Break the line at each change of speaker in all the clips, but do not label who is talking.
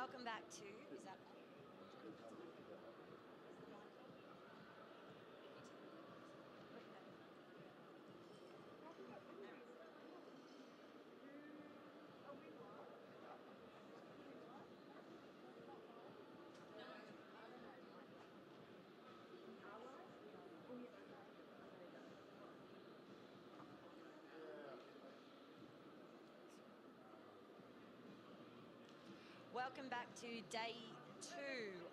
Welcome back to, is that on? Welcome back to day 2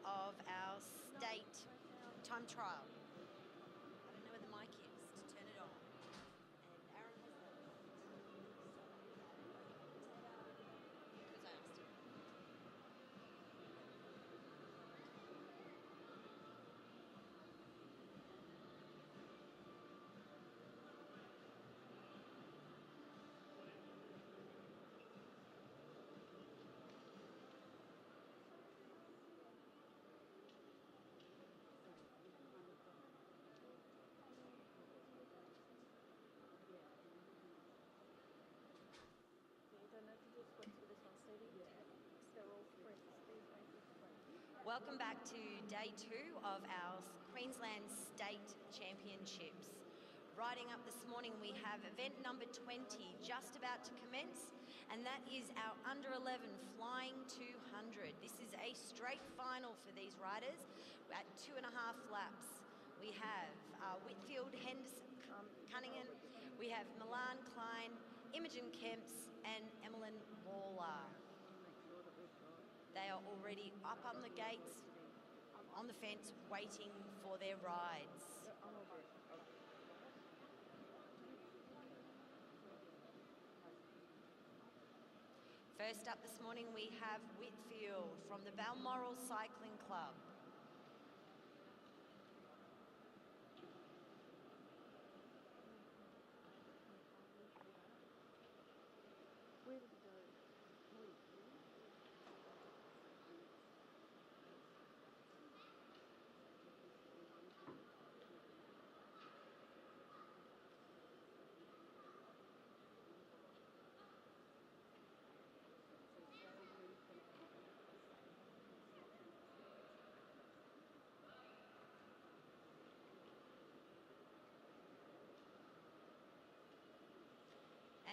of our state time trial. I don't know where the mic is to turn it on. And Aaron has that. Because I asked him. Welcome back to day 2 of our Queensland State Championships. Riding up this morning we have event number 20 just about to commence, and that is our under 11 flying 200. This is a straight final for these riders at 2.5 laps. We have Whitfield, Henderson, Cunningham, we have Milan Klein, Imogen Kemps and Emmeline Waller. They are already up on the gates, on the fence, waiting for their rides. First up this morning we have Whitfield from the Balmoral Cycling Club.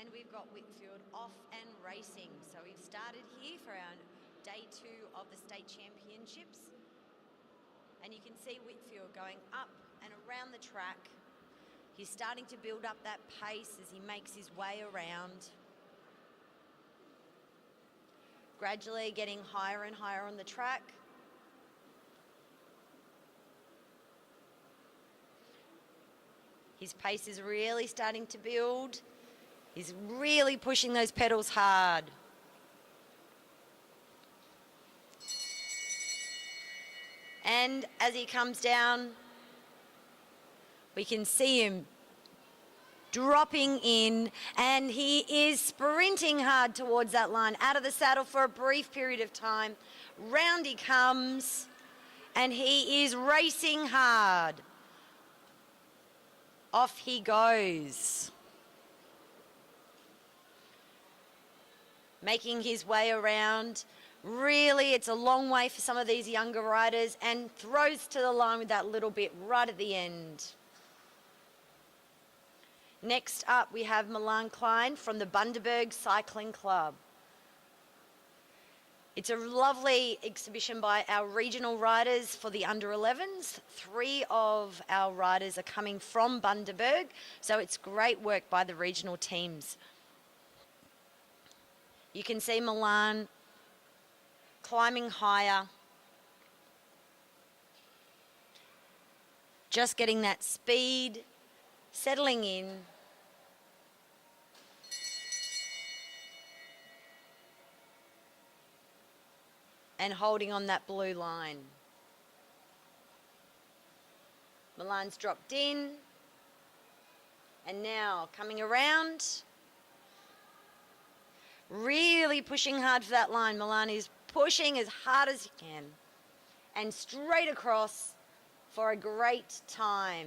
And we've got Whitfield off and racing. So we've started here for our day 2 of the state championships. And you can see Whitfield going up and around the track. He's starting to build up that pace as he makes his way around. Gradually getting higher and higher on the track. His pace is really starting to build. He's really pushing those pedals hard. And as he comes down, we can see him dropping in, and he is sprinting hard towards that line, out of the saddle for a brief period of time. Round he comes, and he is racing hard. Off he goes. Making his way around. Really, it's a long way for some of these younger riders, and throws to the line with that little bit right at the end. Next up, we have Milan Klein from the Bundaberg Cycling Club. It's a lovely exhibition by our regional riders for the under 11s. 3 of our riders are coming from Bundaberg, so it's great work by the regional teams. You can see Milan climbing higher, just getting that speed, settling in. And holding on that blue line. Milan's dropped in, and now coming around. Really pushing hard for that line. Milan is pushing as hard as he can. And straight across for a great time.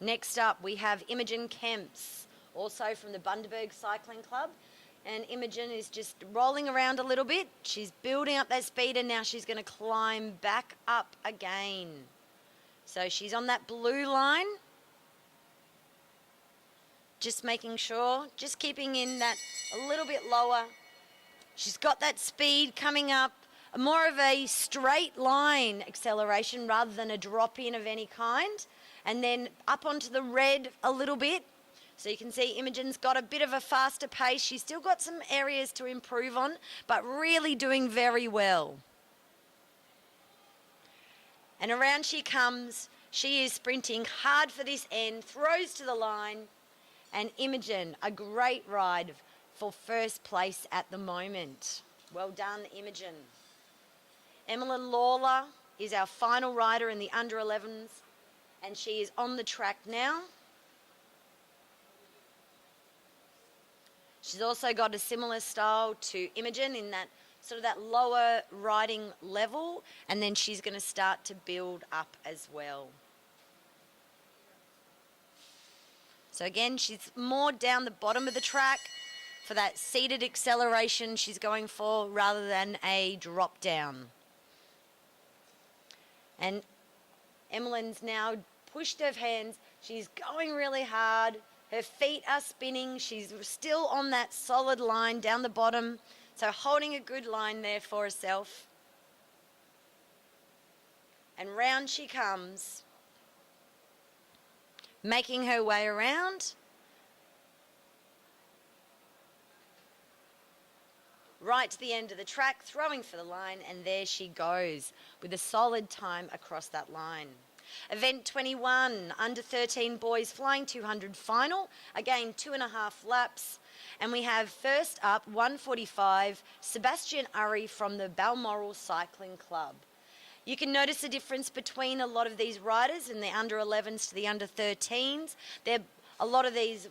Next up we have Imogen Kemps also from the Bundaberg Cycling Club. And Imogen is just rolling around a little bit. She's building up that speed, and now she's going to climb back up again. So she's on that blue line. Just making sure, just keeping in that a little bit lower. She's got that speed coming up, more of a straight line acceleration rather than a drop in of any kind. And then up onto the red a little bit. So you can see Imogen's got a bit of a faster pace. She's still got some areas to improve on, but really doing very well. And around she comes. She is sprinting hard for this end, throws to the line. And Imogen, a great ride for first place at the moment. Well done, Imogen. Emmeline Lawler is our final rider in the under 11s, and she is on the track now. She's also got a similar style to Imogen in that sort of that lower riding level, and then she's going to start to build up as well. So again, she's more down the bottom of the track for that seated acceleration she's going for rather than a drop down. And Emmeline's now pushed her hands. She's going really hard. Her feet are spinning. She's still on that solid line down the bottom. So holding a good line there for herself. And round she comes, making her way around. Right to the end of the track, throwing for the line, and there she goes with a solid time across that line. Event 21, under 13 boys flying 200 final. Again, 2.5 laps. And we have first up, 1:45, Sebastian Urry from the Balmoral Cycling Club. You can notice the difference between a lot of these riders in the under 11s to the under 13s. A lot of these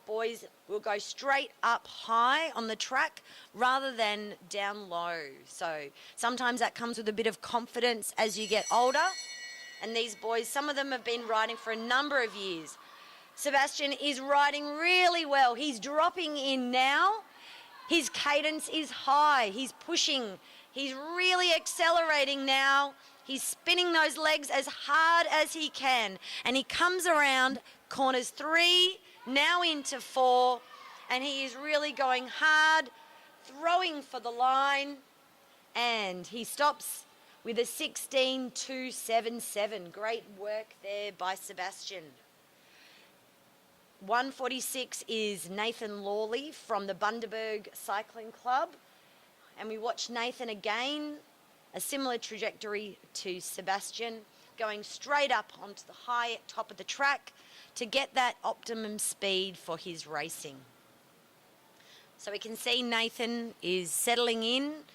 boys will go straight up high on the track rather than down low. So sometimes that comes with a bit of confidence as you get older. And these boys, some of them have been riding for a number of years. Sebastian is riding really well. He's dropping in now. His cadence is high. He's pushing. He's really accelerating now. He's spinning those legs as hard as he can. And he comes around corners 3, now into 4. And he is really going hard, throwing for the line. And he stops with a 16.277. Great work there by Sebastian. 1:46 is Nathan Lawley from the Bundaberg Cycling Club. And we watch Nathan again, a similar trajectory to Sebastian, going straight up onto the high top of the track to get that optimum speed for his racing. So we can see Nathan is settling in.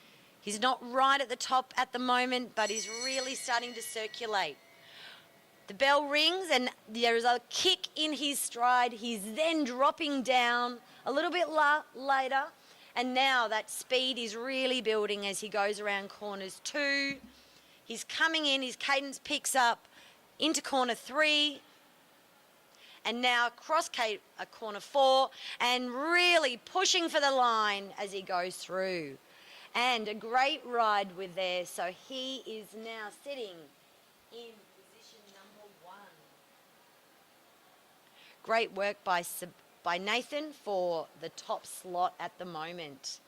He's not right at the top at the moment, but he's really starting to circulate. The bell rings and there is a kick in his stride. He's then dropping down a little bit later. And now that speed is really building as he goes around corners 2. He's coming in, his cadence picks up into corner 3. And now across corner 4 and really pushing for the line as he goes through. And a great ride with there. So he is now sitting in position number 1. Great work by Nathan for the top slot at the moment.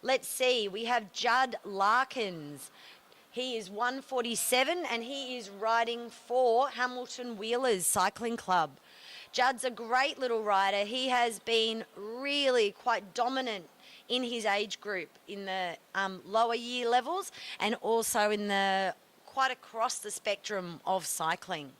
Let's see, we have Judd Larkins. He is 1:47 and he is riding for Hamilton Wheelers Cycling Club. Judd's a great little rider. He has been really quite dominant in his age group in the lower year levels and also in the quite across the spectrum of cycling.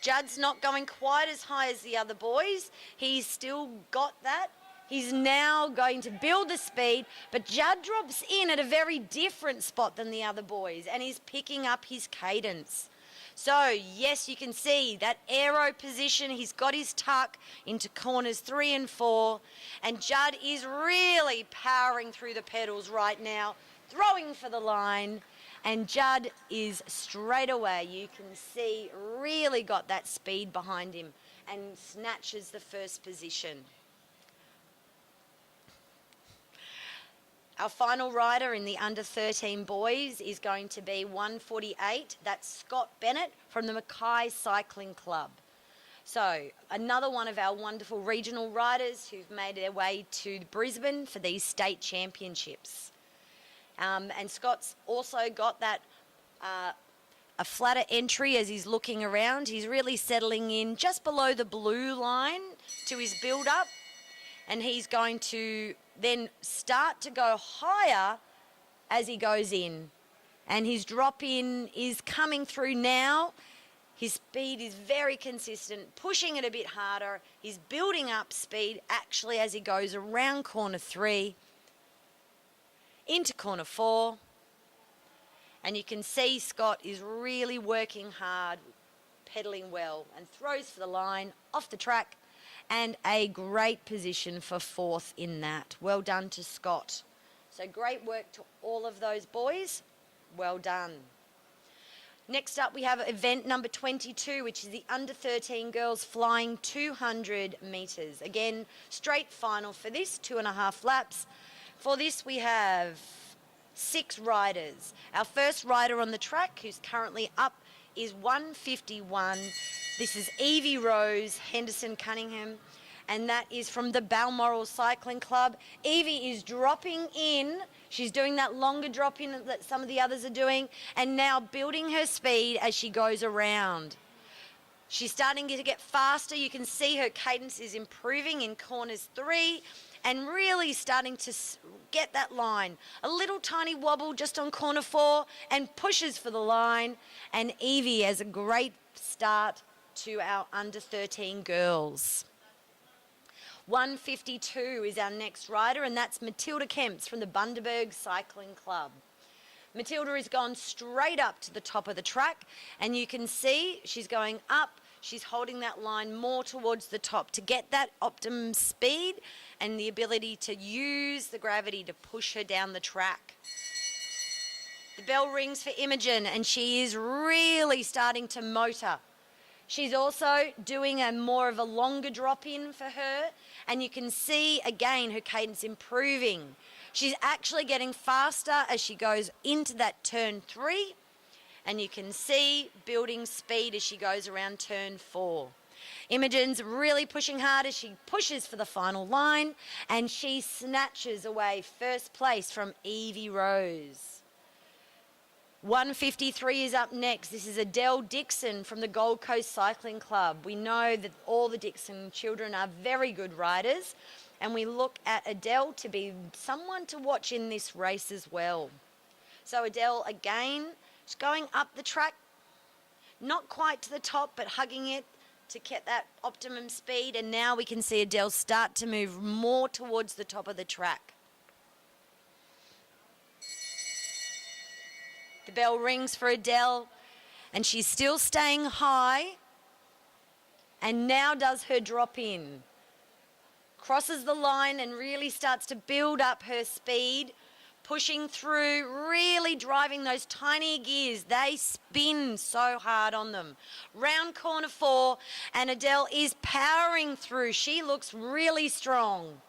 Judd's not going quite as high as the other boys. He's still got that. He's now going to build the speed, but Judd drops in at a very different spot than the other boys and he's picking up his cadence. So, yes, you can see that aero position. He's got his tuck into corners 3 and 4. And Judd is really powering through the pedals right now, throwing for the line. And Judd is straight away, you can see, really got that speed behind him. and snatches the first position. Our final rider in the under 13 boys is going to be 148. That's Scott Bennett from the Mackay Cycling Club. So another one of our wonderful regional riders who've made their way to Brisbane for these state championships. And Scott's also got that a flatter entry as he's looking around. He's really settling in just below the blue line to his build-up, and he's going to then start to go higher as he goes in. And his drop-in is coming through now. His speed is very consistent, pushing it a bit harder. He's building up speed actually as he goes around corner 3, into corner 4. And you can see Scott is really working hard, pedaling well, and throws for the line, off the track, and a great position for 4th in that. Well done to Scott. So great work to all of those boys. Well done. Next up, we have event number 22, which is the under 13 girls flying 200 metres. Again, straight final for this, 2.5 laps. For this, we have 6 riders. Our first rider on the track, who's currently up, is 151. This is Evie Rose Henderson Cunningham, and that is from the Balmoral Cycling Club. Evie is dropping in. She's doing that longer drop in that some of the others are doing, and now building her speed as she goes around. She's starting to get faster. You can see her cadence is improving in corners 3 and really starting to get that line. A little tiny wobble just on corner 4 and pushes for the line. And Evie has a great start to our under 13 girls. 152 is our next rider, and that's Matilda Kemps from the Bundaberg Cycling Club. Matilda has gone straight up to the top of the track, and you can see she's going up. She's holding that line more towards the top to get that optimum speed and the ability to use the gravity to push her down the track. The bell rings for Imogen, and she is really starting to motor. She's also doing a more of a longer drop in for her, and you can see again her cadence improving. She's actually getting faster as she goes into that turn 3, and you can see building speed as she goes around turn 4. Imogen's really pushing hard as she pushes for the final line, and she snatches away first place from Evie Rose. 153 is up next. This is Adele Dixon from the Gold Coast Cycling Club. We know that all the Dixon children are very good riders, and we look at Adele to be someone to watch in this race as well. So Adele again, she's going up the track, not quite to the top, but hugging it to get that optimum speed. And now we can see Adele start to move more towards the top of the track. The bell rings for Adele, and she's still staying high, and now does her drop in. Crosses the line and really starts to build up her speed, pushing through, really driving those tiny gears. They spin so hard on them. Round corner 4, and Adele is powering through. She looks really strong.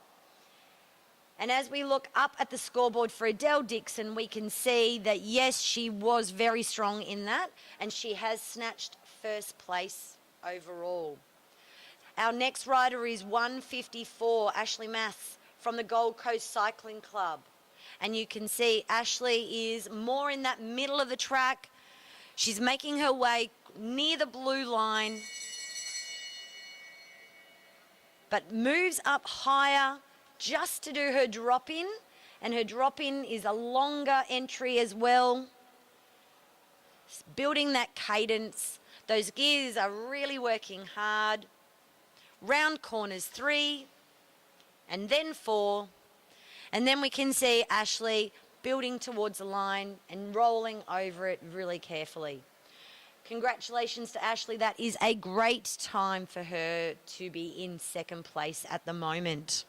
And as we look up at the scoreboard for Adele Dixon, we can see that, yes, she was very strong in that, and she has snatched first place overall. Our next rider is 154, Ashley Mass from the Gold Coast Cycling Club. And you can see Ashley is more in that middle of the track. She's making her way near the blue line, but moves up higher just to do her drop in, and her drop in is a longer entry as well. Building that cadence. Those gears are really working hard. Round corners 3 and then 4, and then we can see Ashley building towards the line and rolling over it really carefully. Congratulations to Ashley. That is a great time for her to be in second place at the moment.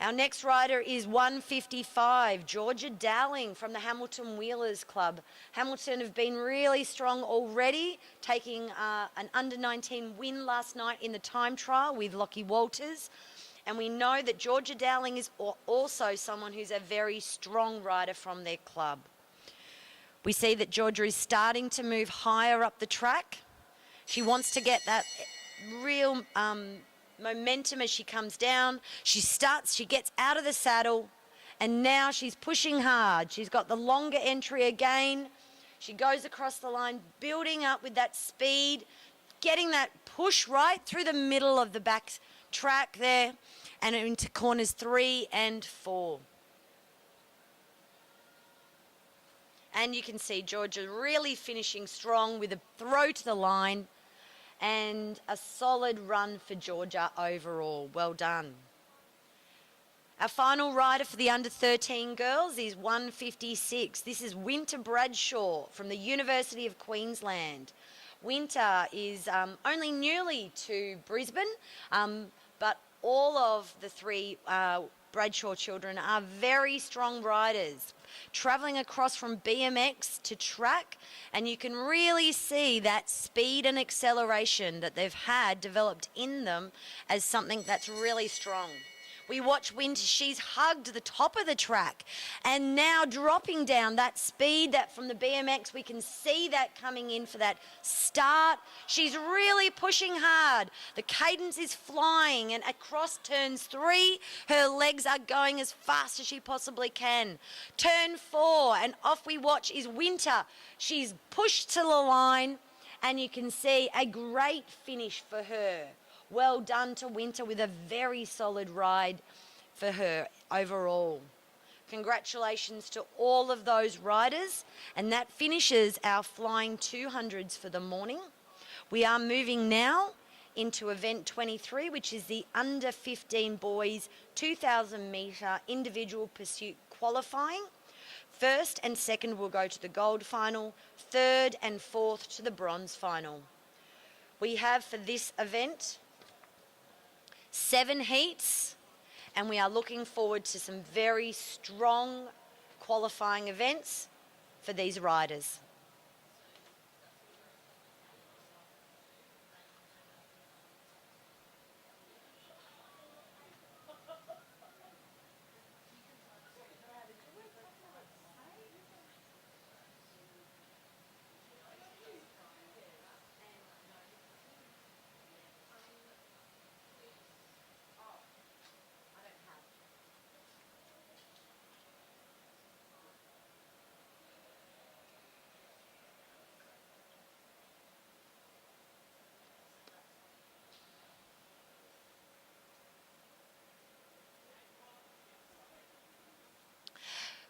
Our next rider is 155, Georgia Dowling from the Hamilton Wheelers Club. Hamilton have been really strong already, taking an under-19 win last night in the time trial with Lockie Walters. And we know that Georgia Dowling is also someone who's a very strong rider from their club. We see that Georgia is starting to move higher up the track. She wants to get that real momentum as she comes down. She gets out of the saddle, and now she's pushing hard. She's got the longer entry again. She goes across the line, building up with that speed, getting that push right through the middle of the back track there and into corners 3 and 4. And you can see Georgia really finishing strong with a throw to the line and a solid run for Georgia overall. Well done. Our final rider for the under-13 girls is 156. This is Winter Bradshaw from the University of Queensland. Winter is only newly to Brisbane, but all of the 3 Bradshaw children are very strong riders, travelling across from BMX to track, and you can really see that speed and acceleration that they've had developed in them as something that's really strong. We watch Winter, she's hugged the top of the track and now dropping down that speed that from the BMX, we can see that coming in for that start. She's really pushing hard. The cadence is flying and across turns 3, her legs are going as fast as she possibly can. Turn 4 and off we watch is Winter. She's pushed to the line and you can see a great finish for her. Well done to Winter with a very solid ride for her overall. Congratulations to all of those riders, and that finishes our flying 200s for the morning. We are moving now into event 23, which is the under 15 boys 2,000 metre individual pursuit qualifying. First and second will go to the gold final, third and fourth to the bronze final. We have for this event 7 heats, and we are looking forward to some very strong qualifying events for these riders.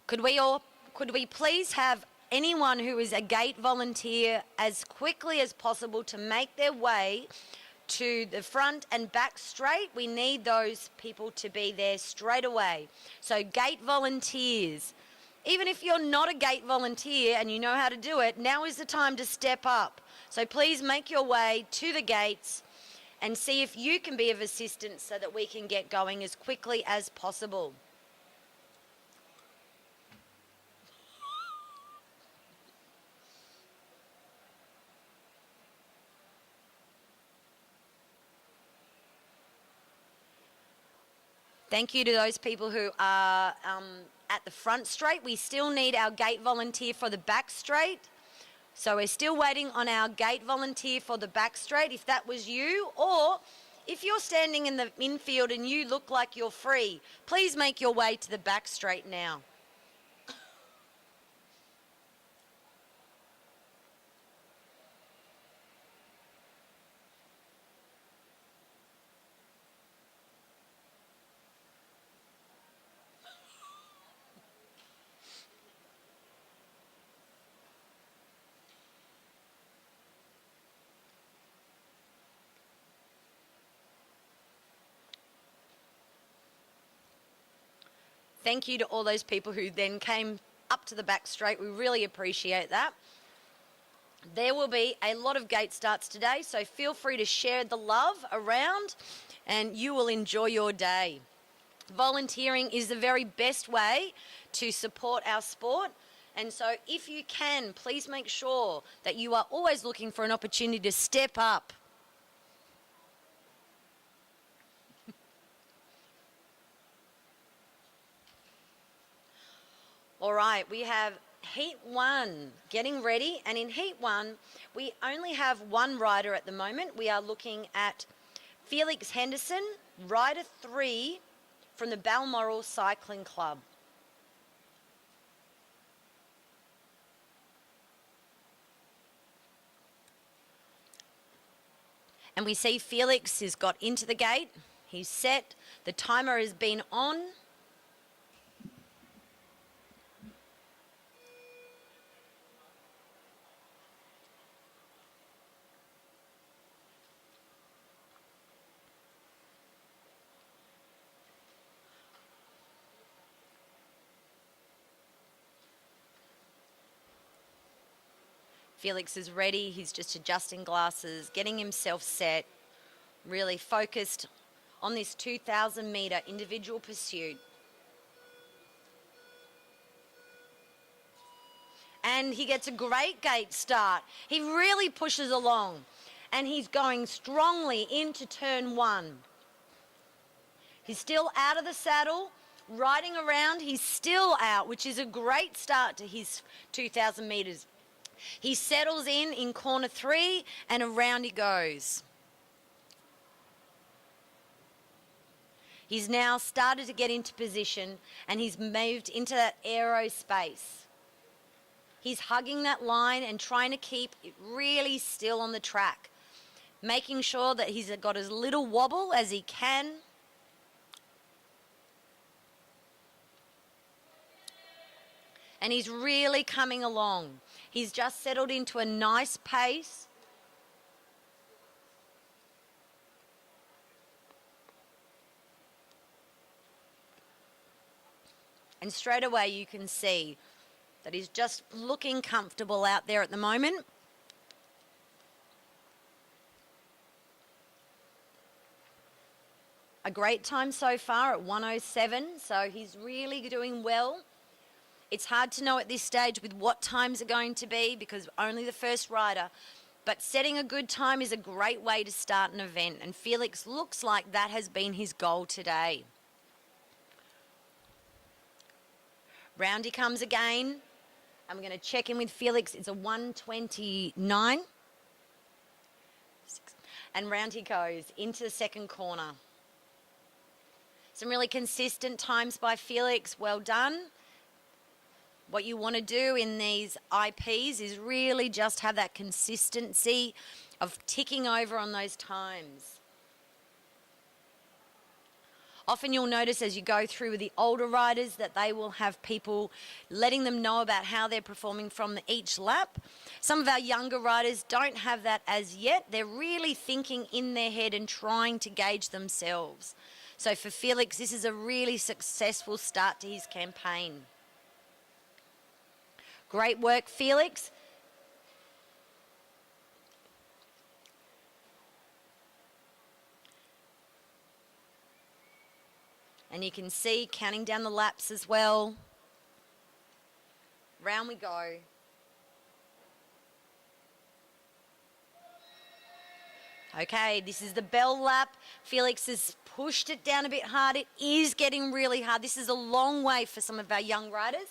Could we please have anyone who is a gate volunteer as quickly as possible to make their way to the front and back straight? We need those people to be there straight away. So gate volunteers, even if you're not a gate volunteer and you know how to do it, now is the time to step up. So please make your way to the gates and see if you can be of assistance so that we can get going as quickly as possible. Thank you to those people who are at the front straight. We still need our gate volunteer for the back straight. So we're still waiting on our gate volunteer for the back straight. If that was you, or if you're standing in the infield and you look like you're free, please make your way to the back straight now. Thank you to all those people who then came up to the back straight. We really appreciate that. There will be a lot of gate starts today, so feel free to share the love around and you will enjoy your day. Volunteering is the very best way to support our sport. And so if you can, please make sure that you are always looking for an opportunity to step up. All right, we have Heat 1 getting ready, and in Heat 1 we only have one rider at the moment. We are looking at Felix Henderson, rider 3 from the Balmoral Cycling Club. And we see Felix has got into the gate, he's set, the timer has been on. Felix is ready, he's just adjusting glasses, getting himself set, really focused on this 2,000 metre individual pursuit. And he gets a great gate start. He really pushes along and he's going strongly into turn 1. He's still out of the saddle, riding around, he's still out, which is a great start to his 2,000 metres. He settles in corner 3 and around he goes. He's now started to get into position and he's moved into that aero space. He's hugging that line and trying to keep it really still on the track, making sure that he's got as little wobble as he can. And he's really coming along. He's just settled into a nice pace. And straight away you can see that he's just looking comfortable out there at the moment. A great time so far at 1:07, so he's really doing well. It's hard to know at this stage with what times are going to be because only the first rider, but setting a good time is a great way to start an event, and Felix looks like that has been his goal today. Round he comes again. I'm going to check in with Felix. It's a 1:29. And round he goes into the second corner. Some really consistent times by Felix. Well done. What you want to do in these IPs is really just have that consistency of ticking over on those times. Often you'll notice as you go through with the older riders that they will have people letting them know about how they're performing from each lap. Some of our younger riders don't have that as yet. They're really thinking in their head and trying to gauge themselves. So for Felix, this is a really successful start to his campaign. Great work, Felix. And you can see counting down the laps as well. Round we go. Okay, this is the bell lap. Felix has pushed it down a bit hard. It is getting really hard. This is a long way for some of our young riders.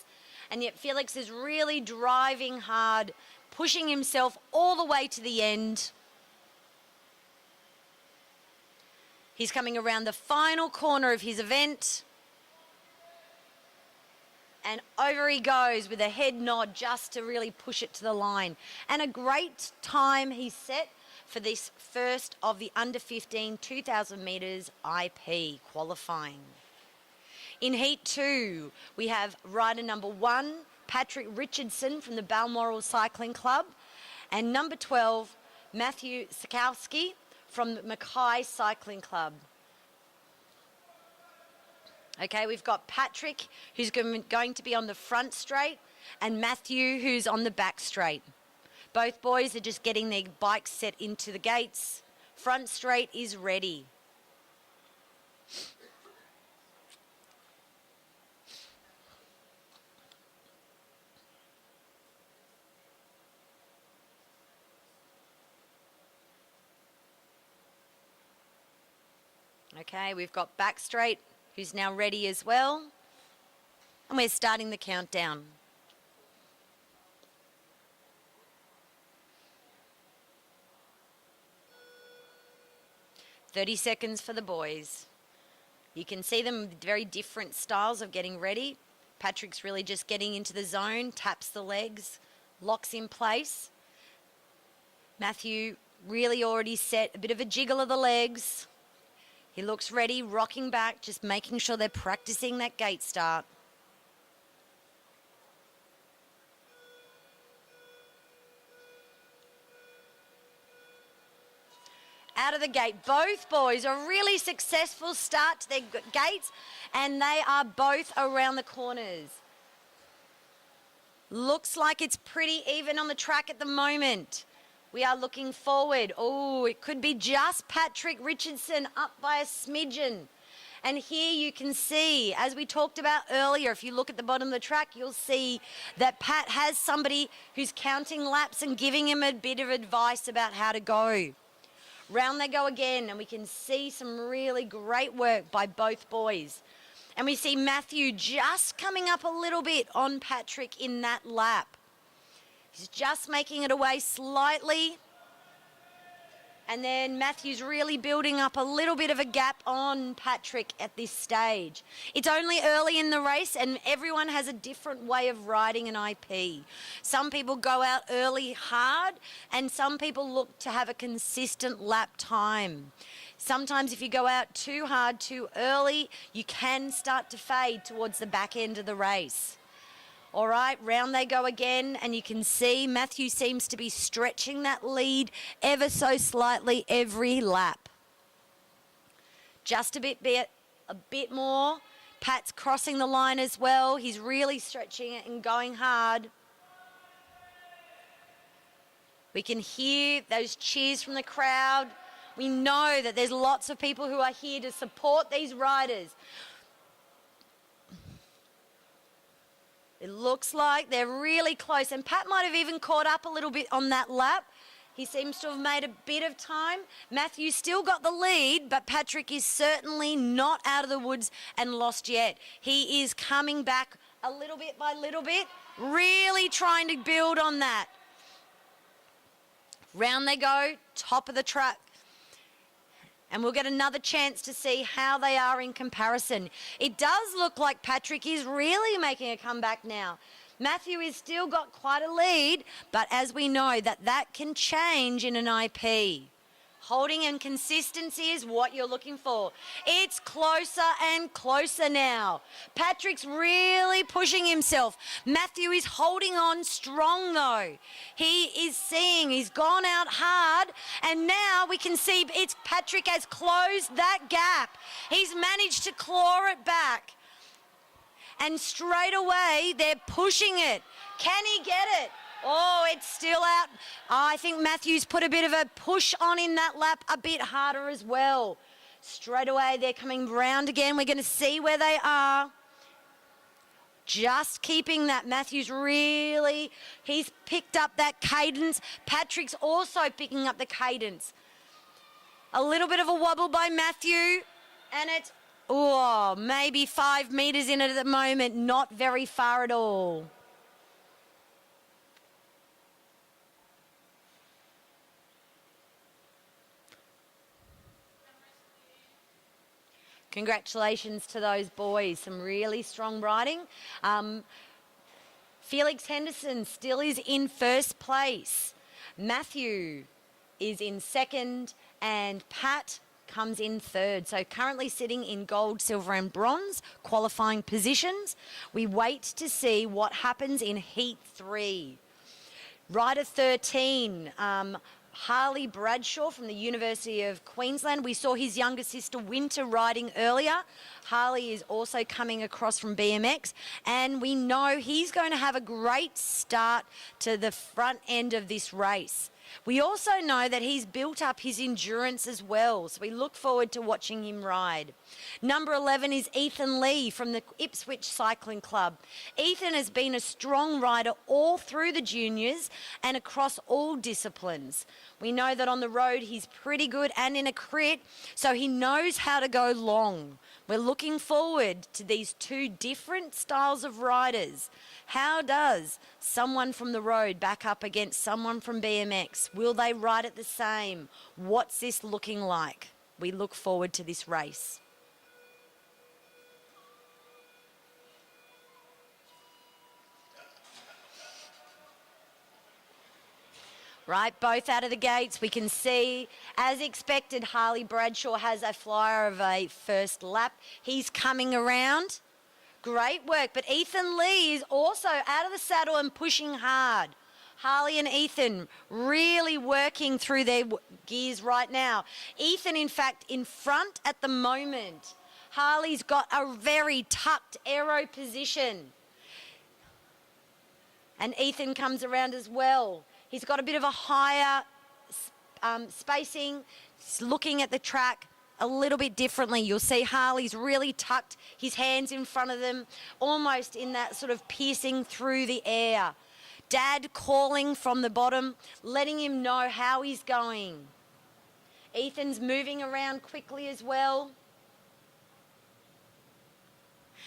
And yet Felix is really driving hard, pushing himself all the way to the end. He's coming around the final corner of his event. And over he goes with a head nod just to really push it to the line. And a great time he set for this first of the under 15 2,000 metres IP qualifying. In Heat 2, we have rider number 1, Patrick Richardson from the Balmoral Cycling Club, and number 12, Matthew Sikowski from the Mackay Cycling Club. Okay, we've got Patrick, who's going to be on the front straight, and Matthew, who's on the back straight. Both boys are just getting their bikes set into the gates. Front straight is ready. Okay, we've got Backstraight, who's now ready as well. And we're starting the countdown. 30 seconds for the boys. You can see them very different styles of getting ready. Patrick's really just getting into the zone, taps the legs, locks in place. Matthew really already set a bit of a jiggle of the legs. He looks ready, rocking back, just making sure they're practicing that gate start. Out of the gate, both boys, a really successful start to their gates, and they are both around the corners. Looks like it's pretty even on the track at the moment. We are looking forward. Oh, it could be just Patrick Richardson up by a smidgen. And here you can see, as we talked about earlier, if you look at the bottom of the track, you'll see that Pat has somebody who's counting laps and giving him a bit of advice about how to go. Round they go again, and we can see some really great work by both boys. And we see Matthew just coming up a little bit on Patrick in that lap. He's just making it away slightly. And then Matthew's really building up a little bit of a gap on Patrick at this stage. It's only early in the race, and everyone has a different way of riding an IP. Some people go out early hard, and some people look to have a consistent lap time. Sometimes if you go out too hard, too early, you can start to fade towards the back end of the race. All right, round they go again, and you can see Matthew seems to be stretching that lead ever so slightly every lap. Just a bit more. Pat's crossing the line as well. He's really stretching it and going hard. We can hear those cheers from the crowd. We know that there's lots of people who are here to support these riders. It looks like they're really close, and Pat might have even caught up a little bit on that lap. He seems to have made a bit of time. Matthew still got the lead, but Patrick is certainly not out of the woods and lost yet. He is coming back a little bit by little bit, really trying to build on that. Round they go, top of the track. And we'll get another chance to see how they are in comparison. It does look like Patrick is really making a comeback now. Matthew has still got quite a lead, but as we know, that can change in an IP. Holding and consistency is what you're looking for. It's closer and closer now. Patrick's really pushing himself. Matthew is holding on strong though. He is seeing, he's gone out hard, and now we can see it's Patrick has closed that gap. He's managed to claw it back. And straight away, they're pushing it. Can he get it? Oh, it's still out. I think Matthew's put a bit of a push on in that lap a bit harder as well. Straight away, they're coming round again. We're going to see where they are. Just keeping that. Matthew's really, he's picked up that cadence. Patrick's also picking up the cadence. A little bit of a wobble by Matthew, and it's, oh, maybe 5 metres in it at the moment. Not very far at all. Congratulations to those boys. Some really strong riding. Felix Henderson still is in first place. Matthew is in second, and Pat comes in third. So currently sitting in gold, silver and bronze qualifying positions. We wait to see what happens in Heat 3. Rider 13, Harley Bradshaw from the University of Queensland. We saw his younger sister Winter riding earlier. Harley is also coming across from BMX, and we know he's going to have a great start to the front end of this race. We also know that he's built up his endurance as well, so we look forward to watching him ride. Number 11 is Ethan Lee from the Ipswich Cycling Club. Ethan has been a strong rider all through the juniors and across all disciplines. We know that on the road he's pretty good and in a crit, so he knows how to go long. We're looking forward to these two different styles of riders. How does someone from the road back up against someone from BMX? Will they ride it the same? What's this looking like? We look forward to this race. Right, both out of the gates. We can see, as expected, Harley Bradshaw has a flyer of a first lap. He's coming around. Great work, but Ethan Lee is also out of the saddle and pushing hard. Harley and Ethan really working through their gears right now. Ethan, in fact, in front at the moment. Harley's got a very tucked aero position. And Ethan comes around as well. He's got a bit of a higher spacing. He's looking at the track a little bit differently. You'll see Harley's really tucked his hands in front of them, almost in that sort of piercing through the air. Dad calling from the bottom, letting him know how he's going. Ethan's moving around quickly as well.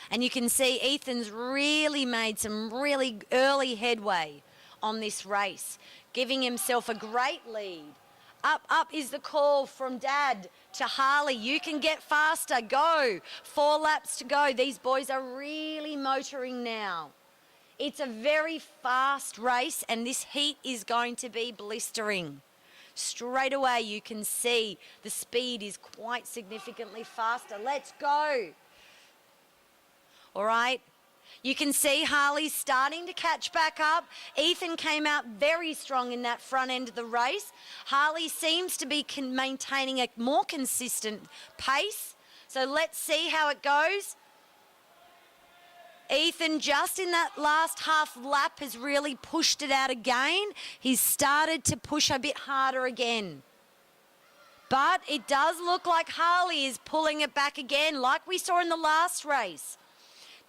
And you can see Ethan's really made some really early headway on this race, giving himself a great lead. Up, up is the call from Dad to Harley. You can get faster, go. 4 laps to go. These boys are really motoring now. It's a very fast race and this heat is going to be blistering. Straight away you can see the speed is quite significantly faster. Let's go. All right. You can see Harley's starting to catch back up. Ethan came out very strong in that front end of the race. Harley seems to be maintaining a more consistent pace. So let's see how it goes. Ethan, just in that last half lap, has really pushed it out again. He's started to push a bit harder again. But it does look like Harley is pulling it back again, like we saw in the last race.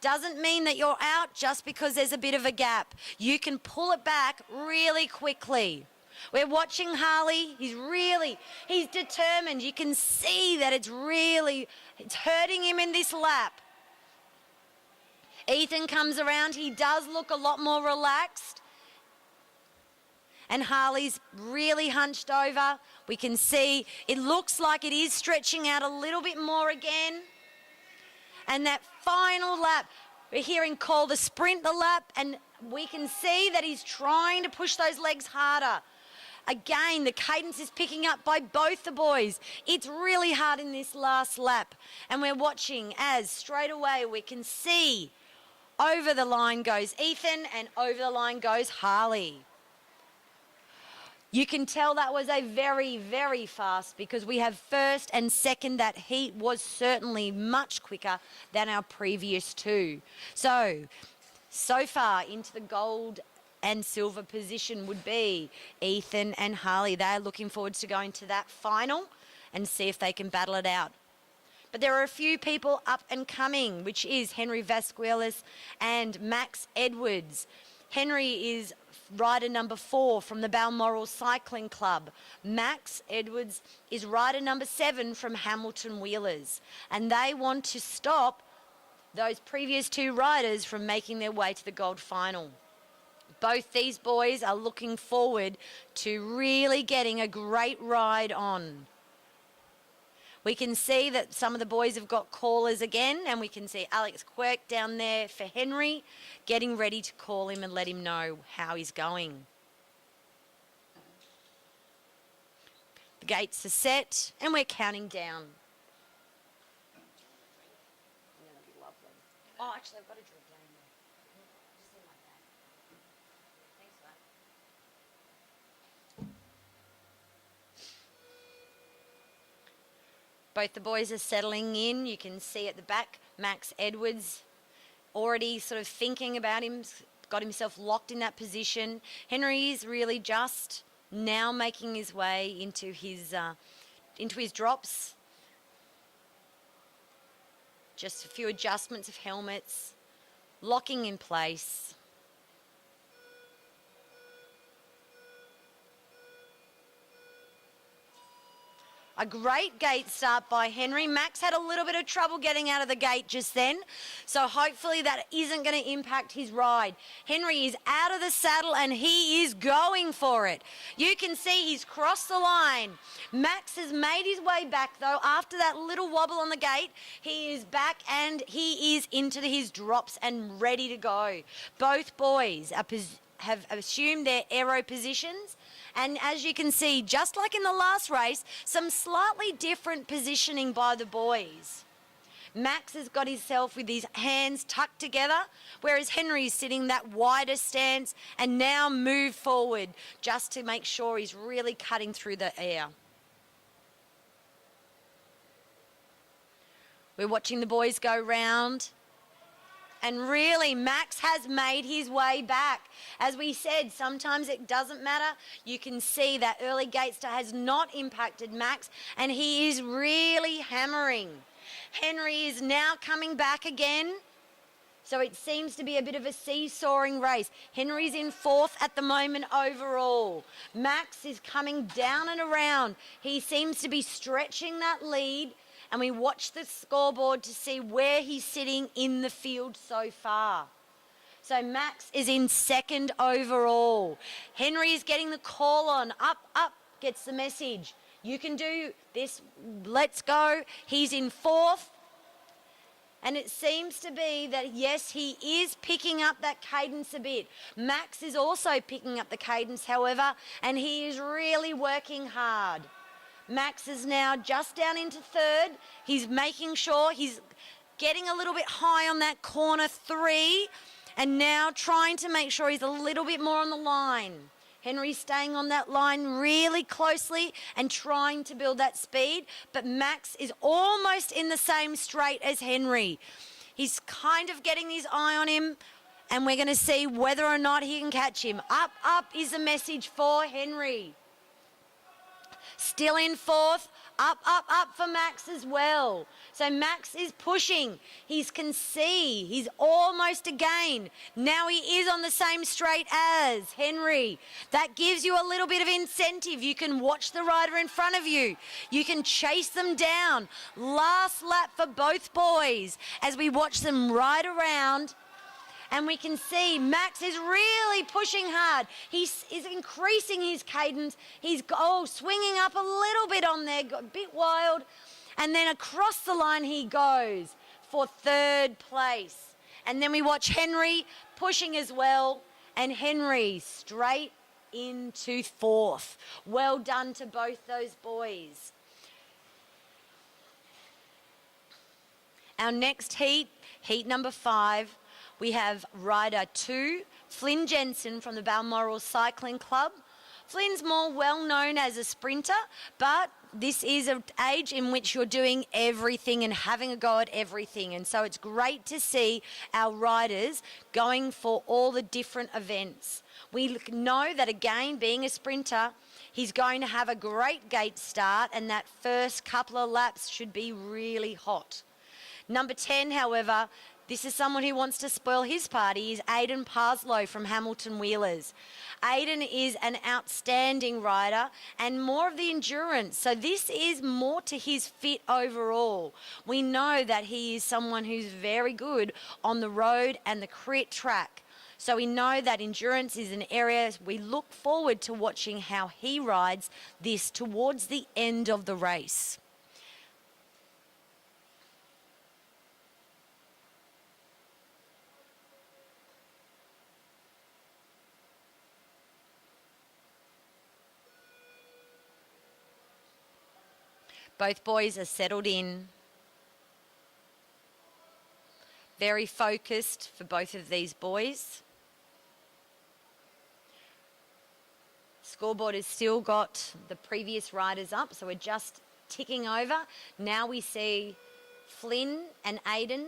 Doesn't mean that you're out just because there's a bit of a gap. You can pull it back really quickly. We're watching Harley. He's determined. You can see that it's hurting him in this lap. Ethan comes around. He does look a lot more relaxed. And Harley's really hunched over. We can see it looks like it is stretching out a little bit more again. And that final lap, we're hearing call the sprint the lap, and we can see that he's trying to push those legs harder. Again, the cadence is picking up by both the boys. It's really hard in this last lap. And we're watching as straight away we can see over the line goes Ethan and over the line goes Harley. You can tell that was a very, very fast because we have first and second. That heat was certainly much quicker than our previous two. So far into the gold and silver position would be Ethan and Harley. They're looking forward to going to that final and see if they can battle it out. But there are a few people up and coming, which is Henry Vasquez and Max Edwards. Henry is rider number 4 from the Balmoral Cycling Club. Max Edwards is rider number 7 from Hamilton Wheelers. And they want to stop those previous 2 riders from making their way to the gold final. Both these boys are looking forward to really getting a great ride on. We can see that some of the boys have got callers again, and we can see Alex Quirk down there for Henry, getting ready to call him and let him know how he's going. The gates are set, and we're counting down. Oh, actually, I've got a drink down there. Just in my bag. Thanks for that. Both the boys are settling in. You can see at the back, Max Edwards already sort of thinking about him, got himself locked in that position. Henry is really just Now making his way into his drops. Just a few adjustments of helmets, locking in place. A great gate start by Henry. Max had a little bit of trouble getting out of the gate just then, so hopefully that isn't going to impact his ride. Henry is out of the saddle and he is going for it. You can see he's crossed the line. Max has made his way back though. After that little wobble on the gate, he is back and he is into his drops and ready to go. Both boys have assumed their aero positions. And as you can see, just like in the last race, some slightly different positioning by the boys. Max has got himself with his hands tucked together, whereas Henry's sitting that wider stance and now move forward just to make sure he's really cutting through the air. We're watching the boys go round. And really, Max has made his way back. As we said, sometimes it doesn't matter. You can see that early gate start has not impacted Max, and he is really hammering. Henry is now coming back again. So it seems to be a bit of a seesawing race. Henry's in fourth at the moment overall. Max is coming down and around. He seems to be stretching that lead. And we watch the scoreboard to see where he's sitting in the field so far. So Max is in second overall. Henry is getting the call on. Up, gets the message. You can do this. Let's go. He's in fourth. And it seems to be that, yes, he is picking up that cadence a bit. Max is also picking up the cadence, however, and he is really working hard. Max is now just down into third. He's making sure he's getting a little bit high on that corner 3 and now trying to make sure he's a little bit more on the line. Henry's staying on that line really closely and trying to build that speed, but Max is almost in the same straight as Henry. He's kind of getting his eye on him, and we're going to see whether or not he can catch him. Up is the message for Henry. Still in fourth, up for Max as well. So Max is pushing. He can see. He's almost again. Now he is on the same straight as Henry. That gives you a little bit of incentive. You can watch the rider in front of you. You can chase them down. Last lap for both boys as we watch them ride around. And we can see Max is really pushing hard. He's increasing his cadence. He's swinging up a little bit on there, got a bit wild. And then across the line he goes for third place. And then we watch Henry pushing as well. And Henry straight into fourth. Well done to both those boys. Our next heat number 5. We have rider 2, Flynn Jensen from the Balmoral Cycling Club. Flynn's more well known as a sprinter, but this is an age in which you're doing everything and having a go at everything. And so it's great to see our riders going for all the different events. We know that, again, being a sprinter, he's going to have a great gate start, and that first couple of laps should be really hot. Number 10, however, this is someone who wants to spoil his party, is Aidan Parslow from Hamilton Wheelers. Aidan is an outstanding rider and more of the endurance. So this is more to his fit overall. We know that he is someone who's very good on the road and the crit track. So we know that endurance is an area we look forward to watching how he rides this towards the end of the race. Both boys are settled in. Very focused for both of these boys. Scoreboard has still got the previous riders up, so we're just ticking over. Now we see Flynn and Aidan.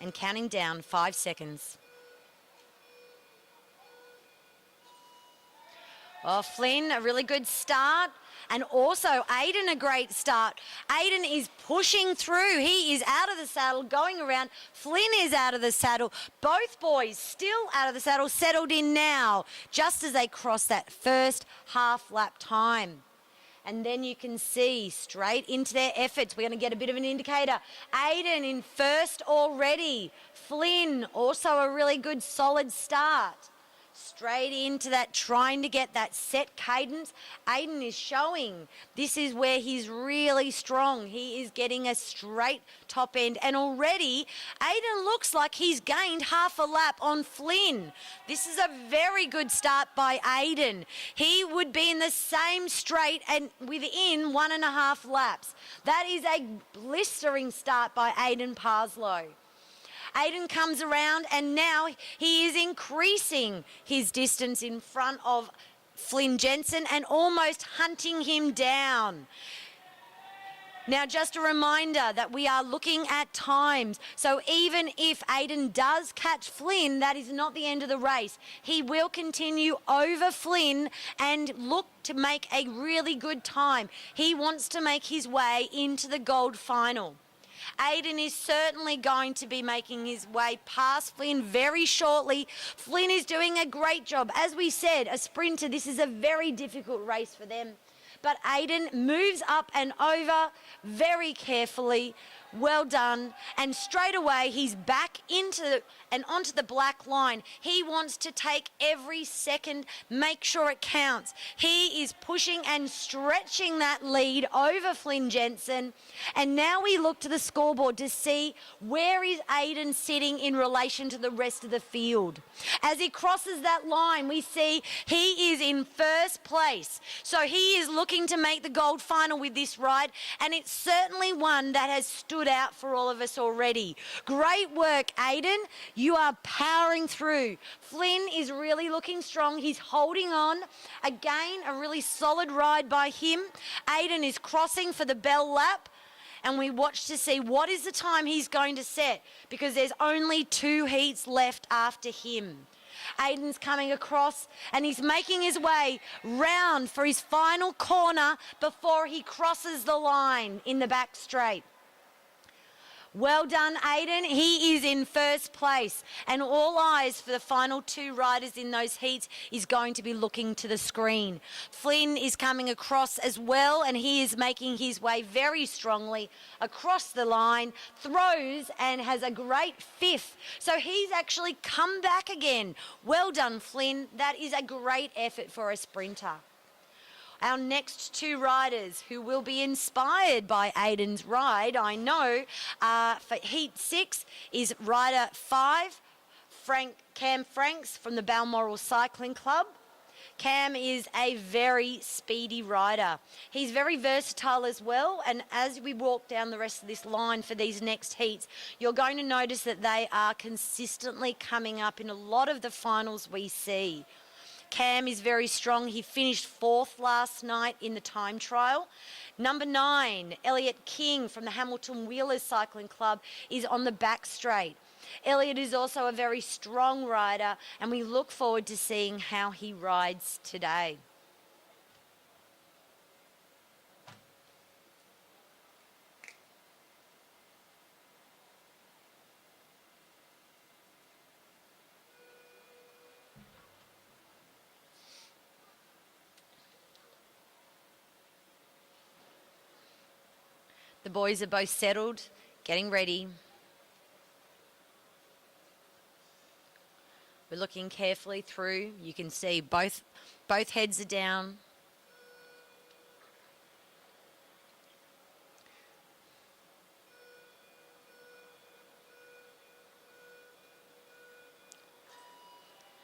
And counting down 5 seconds. Oh, Flynn, a really good start. And also Aiden, a great start. Aiden is pushing through. He is out of the saddle, going around. Flynn is out of the saddle. Both boys still out of the saddle, settled in now, just as they cross that first half lap time. And then you can see straight into their efforts. We're going to get a bit of an indicator. Aiden in first already. Flynn, also a really good solid start. Straight into that, trying to get that set cadence. Aiden is showing this is where he's really strong. He is getting a straight top end. And already, Aiden looks like he's gained half a lap on Flynn. This is a very good start by Aiden. He would be in the same straight and within 1.5 laps. That is a blistering start by Aiden Parslow. Aiden comes around and now he is increasing his distance in front of Flynn Jensen and almost hunting him down. Now, just a reminder that we are looking at times. So even if Aiden does catch Flynn, that is not the end of the race. He will continue over Flynn and look to make a really good time. He wants to make his way into the gold final. Aiden is certainly going to be making his way past Flynn very shortly. Flynn is doing a great job. As we said, a sprinter, this is a very difficult race for them. But Aiden moves up and over very carefully. Well done. And straight away, he's back into and onto the black line. He wants to take every second, make sure it counts. He is pushing and stretching that lead over Flynn Jensen. And now we look to the scoreboard to see where is Aiden sitting in relation to the rest of the field. As he crosses that line, we see he is in first place. So he is looking to make the gold final with this ride. And it's certainly one that has stood out for all of us already. Great work, Aiden. You are powering through. Flynn is really looking strong. He's holding on. Again, a really solid ride by him. Aiden is crossing for the bell lap. And we watch to see what is the time he's going to set because there's only 2 heats left after him. Aiden's coming across and he's making his way round for his final corner before he crosses the line in the back straight. Well done, Aiden. He is in first place. And all eyes for the final 2 riders in those heats is going to be looking to the screen. Flynn is coming across as well, and he is making his way very strongly across the line, throws and has a great 5th. So he's actually come back again. Well done, Flynn. That is a great effort for a sprinter. Our next 2 riders who will be inspired by Aiden's ride, I know, for Heat 6 is rider 5, Cam Franks from the Balmoral Cycling Club. Cam is a very speedy rider. He's very versatile as well, and as we walk down the rest of this line for these next heats, you're going to notice that they are consistently coming up in a lot of the finals we see. Cam is very strong. He finished 4th last night in the time trial. Number 9, Elliot King from the Hamilton Wheelers Cycling Club is on the back straight. Elliot is also a very strong rider, and we look forward to seeing how he rides today. The boys are both settled, getting ready. We're looking carefully through. You can see both heads are down.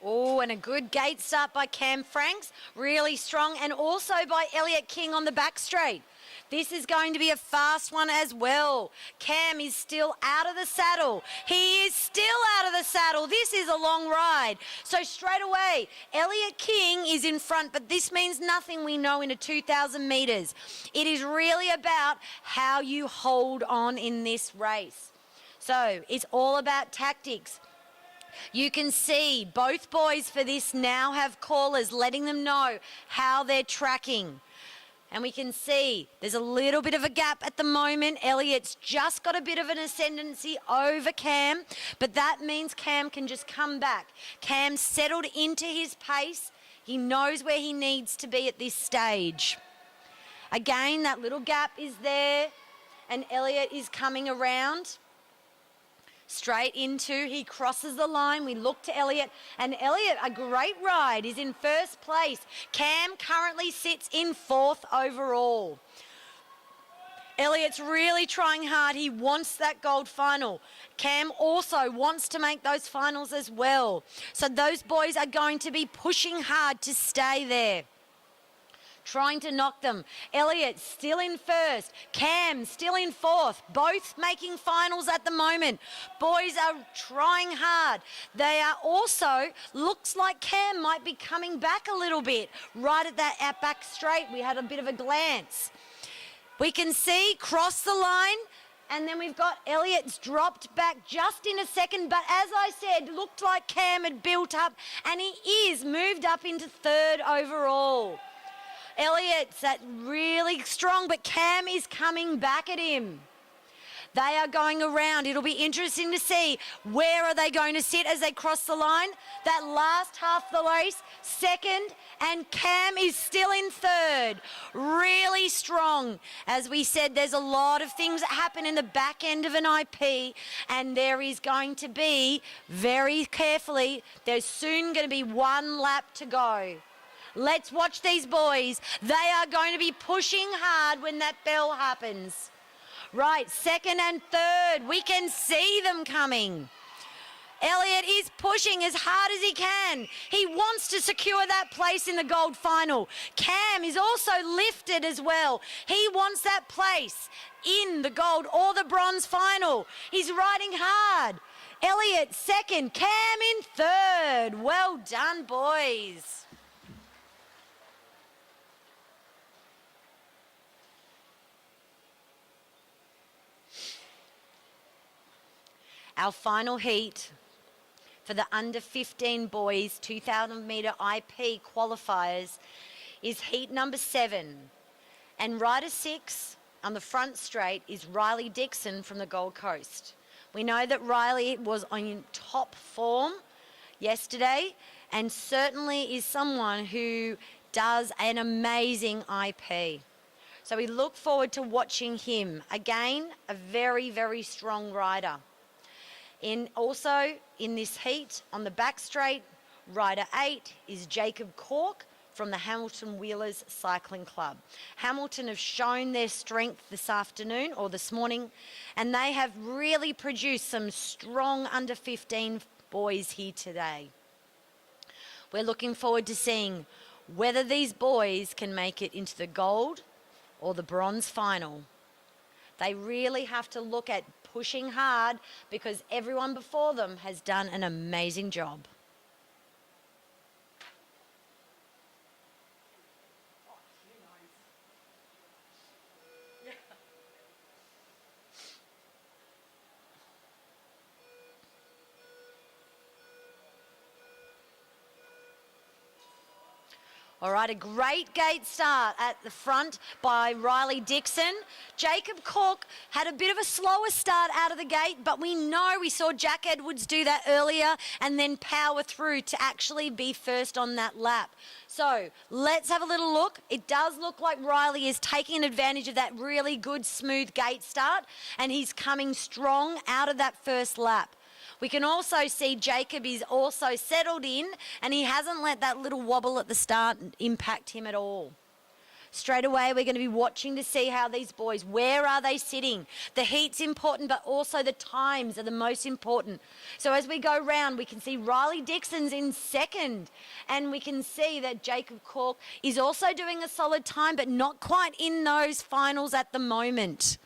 Oh, and a good gate start by Cam Franks, really strong, and also by Elliot King on the back straight. This is going to be a fast one as well. Cam is still out of the saddle. He is still out of the saddle. This is a long ride. So straight away, Elliot King is in front, but this means nothing, we know, in a 2,000 metres. It is really about how you hold on in this race. So it's all about tactics. You can see both boys for this now have callers letting them know how they're tracking. And we can see there's a little bit of a gap at the moment. Elliot's just got a bit of an ascendancy over Cam, but that means Cam can just come back. Cam's settled into his pace. He knows where he needs to be at this stage. Again, that little gap is there, and Elliot is coming around. Straight into, he crosses the line. We look to Elliot, and Elliot, a great ride, is in first place. Cam currently sits in fourth overall. Elliot's really trying hard. He wants that gold final. Cam also wants to make those finals as well. So those boys are going to be pushing hard to stay there, trying to knock them. Elliot still in first. Cam still in fourth. Both making finals at the moment. Boys are trying hard. They are also, looks like Cam might be coming back a little bit. Right at that back straight, we had a bit of a glance. We can see cross the line, and then we've got Elliot's dropped back just in a second, but as I said, looked like Cam had built up, and he is moved up into third overall. Elliot's really strong, but Cam is coming back at him. They are going around. It'll be interesting to see where are they going to sit as they cross the line. That last half of the race, second, and Cam is still in third. Really strong. As we said, there's a lot of things that happen in the back end of an IP, and there is going to be, very carefully, there's soon going to be one lap to go. Let's watch these boys. They are going to be pushing hard when that bell happens. Right, second and third, we can see them coming. Elliot is pushing as hard as he can. He wants to secure that place in the gold final. Cam is also lifted as well. He wants that place in the gold or the bronze final. He's riding hard. Elliot second, Cam in third. Well done, boys. Our final heat for the under 15 boys 2,000 metre IP qualifiers is heat number 7. And rider 6 on the front straight is Riley Dixon from the Gold Coast. We know that Riley was on top form yesterday and certainly is someone who does an amazing IP. So we look forward to watching him. Again, a very, very strong rider. Also in this heat, on the back straight, rider 8 is Jacob Cork from the Hamilton Wheelers Cycling Club. Hamilton have shown their strength this afternoon or this morning, and they have really produced some strong under 15 boys here today. We're looking forward to seeing whether these boys can make it into the gold or the bronze final. They really have to look at pushing hard because everyone before them has done an amazing job. All right, a great gate start at the front by Riley Dixon. Jacob Cork had a bit of a slower start out of the gate, but we saw Jack Edwards do that earlier and then power through to actually be first on that lap. So let's have a little look. It does look like Riley is taking advantage of that really good smooth gate start, and he's coming strong out of that first lap. We can also see Jacob is also settled in, and he hasn't let that little wobble at the start impact him at all. Straight away, we're going to be watching to see how these boys, where are they sitting? The heat's important, but also the times are the most important. So as we go round, we can see Riley Dixon's in second, and we can see that Jacob Cork is also doing a solid time, but not quite in those finals at the moment.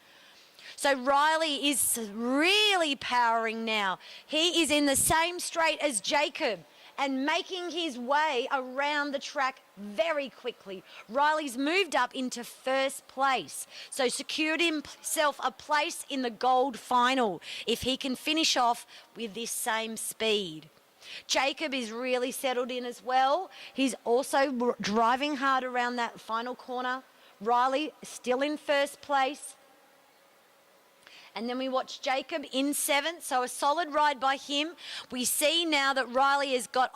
So Riley is really powering now. He is in the same straight as Jacob and making his way around the track very quickly. Riley's moved up into first place, so secured himself a place in the gold final if he can finish off with this same speed. Jacob is really settled in as well. He's also driving hard around that final corner. Riley still in first place. And then we watch Jacob in seventh, so a solid ride by him. We see now that Riley has got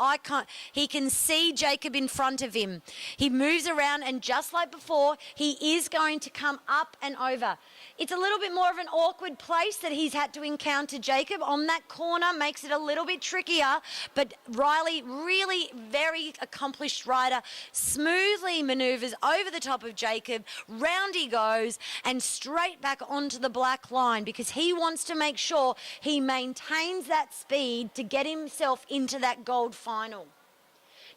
he can see Jacob in front of him. He moves around, and just like before, he is going to come up and over. It's a little bit more of an awkward place that he's had to encounter Jacob on that corner, makes it a little bit trickier, but Riley, really very accomplished rider, smoothly manoeuvres over the top of Jacob, round he goes, and straight back onto the black line, because he wants to make sure he maintains that speed to get himself into that gold final.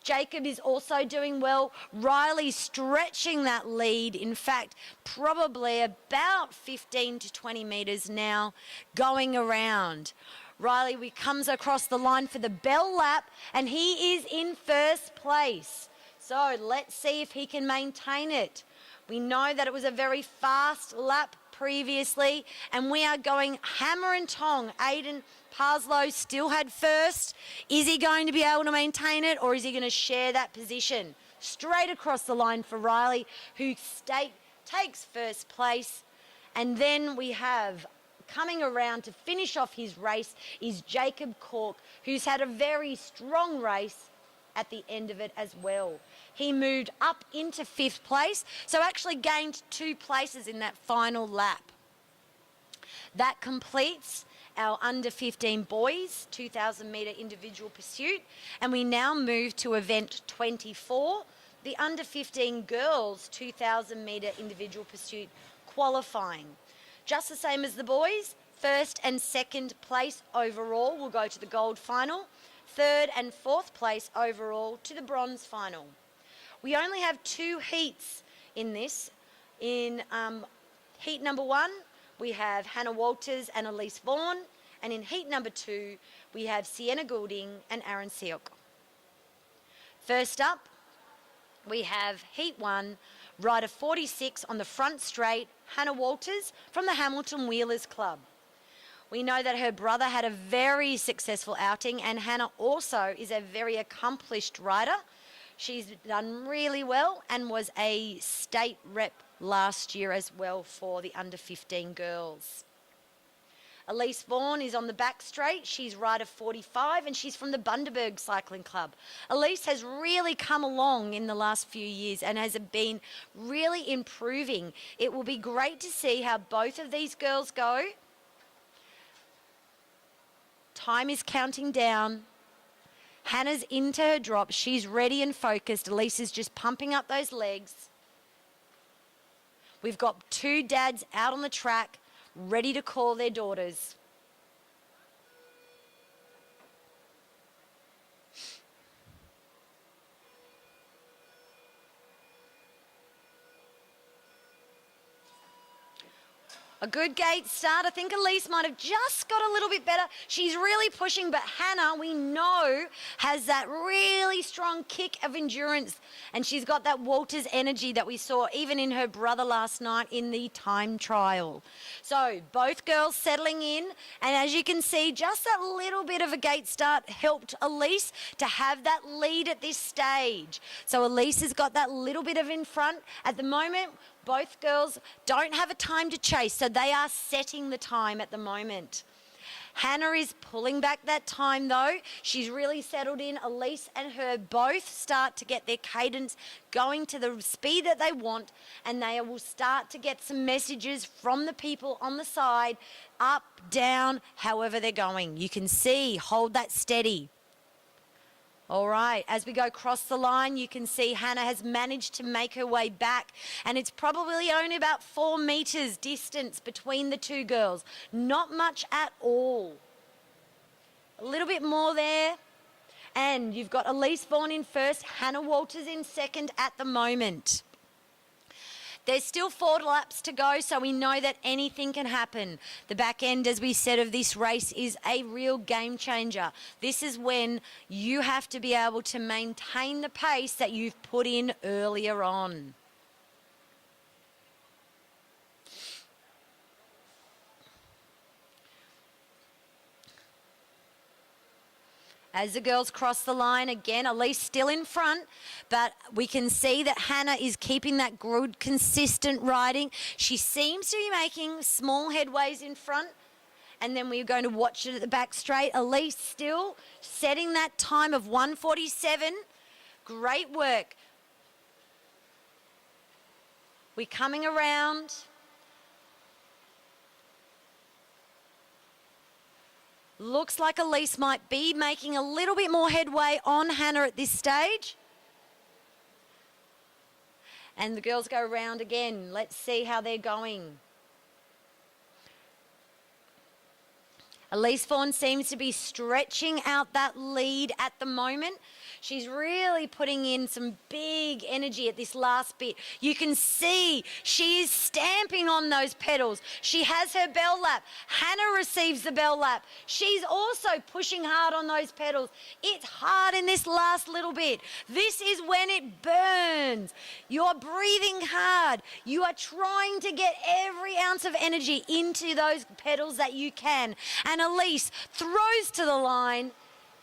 Jacob is also doing well. Riley stretching that lead. In fact, probably about 15 to 20 metres now going around. Riley comes across the line for the bell lap, and he is in first place. So let's see if he can maintain it. We know that it was a very fast lap previously, and we are going hammer and tong. Aiden Parslow still had first. Is he going to be able to maintain it, or is he going to share that position? Straight across the line for Riley, who takes first place. And then we have, coming around to finish off his race, is Jacob Cork, who's had a very strong race at the end of it as well. He moved up into fifth place, so actually gained 2 places in that final lap. That completes our under 15 boys 2,000 metre individual pursuit, and we now move to event 24, the under 15 girls 2,000 metre individual pursuit qualifying. Just the same as the boys, first and second place overall will go to the gold final, third and fourth place overall to the bronze final. We only have 2 heats in this. In heat number 1, we have Hannah Walters and Elise Vaughan, and in heat number 2, we have Sienna Goulding and Aaron Seok. First up, we have heat 1, rider 46 on the front straight, Hannah Walters from the Hamilton Wheelers Club. We know that her brother had a very successful outing, and Hannah also is a very accomplished rider. She's done really well and was a state rep last year as well for the under 15 girls. Elise Vaughan is on the back straight. She's rider 45, and she's from the Bundaberg Cycling Club. Elise has really come along in the last few years and has been really improving. It will be great to see how both of these girls go. Time is counting down. Hannah's into her drop. She's ready and focused. Elise is just pumping up those legs. We've got 2 dads out on the track, ready to call their daughters. A good gate start. I think Elise might have just got a little bit better. She's really pushing, but Hannah, we know, has that really strong kick of endurance, and she's got that Walters energy that we saw even in her brother last night in the time trial. So both girls settling in, and as you can see, just that little bit of a gate start helped Elise to have that lead at this stage. So Elise has got that little bit of in front. At the moment, both girls don't have a time to chase, so they are setting the time at the moment. Hannah is pulling back that time though. She's really settled in. Elise and her both start to get their cadence going to the speed that they want, and they will start to get some messages from the people on the side, up, down, however they're going. You can see, hold that steady. All right, as we go across the line, you can see Hannah has managed to make her way back, and it's probably only about 4 metres distance between the 2 girls. Not much at all. A little bit more there. And you've got Elise Vaughan in first, Hannah Walters in second at the moment. There's still 4 laps to go, so we know that anything can happen. The back end, as we said, of this race is a real game changer. This is when you have to be able to maintain the pace that you've put in earlier on. As the girls cross the line again, Elise still in front, but we can see that Hannah is keeping that good, consistent riding. She seems to be making small headways in front, and then we're going to watch it at the back straight. Elise still setting that time of 1:47. Great work. We're coming around. Looks like Elise might be making a little bit more headway on Hannah at this stage. And the girls go around again. Let's see how they're going. Elise Vaughan seems to be stretching out that lead at the moment. She's really putting in some big energy at this last bit. You can see she is stamping on those pedals. She has her bell lap. Hannah receives the bell lap. She's also pushing hard on those pedals. It's hard in this last little bit. This is when it burns. You're breathing hard. You are trying to get every ounce of energy into those pedals that you can. And Elise throws to the line,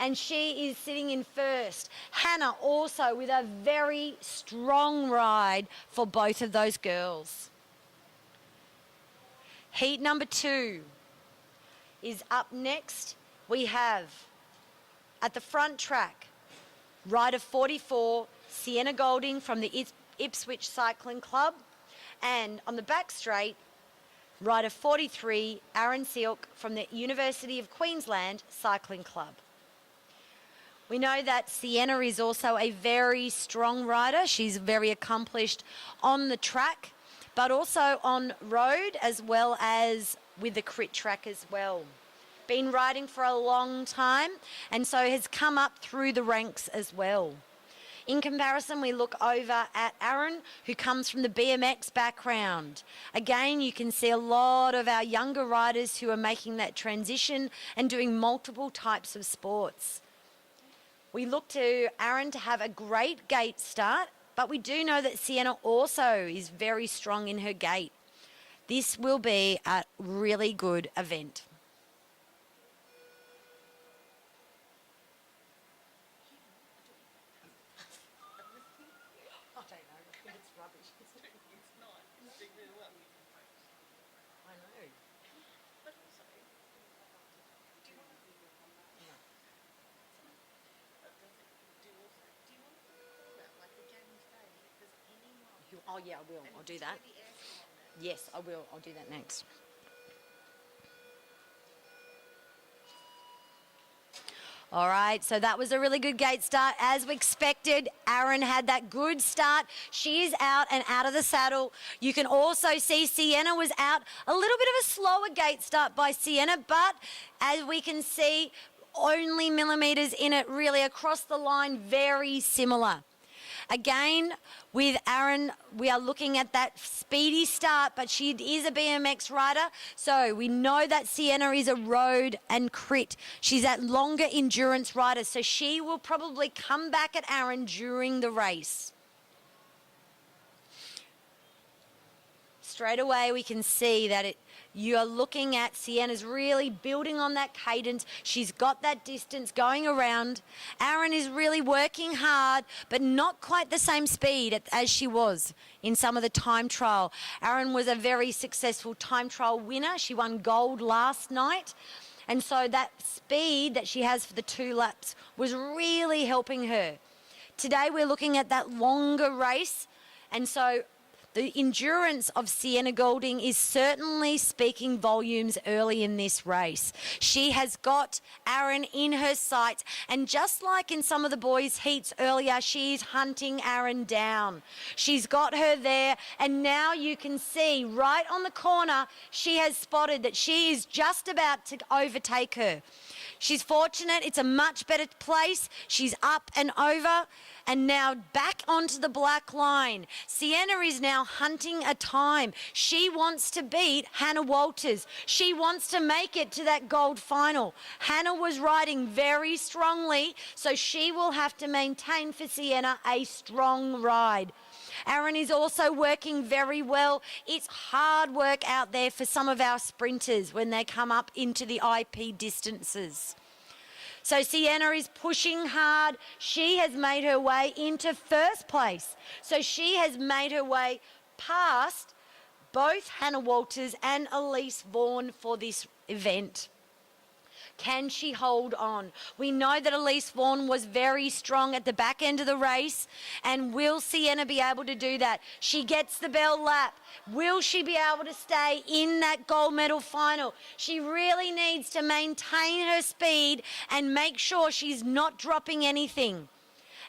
and she is sitting in first. Hannah also with a very strong ride for both of those girls. Heat number 2 is up next. We have at the front track, rider 44, Sienna Golding from the Ipswich Cycling Club. And on the back straight, rider 43, Aaron Silk from the University of Queensland Cycling Club. We know that Sienna is also a very strong rider. She's very accomplished on the track, but also on road as well as with the crit track as well. Been riding for a long time and so has come up through the ranks as well. In comparison, we look over at Aaron, who comes from the BMX background. Again, you can see a lot of our younger riders who are making that transition and doing multiple types of sports. We look to Aaron to have a great gate start, but we do know that Sienna also is very strong in her gate. This will be a really good event. Oh, yeah, I will. I'll do that. Yes, I will. I'll do that next. All right, so that was a really good gate start. As we expected, Aaron had that good start. She is out and out of the saddle. You can also see Sienna was out. A little bit of a slower gate start by Sienna, but as we can see, only millimetres in it, really across the line, very similar. Again, with Aaron, we are looking at that speedy start, but she is a BMX rider, so we know that Sienna is a road and crit. She's that longer endurance rider, so she will probably come back at Aaron during the race. Straight away, we can see that you are looking at Sienna's really building on that cadence. She's got that distance going around. Aaron is really working hard, but not quite the same speed as she was in some of the time trial. Aaron was a very successful time trial winner. She won gold last night. And so that speed that she has for the 2 laps was really helping her. Today we're looking at that longer race, and so the endurance of Sienna Golding is certainly speaking volumes early in this race. She has got Aaron in her sights, and just like in some of the boys' heats earlier, she is hunting Aaron down. She's got her there, and now you can see right on the corner, she has spotted that she is just about to overtake her. She's fortunate. It's a much better place. She's up and over and now back onto the black line. Sienna is now hunting a time. She wants to beat Hannah Walters. She wants to make it to that gold final. Hannah was riding very strongly, so she will have to maintain for Sienna a strong ride. Aaron is also working very well. It's hard work out there for some of our sprinters when they come up into the IP distances. So Sienna is pushing hard. She has made her way into first place. So she has made her way past both Hannah Walters and Elise Vaughan for this event. Can she hold on? We know that Elise Vaughan was very strong at the back end of the race, and will Sienna be able to do that? She gets the bell lap. Will she be able to stay in that gold medal final? She really needs to maintain her speed and make sure she's not dropping anything.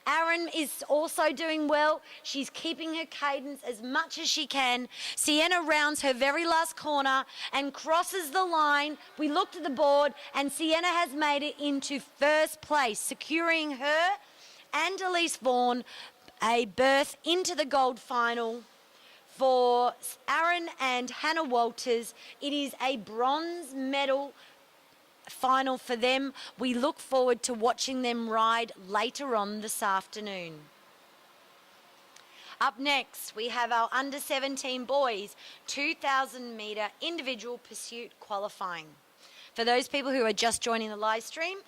Aaron is also doing well. She's keeping her cadence as much as she can. Sienna rounds her very last corner and crosses the line. We looked at the board and Sienna has made it into first place, securing her and Elise Vaughan a berth into the gold final. For Aaron and Hannah Walters, it is a bronze medal final for them. We look forward to watching them ride later on this afternoon. Up next, we have our under 17 boys 2,000 metre individual pursuit qualifying. For those people who are just joining the live stream,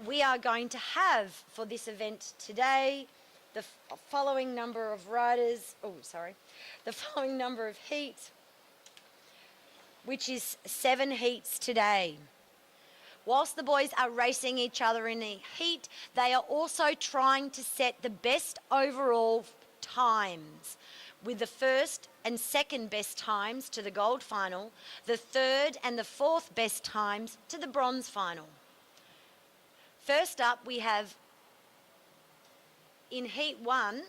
we are going to have for this event today the following number of riders, the following number of heats, which is 7 heats today. Whilst the boys are racing each other in the heat, they are also trying to set the best overall times, with the first and second best times to the gold final, the third and the fourth best times to the bronze final. First up, we have in heat 1,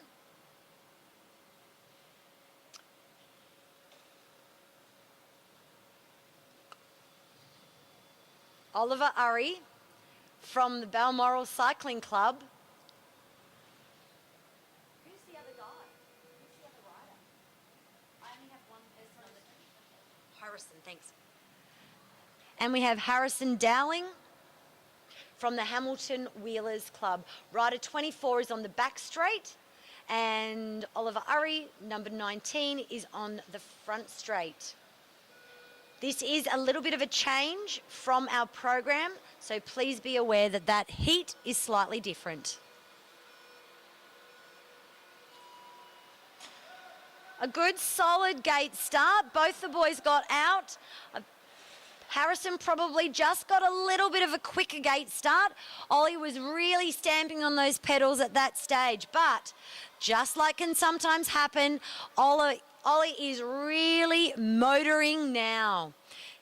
Oliver Urry from the Balmoral Cycling Club. Who's the other guy? Who's the other rider? I only have one person on the... Harrison, thanks. And we have Harrison Dowling from the Hamilton Wheelers Club. Rider 24 is on the back straight, and Oliver Urry, number 19, is on the front straight. This is a little bit of a change from our program, so please be aware that that heat is slightly different. A good solid gate start. Both the boys got out. Harrison probably just got a little bit of a quicker gate start. Ollie was really stamping on those pedals at that stage, but just like can sometimes happen, Ollie is really motoring now.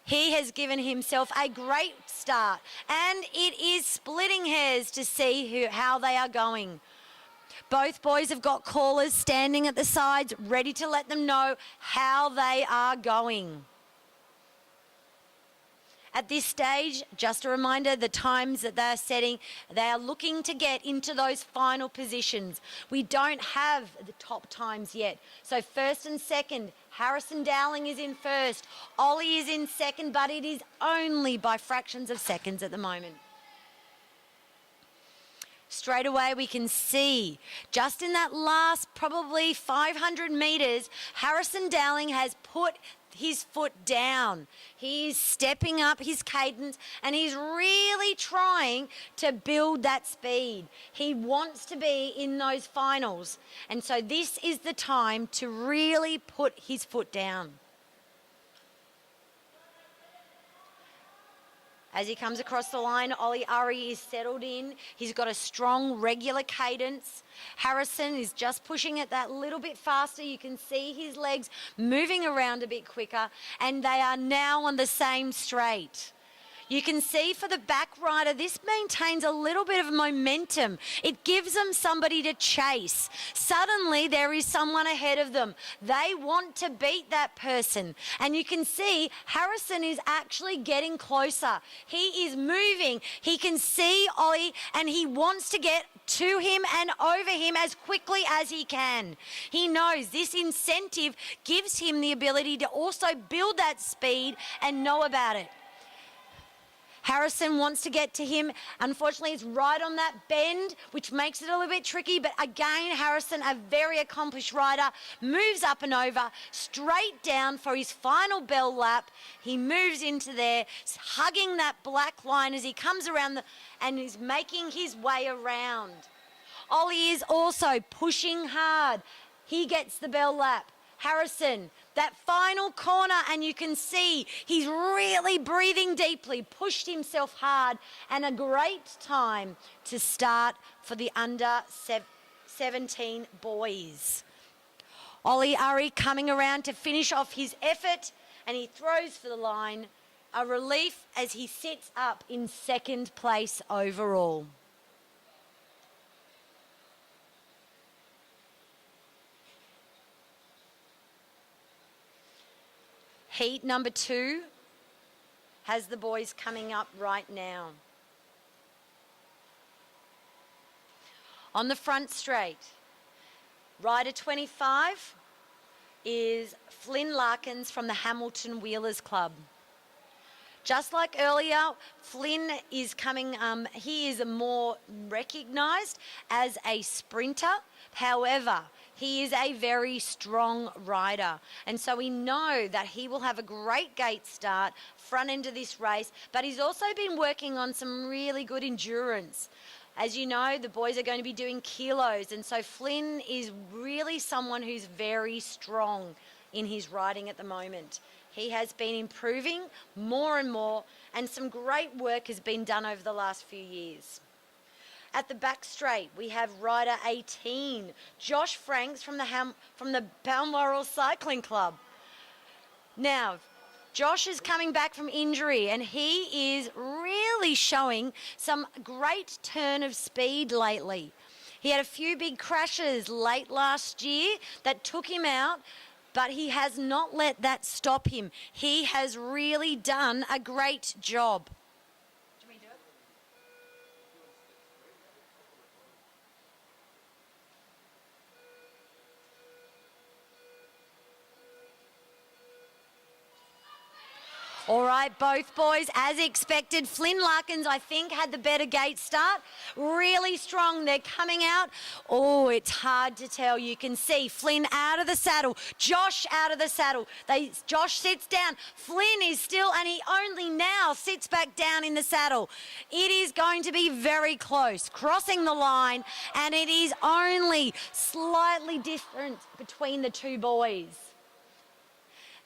He has given himself a great start, and it is splitting hairs to see how they are going. Both boys have got callers standing at the sides, ready to let them know how they are going. At this stage, just a reminder, the times that they're setting, they are looking to get into those final positions. We don't have the top times yet. So first and second, Harrison Dowling is in first. Ollie is in second, but it is only by fractions of seconds at the moment. Straight away we can see, just in that last probably 500 metres, Harrison Dowling has put his foot down. He is stepping up his cadence and he's really trying to build that speed. He wants to be in those finals. And so this is the time to really put his foot down. As he comes across the line, Ollie Urry is settled in. He's got a strong, regular cadence. Harrison is just pushing it that little bit faster. You can see his legs moving around a bit quicker, and they are now on the same straight. You can see for the back rider, this maintains a little bit of momentum. It gives them somebody to chase. Suddenly, there is someone ahead of them. They want to beat that person. And you can see Harrison is actually getting closer. He is moving. He can see Ollie, and he wants to get to him and over him as quickly as he can. He knows this incentive gives him the ability to also build that speed and know about it. Harrison wants to get to him. Unfortunately, it's right on that bend, which makes it a little bit tricky. But again, Harrison, a very accomplished rider, moves up and over, straight down for his final bell lap. He moves into there, hugging that black line as he comes around and is making his way around. Ollie is also pushing hard. He gets the bell lap. Harrison, that final corner, and you can see he's really breathing deeply, pushed himself hard, and a great time to start for the under 17 boys. Ollie Urry coming around to finish off his effort, and he throws for the line. A relief as he sits up in second place overall. Heat number 2 has the boys coming up right now. On the front straight, rider 25 is Flynn Larkins from the Hamilton Wheelers Club. Just like earlier, Flynn is coming, he is more recognised as a sprinter. However, he is a very strong rider, and so we know that he will have a great gate start, front end of this race, but he's also been working on some really good endurance. As you know, the boys are going to be doing kilos, and so Flynn is really someone who's very strong in his riding at the moment. He has been improving more and more, and some great work has been done over the last few years. At the back straight, we have rider 18, Josh Franks from the Balmoral Cycling Club. Now, Josh is coming back from injury, and he is really showing some great turn of speed lately. He had a few big crashes late last year that took him out, but he has not let that stop him. He has really done a great job. All right, both boys, as expected. Flynn Larkins, I think, had the better gate start. Really strong. They're coming out. Oh, it's hard to tell. You can see Flynn out of the saddle. Josh out of the saddle. Josh sits down. Flynn is still, and he only now sits back down in the saddle. It is going to be very close, crossing the line, and it is only slightly different between the two boys.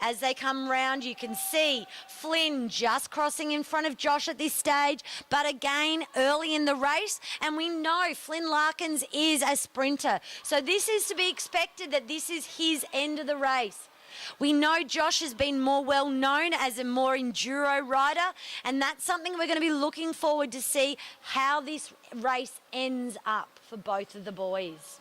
As they come round, you can see Flynn just crossing in front of Josh at this stage, but again, early in the race, and we know Flynn Larkins is a sprinter. So this is to be expected that this is his end of the race. We know Josh has been more well known as a more enduro rider, and that's something we're going to be looking forward to see how this race ends up for both of the boys.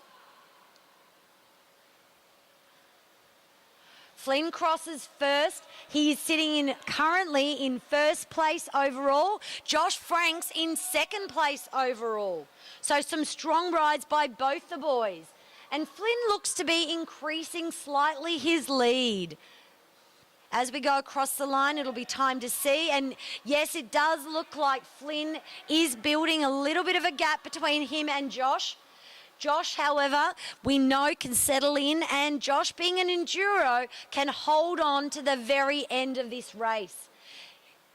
Flynn crosses first. He is sitting currently in first place overall. Josh Franks in second place overall. So some strong rides by both the boys. And Flynn looks to be increasing slightly his lead. As we go across the line, it'll be time to see. And yes, it does look like Flynn is building a little bit of a gap between him and Josh. Josh, however, we know can settle in, and Josh, being an enduro, can hold on to the very end of this race.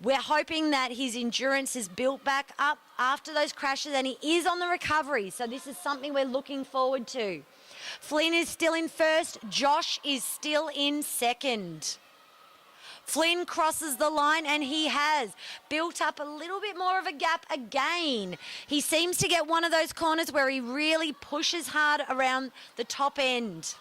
We're hoping that his endurance is built back up after those crashes, and he is on the recovery, so this is something we're looking forward to. Flynn is still in first. Josh is still in second. Flynn crosses the line, and he has built up a little bit more of a gap again. He seems to get one of those corners where he really pushes hard around the top end.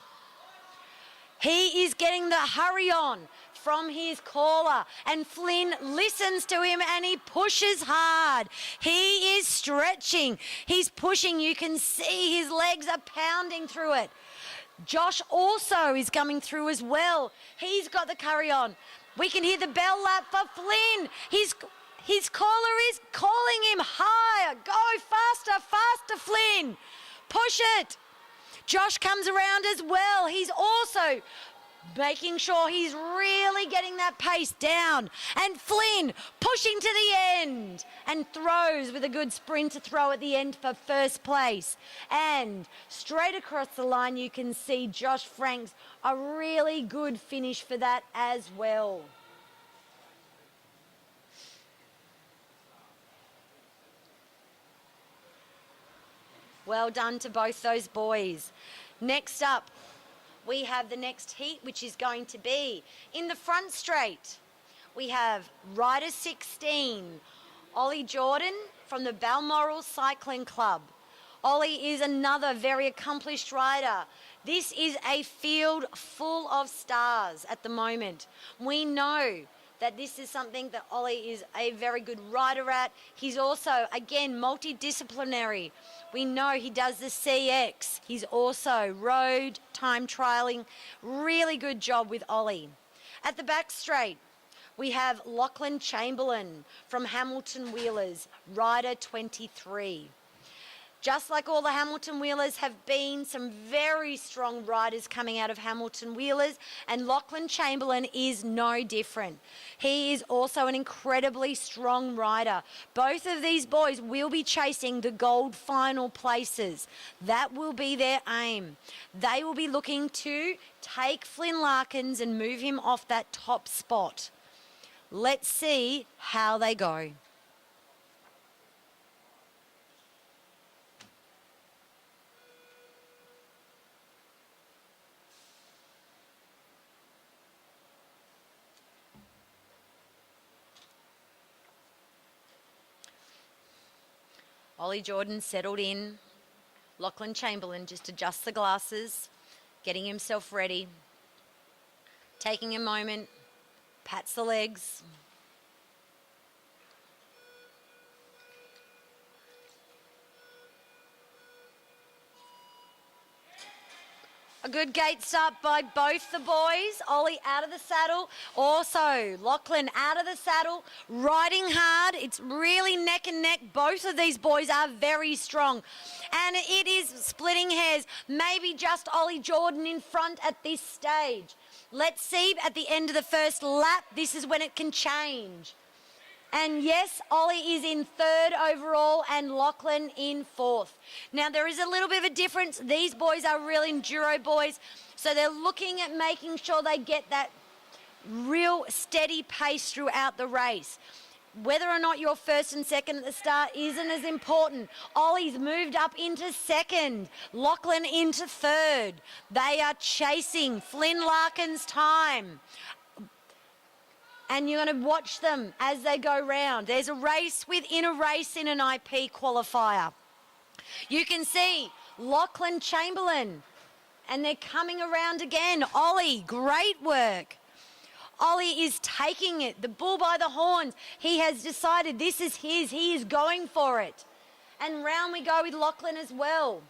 He is getting the hurry on from his caller, and Flynn listens to him and he pushes hard. He is stretching. He's pushing. You can see his legs are pounding through it. Josh also is coming through as well. He's got the curry on. We can hear the bell lap for Flynn. His caller is calling him higher. Go faster, faster, Flynn. Push it. Josh comes around as well. He's also making sure he's really getting that pace down. And Flynn pushing to the end and throws with a good sprinter throw at the end for first place. And straight across the line, you can see Josh Franks, a really good finish for that as well. Well done to both those boys. Next up, we have the next heat, which is going to be in the front straight. We have rider 16, Ollie Jordan from the Balmoral Cycling Club. Ollie is another very accomplished rider. This is a field full of stars at the moment. We know that this is something that Ollie is a very good rider at. He's also, again, multidisciplinary. We know he does the CX. He's also road, time trialling. Really good job with Ollie. At the back straight, we have Lachlan Chamberlain from Hamilton Wheelers, rider 23. Just like all the Hamilton Wheelers have been some very strong riders coming out of Hamilton Wheelers, and Lachlan Chamberlain is no different. He is also an incredibly strong rider. Both of these boys will be chasing the gold final places. That will be their aim. They will be looking to take Flynn Larkins and move him off that top spot. Let's see how they go. Ollie Jordan settled in. Lachlan Chamberlain just adjusts the glasses, getting himself ready, taking a moment, pats the legs. A good gate start by both the boys. Ollie out of the saddle. Also, Lachlan out of the saddle, riding hard. It's really neck and neck. Both of these boys are very strong. And it is splitting hairs. Maybe just Ollie Jordan in front at this stage. Let's see at the end of the first lap. This is when it can change. And yes, Ollie is in third overall and Lachlan in fourth. Now, there is a little bit of a difference. These boys are real enduro boys, so they're looking at making sure they get that real steady pace throughout the race. Whether or not you're first and second at the start isn't as important. Ollie's moved up into second, Lachlan into third. They are chasing Flynn Larkins' time. And you're going to watch them as they go round. There's a race within a race in an IP qualifier. You can see Lachlan Chamberlain, and they're coming around again. Ollie, great work. Ollie is taking it, the bull by the horns. He has decided this is his. He is going for it. And round we go with Lachlan as well.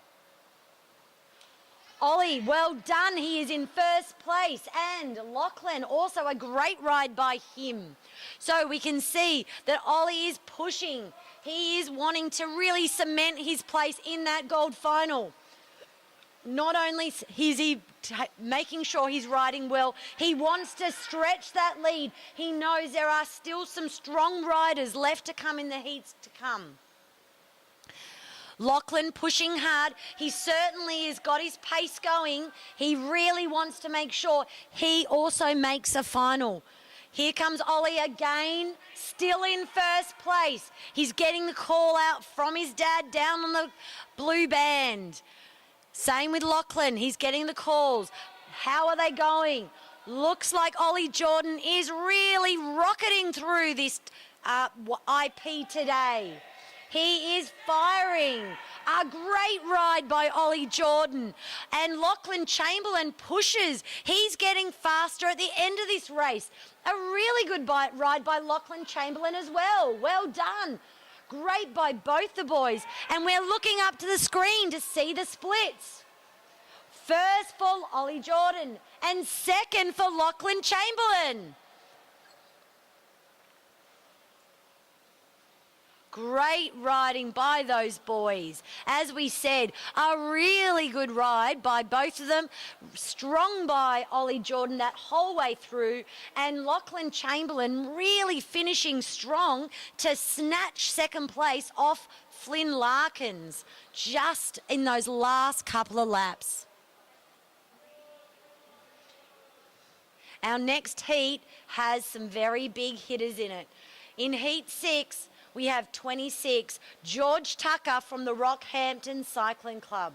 Ollie, well done. He is in first place. And Lachlan, also a great ride by him. So we can see that Ollie is pushing. He is wanting to really cement his place in that gold final. Not only is he making sure he's riding well, he wants to stretch that lead. He knows there are still some strong riders left to come in the heats to come. Lachlan pushing hard. He certainly has got his pace going. He really wants to make sure he also makes a final. Here comes Ollie again, still in first place. He's getting the call out from his dad down on the blue band. Same with Lachlan. He's getting the calls. How are they going? Looks like Ollie Jordan is really rocketing through this IP today. He is firing. A great ride by Ollie Jordan. And Lachlan Chamberlain pushes. He's getting faster at the end of this race. A really good ride by Lachlan Chamberlain as well. Well done. Great by both the boys. And we're looking up to the screen to see the splits. First for Ollie Jordan and second for Lachlan Chamberlain. Great riding by those boys. As we said, a really good ride by both of them. Strong by Ollie Jordan that whole way through, and Lachlan Chamberlain really finishing strong to snatch second place off Flynn Larkins just in those last couple of laps. Our next heat has some very big hitters in it. In Heat 6, we have 26, George Tucker from the Rockhampton Cycling Club.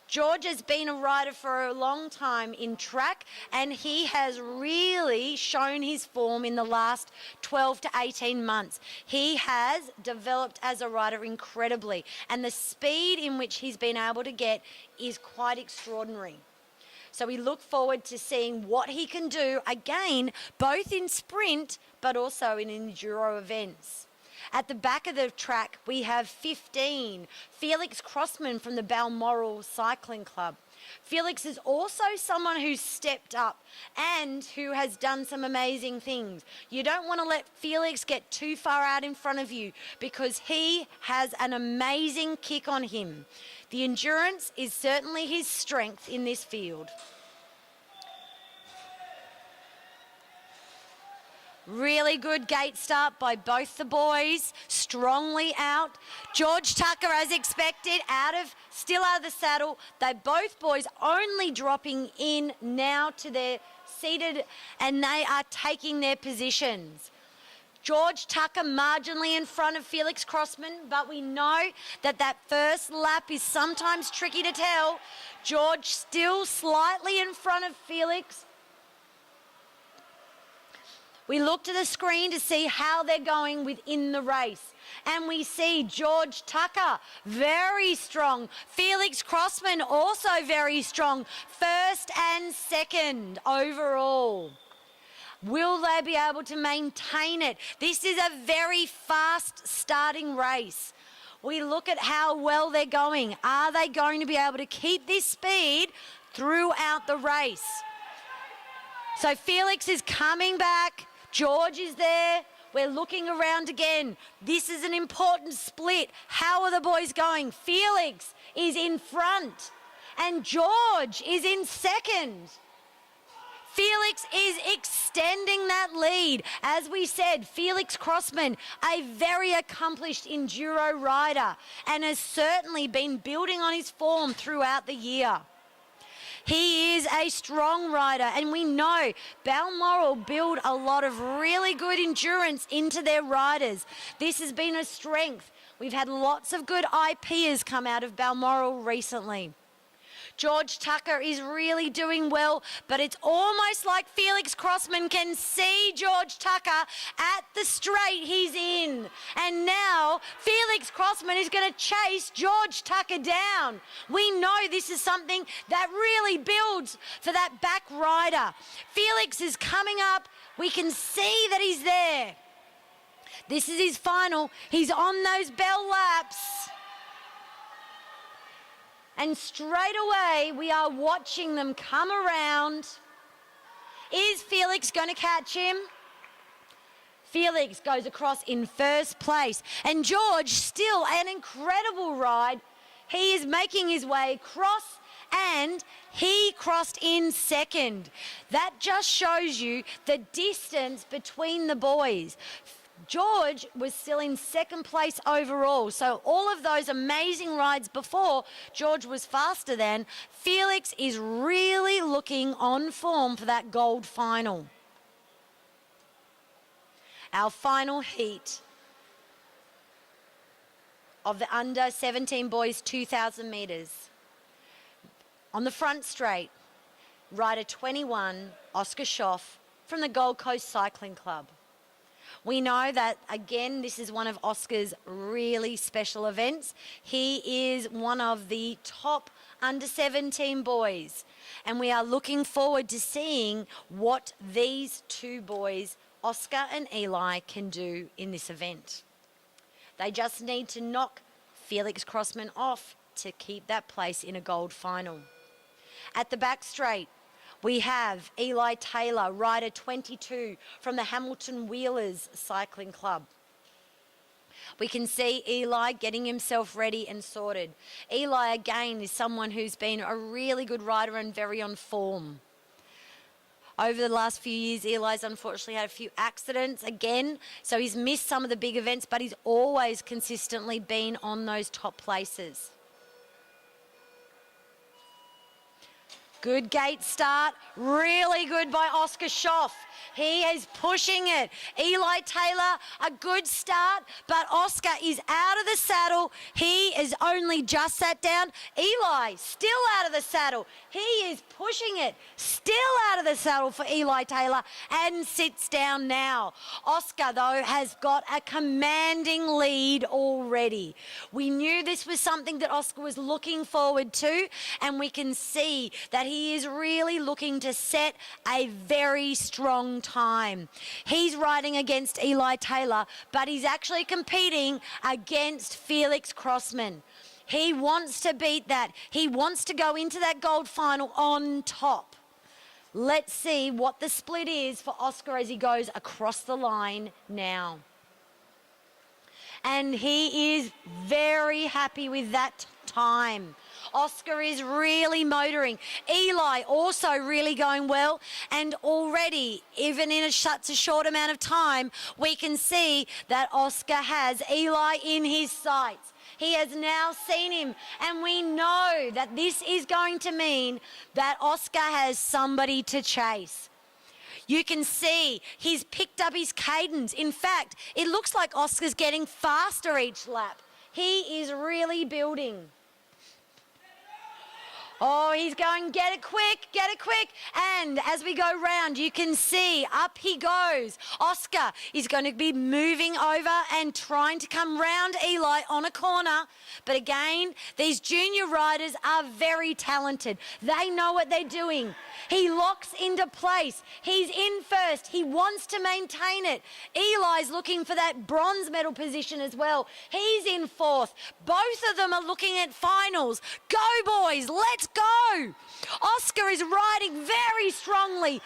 George has been a rider for a long time in track, and he has really shown his form in the last 12 to 18 months. He has developed as a rider incredibly, and the speed in which he's been able to get is quite extraordinary. So we look forward to seeing what he can do, again, both in sprint but also in enduro events. At the back of the track, we have 15, Felix Crossman from the Balmoral Cycling Club. Felix is also someone who's stepped up and who has done some amazing things. You don't want to let Felix get too far out in front of you because he has an amazing kick on him. The endurance is certainly his strength in this field. Really good gate start by both the boys, strongly out. George Tucker, as expected, still out of the saddle. They both boys only dropping in now to their seated, and they are taking their positions. George Tucker marginally in front of Felix Crossman, but we know that that first lap is sometimes tricky to tell. George still slightly in front of Felix. We look to the screen to see how they're going within the race. And we see George Tucker, very strong. Felix Crossman, also very strong. First and second overall. Will they be able to maintain it? This is a very fast starting race. We look at how well they're going. Are they going to be able to keep this speed throughout the race? So Felix is coming back. George is there. We're looking around again. This is an important split. How are the boys going? Felix is in front and George is in second. Felix is extending that lead. As we said, Felix Crossman, a very accomplished enduro rider, and has certainly been building on his form throughout the year. He is a strong rider, and we know Balmoral build a lot of really good endurance into their riders. This has been a strength. We've had lots of good IPers come out of Balmoral recently. George Tucker is really doing well, but it's almost like Felix Crossman can see George Tucker at the straight he's in. And now Felix Crossman is going to chase George Tucker down. We know this is something that really builds for that back rider. Felix is coming up. We can see that he's there. This is his final. He's on those bell laps. And straight away, we are watching them come around. Is Felix going to catch him? Felix goes across in first place. And George, still an incredible ride. He is making his way across, and he crossed in second. That just shows you the distance between the boys. George was still in second place overall. So all of those amazing rides before, George was faster than. Felix is really looking on form for that gold final. Our final heat of the under 17 boys 2,000 metres. On the front straight, rider 21, Oscar Schoff from the Gold Coast Cycling Club. We know that, again, this is one of Oscar's really special events. He is one of the top under 17 boys, and we are looking forward to seeing what these two boys, Oscar and Eli, can do in this event. They just need to knock Felix Crossman off to keep that place in a gold final. At the back straight, we have Eli Taylor, rider 22 from the Hamilton Wheelers Cycling Club. We can see Eli getting himself ready and sorted. Eli, again, is someone who's been a really good rider and very on form. Over the last few years, Eli's unfortunately had a few accidents again, so he's missed some of the big events, but he's always consistently been on those top places. Good gate start, really good by Oscar Schoff. He is pushing it. Eli Taylor, a good start, but Oscar is out of the saddle. He is only just sat down. Eli still out of the saddle. He is pushing it, still out of the saddle for Eli Taylor, and sits down now. Oscar, though, has got a commanding lead already. We knew this was something that Oscar was looking forward to, and we can see that he is really looking to set a very strong time. He's riding against Eli Taylor, but he's actually competing against Felix Crossman. He wants to beat that. He wants to go into that gold final on top. Let's see what the split is for Oscar as he goes across the line now. And he is very happy with that time. Oscar is really motoring. Eli also really going well, and already, even in such a short amount of time, we can see that Oscar has Eli in his sights. He has now seen him, and we know that this is going to mean that Oscar has somebody to chase. You can see he's picked up his cadence. In fact, it looks like Oscar's getting faster each lap. He is really building. Oh, he's going, get it quick, get it quick. And as we go round, you can see up he goes. Oscar is going to be moving over and trying to come round Eli on a corner. But again, these junior riders are very talented. They know what they're doing. He locks into place. He's in first. He wants to maintain it. Eli's looking for that bronze medal position as well. He's in fourth. Both of them are looking at finals. Go, boys, let's go. Oscar is riding very strongly.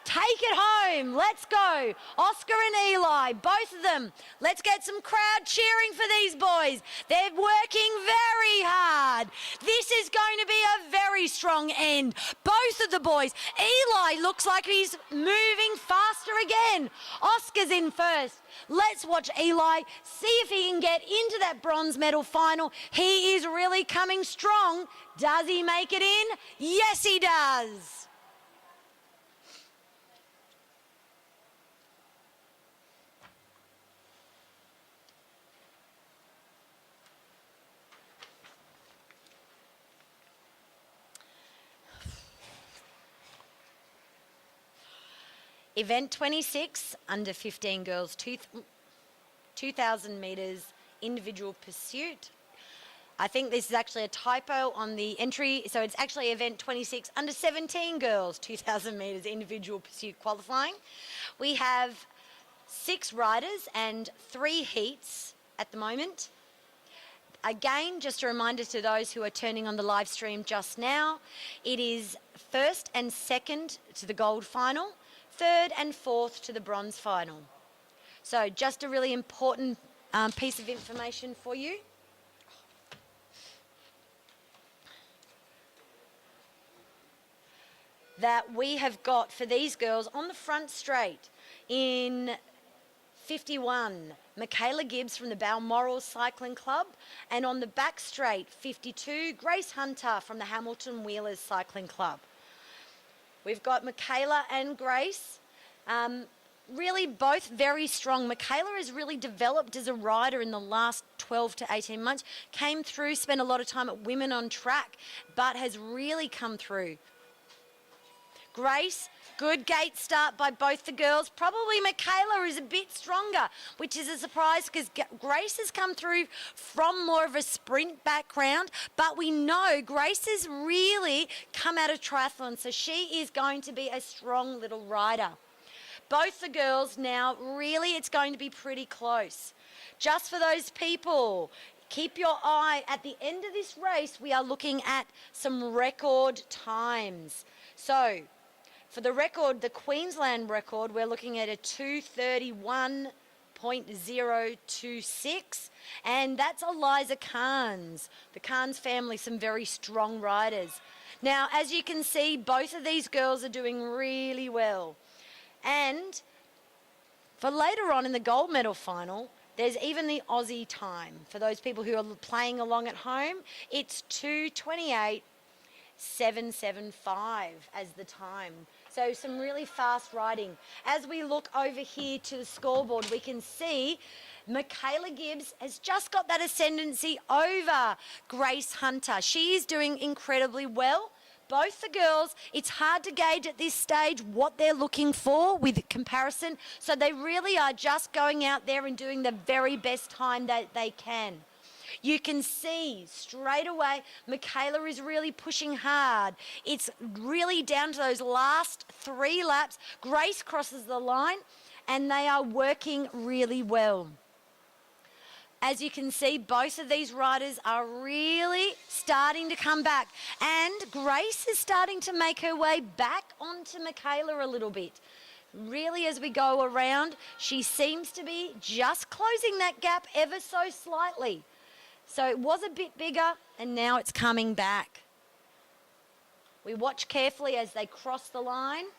Take it home. Let's go. Oscar and Eli, both of them. Let's get some crowd cheering for these boys. They're working very hard. This is going to be a very strong end. Both of the boys. Eli looks like he's moving faster again. Oscar's in first. Let's watch Eli, see if he can get into that bronze medal final. He is really coming strong. Does he make it in? Yes, he does. Event 26, under 15 girls, 2,000 metres individual pursuit. I think this is actually a typo on the entry, so it's actually event 26, under 17 girls, 2,000 metres individual pursuit qualifying. We have 6 riders and 3 heats at the moment. Again, just a reminder to those who are turning on the live stream just now, it is first and second to the gold final, third and fourth to the bronze final. So just a really important piece of information for you. That we have got for these girls on the front straight in 51, Michaela Gibbs from the Balmoral Cycling Club, and on the back straight, 52, Grace Hunter from the Hamilton Wheelers Cycling Club. We've got Michaela and Grace, really both very strong. Michaela has really developed as a rider in the last 12 to 18 months, came through, spent a lot of time at Women on Track, but has really come through. Grace, good gate start by both the girls. Probably Michaela is a bit stronger, which is a surprise because Grace has come through from more of a sprint background, but we know Grace has really come out of triathlon, so she is going to be a strong little rider. Both the girls now, really it's going to be pretty close. Just for those people, keep your eye at the end of this race. We are looking at some record times. So, for the record, the Queensland record, we're looking at a 2:31 .026, and that's Eliza Carnes. The Carnes family, some very strong riders. Now, as you can see, both of these girls are doing really well. And for later on in the gold medal final, there's even the Aussie time. For those people who are playing along at home, it's 2:28.775 as the time. So some really fast riding. As we look over here to the scoreboard, we can see Michaela Gibbs has just got that ascendancy over Grace Hunter. She is doing incredibly well. Both the girls, it's hard to gauge at this stage what they're looking for with comparison. So they really are just going out there and doing the very best time that they can. You can see straight away, Michaela is really pushing hard. It's really down to those last 3 laps. Grace crosses the line and they are working really well. As you can see, both of these riders are really starting to come back. And Grace is starting to make her way back onto Michaela a little bit. Really, as we go around, she seems to be just closing that gap ever so slightly. So it was a bit bigger, and now it's coming back. We watch carefully as they cross the line.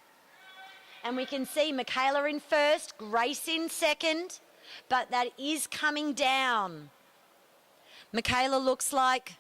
And we can see Michaela in first, Grace in second. But that is coming down. Michaela looks like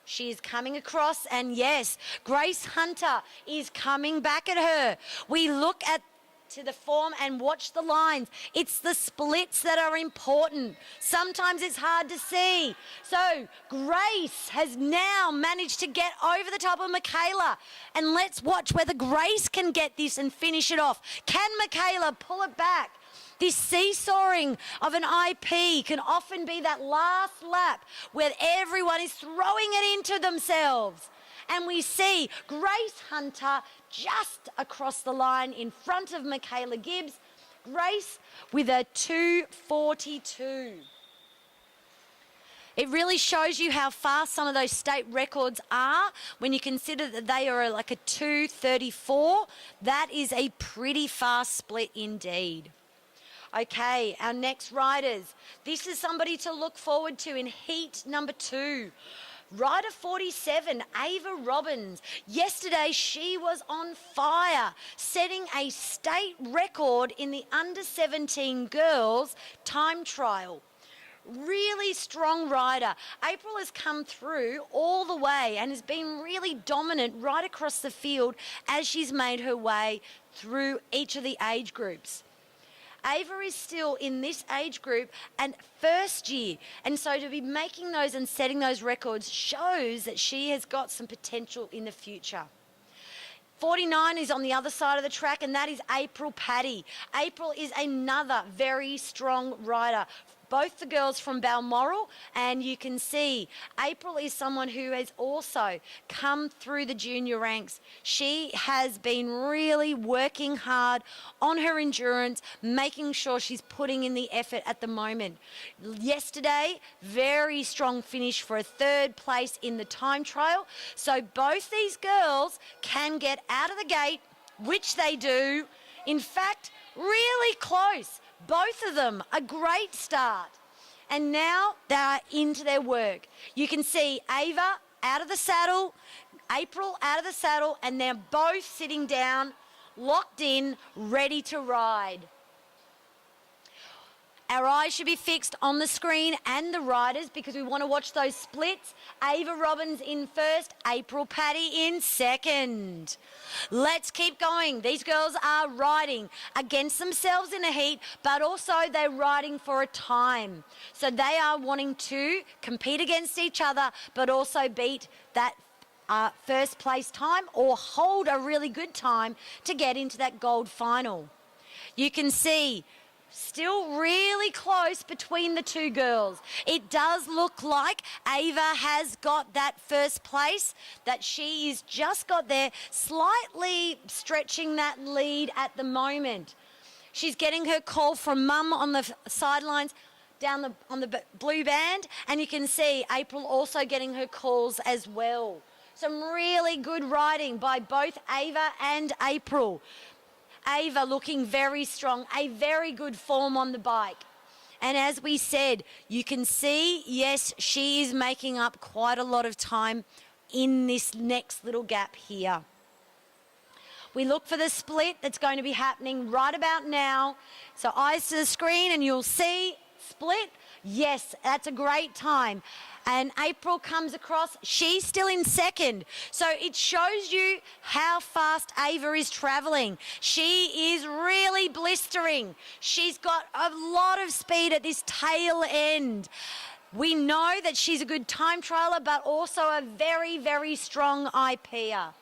she is coming across, and yes, Grace Hunter is coming back at her. We look at to the form and watch the lines. It's the splits that are important. Sometimes it's hard to see. So Grace has now managed to get over the top of Michaela, and let's watch whether Grace can get this and finish it off. Can Michaela pull it back? This seesawing of an IP can often be that last lap where everyone is throwing it into themselves. And we see Grace Hunter just across the line in front of Michaela Gibbs. Grace with a 2:42. It really shows you how fast some of those state records are when you consider that they are like a 2:34. That is a pretty fast split indeed. Okay, our next riders. This is somebody to look forward to in heat number 2. Rider 47, Ava Robbins. Yesterday, she was on fire, setting a state record in the under-17 girls time trial. Really strong rider. April has come through all the way and has been really dominant right across the field as she's made her way through each of the age groups. Ava is still in this age group and first year, and so to be making those and setting those records shows that she has got some potential in the future. 49 is on the other side of the track, and that is April Paddy. April is another very strong rider. Both the girls from Balmoral, and you can see April is someone who has also come through the junior ranks. She has been really working hard on her endurance, making sure she's putting in the effort at the moment. Yesterday, very strong finish for a 3rd place in the time trial. So both these girls can get out of the gate, which they do. In fact, really close. Both of them, a great start. And now they're into their work. You can see Ava out of the saddle, April out of the saddle, and they're both sitting down, locked in, ready to ride. Our eyes should be fixed on the screen and the riders because we want to watch those splits. Ava Robbins in first, April Paddy in second. Let's keep going. These girls are riding against themselves in a heat, but also they're riding for a time. So they are wanting to compete against each other, but also beat that first place time or hold a really good time to get into that gold final. You can see still really close between the two girls. It does look like Ava has got that first place, that she is just got there, slightly stretching that lead at the moment. She's getting her call from Mum on the sidelines down on the blue band, and you can see April also getting her calls as well. Some really good riding by both Ava and April. Ava looking very strong, a very good form on the bike. And as we said, you can see, yes, she is making up quite a lot of time in this next little gap here. We look for the split that's going to be happening right about now. So eyes to the screen and you'll see split. Yes, that's a great time. And April comes across, she's still in second. So it shows you how fast Ava is travelling. She is really blistering. She's got a lot of speed at this tail end. We know that she's a good time trialer, but also a very, very strong IPer.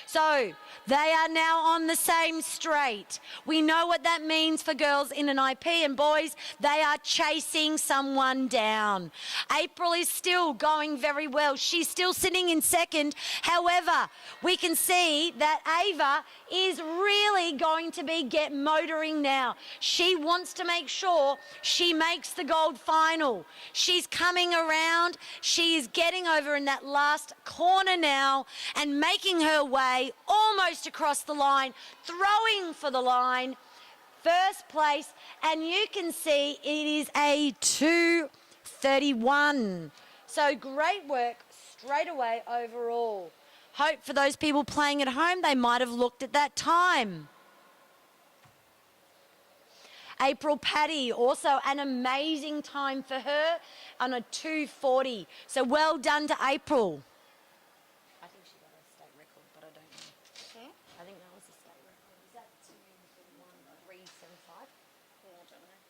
So they are now on the same straight. We know what that means for girls in an IP, and boys, they are chasing someone down. April is still going very well. She's still sitting in second. However, we can see that Ava is really going to be get motoring now. She wants to make sure she makes the gold final. She's coming around. She is getting over in that last corner now and making her way almost across the line, throwing for the line, first place, and you can see it is a 2:31. So great work straight away overall. Hope for those people playing at home, they might have looked at that time. April Paddy, also an amazing time for her on a 2:40. So well done to April. I think she got a state record, but I don't know. Okay. I think that was a state record. Is that 2:31.375?
Oh, I don't know.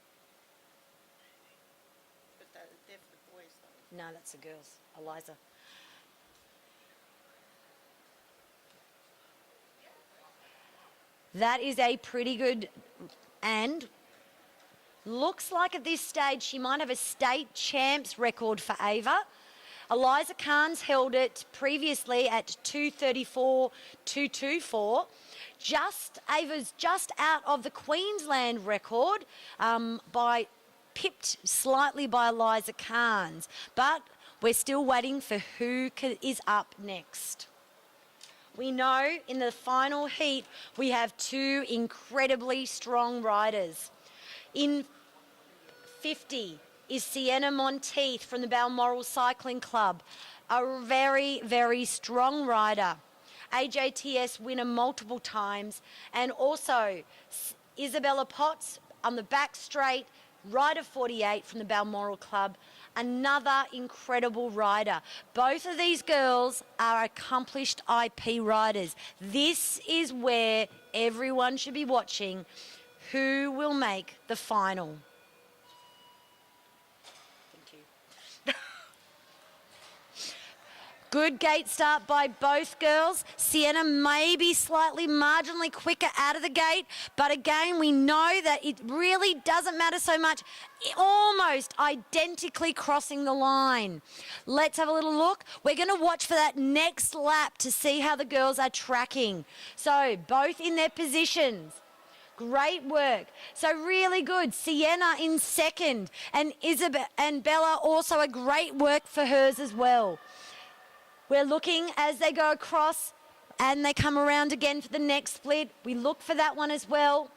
But they're for the boys, though.
No, that's the girls. Eliza. That is a pretty good, and looks like at this stage she might have a state champs record for Ava. Eliza Carnes held it previously at 2:34.224. Ava's just out of the Queensland record by pipped slightly by Eliza Carnes, but we're still waiting for who is up next. We know in the final heat we have two incredibly strong riders. In 50 is Sienna Monteith from the Balmoral Cycling Club, a very, very strong rider. AJTS winner multiple times, and also Isabella Potts on the back straight, rider 48 from the Balmoral Club, another incredible rider. Both of these girls are accomplished IP riders. This is where everyone should be watching who will make the final. Thank you. Good gate start by both girls. Sienna may be slightly marginally quicker out of the gate, but again, we know that it really doesn't matter so much. Almost identically crossing the line. Let's have a little look. We're going to watch for that next lap to see how the girls are tracking. So both in their positions. Great work. So really good. Sienna in second, and Isabel and Bella also a great work for hers as well. We're looking as they go across and they come around again for the next split. We look for that one as well.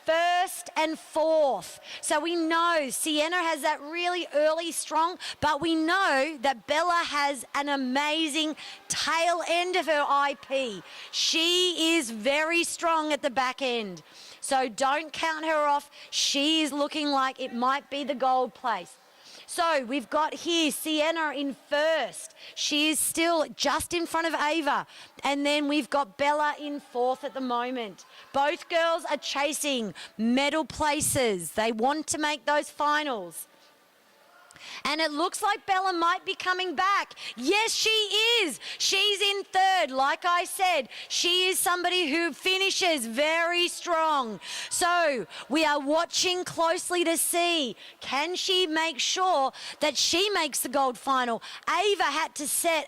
First and fourth. So we know Sienna has that really early strong, but we know that Bella has an amazing tail end of her IP. She is very strong at the back end. So don't count her off. She is looking like it might be the gold place. So we've got here Sienna in first. She is still just in front of Ava. And then we've got Bella in fourth at the moment. Both girls are chasing medal places. They want to make those finals. And it looks like Bella might be coming back. Yes, she is. She's in third. Like I said, she is somebody who finishes very strong. So we are watching closely to see, can she make sure that she makes the gold final? Ava had to set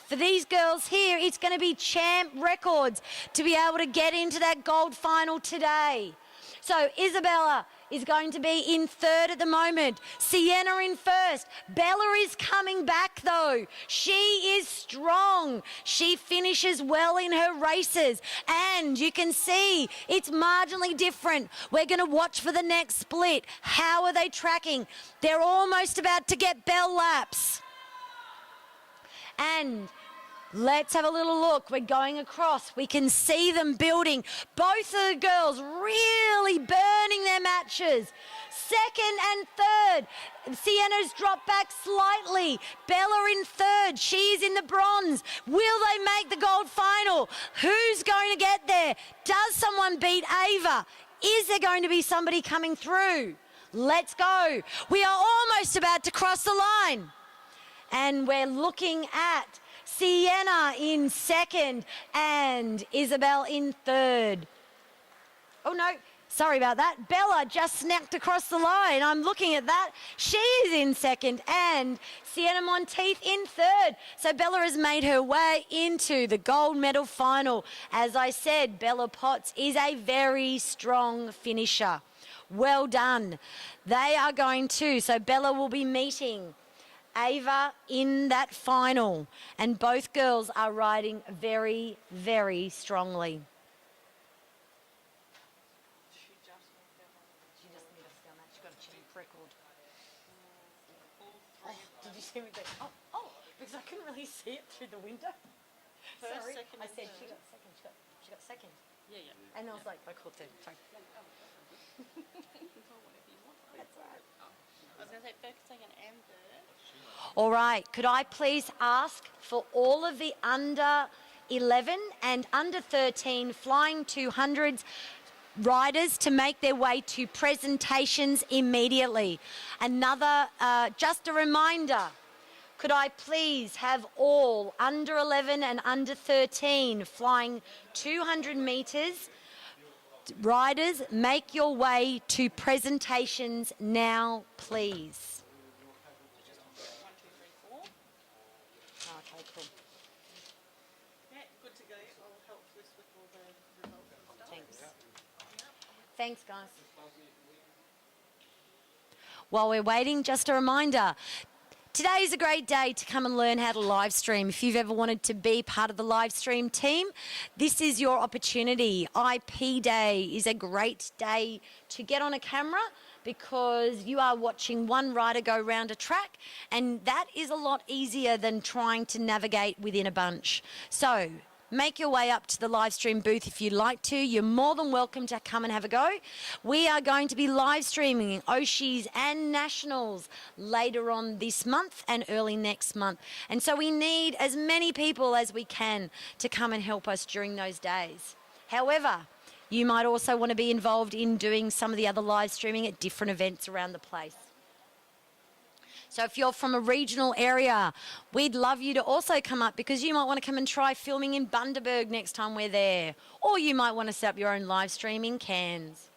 for these girls here, it's going to be champ records to be able to get into that gold final today. So Isabella is going to be in third at the moment. Sienna in first. Bella is coming back though. She is strong. She finishes well in her races. And you can see it's marginally different. We're going to watch for the next split. How are they tracking? They're almost about to get bell laps. And let's have a little look. We're going across. We can see them building. Both of the girls really burning their matches. Second and third. Sienna's dropped back slightly. Bella in third. She's in the bronze. Will they make the gold final? Who's going to get there? Does someone beat Ava? Is there going to be somebody coming through? Let's go. We are almost about to cross the line. And we're looking at Sienna in second and Isabel in third. Oh no, sorry about that. Bella just snapped across the line. I'm looking at that. She is in second and Sienna Monteith in third. So Bella has made her way into the gold medal final. As I said, Bella Potts is a very strong finisher. Well done. They are going to, so Bella will be meeting Ava in that final, and both girls are riding very, very strongly. She just made a scale match. She got a cheap record. Oh, did you see me go? Oh, because I couldn't really see it through the window. Sorry, I said she got second. She got second. Yeah. And I was like, I called third. Sorry. That's right.
I was going to say first, second, and third.
All right, could I please ask for all of the under 11 and under 13 flying 200s riders to make their way to presentations immediately. Another, just a reminder, could I please have all under 11 and under 13 flying 200 metres riders make your way to presentations now, please. Okay, cool.
Yeah, good to go. I'll help with all the results and stuff.
Thanks. Thanks, guys. While we're waiting, just a reminder. Today is a great day to come and learn how to live stream. If you've ever wanted to be part of the live stream team, this is your opportunity. IP Day is a great day to get on a camera because you are watching one rider go round a track, and that is a lot easier than trying to navigate within a bunch. So make your way up to the live stream booth if you'd like to. You're more than welcome to come and have a go. We are going to be live streaming Oshis and Nationals later on this month and early next month. And so we need as many people as we can to come and help us during those days. However, you might also want to be involved in doing some of the other live streaming at different events around the place. So if you're from a regional area, we'd love you to also come up because you might want to come and try filming in Bundaberg next time we're there. Or you might want to set up your own live stream in Cairns.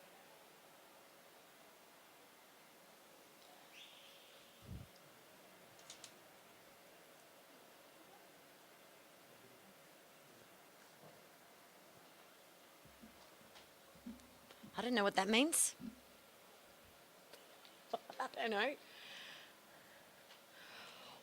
I don't know what that means. I don't know.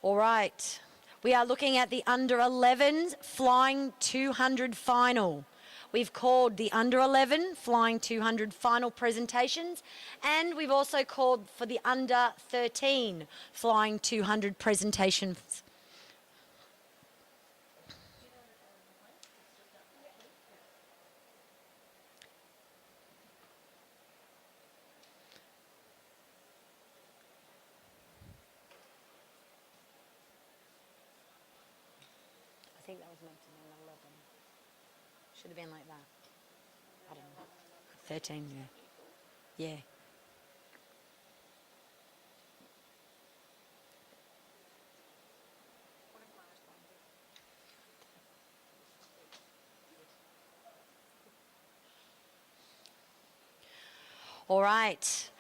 All right, we are looking at the under 11s flying 200 final. We've called the under 11 flying 200 final presentations, and we've also called for the under 13 flying 200 presentations. I think that was meant to be an 11. Should have been like that. I don't know. 13, yeah. Yeah. All right.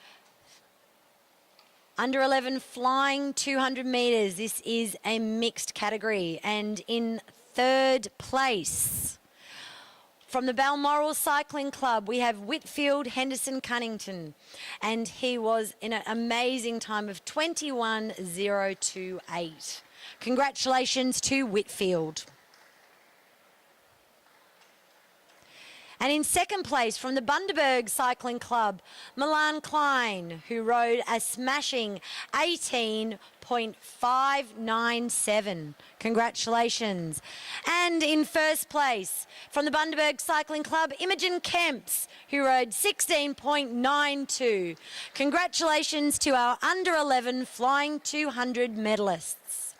Under 11 flying 200 metres. This is a mixed category. And in third place, From the Balmoral Cycling Club, we have Whitfield Henderson Cunnington, and he was in an amazing time of 21.028. Congratulations to Whitfield. And in second place, from the Bundaberg Cycling Club, Milan Klein, who rode a smashing 18.597. Congratulations. And in first place, from the Bundaberg Cycling Club, Imogen Kemps, who rode 16.92. Congratulations to our under 11 Flying 200 medalists.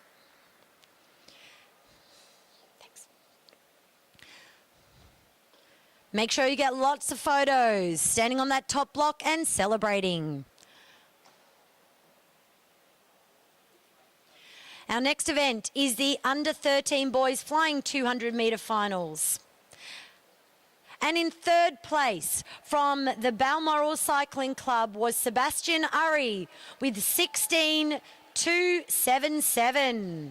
Make sure you get lots of photos, standing on that top block and celebrating. Our next event is the Under 13 Boys Flying 200 metre finals. And in third place from the Balmoral Cycling Club was Sebastian Urry with 16.277.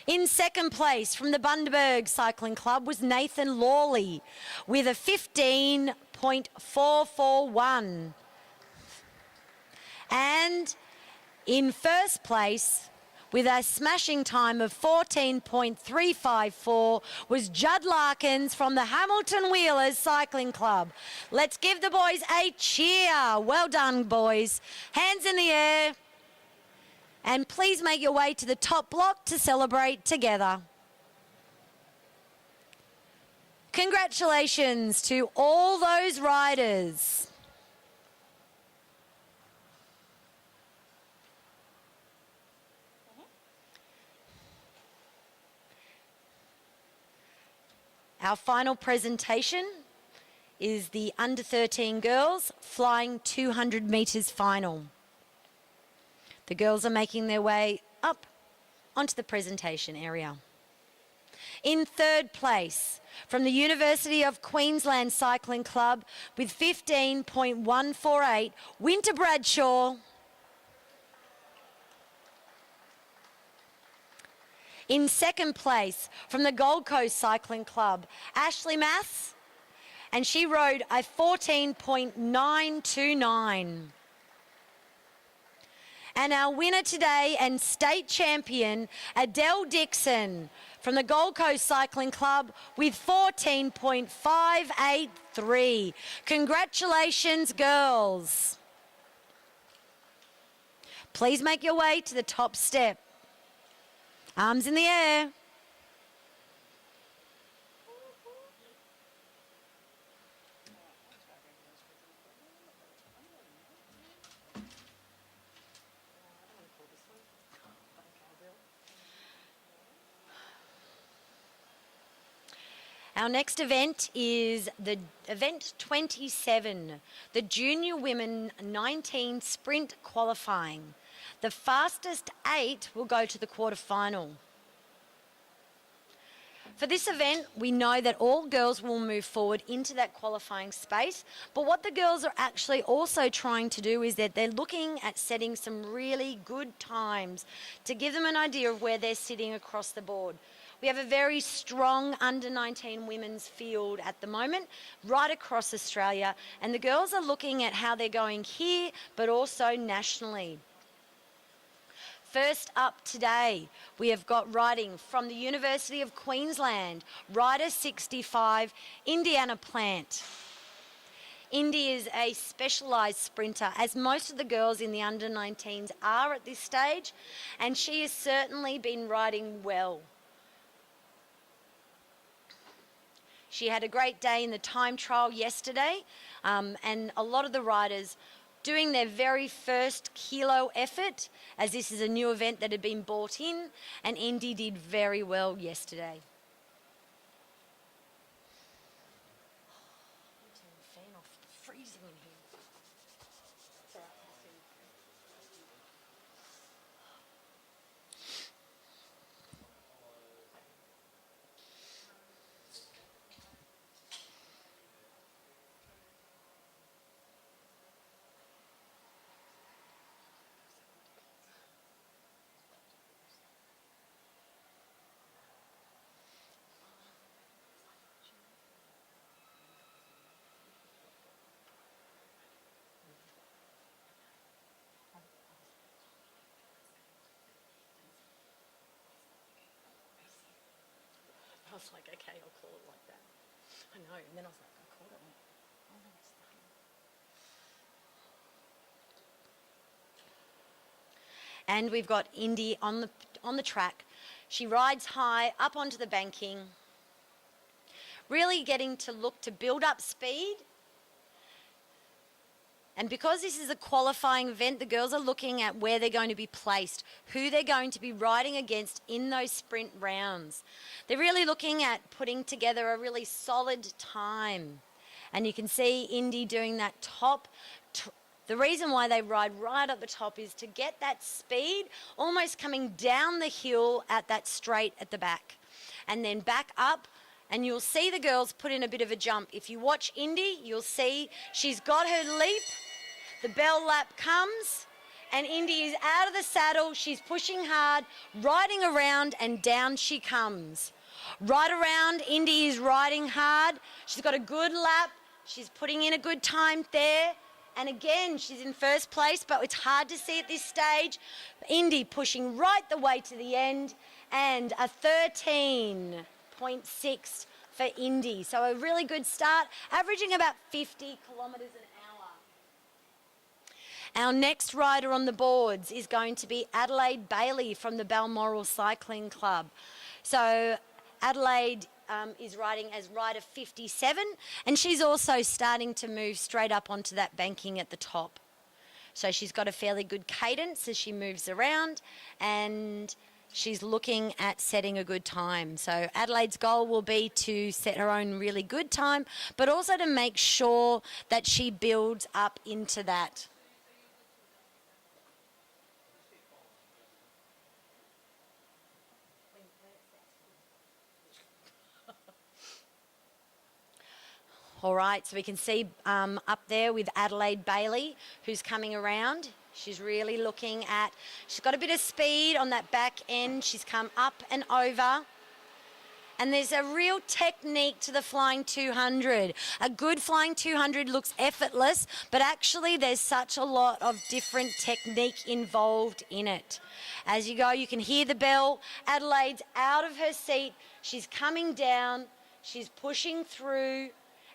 In second place from the Bundaberg Cycling Club was Nathan Lawley with a 15.441. And in first place with a smashing time of 14.354 was Judd Larkins from the Hamilton Wheelers Cycling Club. Let's give the boys a cheer. Well done, boys. Hands in the air. And please make your way to the top block to celebrate together. Congratulations to all those riders. Our final presentation is the Under 13 Girls Flying 200 metres final. The girls are making their way up onto the presentation area. In third place, from the University of Queensland Cycling Club with 15.148, Winter Bradshaw. In second place, from the Gold Coast Cycling Club, Ashley Mass, and she rode a 14.929. And our winner today and state champion, Adele Dixon from the Gold Coast Cycling Club with 14.583. Congratulations, girls. Please make your way to the top step. Arms in the air. Our next event is the event 27, the Junior Women 19 Sprint Qualifying. The fastest 8 will go to the quarterfinal. For this event, we know that all girls will move forward into that qualifying space, but what the girls are actually also trying to do is that they're looking at setting some really good times to give them an idea of where they're sitting across the board. We have a very strong under-19 women's field at the moment, right across Australia, and the girls are looking at how they're going here, but also nationally. First up today, we have got riding from the University of Queensland, Rider 65, Indiana Plant. Indy is a specialised sprinter, as most of the girls in the under-19s are at this stage, and she has certainly been riding well. She had a great day in the time trial yesterday, and a lot of the riders doing their very first kilo effort, as this is a new event that had been brought in, and Indy did very well yesterday. Turn the fan off. It's freezing in here. was like, okay, I'll call it like that. I know. And then I was like, I called it. Oh, no, it's done. And we've got Indy on the track. She rides high up onto the banking, really getting to look to build up speed. And because this is a qualifying event, the girls are looking at where they're going to be placed, who they're going to be riding against in those sprint rounds. They're really looking at putting together a really solid time. And you can see Indy doing that top. The reason why they ride right at the top is to get that speed, almost coming down the hill at that straight at the back. And then back up. And you'll see the girls put in a bit of a jump. If you watch Indy, you'll see she's got her leap. The bell lap comes, and Indy is out of the saddle. She's pushing hard, riding around, and down she comes. Right around, Indy is riding hard. She's got a good lap. She's putting in a good time there. And again, she's in first place, but it's hard to see at this stage. Indy pushing right the way to the end, and a 13.6 for Indy. So a really good start, averaging about 50 kilometres an hour. Our next rider on the boards is going to be Adelaide Bailey from the Balmoral Cycling Club. So Adelaide is riding as rider 57, and she's also starting to move straight up onto that banking at the top. So she's got a fairly good cadence as she moves around, and she's looking at setting a good time. So Adelaide's goal will be to set her own really good time, but also to make sure that she builds up into that. All right, so we can see up there with Adelaide Bailey, who's coming around. She's really looking at, she's got a bit of speed on that back end. She's come up and over. And there's a real technique to the Flying 200. A good Flying 200 looks effortless, but actually there's such a lot of different technique involved in it. As you go, you can hear the bell. Adelaide's out of her seat. She's coming down. She's pushing through.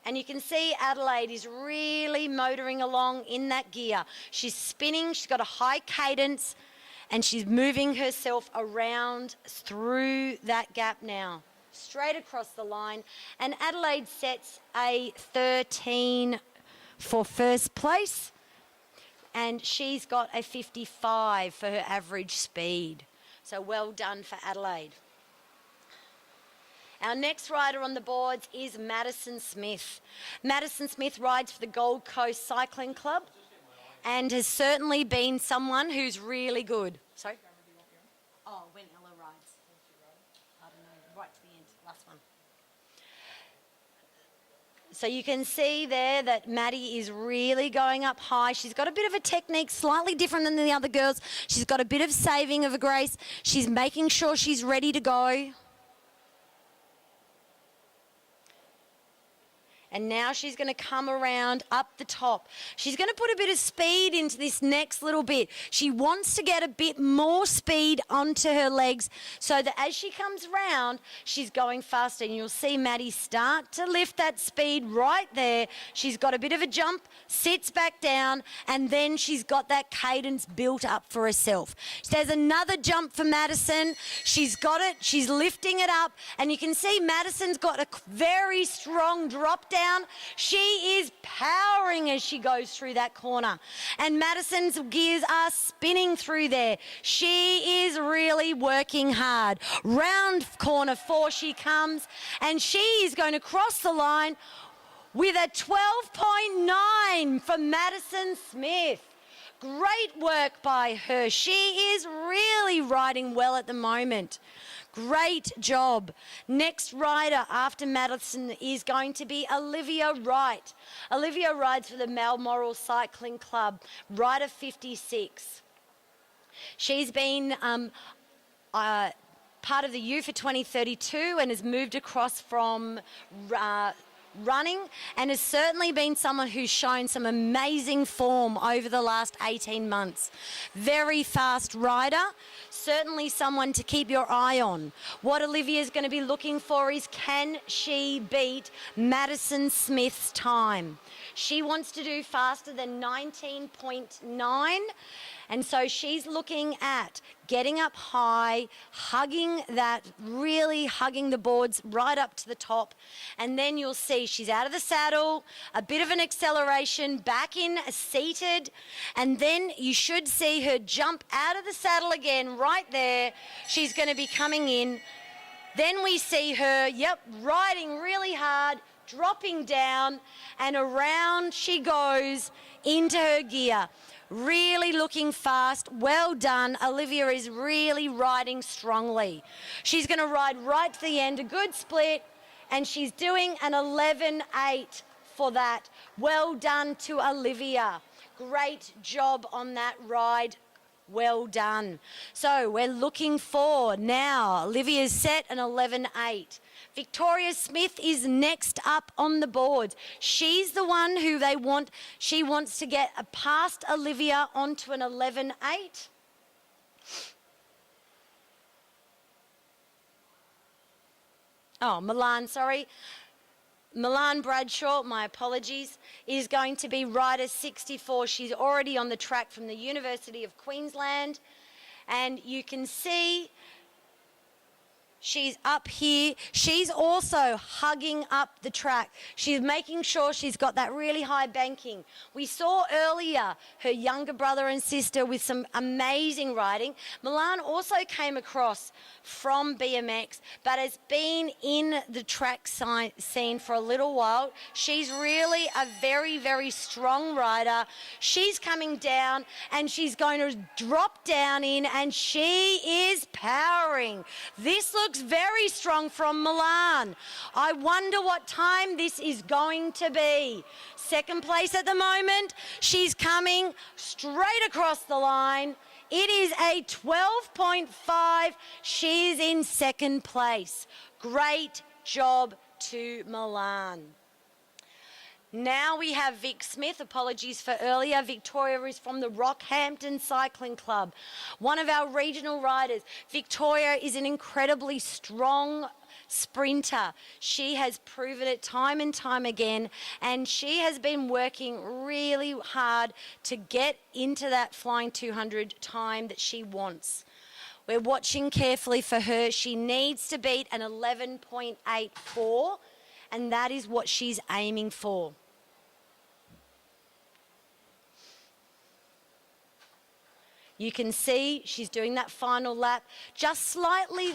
And you can see Adelaide is really motoring along in that gear. She's spinning, she's got a high cadence, and she's moving herself around through that gap now, straight across the line. And Adelaide sets a 13 for first place, and she's got a 55 for her average speed. So well done for Adelaide. Our next rider on the boards is Madison Smith. Madison Smith rides for the Gold Coast Cycling Club and has certainly been someone who's really good. Sorry? Oh, when Ella rides. I don't know, right to the end, last one. So you can see there that Maddie is really going up high. She's got a bit of a technique slightly different than the other girls. She's got a bit of saving of a grace. She's making sure she's ready to go. And now she's going to come around up the top. She's going to put a bit of speed into this next little bit. She wants to get a bit more speed onto her legs so that as she comes round, she's going faster. And you'll see Maddie start to lift that speed right there. She's got a bit of a jump, sits back down, and then she's got that cadence built up for herself. There's another jump for Madison. She's got it. She's lifting it up. And you can see Madison's got a very strong drop down. She is powering as she goes through that corner. And Madison's gears are spinning through there. She is really working hard. Round corner 4 she comes, and she is going to cross the line with a 12.9 for Madison Smith. Great work by her. She is really riding well at the moment. Great job. Next rider after Madison is going to be Olivia Wright. Olivia rides for the Balmoral Cycling Club, rider 56. She's been part of the U for 2032 and has moved across from running and has certainly been someone who's shown some amazing form over the last 18 months. Very fast rider, certainly someone to keep your eye on. What Olivia's going to be looking for is, can she beat Madison Smith's time? She wants to do faster than 19.9. And so she's looking at getting up high, really hugging the boards right up to the top. And then you'll see she's out of the saddle, a bit of an acceleration, back in seated. And then you should see her jump out of the saddle again right there. She's going to be coming in. Then we see her, riding really hard, dropping down, and around she goes into her gear. Really looking fast. Well done. Olivia is really riding strongly. She's going to ride right to the end, a good split, and she's doing an 11.8 for that. Well done to Olivia. Great job on that ride. Well done. So we're looking for now. Olivia's set an 11.8. Victoria Smith is next up on the boards. She's the one who she wants to get past Olivia onto an 11.8. Oh, Milan, sorry. Milan Bradshaw, my apologies, is going to be rider 64. She's already on the track from the University of Queensland. And you can see she's up here. She's also hugging up the track. She's making sure she's got that really high banking. We saw earlier her younger brother and sister with some amazing riding. Milan also came across from BMX, but has been in the track scene for a little while. She's really a very, very strong rider. She's coming down and she's going to drop down in, and she is powering. This looks very strong from Milan. I wonder what time this is going to be. Second place at the moment. She's coming straight across the line. It is a 12.5. She's in second place. Great job to Milan. Now we have Vic Smith. Apologies for earlier. Victoria is from the Rockhampton Cycling Club, one of our regional riders. Victoria is an incredibly strong sprinter. She has proven it time and time again, and she has been working really hard to get into that flying 200 time that she wants. We're watching carefully for her. She needs to beat an 11.84, and that is what she's aiming for. You can see she's doing that final lap, just slightly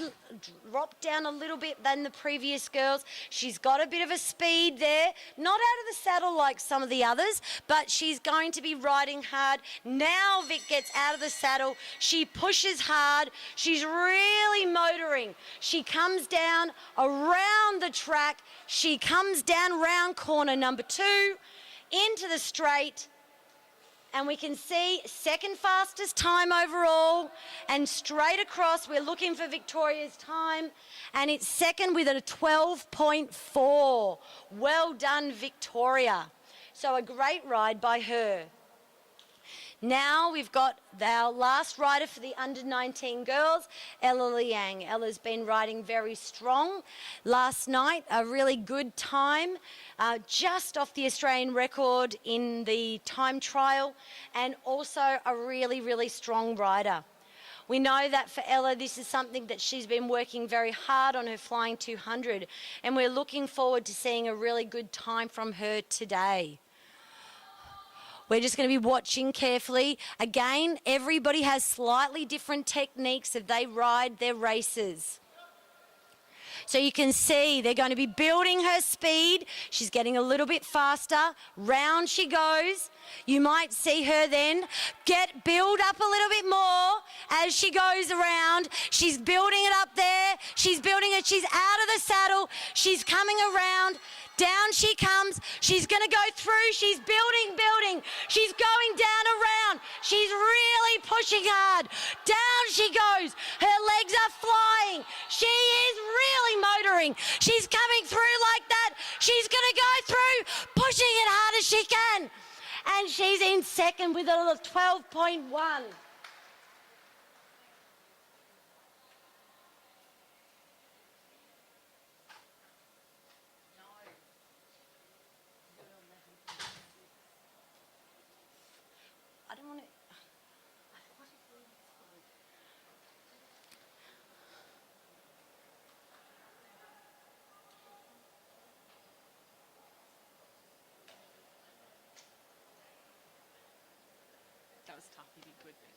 dropped down a little bit than the previous girls. She's got a bit of a speed there, not out of the saddle like some of the others, but she's going to be riding hard. Now Vic gets out of the saddle. She pushes hard. She's really motoring. She comes down around the track. She comes down round corner number 2 into the straight. And we can see second fastest time overall, and straight across we're looking for Victoria's time, and it's second with a 12.4. Well done, Victoria. So a great ride by her. Now we've got our last rider for the under-19 girls, Ella Liang. Ella's been riding very strong. Last night, a really good time, just off the Australian record in the time trial, and also a really, really strong rider. We know that for Ella, this is something that she's been working very hard on, her flying 200, and we're looking forward to seeing a really good time from her today. We're just going to be watching carefully. Again, everybody has slightly different techniques as they ride their races. So you can see they're going to be building her speed. She's getting a little bit faster. Round she goes. You might see her then build up a little bit more as she goes around. She's building it up there. She's building it. She's out of the saddle. She's coming around. Down she comes. She's going to go through. She's building. She's going down around. She's really pushing hard. Down she goes. Her legs are flying. She is really motoring. She's coming through like that. She's going to go through, pushing it hard as she can. And she's in second with a 12.1. I don't want to...
That was tough. You did good then.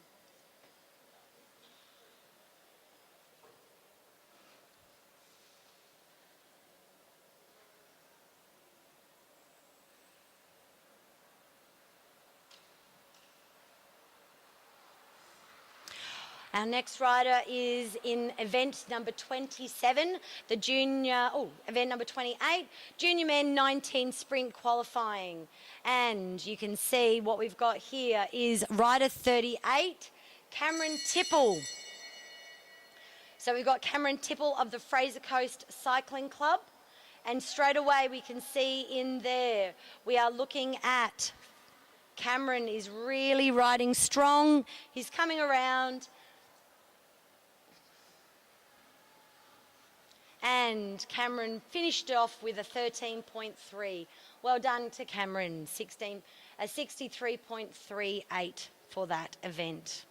Our next rider is in event number 27, the event number 28, Junior Men 19 Sprint Qualifying. And you can see what we've got here is rider 38, Cameron Tipple. So we've got Cameron Tipple of the Fraser Coast Cycling Club. And straight away we can see in there, we are looking at Cameron is really riding strong. He's coming around. And Cameron finished off with a 13.3. Well done to Cameron, 63.38 for that event.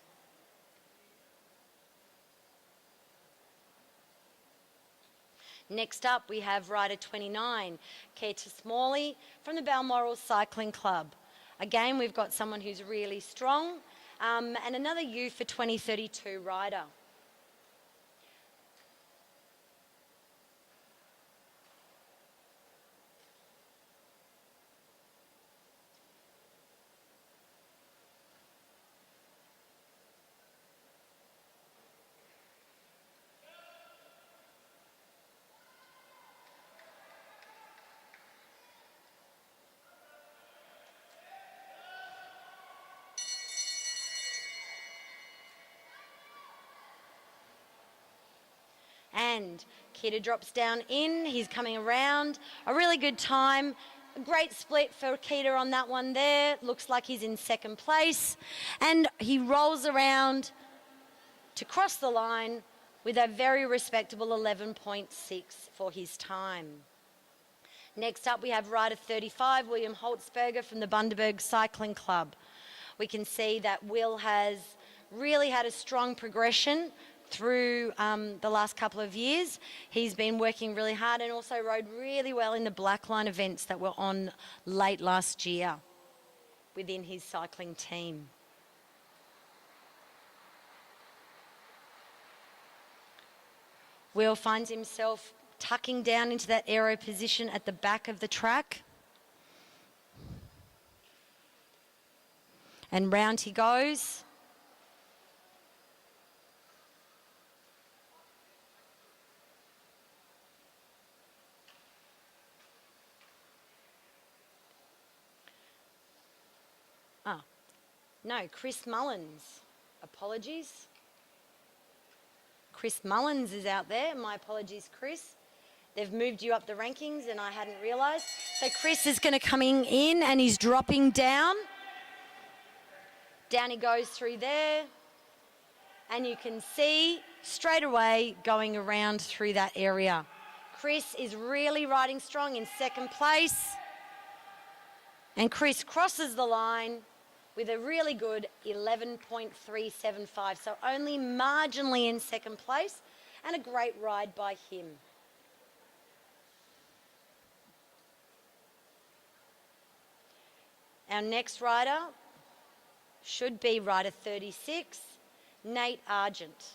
Next up, we have rider 29, Keita Smalley from the Balmoral Cycling Club. Again, we've got someone who's really strong, and another U for 2032 rider. And Keita drops down in, he's coming around, a really good time. A great split for Keita on that one there. Looks like he's in second place. And he rolls around to cross the line with a very respectable 11.6 for his time. Next up, we have rider 35, William Holtzberger from the Bundaberg Cycling Club. We can see that Will has really had a strong progression through the last couple of years. He's been working really hard and also rode really well in the Blackline events that were on late last year within his cycling team. Will finds himself tucking down into that aero position at the back of the track. And round he goes. No, Chris Mullins. Apologies. Chris Mullins is out there. My apologies, Chris. They've moved you up the rankings and I hadn't realised. So Chris is going to come in and he's dropping down. Down he goes through there. And you can see straight away going around through that area. Chris is really riding strong in second place. And Chris crosses the line with a really good 11.375. So only marginally in second place and a great ride by him. Our next rider should be rider 36, Nate Argent.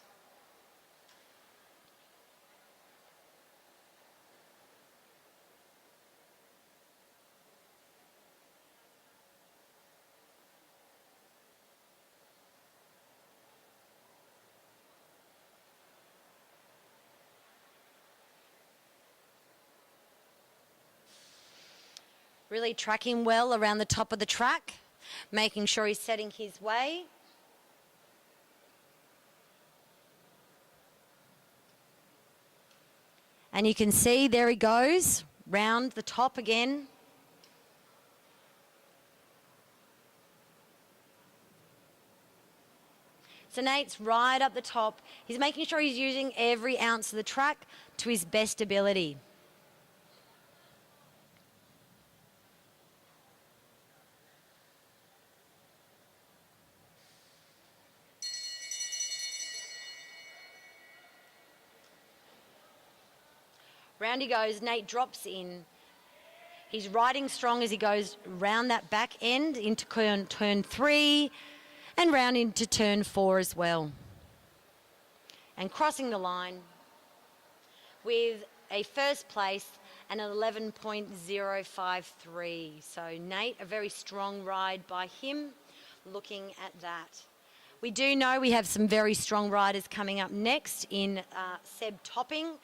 Really tracking well around the top of the track, making sure he's setting his way. And you can see there he goes, round the top again. So Nate's right up the top. He's making sure he's using every ounce of the track to his best ability. Round he goes, Nate drops in. He's riding strong as he goes round that back end into turn 3 and round into turn 4 as well. And crossing the line with a first place and an 11.053. So Nate, a very strong ride by him, looking at that. We do know we have some very strong riders coming up next in Seb Topping,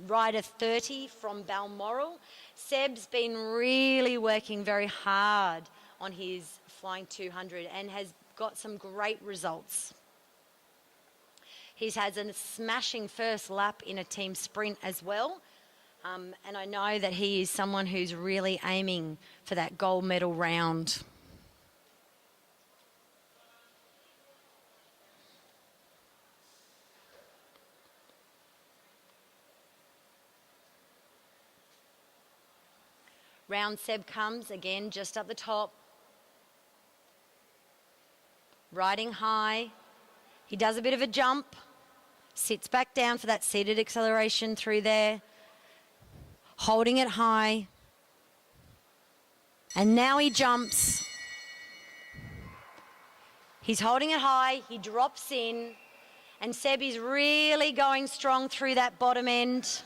rider 30 from Balmoral. Seb's been really working very hard on his Flying 200 and has got some great results. He's had a smashing first lap in a team sprint as well. And I know that he is someone who's really aiming for that gold medal round. Round Seb comes again just up the top. Riding high. He does a bit of a jump. Sits back down for that seated acceleration through there. Holding it high. And now he jumps. He's holding it high. He drops in. And Seb is really going strong through that bottom end.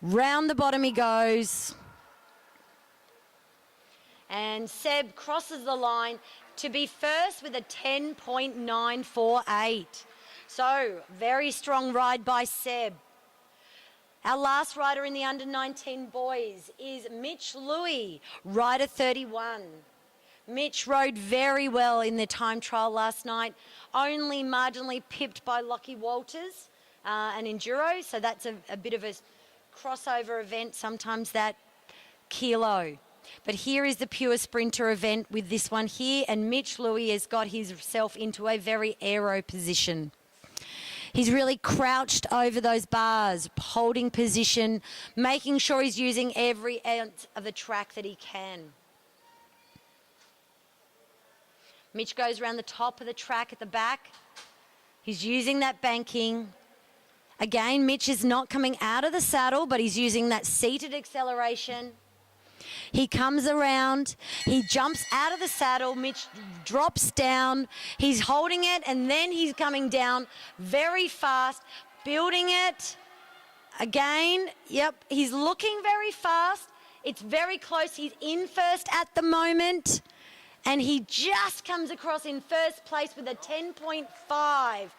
Round the bottom he goes. And Seb crosses the line to be first with a 10.948. So, very strong ride by Seb. Our last rider in the under-19 boys is Mitch Louis, rider 31. Mitch rode very well in the time trial last night, only marginally pipped by Lockie Walters, an enduro, so that's a bit of a crossover event, sometimes that kilo. But here is the pure sprinter event with this one here, and Mitch Louis has got himself into a very aero position. He's really crouched over those bars, holding position, making sure he's using every ounce of the track that he can. Mitch goes around the top of the track at the back. He's using that banking. Again, Mitch is not coming out of the saddle, but he's using that seated acceleration. He comes around, he jumps out of the saddle, Mitch drops down, he's holding it, and then he's coming down very fast, building it. Again, yep, he's looking very fast. It's very close. He's in first at the moment, and he just comes across in first place with a 10.5.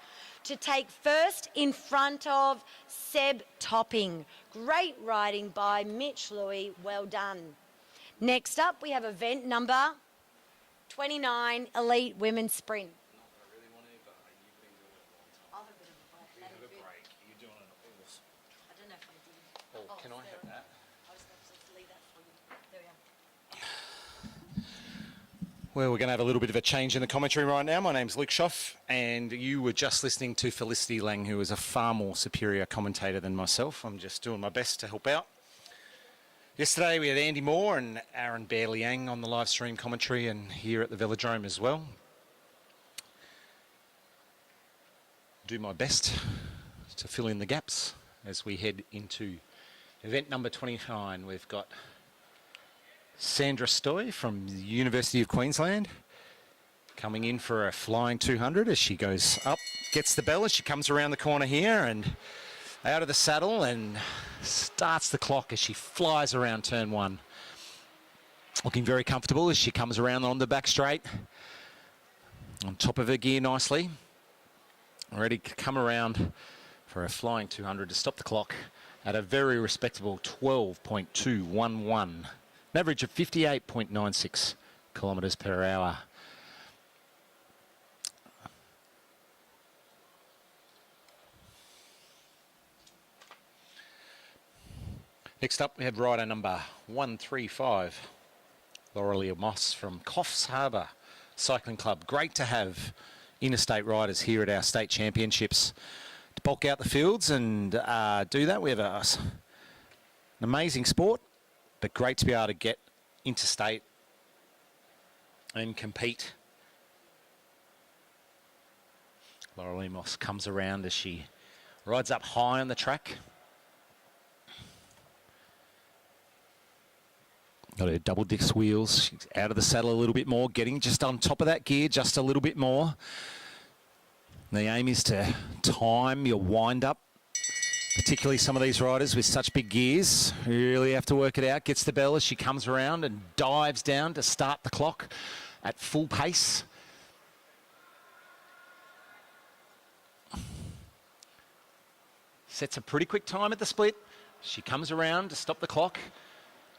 to take first in front of Seb Topping. Great riding by Mitch Louis, well done. Next up, we have event number 29, Elite Women's Sprint.
I really want to, but you've been doing it a long time.
I'll have a bit of a break.
You have a break. You're doing it awesome.
I don't know if I did.
Oh, can I have that?
I was going to leave that for you. There we are.
Well, we're going to have a little bit of a change in the commentary right now. My name's Luke Schoff, and you were just listening to Felicity Lang, who is a far more superior commentator than myself. I'm just doing my best to help out. Yesterday we had Andy Moore and Aaron Bear-Liang on the live stream commentary, and here at the Velodrome as well. Do my best to fill in the gaps as we head into event number 29. We've got Sandra Stoy from the University of Queensland coming in for a flying 200 as she goes up, gets the bell as she comes around the corner here and out of the saddle and starts the clock as she flies around turn 1. Looking very comfortable as she comes around on the back straight, on top of her gear nicely, ready to come around for a flying 200 to stop the clock at a very respectable 12.211. An average of 58.96 kilometres per hour. Next up, we have rider number 135, Laurelia Moss from Coffs Harbour Cycling Club. Great to have interstate riders here at our state championships to bulk out the fields and do that. We have an amazing sport, but great to be able to get interstate and compete. Laurelia Moss comes around as she rides up high on the track. Got her double disc wheels. She's out of the saddle a little bit more, getting just on top of that gear just a little bit more. The aim is to time your wind up, particularly some of these riders with such big gears. You really have to work it out. Gets the bell as she comes around and dives down to start the clock at full pace. Sets a pretty quick time at the split. She comes around to stop the clock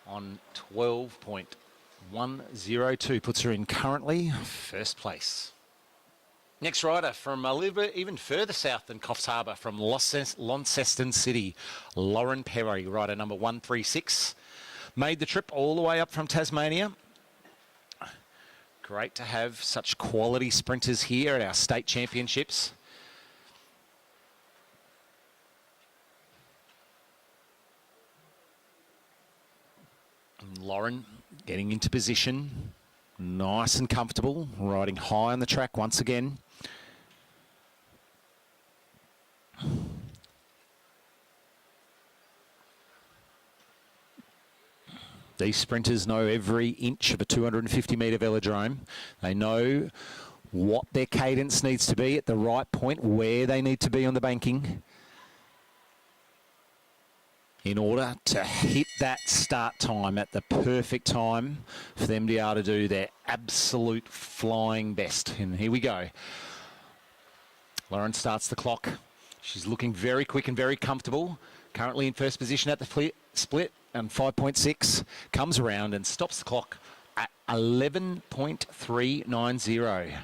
on 12.102, puts her in currently first place. Next rider from a little bit even further south than Coffs Harbour, from Launceston City, Lauren Perry, rider number 136. Made the trip all the way up from Tasmania. Great to have such quality sprinters here at our state championships. Lauren getting into position, nice and comfortable, riding high on the track once again. These sprinters know every inch of a 250 metre velodrome. They know what their cadence needs to be at the right point, where they need to be on the banking, in order to hit that start time at the perfect time for them to be able to do their absolute flying best. And here we go. Lauren starts the clock. She's looking very quick and very comfortable. Currently in first position at the split and 5.6. Comes around and stops the clock at 11.390.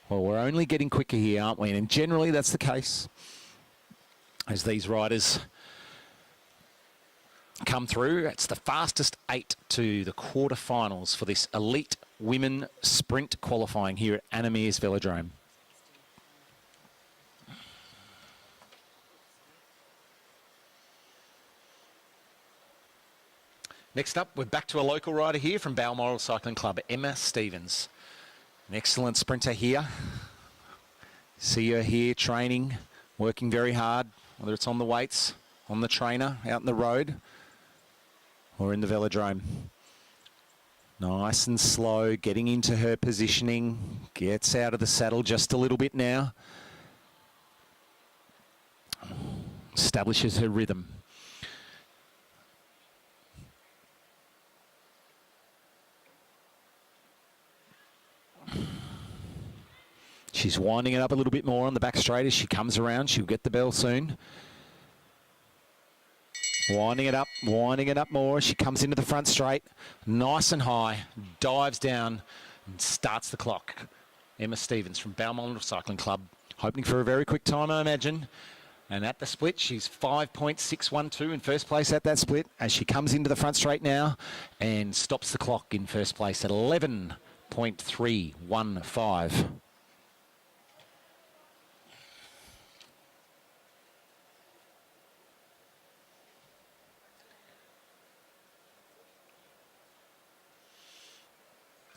Well, we're only getting quicker here, aren't we? And generally that's the case as these riders come through. It's the fastest 8 to the quarterfinals for this elite women sprint qualifying here at Anna Meares Velodrome. Next up, we're back to a local rider here from Balmoral Cycling Club, Emma Stevens. An excellent sprinter here. See her here training, working very hard, whether it's on the weights, on the trainer, out in the road, or in the velodrome. Nice and slow, getting into her positioning, gets out of the saddle just a little bit now. Establishes her rhythm. She's winding it up a little bit more on the back straight as she comes around. She'll get the bell soon. Winding it up more as she comes into the front straight. Nice and high, dives down and starts the clock. Emma Stevens from Balmoral Cycling Club, hoping for a very quick time, I imagine. And at the split, she's 5.612 in first place at that split as she comes into the front straight now and stops the clock in first place at 11.315.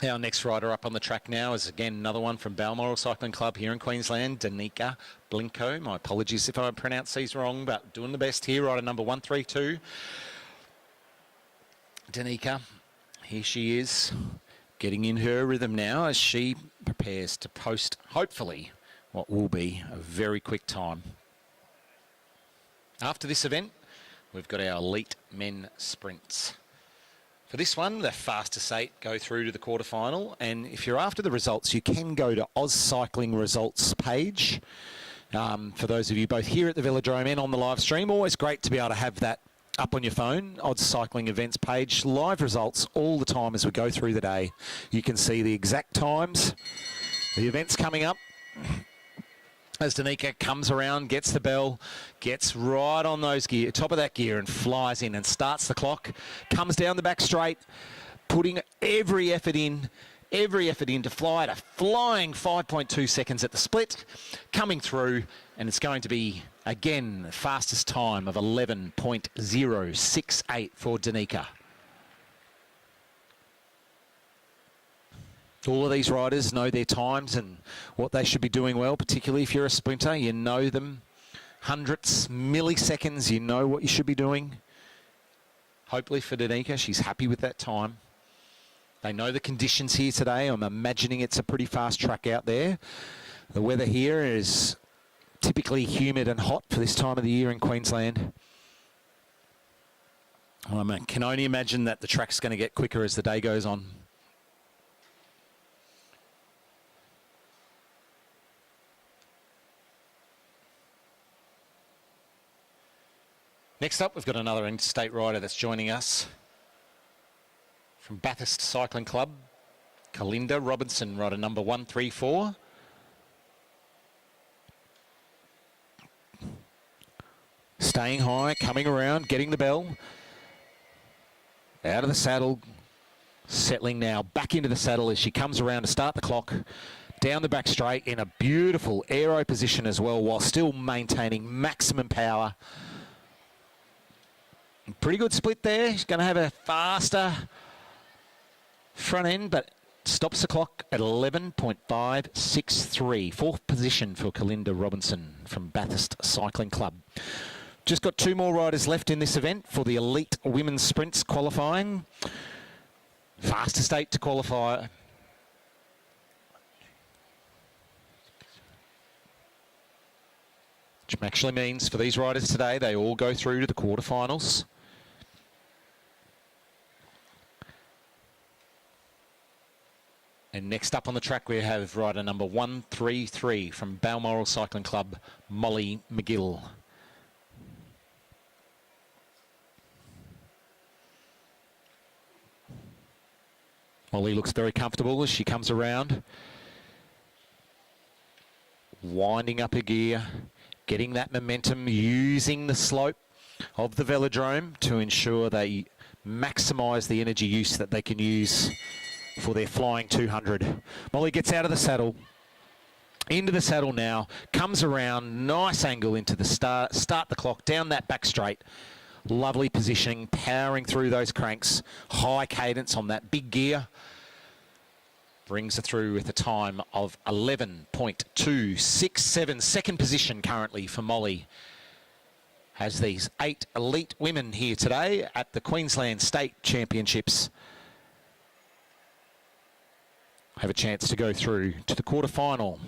Our next rider up on the track now is again another one from Balmoral Cycling Club here in Queensland, Danica Blinko. My apologies if I pronounce these wrong, but doing the best here, rider number 132. Danica, here she is, getting in her rhythm now as she prepares to post, hopefully, what will be a very quick time. After this event, we've got our elite men sprints. For this one, the fastest 8 go through to the quarterfinal, and if you're after the results, you can go to Oz Cycling results page. For those of you both here at the Velodrome and on the live stream, always great to be able to have that up on your phone. Oz Cycling events page, live results all the time as we go through the day. You can see the exact times, the events coming up, as Danica comes around, gets the bell, gets right on those gear, top of that gear, and flies in and starts the clock. Comes down the back straight, putting every effort in to fly at a flying 5.2 seconds at the split, coming through, and it's going to be, again, the fastest time of 11.068 for Danica. All of these riders know their times and what they should be doing well, particularly if you're a sprinter. You know them. Hundredths, milliseconds, you know what you should be doing. Hopefully for Danica, she's happy with that time. They know the conditions here today. I'm imagining it's a pretty fast track out there. The weather here is typically humid and hot for this time of the year in Queensland. I can only imagine that the track's going to get quicker as the day goes on. Next up, we've got another interstate rider that's joining us from Bathurst Cycling Club, Kalinda Robinson, rider number 134. Staying high, coming around, getting the bell. Out of the saddle, settling now, back into the saddle as she comes around to start the clock. Down the back straight in a beautiful aero position as well, while still maintaining maximum power. Pretty good split there. She's going to have a faster front end, but stops the clock at 11.563. Fourth position for Kalinda Robinson from Bathurst Cycling Club. Just got two more riders left in this event for the elite women's sprints qualifying. Fastest 8 to qualify. Which actually means for these riders today, they all go through to the quarterfinals. And next up on the track, we have rider number 133 from Balmoral Cycling Club, Molly McGill. Molly looks very comfortable as she comes around. Winding up her gear, getting that momentum, using the slope of the velodrome to ensure they maximise the energy use that they can use for their flying 200. Molly gets out of the saddle, into the saddle now, comes around, nice angle into the start the clock, down that back straight. Lovely positioning, powering through those cranks, high cadence on that big gear. Brings her through with a time of 11.267. Second position currently for Molly. Has these 8 elite women here today at the Queensland State Championships have a chance to go through to the quarterfinal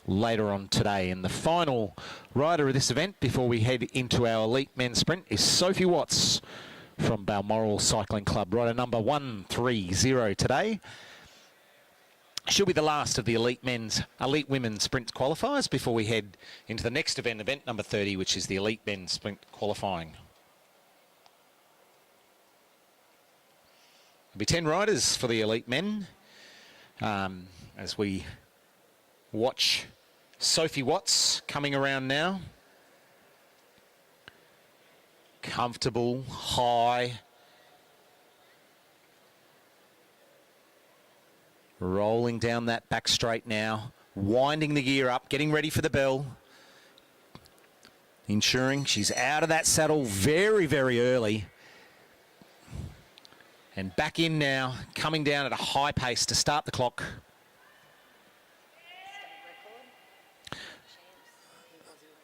later on today. And the final rider of this event before we head into our elite men's sprint is Sophie Watts from Balmoral Cycling Club, rider number 130 today. She'll be the last of the elite women's sprint qualifiers before we head into the next event, event number 30, which is the elite men's sprint qualifying. There'll be 10 riders for the elite men. As we watch Sophie Watts coming around now. Comfortable, high. Rolling down that back straight now. Winding the gear up, getting ready for the bell. Ensuring she's out of that saddle very, very early. And back in now, coming down at a high pace to start the clock.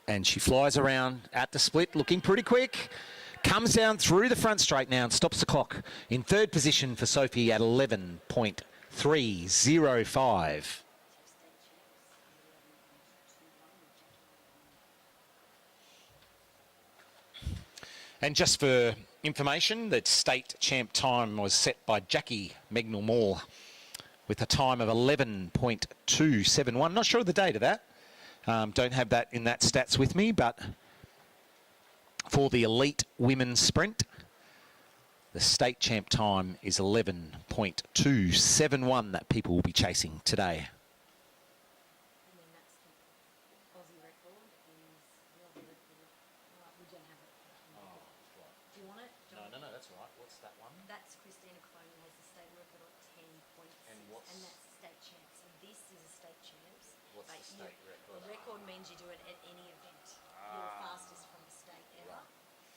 And she flies around at the split, looking pretty quick. Comes down through the front straight now and stops the clock. In third position for Sophie at 11.305. And just for information, the state champ time was set by Jackie Megnell Moore with a time of 11.271. Not sure of the date of that. Don't have that in that stats with me, but for the elite women's sprint, the state champ time is 11.271 that people will be chasing today. that's right. What's that one?
That's Christina Clone, who has the state record of 10.6.
And what's-
And that's state champs. And this is a state champs.
What's
but
the state record?
A record means you do it at any event. You're the fastest from the state ever.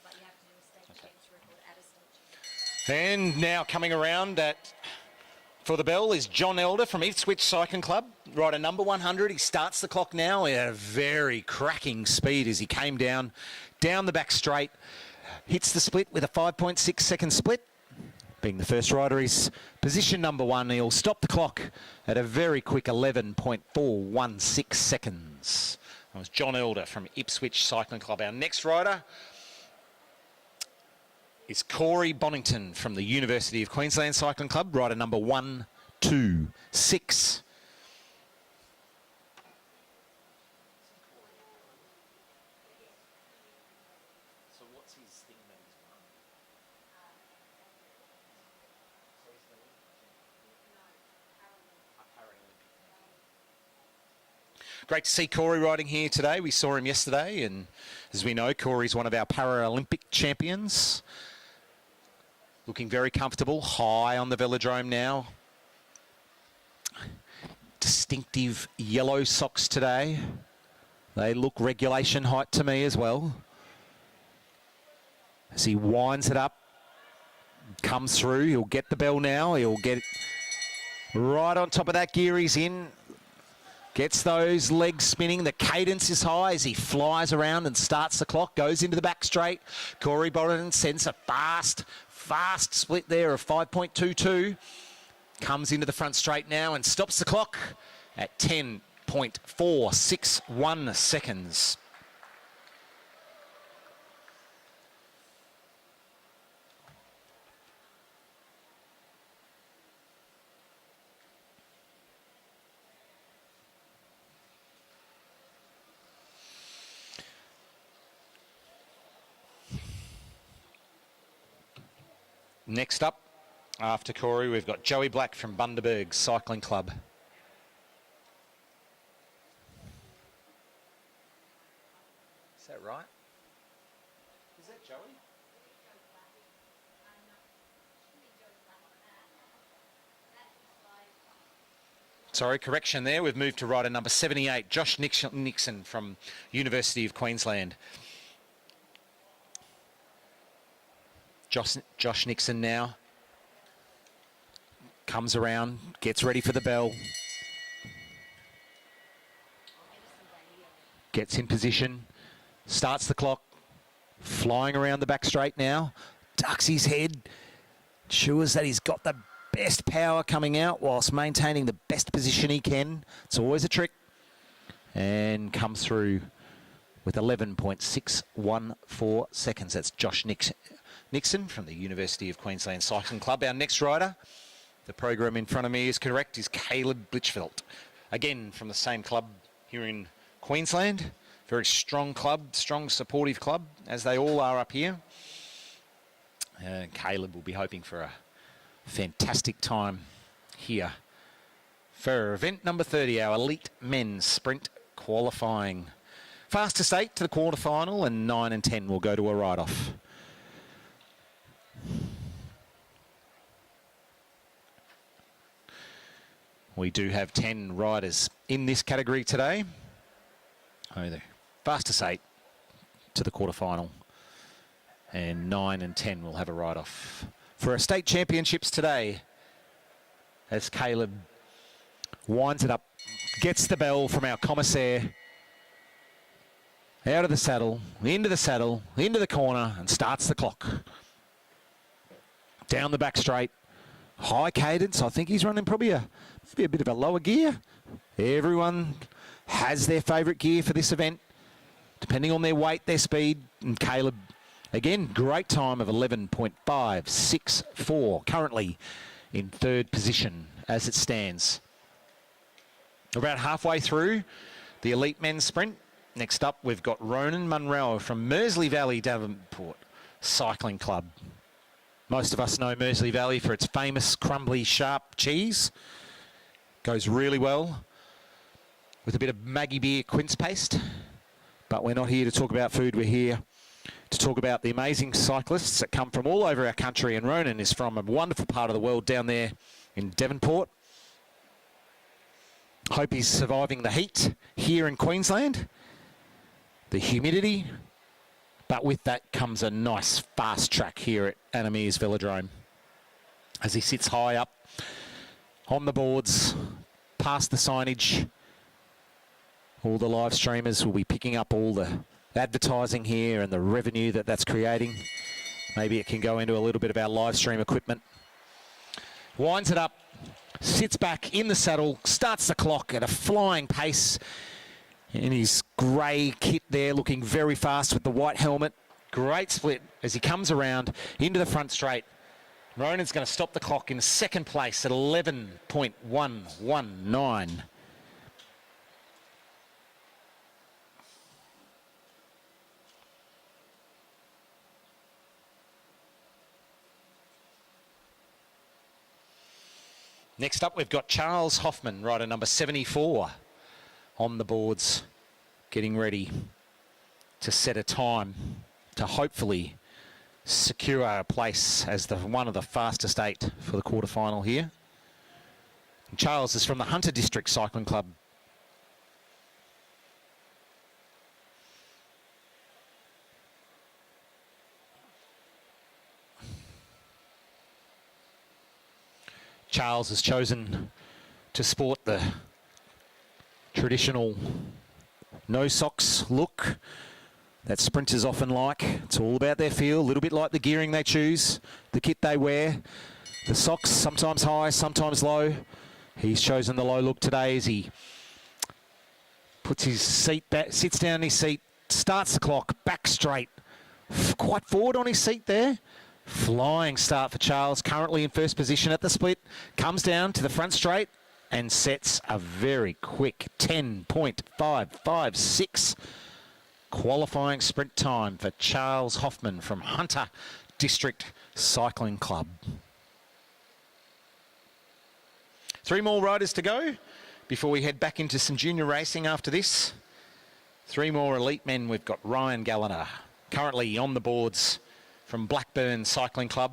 But you have to do a state champs record at a state champs.
And now coming around for the bell is John Elder from Ipswich Cycling Club, rider number 100. He starts the clock now at a very cracking speed as he came down the back straight. Hits the split with a 5.6 second split. Being the first rider, he's position number 1. He'll stop the clock at a very quick 11.416 seconds. That was John Elder from Ipswich Cycling Club. Our next rider is Corey Bonington from the University of Queensland Cycling Club, rider number 126. So what's his thing that he's won? Great to see Corey riding here today. We saw him yesterday, and as we know, Corey's one of our Paralympic champions. Looking very comfortable, high on the velodrome now. Distinctive yellow socks today. They look regulation height to me as well. As he winds it up, comes through, he'll get the bell now. He'll get right on top of that gear he's in. Gets those legs spinning. The cadence is high as he flies around and starts the clock. Goes into the back straight. Corey Bonington sends a fast split there of 5.22. Comes into the front straight now and stops the clock at 10.461 seconds. Next up, after Corey, we've got Joey Black from Bundaberg Cycling Club. Is that right? Is that Joey? Sorry, correction there. We've moved to rider number 78, Josh Nixon from University of Queensland. Josh Nixon now comes around, gets ready for the bell. Gets in position, starts the clock, flying around the back straight now, ducks his head, ensures that he's got the best power coming out whilst maintaining the best position he can. It's always a trick. And comes through with 11.614 seconds. That's Josh Nixon from the University of Queensland Cycling Club. Our next rider, the program in front of me is correct, is Caleb Blitchfeld. Again, from the same club here in Queensland. Very strong club, strong supportive club, as they all are up here. Caleb will be hoping for a fantastic time here for event number 30, our elite men's sprint qualifying. Fastest 8 to the quarterfinal, and 9 and 10 will go to a ride-off. We do have 10 riders in this category today. Oh, there. Fastest 8 to the quarterfinal, and 9 and 10 will have a ride-off for our state championships today. As Caleb winds it up, gets the bell from our commissaire, out of the saddle, into the corner, and starts the clock. Down the back straight, high cadence. I think he's running probably a bit of a lower gear. Everyone has their favourite gear for this event, depending on their weight, their speed. And Caleb, again, great time of 11.564, currently in third position as it stands. About halfway through the elite men's sprint. Next up, we've got Ronan Munro from Mersey Valley Davenport Cycling Club. Most of us know Mersey Valley for its famous crumbly, sharp cheese. Goes really well with a bit of Maggie Beer quince paste. But we're not here to talk about food. We're here to talk about the amazing cyclists that come from all over our country, and Ronan is from a wonderful part of the world down there in Devonport. Hope he's surviving the heat here in Queensland, the humidity, but with that comes a nice fast track here at Anna Meares Velodrome as he sits high up on the boards, past the signage. All the live streamers will be picking up all the advertising here and the revenue that that's creating. Maybe it can go into a little bit of our live stream equipment. Winds it up, sits back in the saddle, starts the clock at a flying pace in his grey kit there, looking very fast with the white helmet. Great split as he comes around into the front straight. Ronan's going to stop the clock in second place at 11.119. Next up, we've got Charles Hoffman, rider number 74, on the boards, getting ready to set a time to hopefully secure a place as one of the fastest 8 for the quarterfinal here. And Charles is from the Hunter District Cycling Club. Charles has chosen to sport the traditional no socks look that sprinters often like. It's all about their feel, a little bit like the gearing they choose, the kit they wear, the socks sometimes high, sometimes low. He's chosen the low look today as he puts his seat back, sits down in his seat, starts the clock, back straight, quite forward on his seat there. Flying start for Charles, currently in first position at the split. Comes down to the front straight and sets a very quick 10.556 qualifying sprint time for Charles Hoffman from Hunter District Cycling Club. 3 more riders to go before we head back into some junior racing after this. 3 more elite men. We've got Ryan Gallagher currently on the boards from Blackburn Cycling Club.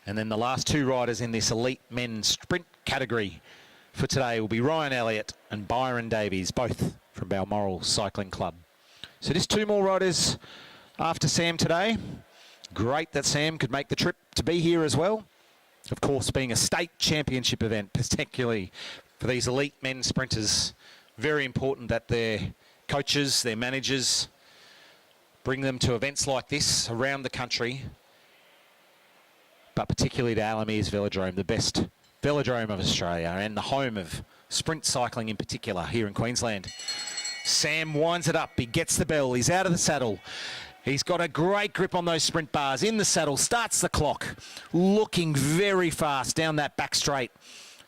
And then the last 2 riders in this elite men sprint category for today will be Ryan Elliott and Byron Davies, both from Balmoral Cycling Club. So just 2 more riders after Sam today. Great that Sam could make the trip to be here as well. Of course, being a state championship event, particularly for these elite men sprinters, very important that their coaches, their managers, bring them to events like this around the country, but particularly to Anna Meares Velodrome, the best velodrome of Australia and the home of sprint cycling in particular here in Queensland. Sam winds it up. He gets the bell. He's out of the saddle. He's got a great grip on those sprint bars. In the saddle, starts the clock, looking very fast down that back straight.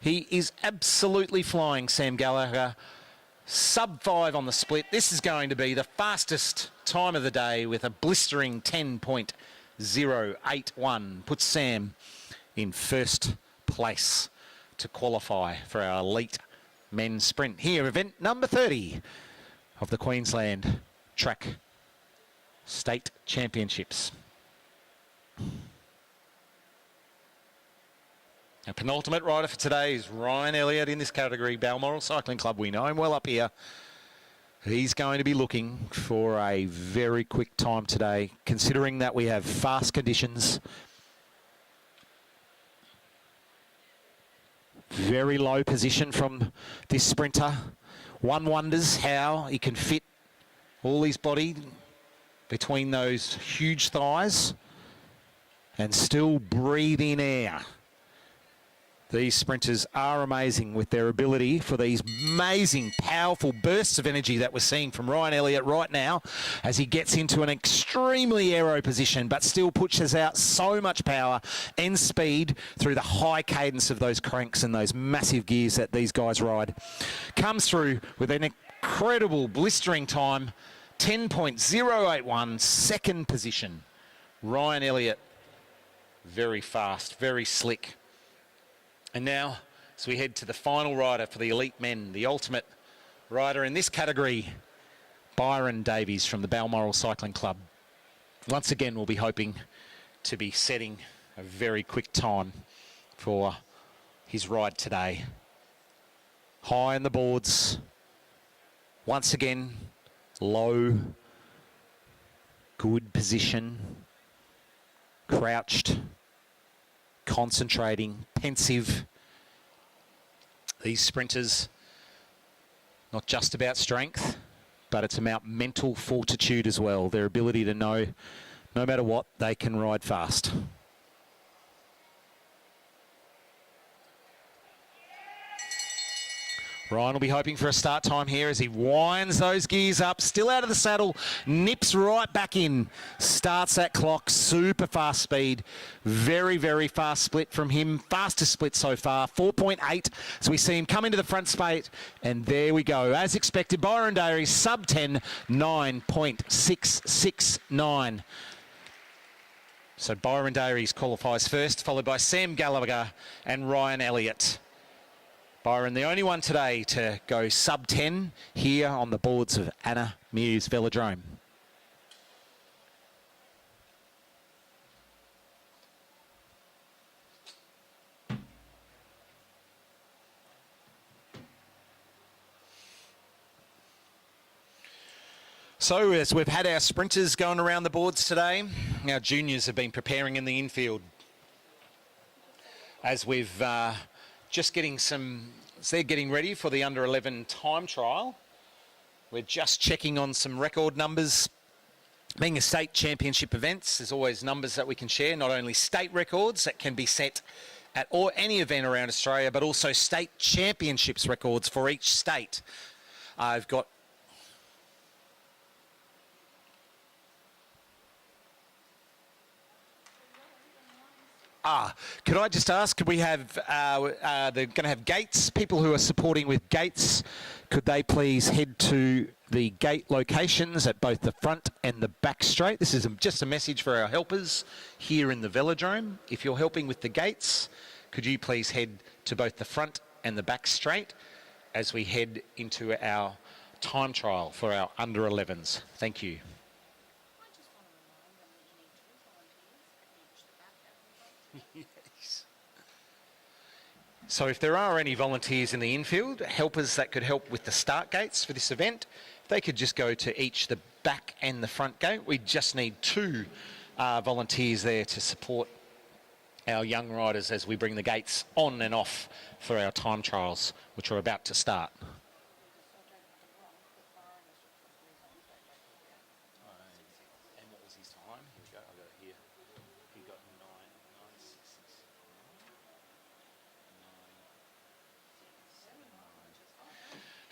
He is absolutely flying, Sam Gallagher. Sub 5 on the split. This is going to be the fastest time of the day with a blistering 10.081. Puts Sam in first place to qualify for our elite men's sprint. Here, event number 30 of the Queensland Track State Championships. Our penultimate rider for today is Ryan Elliott in this category, Balmoral Cycling Club. We know him well up here. He's going to be looking for a very quick time today, considering that we have fast conditions. Very low position from this sprinter. One wonders how he can fit all his body between those huge thighs and still breathe in air. These sprinters are amazing with their ability for these amazing, powerful bursts of energy that we're seeing from Ryan Elliott right now as he gets into an extremely aero position, but still pushes out so much power and speed through the high cadence of those cranks and those massive gears that these guys ride. Comes through with an incredible blistering time, 10.081, second position. Ryan Elliott, very fast, very slick. And now, as we head to the final rider for the elite men, the ultimate rider in this category, Byron Davies from the Balmoral Cycling Club. once again, we'll be hoping to be setting a very quick time for his ride today. High on the boards. Once again, low, good position, crouched, concentrating, pensive. These sprinters, not just about strength, but it's about mental fortitude as well. Their ability to know, no matter what, they can ride fast. Ryan will be hoping for a start time here as he winds those gears up, still out of the saddle, nips right back in, starts that clock, super fast speed, very, very fast split from him, fastest split so far, 4.8, so we see him come into the front spate, and there we go. As expected, Byron Dairy, sub 10, 9.669. So Byron Dairies qualifies first, followed by Sam Gallagher and Ryan Elliott. Byron, the only one today to go sub 10 here on the boards of Anna Meares Velodrome. So as we've had our sprinters going around the boards today, our juniors have been preparing in the infield. As we've just getting some, so they're getting ready for the under 11 time trial. We're just checking on some record numbers. Being a state championship events, there's always numbers that we can share, not only state records that can be set at or any event around Australia, but also state championships records for each state. I've got could I just ask, could we have, they're going to have gates, people who are supporting with gates, could they please head to the gate locations at both the front and the back straight? This is just a message for our helpers here in the velodrome. If you're helping with the gates, could you please head to both the front and the back straight as we head into our time trial for our under 11s. Thank you. Yes. So if there are any volunteers in the infield, helpers that could help with the start gates for this event, they could just go to each the back and the front gate. We just need 2 volunteers there to support our young riders as we bring the gates on and off for our time trials, which are about to start. And what was his time? Here we go. I've got it here. He got 9.669.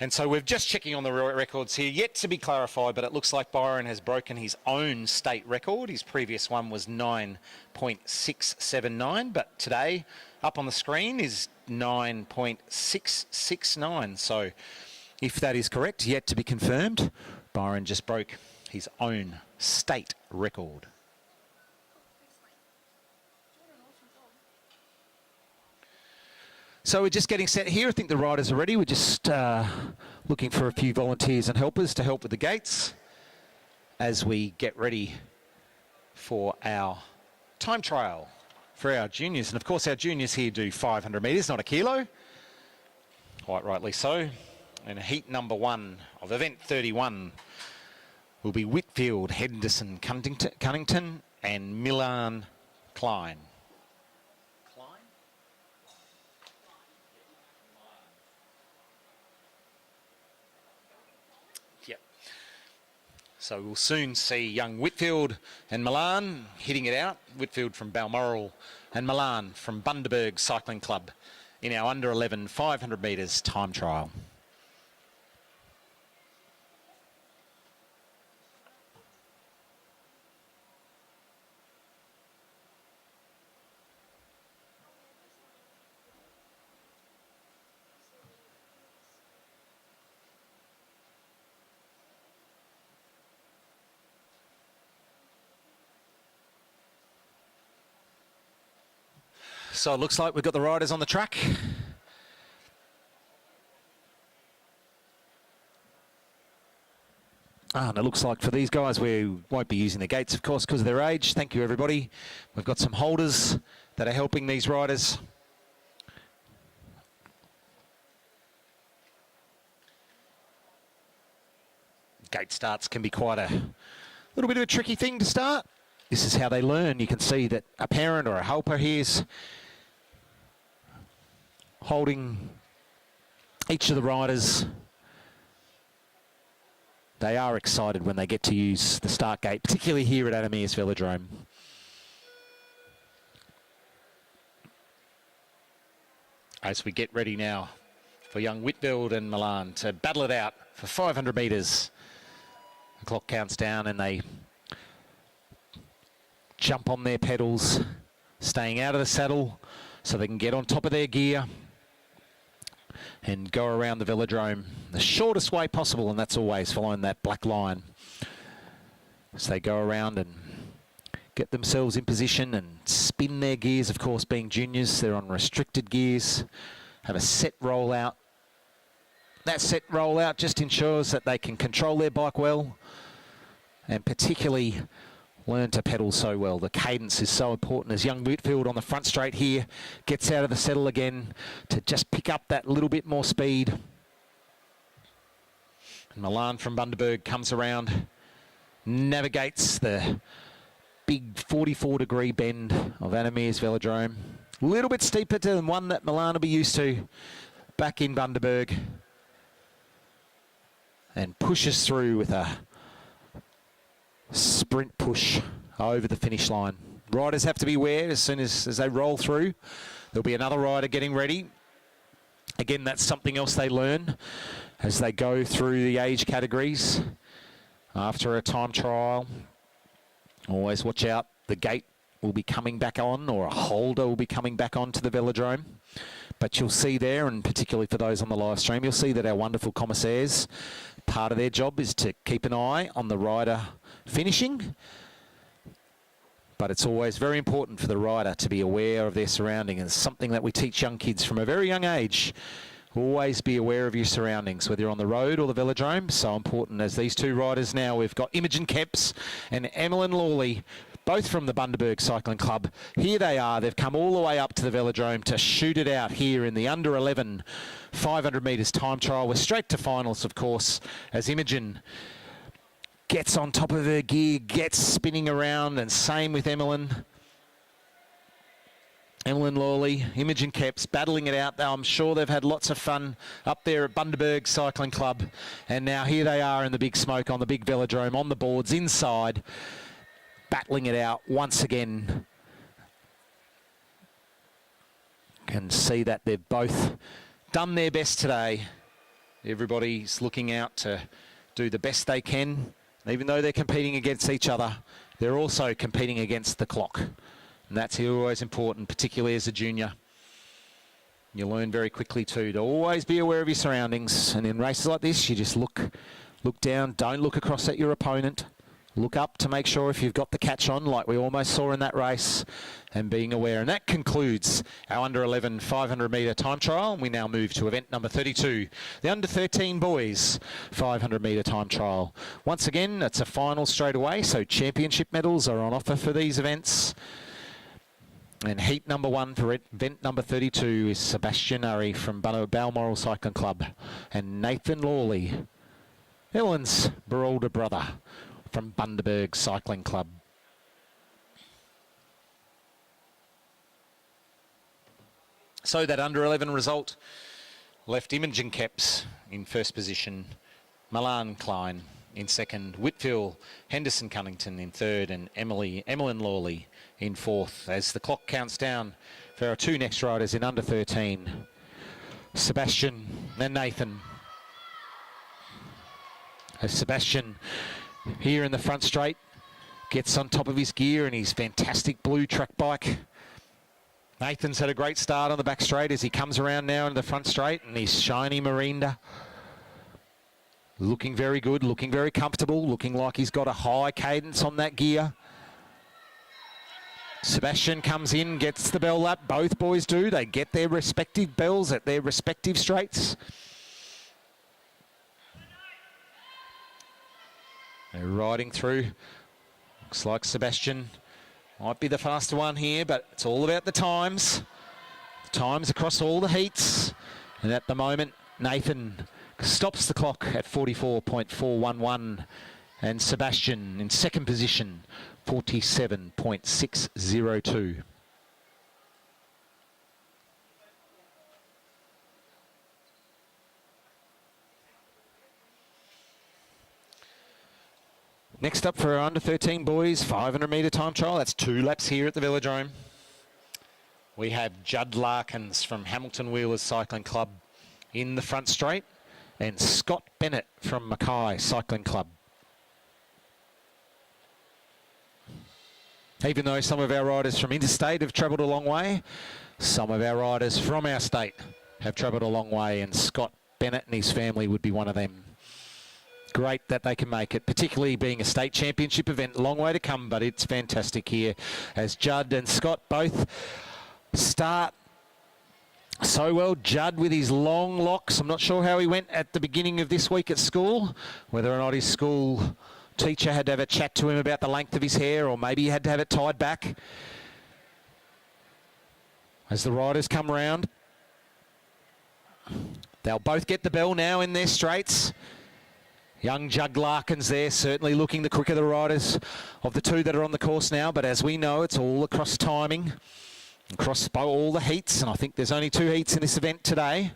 And so we're just checking on the records here, yet to be clarified, but it looks like Byron has broken his own state record. His previous one was 9.679, but today up on the screen is 9.669. So if that is correct, yet to be confirmed, Byron just broke his own state record. So we're just getting set here. I think the riders are ready. We're just looking for a few volunteers and helpers to help with the gates as we get ready for our time trial for our juniors. And of course our juniors here do 500 metres, not a kilo. Quite rightly so. And heat number 1 of event 31 will be Whitfield, Henderson, Cunnington and Milan Klein. So we'll soon see young Whitfield and Milan hitting it out. Whitfield from Balmoral and Milan from Bundaberg Cycling Club in our under 11 500 metres time trial. So it looks like we've got the riders on the track. And it looks like for these guys, we won't be using the gates, of course, because of their age. Thank you, everybody. We've got some holders that are helping these riders. Gate starts can be quite a little bit of a tricky thing to start. This is how they learn. You can see that a parent or a helper here is holding each of the riders. They are excited when they get to use the start gate, particularly here at Adam Eyres Velodrome. As we get ready now for young Whitfield and Milan to battle it out for 500 metres. The clock counts down and they jump on their pedals, staying out of the saddle so they can get on top of their gear and go around the velodrome the shortest way possible, and that's always following that black line. So they go around and get themselves in position and spin their gears. Of course, being juniors, they're on restricted gears, have a set rollout. That set rollout just ensures that they can control their bike well and particularly learn to pedal so well. The cadence is so important as young Whitfield on the front straight here gets out of the saddle again to just pick up that little bit more speed. And Milan from Bundaberg comes around, navigates the big 44-degree bend of Adam Eyres Velodrome. A little bit steeper than one that Milan will be used to back in Bundaberg. And pushes through with a sprint push over the finish line. Riders have to be aware as soon as they roll through. There'll be another rider getting ready. Again, that's something else they learn as they go through the age categories. After a time trial, always watch out. The gate will be coming back on, or a holder will be coming back on to the velodrome. But you'll see there, and particularly for those on the live stream, you'll see that our wonderful commissaires, part of their job is to keep an eye on the rider finishing. But it's always very important for the rider to be aware of their surroundings. It's something that we teach young kids from a very young age. Always be aware of your surroundings, whether you're on the road or the velodrome. So important as these two riders now. We've got Imogen Kepps and Emmeline Lawley, both from the Bundaberg Cycling Club. Here they are. They've come all the way up to the velodrome to shoot it out here in the under 11 500 metres time trial. We're straight to finals, of course, as Imogen gets on top of her gear, gets spinning around, and same with Emmeline. Emmeline Lawley, Imogen Kepps battling it out. I'm sure they've had lots of fun up there at Bundaberg Cycling Club. And now here they are in the big smoke on the big velodrome, on the boards inside, battling it out once again. Can see that they've both done their best today. Everybody's looking out to do the best they can. Even though they're competing against each other, they're also competing against the clock. And that's always important, particularly as a junior. You learn very quickly too to always be aware of your surroundings. And in races like this, you just look down, don't look across at your opponent. Look up to make sure if you've got the catch on, like we almost saw in that race, and being aware. And that concludes our under 11 500 metre time trial. And we now move to event number 32, the under 13 boys 500 metre time trial. Once again, it's a final straight away, so championship medals are on offer for these events. And heat number 1 for event number 32 is Sebastian Urry from Balmoral Cycling Club and Nathan Lawley, Ellen's older brother, from Bundaberg Cycling Club. So that under 11 result left Imogen Kepps in first position, Milan Klein in second, Whitfield Henderson Cunnington in third, and Emmeline Lawley in fourth. As the clock counts down for our two next riders in under 13, Sebastian and Nathan. As Sebastian here in the front straight gets on top of his gear and his fantastic blue track bike. Nathan's had a great start on the back straight as he comes around now in the front straight, and his shiny Marinda looking very good, looking very comfortable, looking like he's got a high cadence on that gear. Sebastian comes in, gets the bell lap. Both boys do. They get their respective bells at their respective straights. They're riding through. Looks like Sebastian might be the faster one here, but it's all about the times. Times across all the heats. And at the moment, Nathan stops the clock at 44.411. And Sebastian in second position, 47.602. Next up for our under 13 boys, 500 metre time trial. That's 2 laps here at the Velodrome. We have Judd Larkins from Hamilton Wheelers Cycling Club in the front straight, and Scott Bennett from Mackay Cycling Club. Even though some of our riders from interstate have travelled a long way, some of our riders from our state have travelled a long way, and Scott Bennett and his family would be one of them. Great that they can make it, particularly being a state championship event. Long way to come, but it's fantastic here as Judd and Scott both start so well. Judd with his long locks. I'm not sure how he went at the beginning of this week at school, whether or not his school teacher had to have a chat to him about the length of his hair, or maybe he had to have it tied back. As the riders come round, they'll both get the bell now in their straights. Young Judd Larkins there, certainly looking the quicker the riders of the 2 that are on the course now. But as we know, it's all across timing, across all the heats. And I think there's only 2 heats in this event today.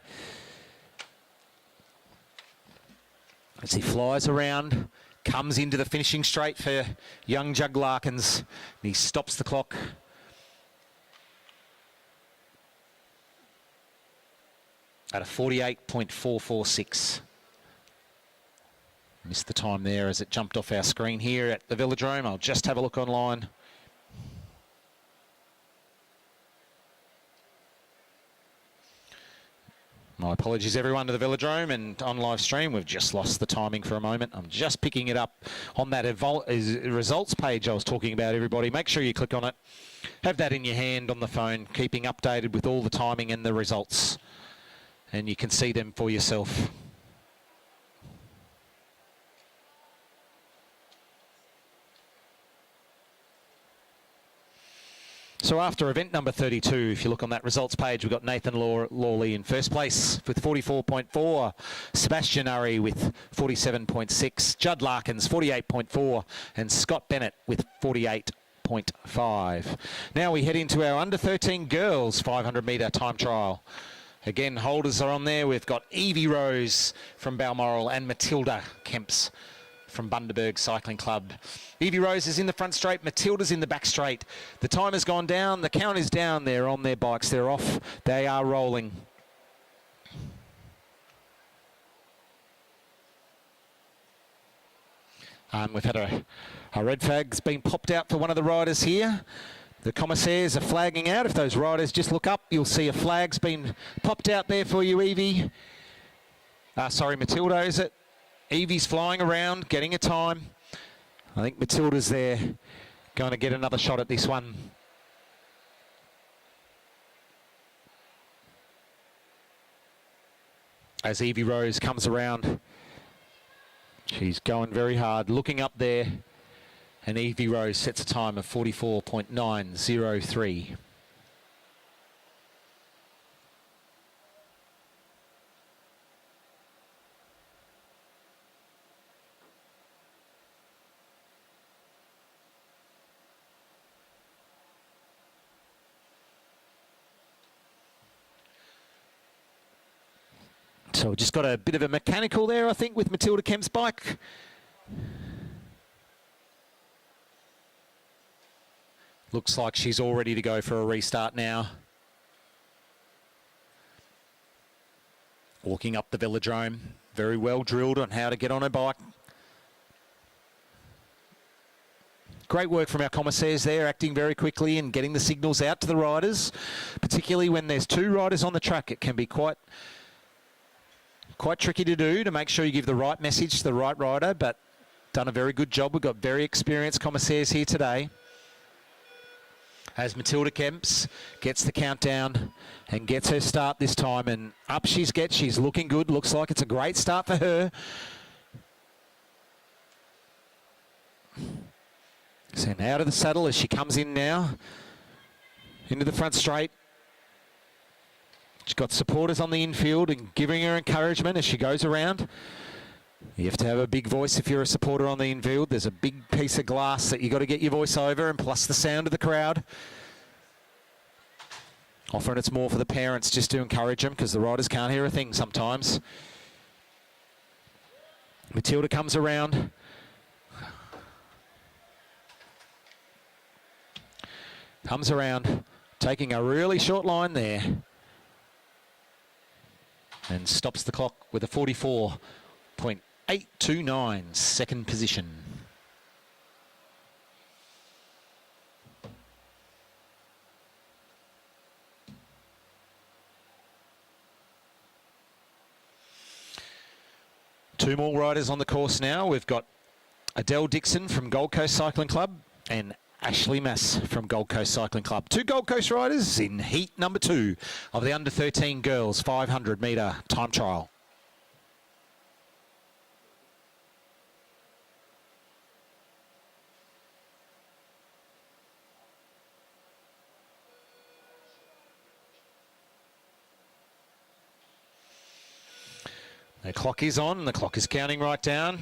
As he flies around, comes into the finishing straight for young Judd Larkins. And he stops the clock. At a 48.446. Missed the time there as it jumped off our screen here at the Velodrome. I'll just have a look online. My apologies everyone to the Velodrome and on live stream. We've just lost the timing for a moment. I'm just picking it up on that results page I was talking about, everybody. Make sure you click on it. Have that in your hand on the phone, keeping updated with all the timing and the results. And you can see them for yourself. So after event number 32, if you look on that results page, we've got Nathan Lawley in first place with 44.4, Sebastian Urry with 47.6, Judd Larkins 48.4, and Scott Bennett with 48.5. Now we head into our under 13 girls 500 metre time trial. Again, holders are on there. We've got Evie Rose from Balmoral and Matilda Kemps from Bundaberg Cycling Club. Evie Rose is in the front straight, Matilda's in the back straight. The time has gone down, the count is down. They're on their bikes, they're off, they are rolling. We've had a red flag's been popped out for one of the riders here. The commissaires are flagging out. If those riders just look up, you'll see a flag's been popped out there for you, Evie. Sorry, Matilda, is it? Evie's flying around, getting a time. I think Matilda's there, going to get another shot at this one. As Evie Rose comes around, she's going very hard, looking up there. And Evie Rose sets a time of 44.903. So we've just got a bit of a mechanical there, I think, with Matilda Kemp's bike. Looks like she's all ready to go for a restart now. Walking up the Velodrome, very well drilled on how to get on her bike. Great work from our commissaires there, acting very quickly and getting the signals out to the riders. Particularly when there's 2 riders on the track, it can be quite tricky to do, to make sure you give the right message to the right rider, but done a very good job. We've got very experienced commissaires here today. As Matilda Kemps gets the countdown and gets her start this time, and up she's looking good. Looks like it's a great start for her. So out of the saddle as she comes in now. Into the front straight. She's got supporters on the infield and giving her encouragement as she goes around. You have to have a big voice if you're a supporter on the infield. There's a big piece of glass that you got to get your voice over, and plus the sound of the crowd. Often it's more for the parents just to encourage them because the riders can't hear a thing sometimes. Matilda comes around. Comes around, taking a really short line there. And stops the clock with a 44.829, second position. Two more riders on the course now. We've got Adele Dixon from Gold Coast Cycling Club and Ashley Mass from Gold Coast Cycling Club. Two Gold Coast riders in heat number 2 of the under 13 girls 500 metre time trial. The clock is on, the clock is counting right down.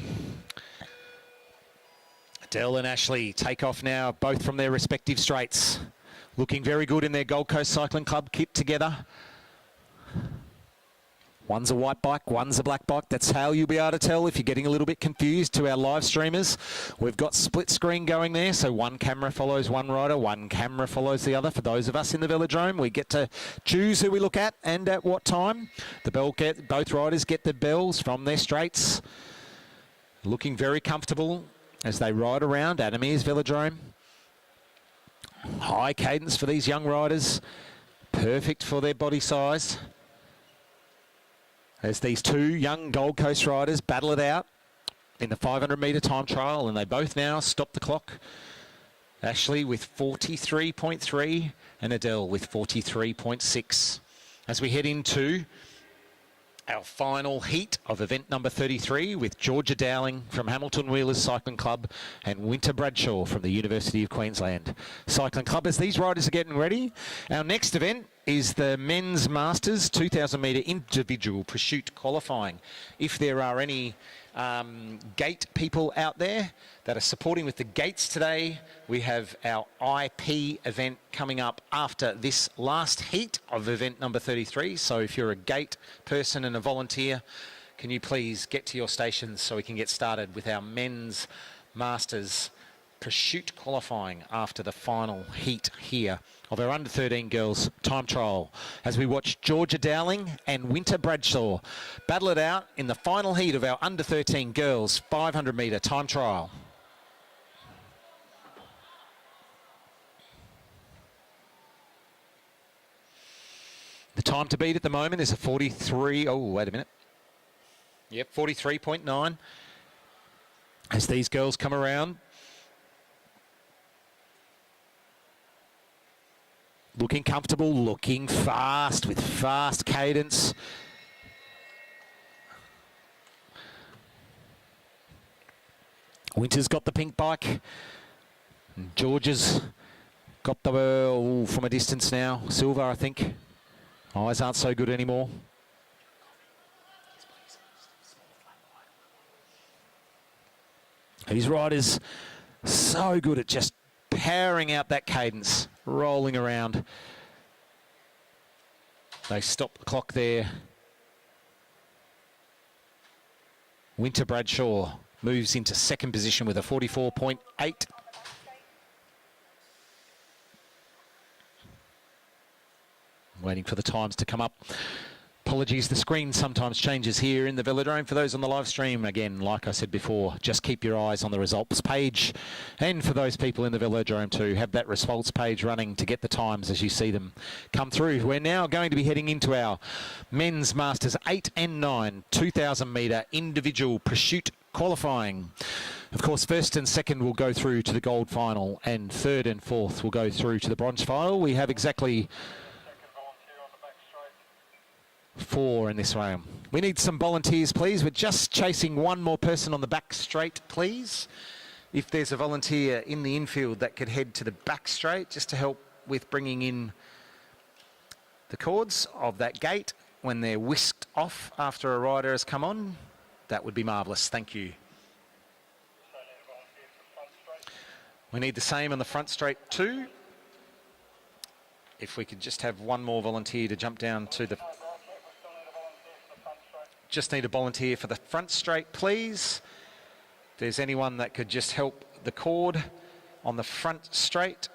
Adele and Ashley take off now, both from their respective straights. Looking very good in their Gold Coast Cycling Club kit together. One's a white bike, one's a black bike. That's how you'll be able to tell if you're getting a little bit confused to our live streamers. We've got split screen going there, so one camera follows one rider, one camera follows the other. For those of us in the velodrome, we get to choose who we look at and at what time. Both riders get the bells from their straights. Looking very comfortable as they ride around Adamir's Velodrome. High cadence for these young riders. Perfect for their body size. As these two young Gold Coast riders battle it out in the 500 metre time trial, and they both now stop the clock. Ashley with 43.3 and Adele with 43.6. As we head into our final heat of event number 33 with Georgia Dowling from Hamilton Wheelers Cycling Club and Winter Bradshaw from the University of Queensland Cycling Club. As these riders are getting ready, our next event is the Men's Masters 2,000 metre individual pursuit qualifying. If there are any gate people out there that are supporting with the gates today, we have our IP event coming up after this last heat of event number 33. So if you're a gate person and a volunteer, can you please get to your stations so we can get started with our Men's Masters pursuit qualifying after the final heat here of our under 13 girls time trial, as we watch Georgia Dowling and Winter Bradshaw battle it out in the final heat of our under 13 girls 500 metre time trial. The time to beat at the moment is a 43, oh wait a minute, yep, 43.9 as these girls come around. Looking comfortable, looking fast, with fast cadence. Winter's got the pink bike. Georgia's got the, from a distance now, silver, I think. Eyes aren't so good anymore. These riders so good at just powering out that cadence, rolling around. They stop the clock there. Winter Bradshaw moves into second position with a 44.8. Waiting for the times to come up. Apologies, the screen sometimes changes here in the velodrome. For those on the live stream, again, like I said before, just keep your eyes on the results page. And for those people in the velodrome too, have that results page running to get the times as you see them come through. We're now going to be heading into our Men's Masters 8 and 9 2,000 metre individual pursuit qualifying. Of course, first and second will go through to the gold final, and third and fourth will go through to the bronze final. We have exactly 4 in this round. We need some volunteers, please. We're just chasing one more person on the back straight, please. if there's a volunteer in the infield that could head to the back straight just to help with bringing in the cords of that gate when they're whisked off after a rider has come on, that would be marvellous. Thank you. We need the same on the front straight too. If we could just have one more volunteer to jump down to the... Just need a volunteer for the front straight, please. If there's anyone that could just help the cord on the front straight,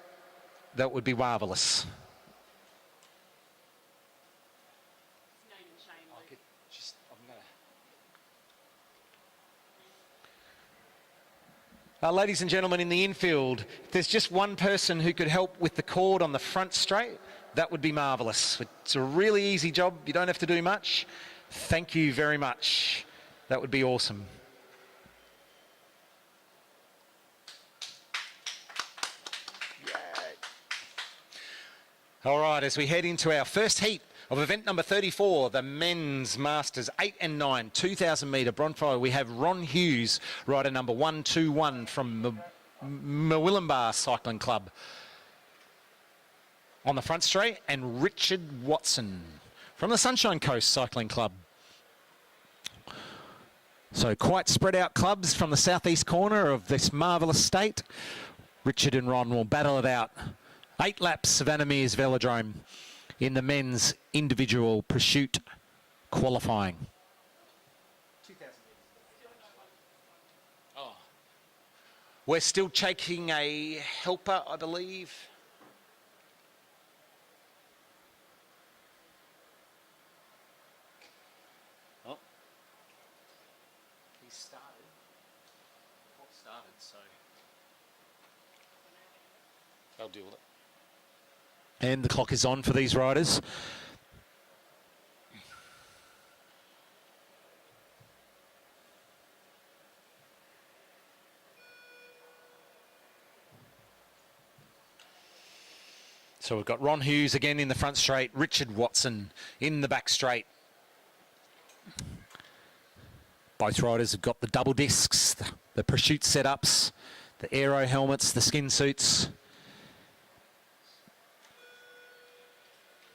that would be marvellous. Ladies and gentlemen, in the infield, if there's just one person who could help with the cord on the front straight, that would be marvellous. It's a really easy job. You don't have to do much. Thank you very much. That would be awesome. All right, as we head into our first heat of event number 34, the Men's Masters 8 and 9, 2,000 metre bonfire, we have Ron Hughes, rider number 121 from Murwillumbah Cycling Club on the front straight, and Richard Watson from the Sunshine Coast Cycling Club. So quite spread out clubs from the southeast corner of this marvellous state. Richard and Ron will battle it out. 8 laps of Anna Meares Velodrome in the men's individual pursuit qualifying. Oh. We're still checking a helper, I believe. Oh. He started. What started, so they'll deal with it. And the clock is on for these riders. So we've got Ron Hughes again in the front straight, Richard Watson in the back straight. Both riders have got the double discs, the pursuit setups, the aero helmets, the skin suits.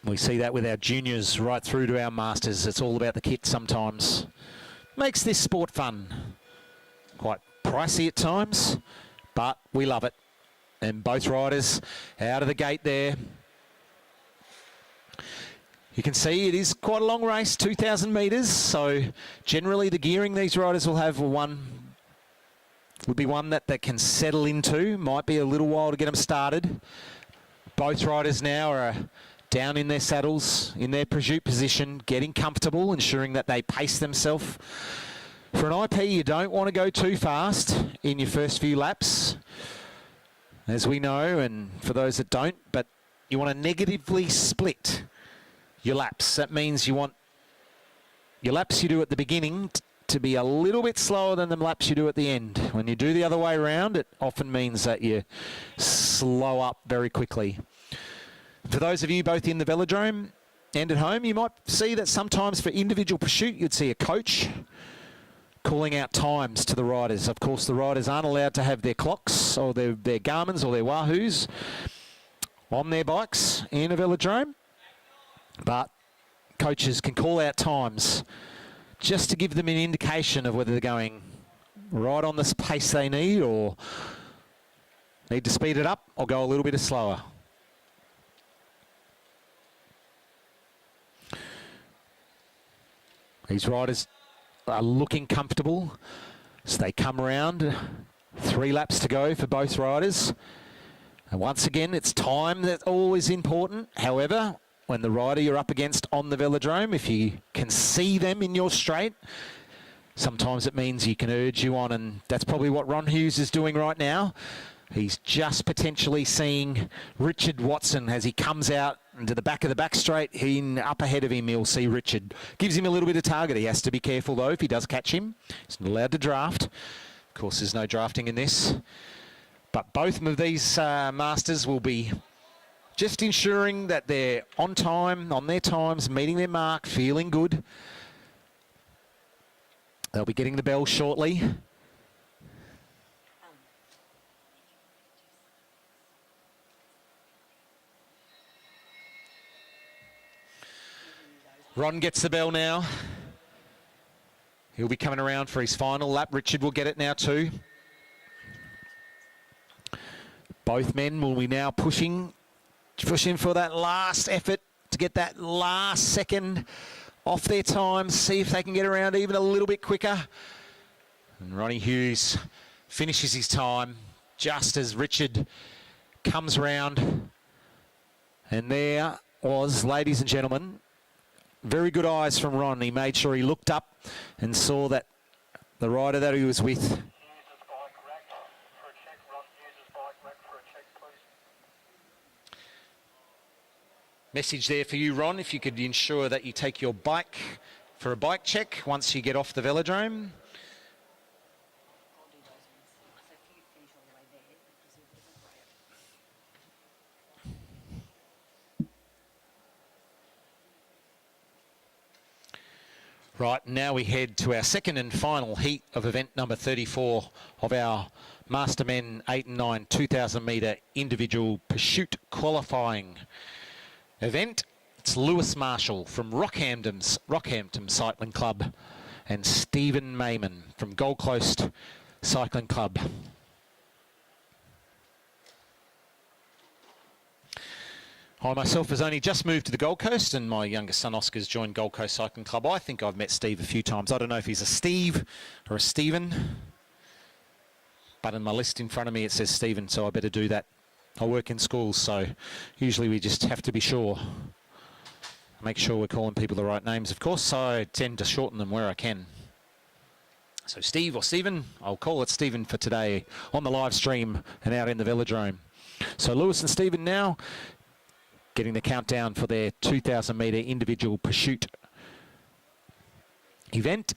We see that with our juniors right through to our masters. It's all about the kit sometimes. Makes this sport fun. Quite pricey at times, but we love it. And both riders out of the gate there. You can see it is quite a long race, 2,000 metres. So generally the gearing these riders will have would be one that they can settle into. Might be a little while to get them started. Both riders now are down in their saddles, in their pursuit position, getting comfortable, ensuring that they pace themselves. For an IP, you don't want to go too fast in your first few laps, as we know, and for those that don't, but you want to negatively split your laps. That means you want your laps you do at the beginning to be a little bit slower than the laps you do at the end. When you do the other way around, it often means that you slow up very quickly. For those of you both in the velodrome and at home, you might see that sometimes for individual pursuit, you'd see a coach calling out times to the riders. Of course, the riders aren't allowed to have their clocks or their Garmins or their Wahoos on their bikes in a velodrome, but coaches can call out times just to give them an indication of whether they're going right on the pace they need or need to speed it up or go a little bit slower. These riders are looking comfortable as they come around. 3 laps to go for both riders. And once again, it's time that's always important. However, when the rider you're up against on the velodrome, if you can see them in your straight, sometimes it means you can urge you on, and that's probably what Ron Hughes is doing right now. He's just potentially seeing Richard Watson as he comes out into the back of the back straight. Up ahead of him, he'll see Richard. Gives him a little bit of target. He has to be careful, though, if he does catch him. He's not allowed to draft. Of course, there's no drafting in this. But both of these masters will be just ensuring that they're on time, on their times, meeting their mark, feeling good. They'll be getting the bell shortly. Ron gets the bell now. He'll be coming around for his final lap. Richard will get it now too. Both men will be now pushing for that last effort to get that last second off their time, see if they can get around even a little bit quicker. And Ronnie Hughes finishes his time just as Richard comes round. And there was, ladies and gentlemen, very good eyes from Ron. He made sure he looked up and saw that the rider that he was with. Message there for you, Ron, if you could ensure that you take your bike for a bike check once you get off the velodrome. Right, now we head to our second and final heat of event number 34 of our Mastermen 8 and 9 2,000 metre individual pursuit qualifying event. It's Lewis Marshall from Rockhampton Cycling Club and Stephen Mayman from Gold Coast Cycling Club. I myself has only just moved to the Gold Coast, and my youngest son Oscar's joined Gold Coast Cycling Club. I think I've met Steve a few times. I don't know if he's a Steve or a Stephen, but in my list in front of me it says Stephen, so I better do that. I work in schools, so usually we just have to be sure. Make sure we're calling people the right names, of course, so I tend to shorten them where I can. So Steve or Stephen, I'll call it Stephen for today on the live stream and out in the velodrome. So Lewis and Stephen now getting the countdown for their 2,000 metre individual pursuit event.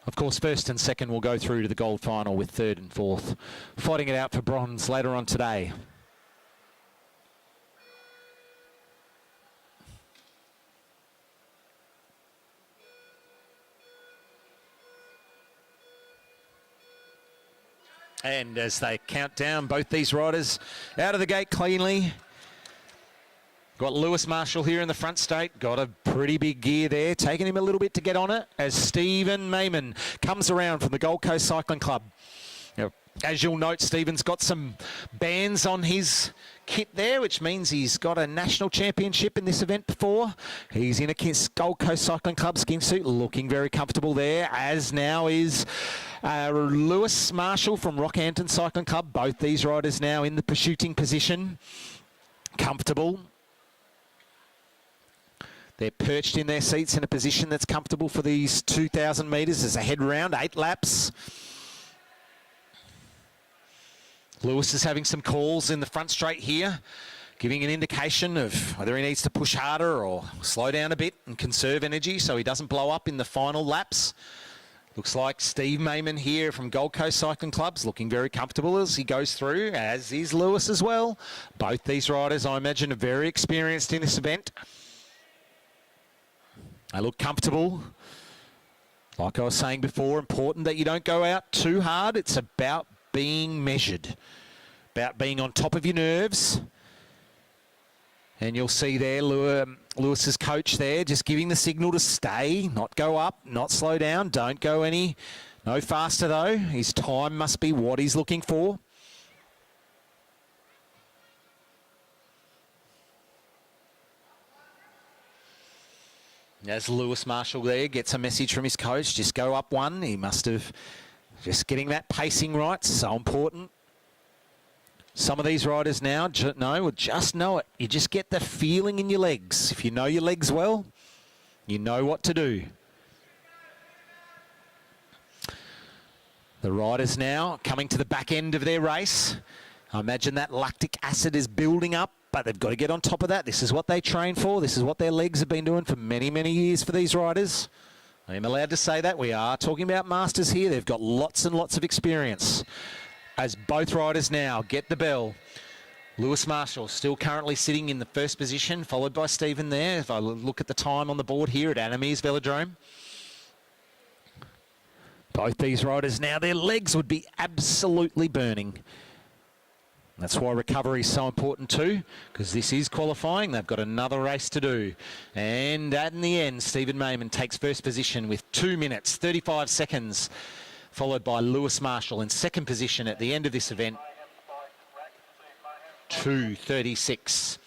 Of course, first and second will go through to the gold final, with third and fourth fighting it out for bronze later on today. And as they count down, both these riders out of the gate cleanly. Got Lewis Marshall here in the front straight. Got a pretty big gear there, taking him a little bit to get on it as Stephen Mayman comes around from the Gold Coast Cycling Club. Now, as you'll note, Stephen's got some bands on his kit there, which means he's got a national championship in this event before. He's in a Gold Coast Cycling Club skin suit, looking very comfortable there, as now is Lewis Marshall from Rockhampton Cycling Club. Both these riders now in the pursuing position, comfortable. They're perched in their seats in a position that's comfortable for these 2,000 metres. There's a head round, 8 laps. Lewis is having some calls in the front straight here, giving an indication of whether he needs to push harder or slow down a bit and conserve energy so he doesn't blow up in the final laps. Looks like Steve Mayman here from Gold Coast Cycling Club's looking very comfortable as he goes through, as is Lewis as well. Both these riders, I imagine, are very experienced in this event. They look comfortable. Like I was saying before, important that you don't go out too hard. It's about being measured, about being on top of your nerves. And you'll see there Lewis's coach there just giving the signal to stay, not go up, not slow down, don't go no faster though. His time must be what he's looking for. As Lewis Marshall there gets a message from his coach, just go up one. He must have just getting that pacing right, so important. Some of these riders now will just know it. You just get the feeling in your legs. If you know your legs well, you know what to do. The riders now coming to the back end of their race. I imagine that lactic acid is building up, but they've got to get on top of that. This is what they train for. This is what their legs have been doing for many, many years for these riders. I am allowed to say that. We are talking about masters here. They've got lots and lots of experience. As both riders now get the bell. Lewis Marshall still currently sitting in the first position, followed by Stephen there. If I look at the time on the board here at Anime's Velodrome. Both these riders now, their legs would be absolutely burning. That's why recovery is so important too, because this is qualifying. They've got another race to do. And in the end, Stephen Mayman takes first position with 2 minutes, 35 seconds, followed by Lewis Marshall in second position at the end of this event, 2:36.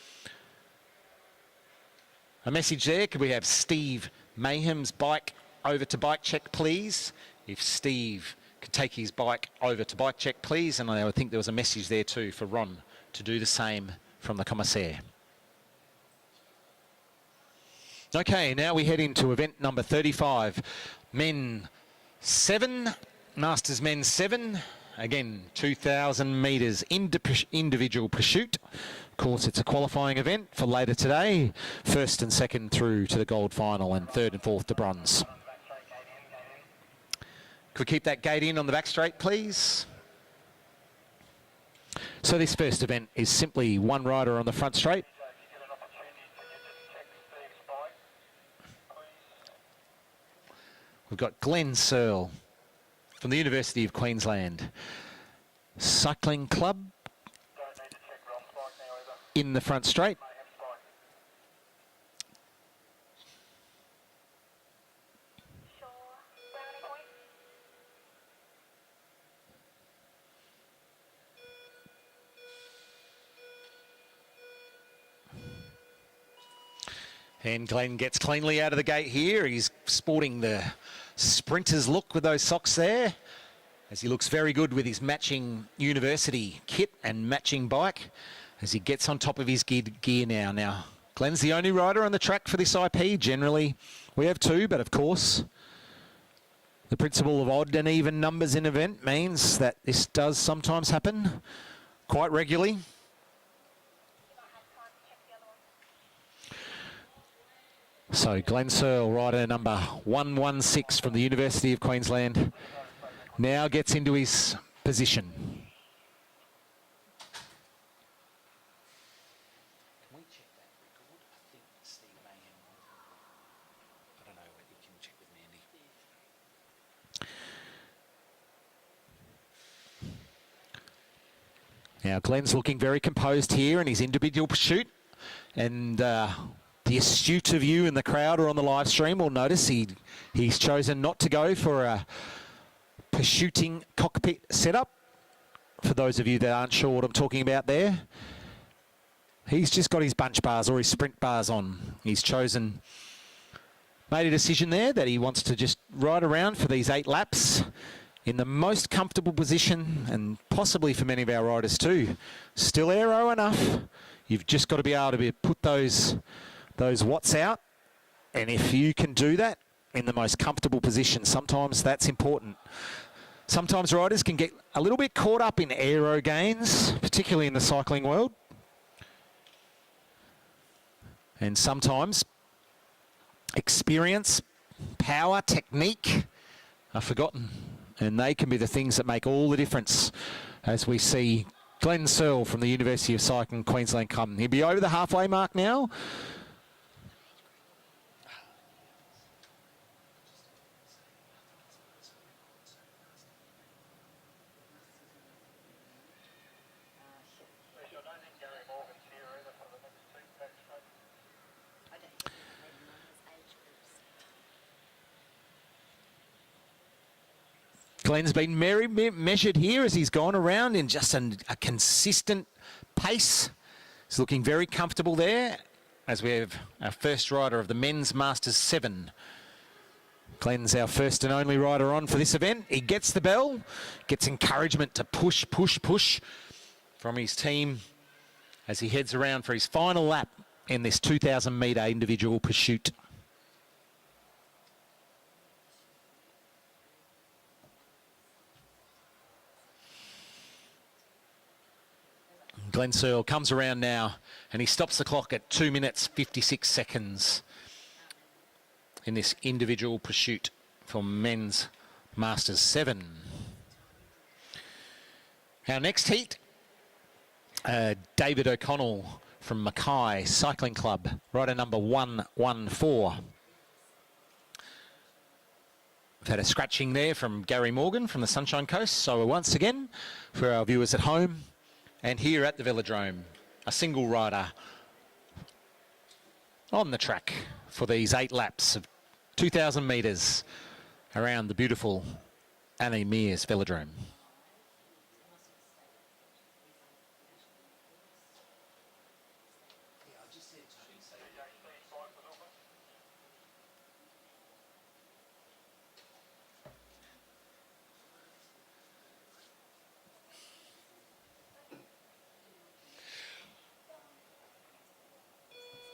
A message there, could we have Steve Mayhem's bike over to bike check, please? If Steve could take his bike over to bike check, please. And I think there was a message there too for Ron to do the same from the commissaire. Okay, now we head into event number 35. Men 7, Masters Men 7. Again, 2,000 metres individual pursuit. Of course, it's a qualifying event for later today. First and second through to the gold final and third and fourth to bronze. Could we keep that gate in on the back straight, please? So this first event is simply one rider on the front straight. We've got Glenn Searle from the University of Queensland Cycling Club in the front straight. And Glenn gets cleanly out of the gate here. He's sporting the sprinter's look with those socks there, as he looks very good with his matching university kit and matching bike as he gets on top of his gear now. Now, Glenn's the only rider on the track for this IP. Generally, we have two, but of course, the principle of odd and even numbers in event means that this does sometimes happen quite regularly. So Glenn Searle, rider number 116 from the University of Queensland, now gets into his position. Can we check that record? I think Steve Mayhem, I don't know, you can check with Mandy. Now Glenn's looking very composed here in his individual pursuit, and the astute of you in the crowd or on the live stream will notice he's chosen not to go for a pursuiting cockpit setup. For those of you that aren't sure what I'm talking about there, he's just got his bunch bars or his sprint bars on. He's made a decision there that he wants to just ride around for these 8 laps in the most comfortable position, and possibly for many of our riders too. Still aero enough. You've just got to be able to put those watts out, and if you can do that in the most comfortable position, sometimes that's important. Sometimes riders can get a little bit caught up in aero gains, particularly in the cycling world, and sometimes experience, power, technique are forgotten, and they can be the things that make all the difference, as we see Glenn Searle from the University of Cycling Queensland come. He'll be over the halfway mark now. Glenn's been measured here as he's gone around in just a consistent pace. He's looking very comfortable there as we have our first rider of the Men's Masters 7. Glenn's our first and only rider on for this event. He gets the bell, gets encouragement to push from his team as he heads around for his final lap in this 2,000 metre individual pursuit. Glenn Searle comes around now and he stops the clock at 2 minutes 56 seconds in this individual pursuit for Men's Masters 7. Our next heat, David O'Connell from Mackay Cycling Club, rider number 114. We've had a scratching there from Gary Morgan from the Sunshine Coast, so once again, for our viewers at home, And here at the Velodrome, a single rider on the track for these 8 laps of 2,000 metres around the beautiful Annie Mears Velodrome.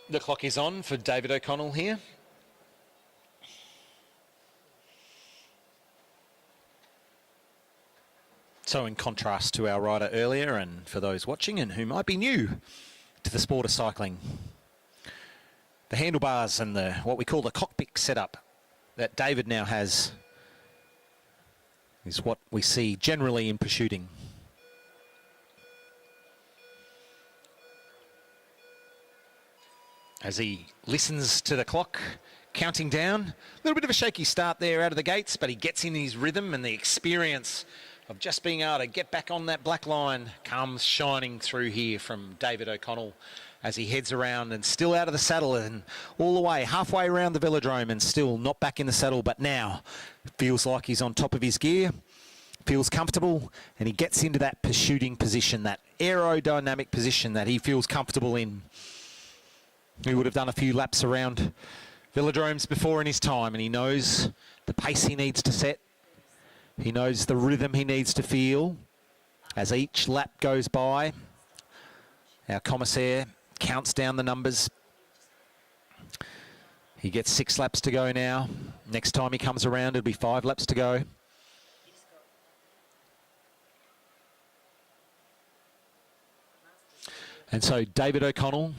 The clock is on for David O'Connell here. So in contrast to our rider earlier, and for those watching and who might be new to the sport of cycling, the handlebars and the what we call the cockpit setup that David now has is what we see generally in pursuiting. As he listens to the clock counting down, a little bit of a shaky start there out of the gates, but he gets in his rhythm, and the experience of just being able to get back on that black line comes shining through here from David O'Connell as he heads around and still out of the saddle and all the way halfway around the Velodrome and still not back in the saddle, but now feels like he's on top of his gear, feels comfortable, and he gets into that pursuiting position, that aerodynamic position that he feels comfortable in. He would have done a few laps around velodromes before in his time, and he knows the pace he needs to set. He knows the rhythm he needs to feel as each lap goes by. Our commissaire counts down the numbers. He gets 6 laps to go now. Next time he comes around, it'll be 5 laps to go. And so David O'Connell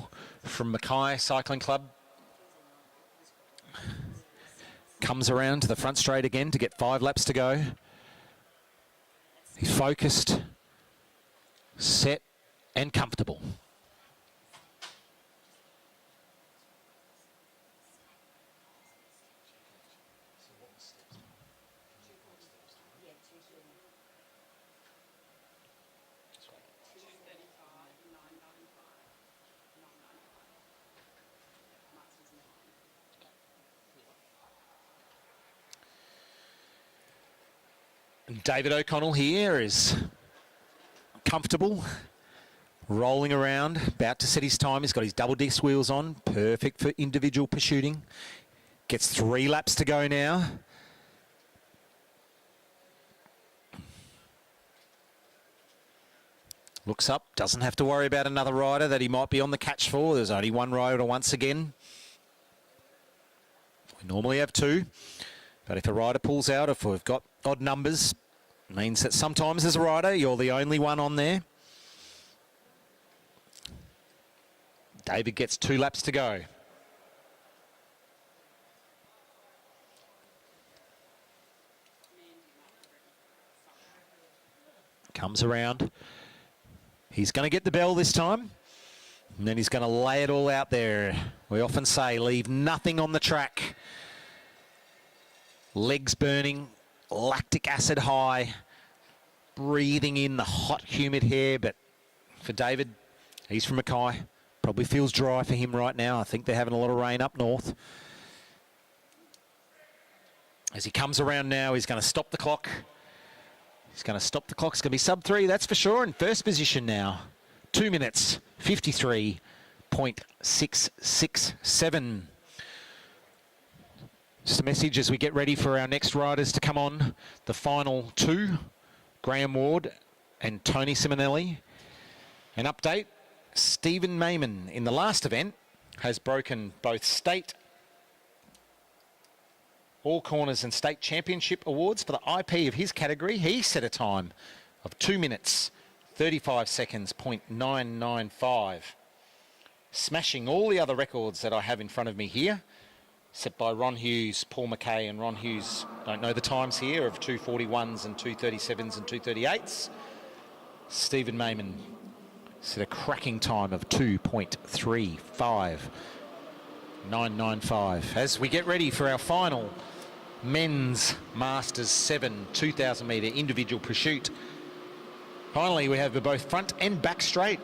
from Mackay Cycling Club comes around to the front straight again to get 5 laps to go. He's focused, set and comfortable. David O'Connell here is comfortable, rolling around, about to set his time. He's got his double disc wheels on, perfect for individual pursuiting. Gets 3 laps to go now. Looks up, doesn't have to worry about another rider that he might be on the catch for. There's only one rider once again. We normally have 2, but if a rider pulls out, if we've got odd numbers, it means that sometimes as a rider, you're the only one on there. David gets 2 laps to go. Comes around. He's going to get the bell this time. And then he's going to lay it all out there. We often say, leave nothing on the track. Legs burning, lactic acid high, breathing in the hot, humid air. But for David, he's from Mackay. Probably feels dry for him right now. I think they're having a lot of rain up north. As he comes around now, he's going to stop the clock. He's going to stop the clock. It's going to be sub 3, that's for sure. In first position now. 2 minutes, 53.667. Just a message as we get ready for our next riders to come on. The final 2, Graham Ward and Tony Simonelli. An update, Stephen Mayman in the last event has broken both state All Corners and state championship awards for the IP of his category. He set a time of 2 minutes, 35 seconds, .995. Smashing all the other records that I have in front of me here, set by Ron Hughes, Paul McKay, and Ron Hughes, don't know the times here, of 241s and 237s and 238s. Stephen Mayman set a cracking time of 2.35995. As we get ready for our final men's Masters 7 2,000 metre individual pursuit. Finally, we have both front and back straight.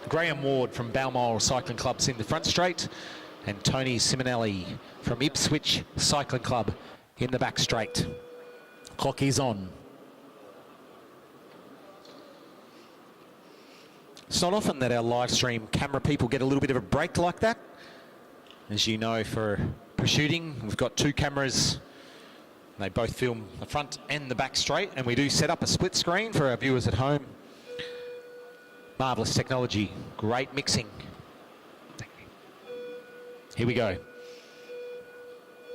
Graham Ward from Balmoral Cycling Club's in the front straight, and Tony Simonelli from Ipswich Cycling Club in the back straight. Clock is on. It's not often that our live stream camera people get a little bit of a break like that. As you know, for shooting, we've got 2 cameras. They both film the front and the back straight, and we do set up a split screen for our viewers at home. Marvellous technology, great mixing. Here we go.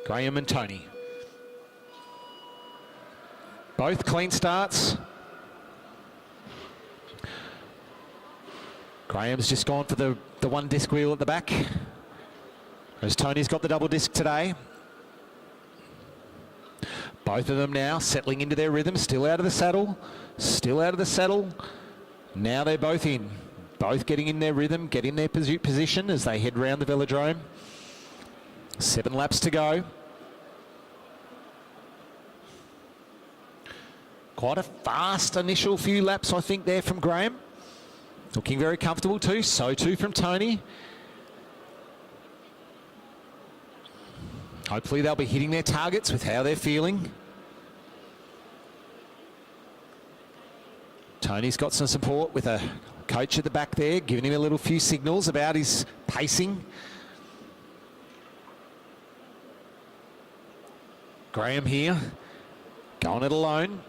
Graham and Tony. Both clean starts. Graham's just gone for the one disc wheel at the back, whereas Tony's got the double disc today. Both of them now settling into their rhythm, still out of the saddle, still out of the saddle. Now they're both in, both getting in their rhythm, getting their position as they head round the velodrome. 7 laps to go. Quite a fast initial few laps, I think, there from Graham. Looking very comfortable too, so too from Tony. Hopefully they'll be hitting their targets with how they're feeling. Tony's got some support with a coach at the back there, giving him a little few signals about his pacing. Graham here, going it alone.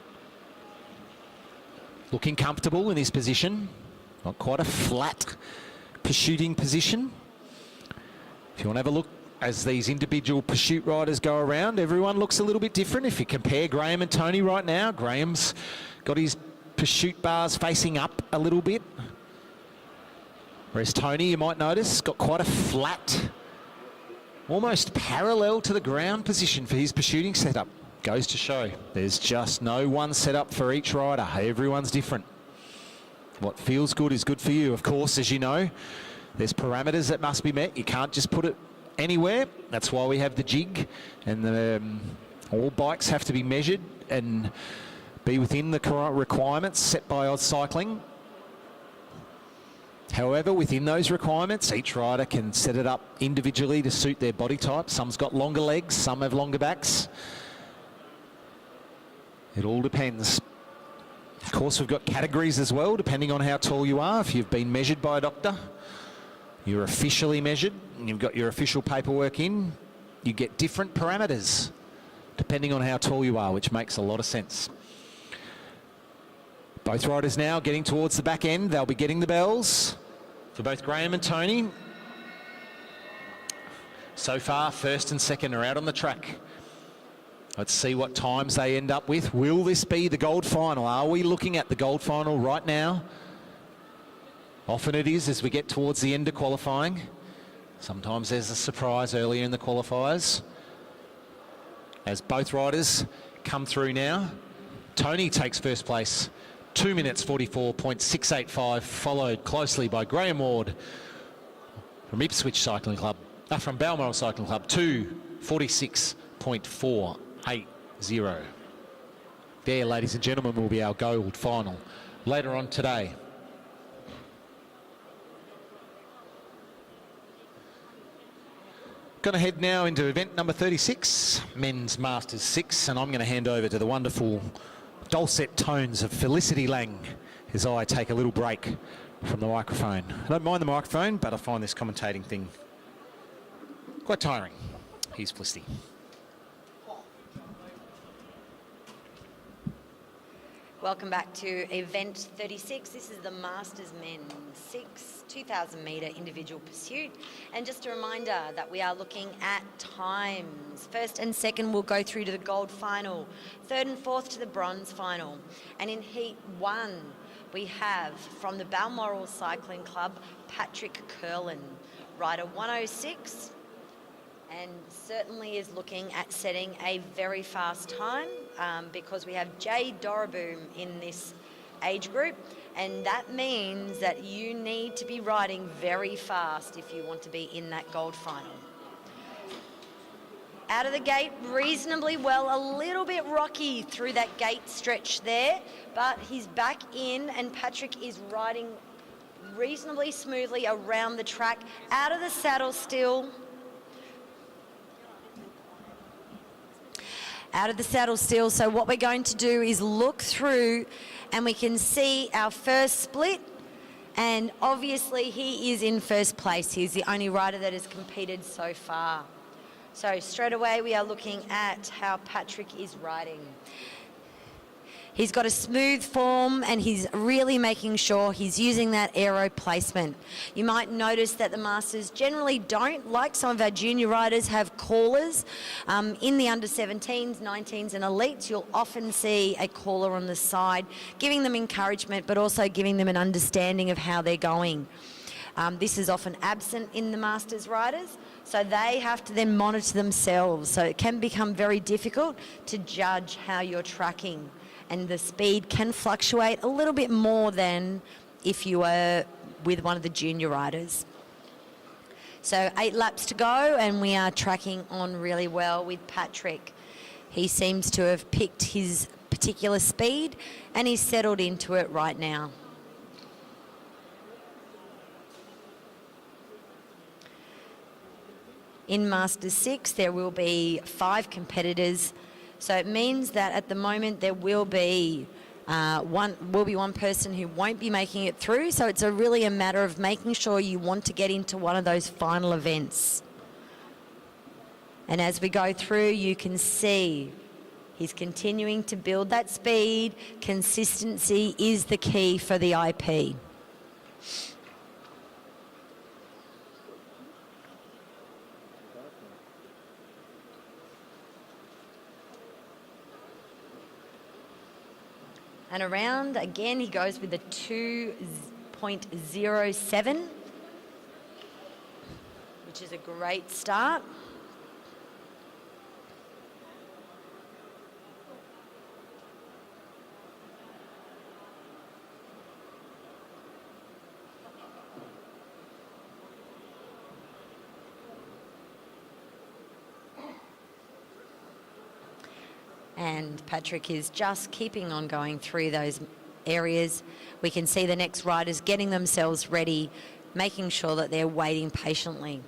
Looking comfortable in his position. Not quite a flat pursuing position. If you want to have a look as these individual pursuit riders go around, everyone looks a little bit different. If you compare Graham and Tony right now, Graham's got his pursuit bars facing up a little bit. Whereas Tony, you might notice, got quite a flat, almost parallel to the ground position for his pursuing setup. Goes to show there's just no one setup for each rider. Everyone's different. What feels good is good for you. Of course, as you know, there's parameters that must be met. You can't just put it anywhere. That's why we have the jig, and all bikes have to be measured and be within the requirements set by Oz Cycling. However, within those requirements, each rider can set it up individually to suit their body type. Some's got longer legs, some have longer backs. It all depends. Of course, we've got categories as well, depending on how tall you are. If you've been measured by a doctor, you're officially measured, and you've got your official paperwork in, you get different parameters, depending on how tall you are, which makes a lot of sense. Both riders now getting towards the back end. They'll be getting the bells for both Graham and Tony. So far, first and second are out on the track. Let's see what times they end up with. Will this be the gold final? Are we looking at the gold final right now? Often it is as we get towards the end of qualifying. Sometimes there's a surprise earlier in the qualifiers. As both riders come through now, Tony takes first place, 2 minutes 44.685, followed closely by Graham Ward from Ipswich Cycling Club, from Balmoral Cycling Club, 2:46.480. There, ladies and gentlemen, will be our gold final later on today. Going to head now into event number 36, Men's Masters 6, and I'm going to hand over to the wonderful dulcet tones of Felicity Lang as I take a little break from the microphone. I don't mind the microphone, but I find this commentating thing quite tiring. Here's Felicity.
Welcome back to event 36. This is the Masters Men's 6 2,000 metre individual pursuit. And just a reminder that we are looking at times. First and second will go through to the gold final. Third and fourth to the bronze final. And in heat 1, we have from the Balmoral Cycling Club, Patrick Curlin, rider 106. And certainly is looking at setting a very fast time because we have Jay Doroboom in this age group, and that means that you need to be riding very fast if you want to be in that gold final. Out of the gate reasonably well, a little bit rocky through that gate stretch there, but he's back in and Patrick is riding reasonably smoothly around the track. Out of the saddle still. Out of the saddle still. So what we're going to do is look through and we can see our first split. And obviously he is in first place. He's the only rider that has competed so far. So straight away we are looking at how Patrick is riding. He's got a smooth form and he's really making sure he's using that aero placement. You might notice that the Masters generally don't, like some of our junior riders, have callers. In the under 17s, 19s and elites, you'll often see a caller on the side, giving them encouragement, but also giving them an understanding of how they're going. This is often absent in the Masters riders, so they have to then monitor themselves. So it can become very difficult to judge how you're tracking. And the speed can fluctuate a little bit more than if you were with one of the junior riders. So 8 laps to go and we are tracking on really well with Patrick. He seems to have picked his particular speed and he's settled into it right now. In Masters 6 there will be 5 competitors. So it means that at the moment there will be one person who won't be making it through. So it's really a matter of making sure you want to get into one of those final events. And as we go through, you can see he's continuing to build that speed. Consistency is the key for the IP. And around, again, he goes with a 2.07, which is a great start. And Patrick is just keeping on going through those areas. We can see the next riders getting themselves ready, making sure that they're waiting patiently.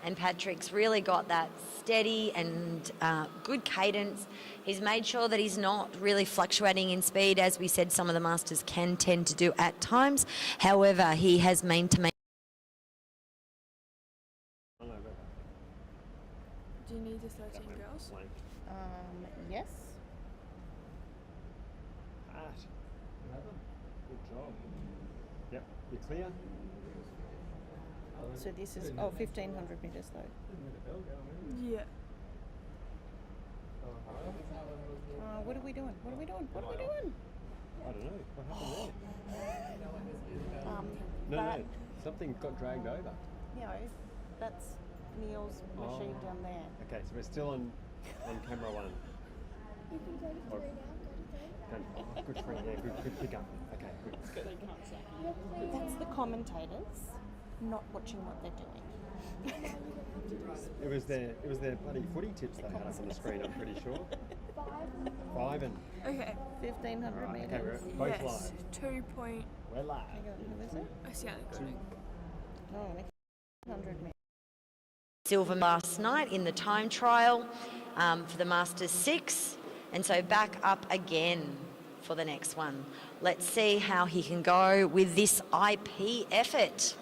And Patrick's really got that steady and good cadence. He's made sure that he's not really fluctuating in speed. As we said, some of the Masters can tend to do at times. However, he has maintained.
Do you need the 13 girls?
Yes.
Pat. Good job. Yep, you're clear.
So this is 1500 metres though.
Yeah.
What are we doing? What are we doing? What are we doing?
I don't know. What happened there? No,
But,
something got dragged over.
you know, that's Neil's machine down there.
Okay, so we're still on camera 1.
You can go to 3 now. Go to 3.
Good friend, yeah, good pick up. Okay, good.
That's the commentators not watching what they're doing.
It was their bloody footy tips they had up on the screen, I'm pretty sure. 5 and...
Okay.
1500 metres.
Okay, we're both
Yes.
live.
2 point.
We're live.
Hang on, who is it?
I see how they're going.
Oh, 100 metres.
Silver last night in the time trial for the Masters 6, and so back up again for the next one. Let's see how he can go with this IP effort.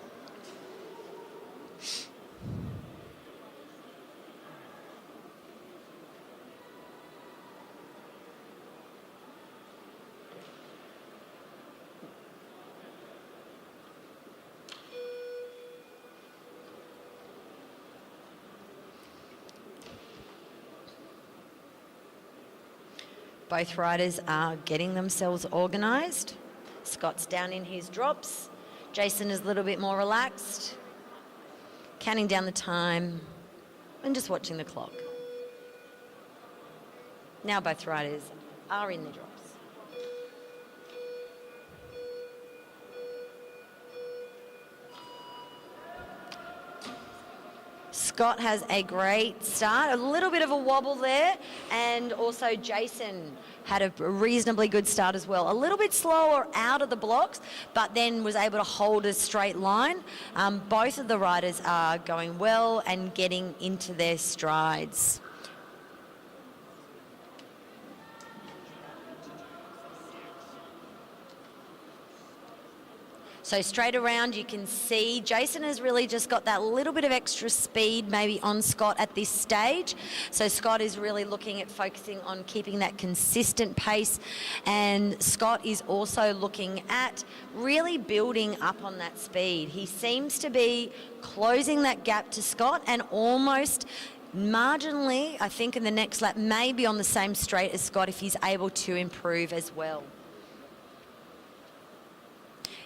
Both riders are getting themselves organised. Scott's down in his drops. Jason is a little bit more relaxed, counting down the time and just watching the clock. Now both riders are in their drops. Scott has a great start, a little bit of a wobble there, and also Jason had a reasonably good start as well. A little bit slower out of the blocks, but then was able to hold a straight line. Both of the riders are going well and getting into their strides. So straight around, you can see Jason has really just got that little bit of extra speed maybe on Scott at this stage. So Scott is really looking at focusing on keeping that consistent pace, and Scott is also looking at really building up on that speed. He seems to be closing that gap to Scott and almost marginally, I think in the next lap, maybe on the same straight as Scott if he's able to improve as well.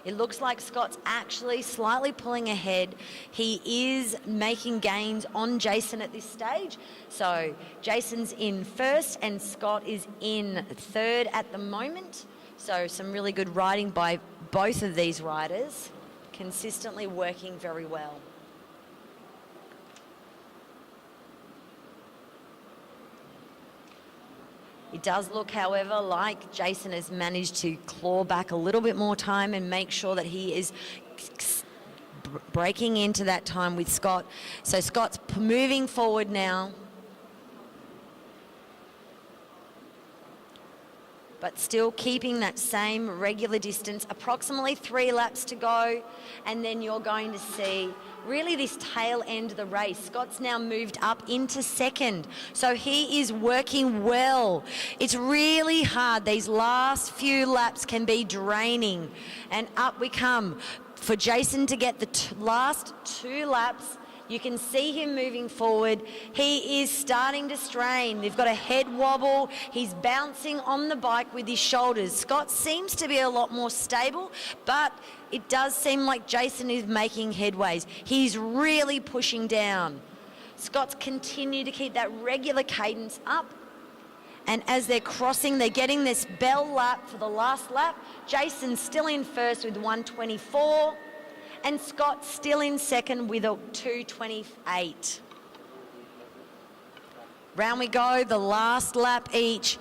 It looks like Scott's actually slightly pulling ahead. He is making gains on Jason at this stage. So Jason's in first and Scott is in third at the moment. So some really good riding by both of these riders, consistently working very well. It does look, however, like Jason has managed to claw back a little bit more time and make sure that he is breaking into that time with Scott. So Scott's moving forward now. But still keeping that same regular distance, approximately 3 laps to go, and then you're going to see really this tail end of the race. Scott's now moved up into second, so he is working well. It's really hard. These last few laps can be draining, and up we come. For Jason to get the last 2 laps, you can see him moving forward. He is starting to strain. They've got a head wobble. He's bouncing on the bike with his shoulders. Scott seems to be a lot more stable, but it does seem like Jason is making headways. He's really pushing down. Scott's continue to keep that regular cadence up. And as they're crossing, they're getting this bell lap for the last lap. Jason's still in first with 1:24. And Scott still in second with a 2:28. Round we go, the last lap each.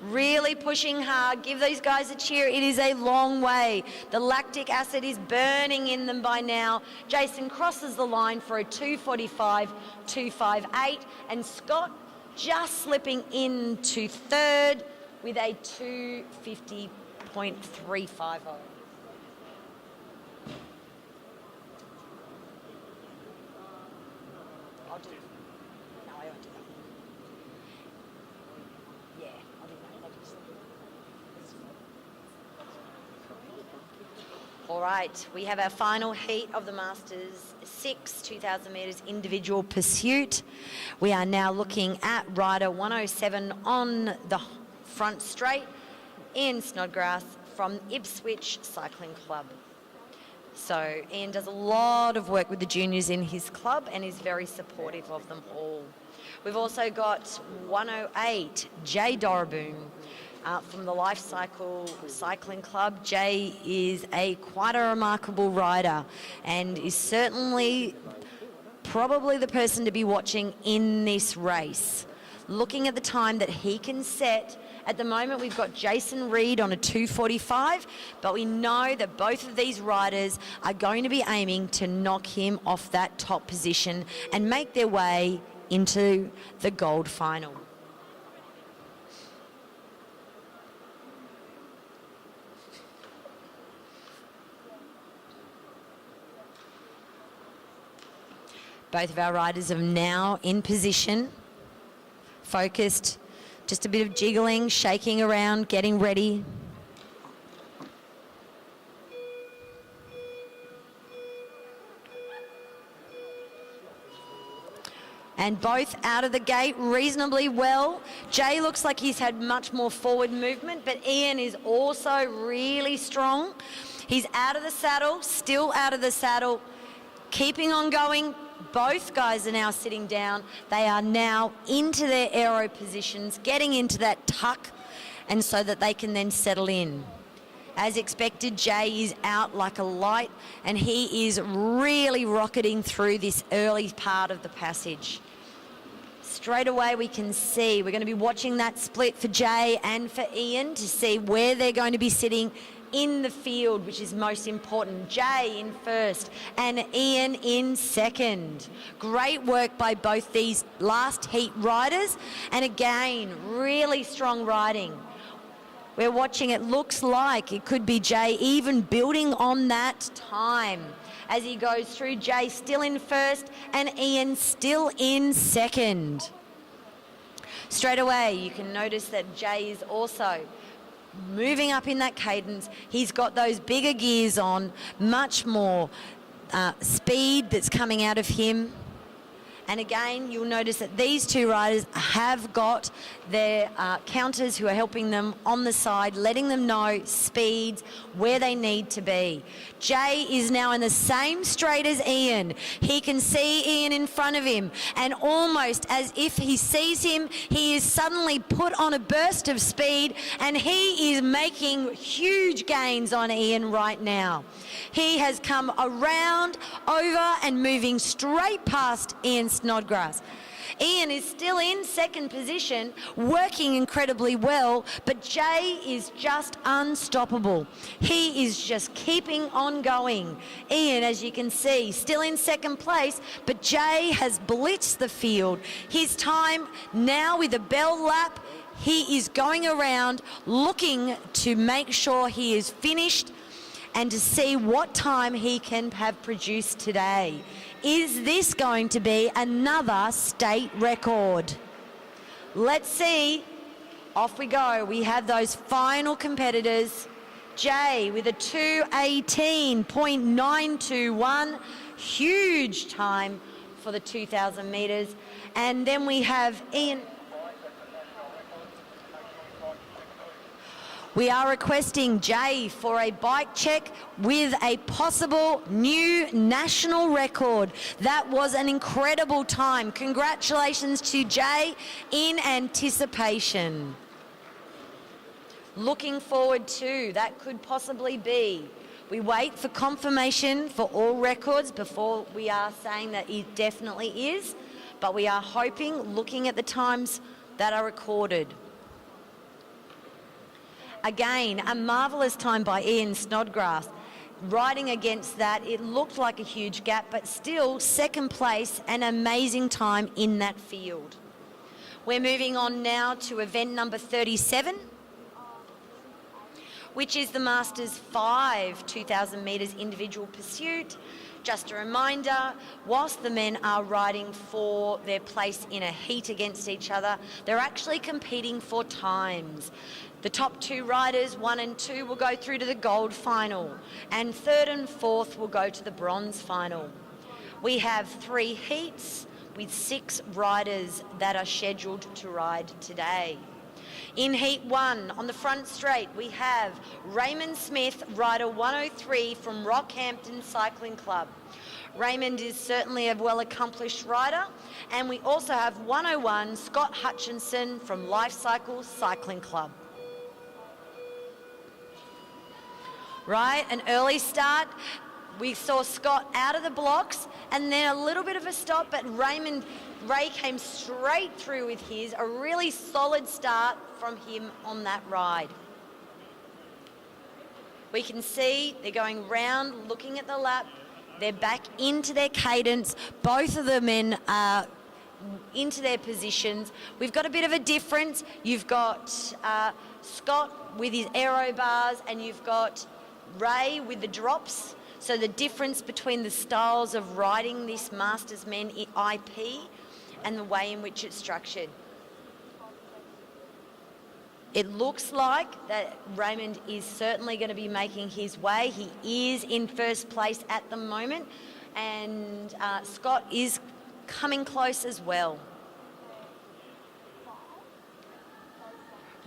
Really pushing hard. Give these guys a cheer. It is a long way. The lactic acid is burning in them by now. Jason crosses the line for a 2:45, 2:58, and Scott just slipping into third with a 2:50.350. All right, we have our final heat of the Masters 6 2,000 metres individual pursuit. We are now looking at rider 107 on the front straight, Ian Snodgrass from Ipswich Cycling Club. So Ian does a lot of work with the juniors in his club and is very supportive of them all. We've also got 108, Jay Dorraboom. From the Life Cycle Cycling Club. Jay is quite a remarkable rider and is certainly probably the person to be watching in this race. Looking at the time that he can set, at the moment we've got Jason Reed on a 2:45, but we know that both of these riders are going to be aiming to knock him off that top position and make their way into the gold final. Both of our riders are now in position, focused, just a bit of jiggling, shaking around, getting ready. And both out of the gate reasonably well. Jay looks like he's had much more forward movement, but Ian is also really strong. He's out of the saddle, still out of the saddle, keeping on going. Both guys are now sitting down. They are now into their aero positions, getting into that tuck, and so that they can then settle in. As expected, Jay is out like a light, and he is really rocketing through this early part of the passage. Straight away we can see, we're going to be watching that split for Jay and for Ian to see where they're going to be sitting in the field, which is most important. Jay in first and Ian in second. Great work by both these last heat riders, and again, really strong riding. We're watching, it looks like it could be Jay even building on that time. As he goes through, Jay still in first and Ian still in second. Straight away, you can notice that Jay is also moving up in that cadence. He's got those bigger gears on, much more speed that's coming out of him. And again, you'll notice that these two riders have got their counters who are helping them on the side, letting them know speeds, where they need to be. Jay is now in the same straight as Ian. He can see Ian in front of him, and almost as if he sees him, he is suddenly put on a burst of speed, and he is making huge gains on Ian right now. He has come around, over, and moving straight past Ian Snodgrass. Ian is still in second position, working incredibly well, but Jay is just unstoppable. He is just keeping on going. Ian, as you can see, still in second place, but Jay has blitzed the field. His time now with a bell lap, he is going around looking to make sure he is finished and to see what time he can have produced today. Is this going to be another state record? Let's see. Off we go. We have those final competitors. Jay with a 2:18.921. Huge time for the 2,000 metres. And then we have Ian. We are requesting Jay for a bike check with a possible new national record. That was an incredible time. Congratulations to Jay in anticipation. Looking forward to, that could possibly be. We wait for confirmation for all records before we are saying that it definitely is, but we are hoping, looking at the times that are recorded. Again, a marvellous time by Ian Snodgrass. Riding against that, it looked like a huge gap, but still second place, an amazing time in that field. We're moving on now to event number 37, which is the Masters 5 2,000 metres individual pursuit. Just a reminder, whilst the men are riding for their place in a heat against each other, they're actually competing for times. The top two riders, 1 and 2, will go through to the gold final, and 3rd and 4th will go to the bronze final. We have 3 heats with 6 riders that are scheduled to ride today. In Heat 1, on the front straight, we have Raymond Smith, rider 103 from Rockhampton Cycling Club. Raymond is certainly a well-accomplished rider, and we also have 101, Scott Hutchinson from Lifecycle Cycling Club. Right, an early start. We saw Scott out of the blocks and then a little bit of a stop, but Ray came straight through with his, a really solid start from him on that ride. We can see they're going round, looking at the lap. They're back into their cadence. Both of the men are into their positions. We've got a bit of a difference. You've got Scott with his aero bars, and you've got Ray with the drops. So the difference between the styles of riding this Masters Men IP and the way in which it's structured. It looks like that Raymond is certainly going to be making his way. He is in first place at the moment, and Scott is coming close as well.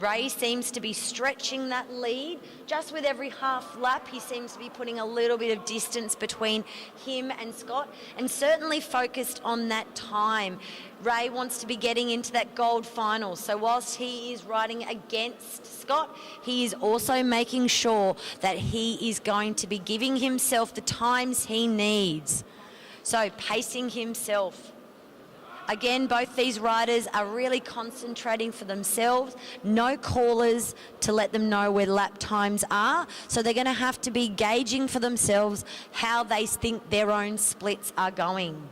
Ray seems to be stretching that lead. Just with every half lap, he seems to be putting a little bit of distance between him and Scott, and certainly focused on that time. Ray wants to be getting into that gold final. So whilst he is riding against Scott, he is also making sure that he is going to be giving himself the times he needs. So pacing himself. Again, both these riders are really concentrating for themselves. No callers to let them know where lap times are. So they're going to have to be gauging for themselves how they think their own splits are going.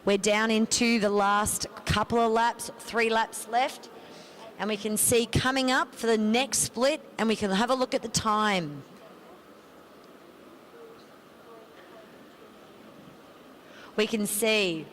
We're down into the last couple of laps, 3 laps left. And we can see coming up for the next split, and we can have a look at the time. We can see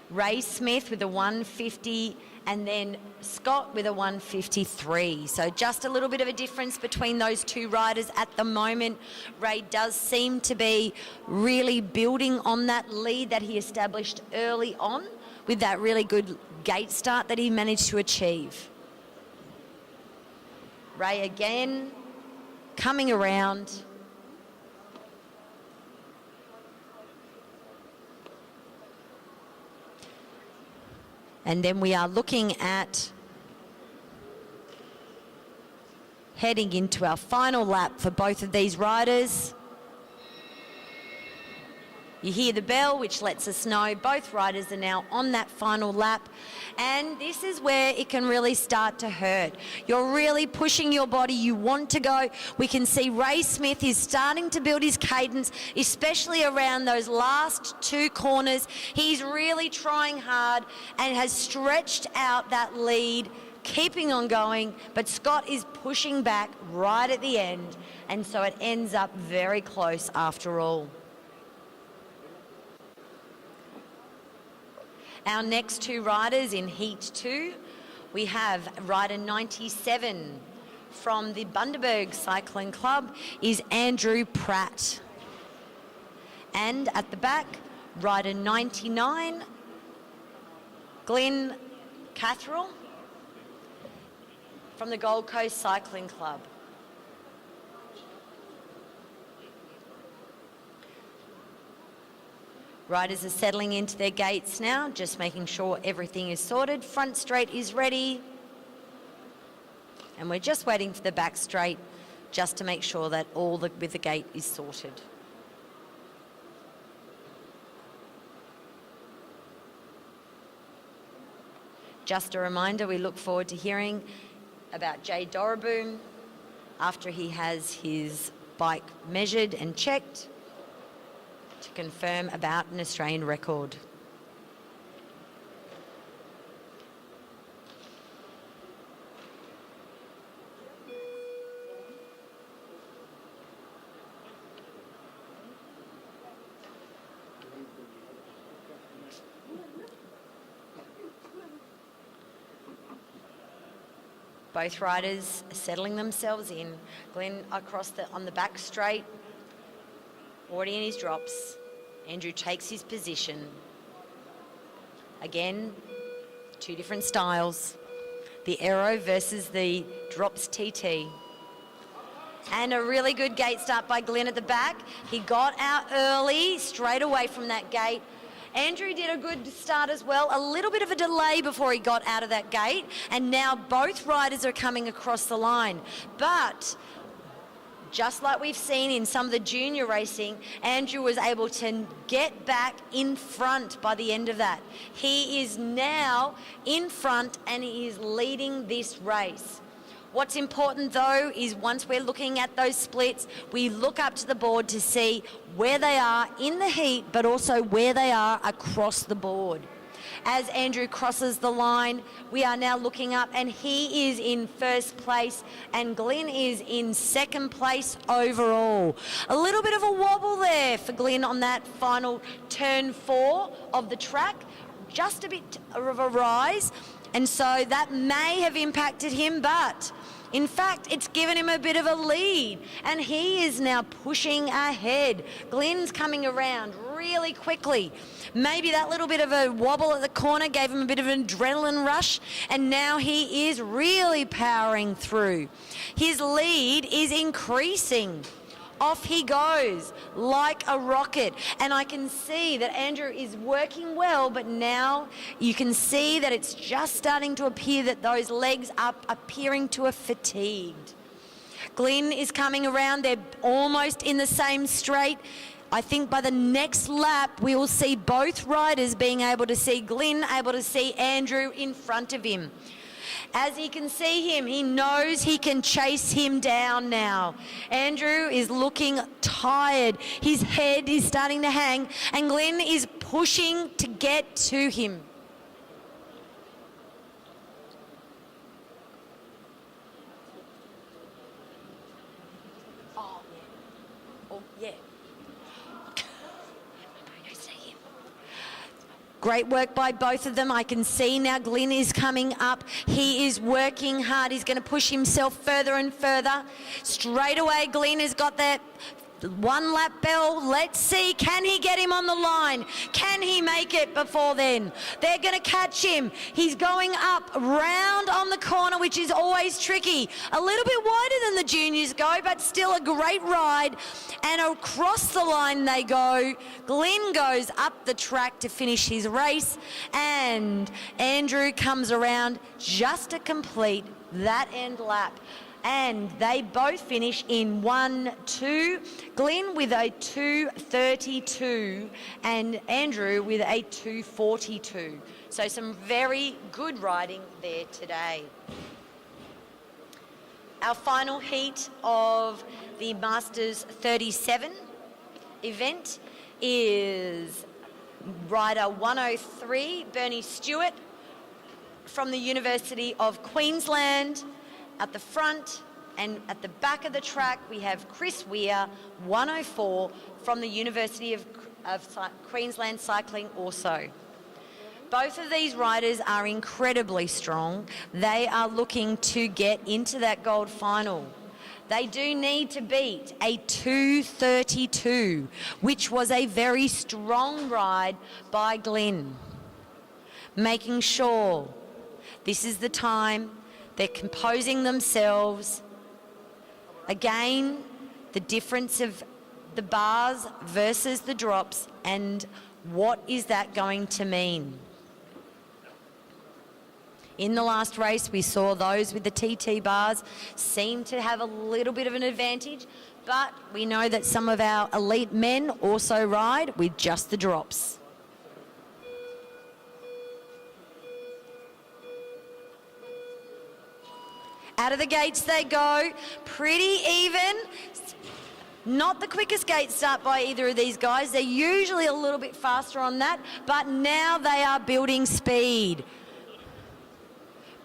Ray Smith with a 150 and then Scott with a 153. So just a little bit of a difference between those two riders at the moment. Ray does seem to be really building on that lead that he established early on with that really good gate start that he managed to achieve. Ray again coming around. And then we are looking at heading into our final lap for both of these riders. You hear the bell, which lets us know both riders are now on that final lap. And this is where it can really start to hurt. You're really pushing your body. You want to go. We can see Ray Smith is starting to build his cadence, especially around those last 2 corners. He's really trying hard and has stretched out that lead, keeping on going. But Scott is pushing back right at the end. And so it ends up very close after all. Our next 2 riders in Heat 2, we have rider 97 from the Bundaberg Cycling Club is Andrew Pratt. And at the back, rider 99, Glenn Catherall from the Gold Coast Cycling Club. Riders are settling into their gates now, just making sure everything is sorted. Front straight is ready. And we're just waiting for the back straight just to make sure that all with the gate is sorted. Just a reminder, we look forward to hearing about Jay Doroboom after he has his bike measured and checked to confirm about an Australian record. Both riders settling themselves in. Glenn on the back straight, already in his drops. Andrew takes his position. Again, 2 different styles. The Aero versus the drops TT. And a really good gate start by Glenn at the back. He got out early, straight away from that gate. Andrew did a good start as well. A little bit of a delay before he got out of that gate. And now both riders are coming across the line. But just like we've seen in some of the junior racing, Andrew was able to get back in front by the end of that. He is now in front and he is leading this race. What's important though is once we're looking at those splits, we look up to the board to see where they are in the heat, but also where they are across the board. As Andrew crosses the line, we are now looking up and he is in first place and Glenn is in second place overall. A little bit of a wobble there for Glenn on that final turn 4 of the track, just a bit of a rise, and so that may have impacted him, but in fact, it's given him a bit of a lead and he is now pushing ahead. Glenn's coming around really quickly. Maybe that little bit of a wobble at the corner gave him a bit of an adrenaline rush, and now he is really powering through. His lead is increasing. Off he goes like a rocket, and I can see that Andrew is working well, but now you can see that it's just starting to appear that those legs are appearing to have fatigued. Glenn is coming around. They're almost in the same straight. I think by the next lap, we will see both riders being able to see Glenn, able to see Andrew in front of him. As he can see him, he knows he can chase him down now. Andrew is looking tired. His head is starting to hang, and Glenn is pushing to get to him. Oh, yeah. Oh, yeah. I see him. Great work by both of them. I can see now Glenn is coming up. He is working hard. He's going to push himself further and further. Straight away, Glenn has got that one lap bell. Let's see, can he get him on the line? Can he make it before then? They're going to catch him. He's going up round on the corner, which is always tricky. A little bit wider than the juniors go, but still a great ride. And across the line they go. Glenn goes up the track to finish his race, and Andrew comes around just to complete that end lap. And they both finish in 1-2. Glenn with a 2:32 and Andrew with a 2:42. So some very good riding there today. Our final heat of the Masters 37 event is rider 103, Bernie Stewart from the University of Queensland. At the front and at the back of the track, we have Chris Weir, 104, from the University of Queensland Cycling also. Both of these riders are incredibly strong. They are looking to get into that gold final. They do need to beat a 2:32, which was a very strong ride by Glenn. Making sure this is the time. They're composing themselves. Again, the difference of the bars versus the drops, and what is that going to mean? In the last race, we saw those with the TT bars seem to have a little bit of an advantage, but we know that some of our elite men also ride with just the drops. Out of the gates they go, pretty even. Not the quickest gate start by either of these guys. They're usually a little bit faster on that, but now they are building speed.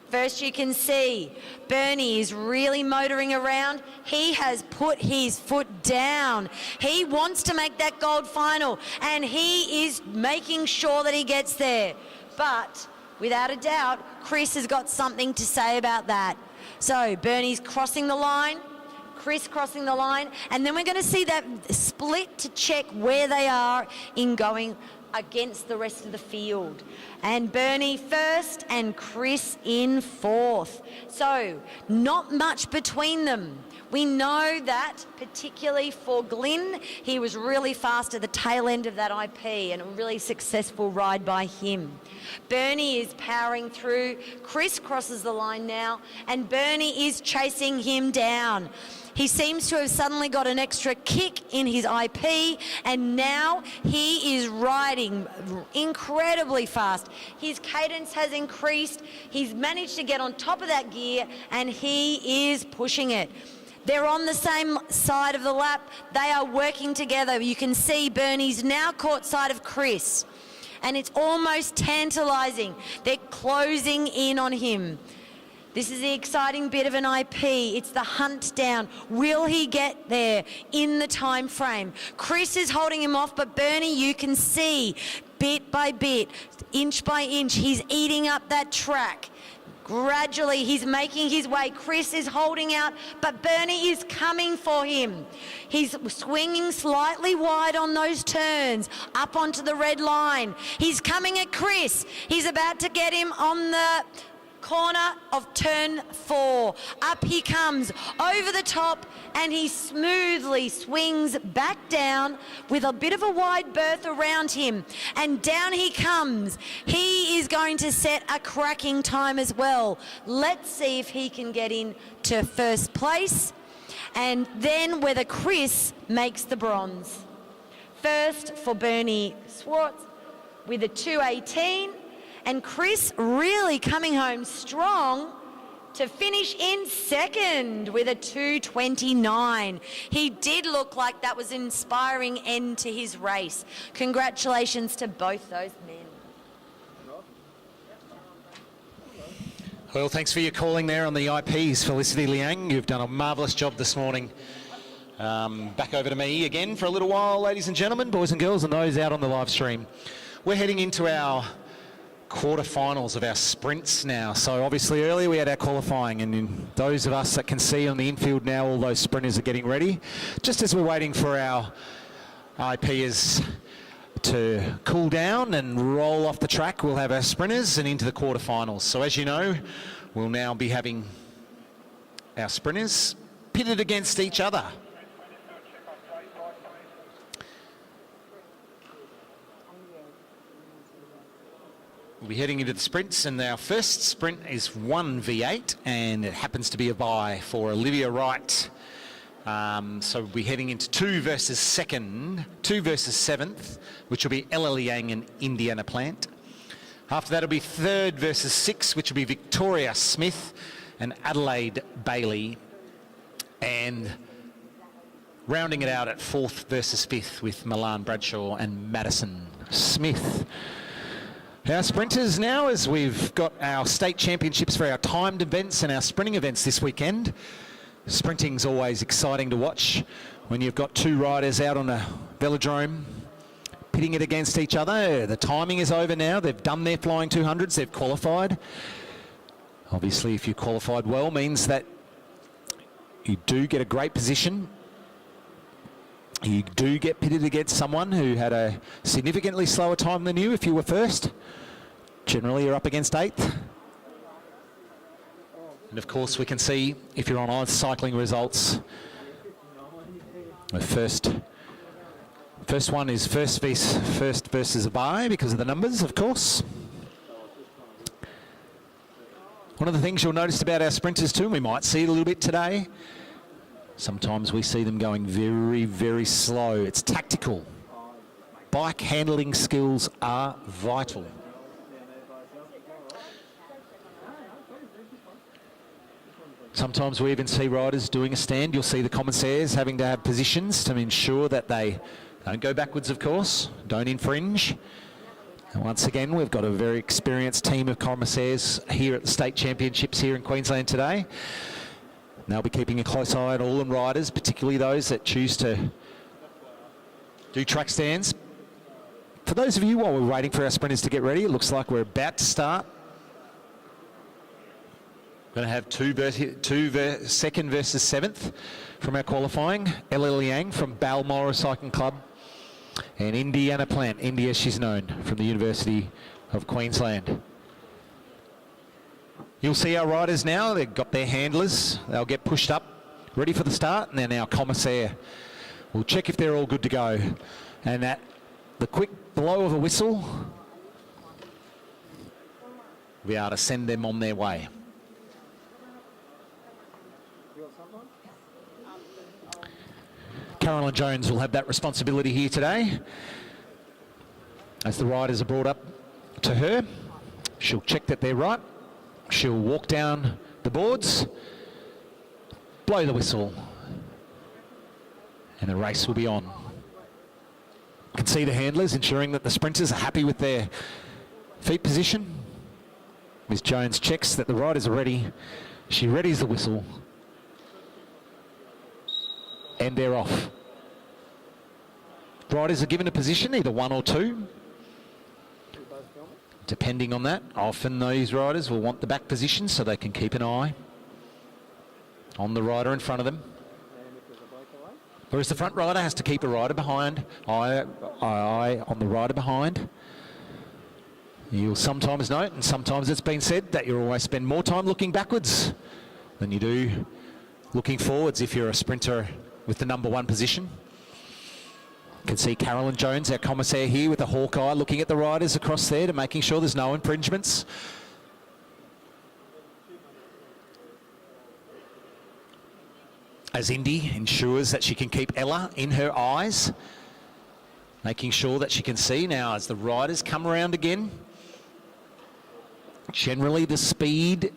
First you can see Bernie is really motoring around. He has put his foot down. He wants to make that gold final, and he is making sure that he gets there. But without a doubt, Chris has got something to say about that. So Bernie's crossing the line, Chris crossing the line, and then we're going to see that split to check where they are in going against the rest of the field. And Bernie first and Chris in fourth. So not much between them. We know that, particularly for Glenn, he was really fast at the tail end of that IP, and a really successful ride by him. Bernie is powering through. Chris crosses the line now, and Bernie is chasing him down. He seems to have suddenly got an extra kick in his IP, and now he is riding incredibly fast. His cadence has increased. He's managed to get on top of that gear, and he is pushing it. They're on the same side of the lap. They are working together. You can see Bernie's now caught sight of Chris, and it's almost tantalising. They're closing in on him. This is the exciting bit of an IP. It's the hunt down. Will he get there in the time frame? Chris is holding him off, but Bernie, you can see bit by bit, inch by inch, he's eating up that track. Gradually, he's making his way. Chris is holding out, but Bernie is coming for him. He's swinging slightly wide on those turns, up onto the red line. He's coming at Chris. He's about to get him on the corner of turn 4. Up he comes, over the top, and he smoothly swings back down with a bit of a wide berth around him. And down he comes. He is going to set a cracking time as well. Let's see if he can get in to first place. And then whether Chris makes the bronze. First for Bernie Swartz with a 2:18. And Chris really coming home strong to finish in second with a 2:29. He did look like that was an inspiring end to his race. Congratulations to both those men.
Well, thanks for your calling there on the IPs, Felicity Liang. You've done a marvellous job this morning. Back over to me again for a little while, ladies and gentlemen, boys and girls, and those out on the live stream. We're heading into our quarterfinals of our sprints now. So obviously earlier we had our qualifying, and those of us that can see on the infield now, all those sprinters are getting ready. Just as we're waiting for our IPers to cool down and roll off the track, we'll have our sprinters and into the quarterfinals. So as you know, we'll now be having our sprinters pitted against each other. We'll be heading into the sprints, and our first sprint is 1 V8, and it happens to be a bye for Olivia Wright. So we'll be heading into 2 versus 7th, which will be Ella Liang and Indiana Plant. After that, it'll be 3rd versus 6th, which will be Victoria Smith and Adelaide Bailey. And rounding it out at 4th versus 5th with Milan Bradshaw and Madison Smith. Our sprinters now, as we've got our state championships for our timed events and our sprinting events this weekend. Sprinting's always exciting to watch when you've got 2 riders out on a velodrome pitting it against each other. The timing is over now. They've done their flying 200s. They've qualified. Obviously, if you qualified well, means that you do get a great position. You do get pitted against someone who had a significantly slower time than you if you were first. Generally, you're up against 8th. And of course, we can see if you're on either cycling results. The first one is first versus a bye because of the numbers, of course. One of the things you'll notice about our sprinters too, and we might see it a little bit today, sometimes we see them going very, very slow. It's tactical. Bike handling skills are vital. Sometimes we even see riders doing a stand. You'll see the commissaires having to have positions to ensure that they don't go backwards, of course, don't infringe. And once again, we've got a very experienced team of commissaires here at the state championships here in Queensland today. They'll be keeping a close eye on all them riders, particularly those that choose to do track stands. For those of you, while we're waiting for our sprinters to get ready, it looks like we're about to start. Going to have 2nd versus 7th from our qualifying. Ella Liang from Balmoral Cycling Club and Indiana Plant, India she's known, from the University of Queensland. You'll see our riders now, they've got their handlers, they'll get pushed up, ready for the start, and then our commissaire will check if they're all good to go. And at the quick blow of a whistle, we'll be able to send them on their way. Carolyn Jones will have that responsibility here today. As the riders are brought up to her, she'll check that they're right. She'll walk down the boards, blow the whistle, and the race will be on. You can see the handlers ensuring that the sprinters are happy with their feet position. Ms. Jones checks that the riders are ready. She readies the whistle, and they're off. Riders are given a position, either 1 or 2. depending on that, often these riders will want the back position so they can keep an eye on the rider in front of them. Whereas the front rider has to keep a rider behind, eye on the rider behind. You'll sometimes note, and sometimes it's been said, that you'll always spend more time looking backwards than you do looking forwards if you're a sprinter with the number 1 position. You can see Carolyn Jones, our commissaire here, with a hawk eye, looking at the riders across there to making sure there's no infringements. As Indy ensures that she can keep Ella in her eyes, making sure that she can see now as the riders come around again. Generally the speed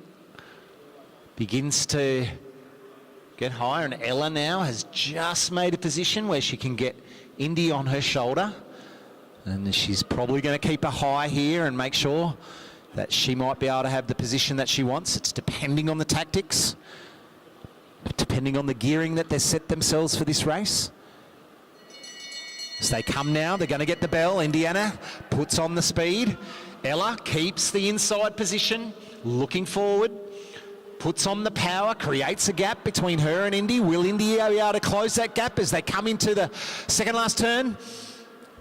begins to get higher, and Ella now has just made a position where she can get Indy on her shoulder, and she's probably going to keep a high here and make sure that she might be able to have the position that she wants. It's depending on the tactics, depending on the gearing that they've set themselves for this race. As they come now, they're going to get the bell. Indiana puts on the speed. Ella keeps the inside position, looking forward, puts on the power, creates a gap between her and Indy. Will Indy be able to close that gap as they come into the second last turn?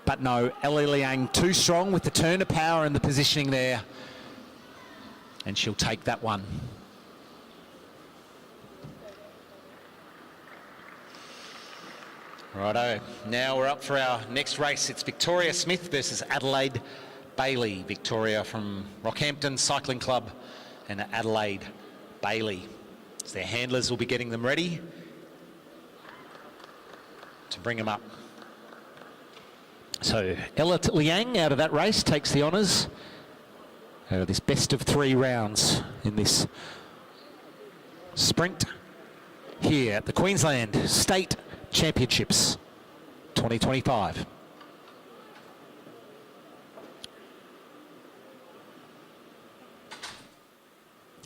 But no, Ella Liang too strong with the turn of power and the positioning there. And she'll take that one. Righto, now we're up for our next race. It's Victoria Smith versus Adelaide Bailey. Victoria from Rockhampton Cycling Club and Adelaide Bailey. So their handlers will be getting them ready to bring them up. So Ella Liang out of that race takes the honours. This best of 3 rounds in this sprint here at the Queensland State Championships 2025.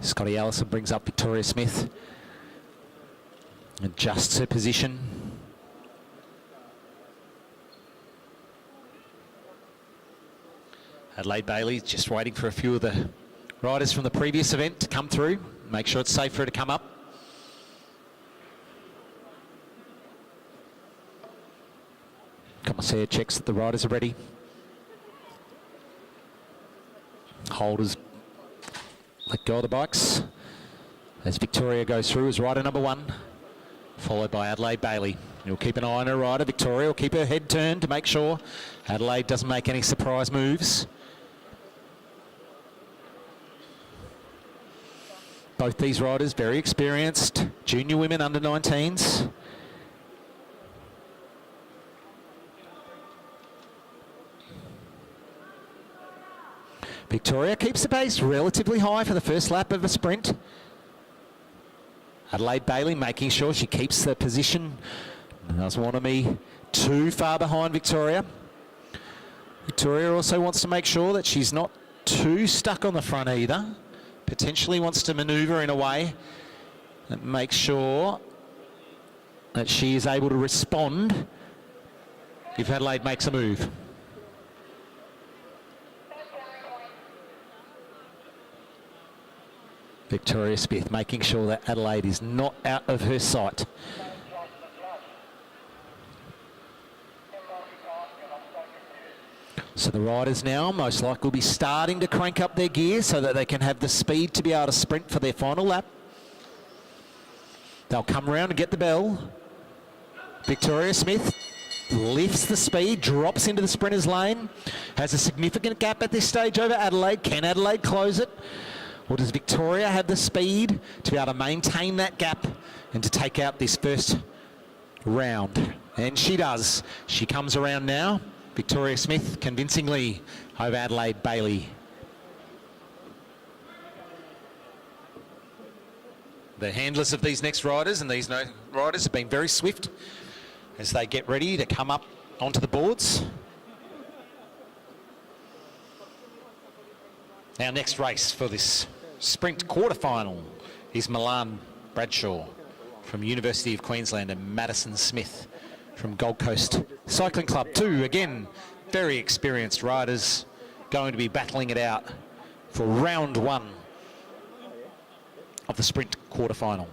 Scotty Allison brings up Victoria Smith, adjusts her position. Adelaide Bailey just waiting for a few of the riders from the previous event to come through, make sure it's safe for her to come up. Commissaire checks that the riders are ready. Holders let go of the bikes as Victoria goes through as rider number 1, followed by Adelaide Bailey. You'll keep an eye on her rider. Victoria will keep her head turned to make sure Adelaide doesn't make any surprise moves. Both these riders very experienced, junior women under 19s. Victoria keeps the pace relatively high for the first lap of the sprint. Adelaide Bailey making sure she keeps the position. Doesn't want to be too far behind Victoria. Victoria also wants to make sure that she's not too stuck on the front either. Potentially wants to manoeuvre in a way that makes sure that she is able to respond if Adelaide makes a move. Victoria Smith making sure that Adelaide is not out of her sight. So the riders now most likely will be starting to crank up their gear so that they can have the speed to be able to sprint for their final lap. They'll come around and get the bell. Victoria Smith lifts the speed, drops into the sprinter's lane, has a significant gap at this stage over Adelaide. Can Adelaide close it? Or does Victoria have the speed to be able to maintain that gap and to take out this first round? And she does. She comes around now. Victoria Smith convincingly over Adelaide Bailey. The handlers of these next riders and these riders have been very swift as they get ready to come up onto the boards. Our next race for this sprint quarterfinal is Milan Bradshaw from University of Queensland and Madison Smith from Gold Coast Cycling Club. 2, again, very experienced riders going to be battling it out for round one of the sprint quarterfinal.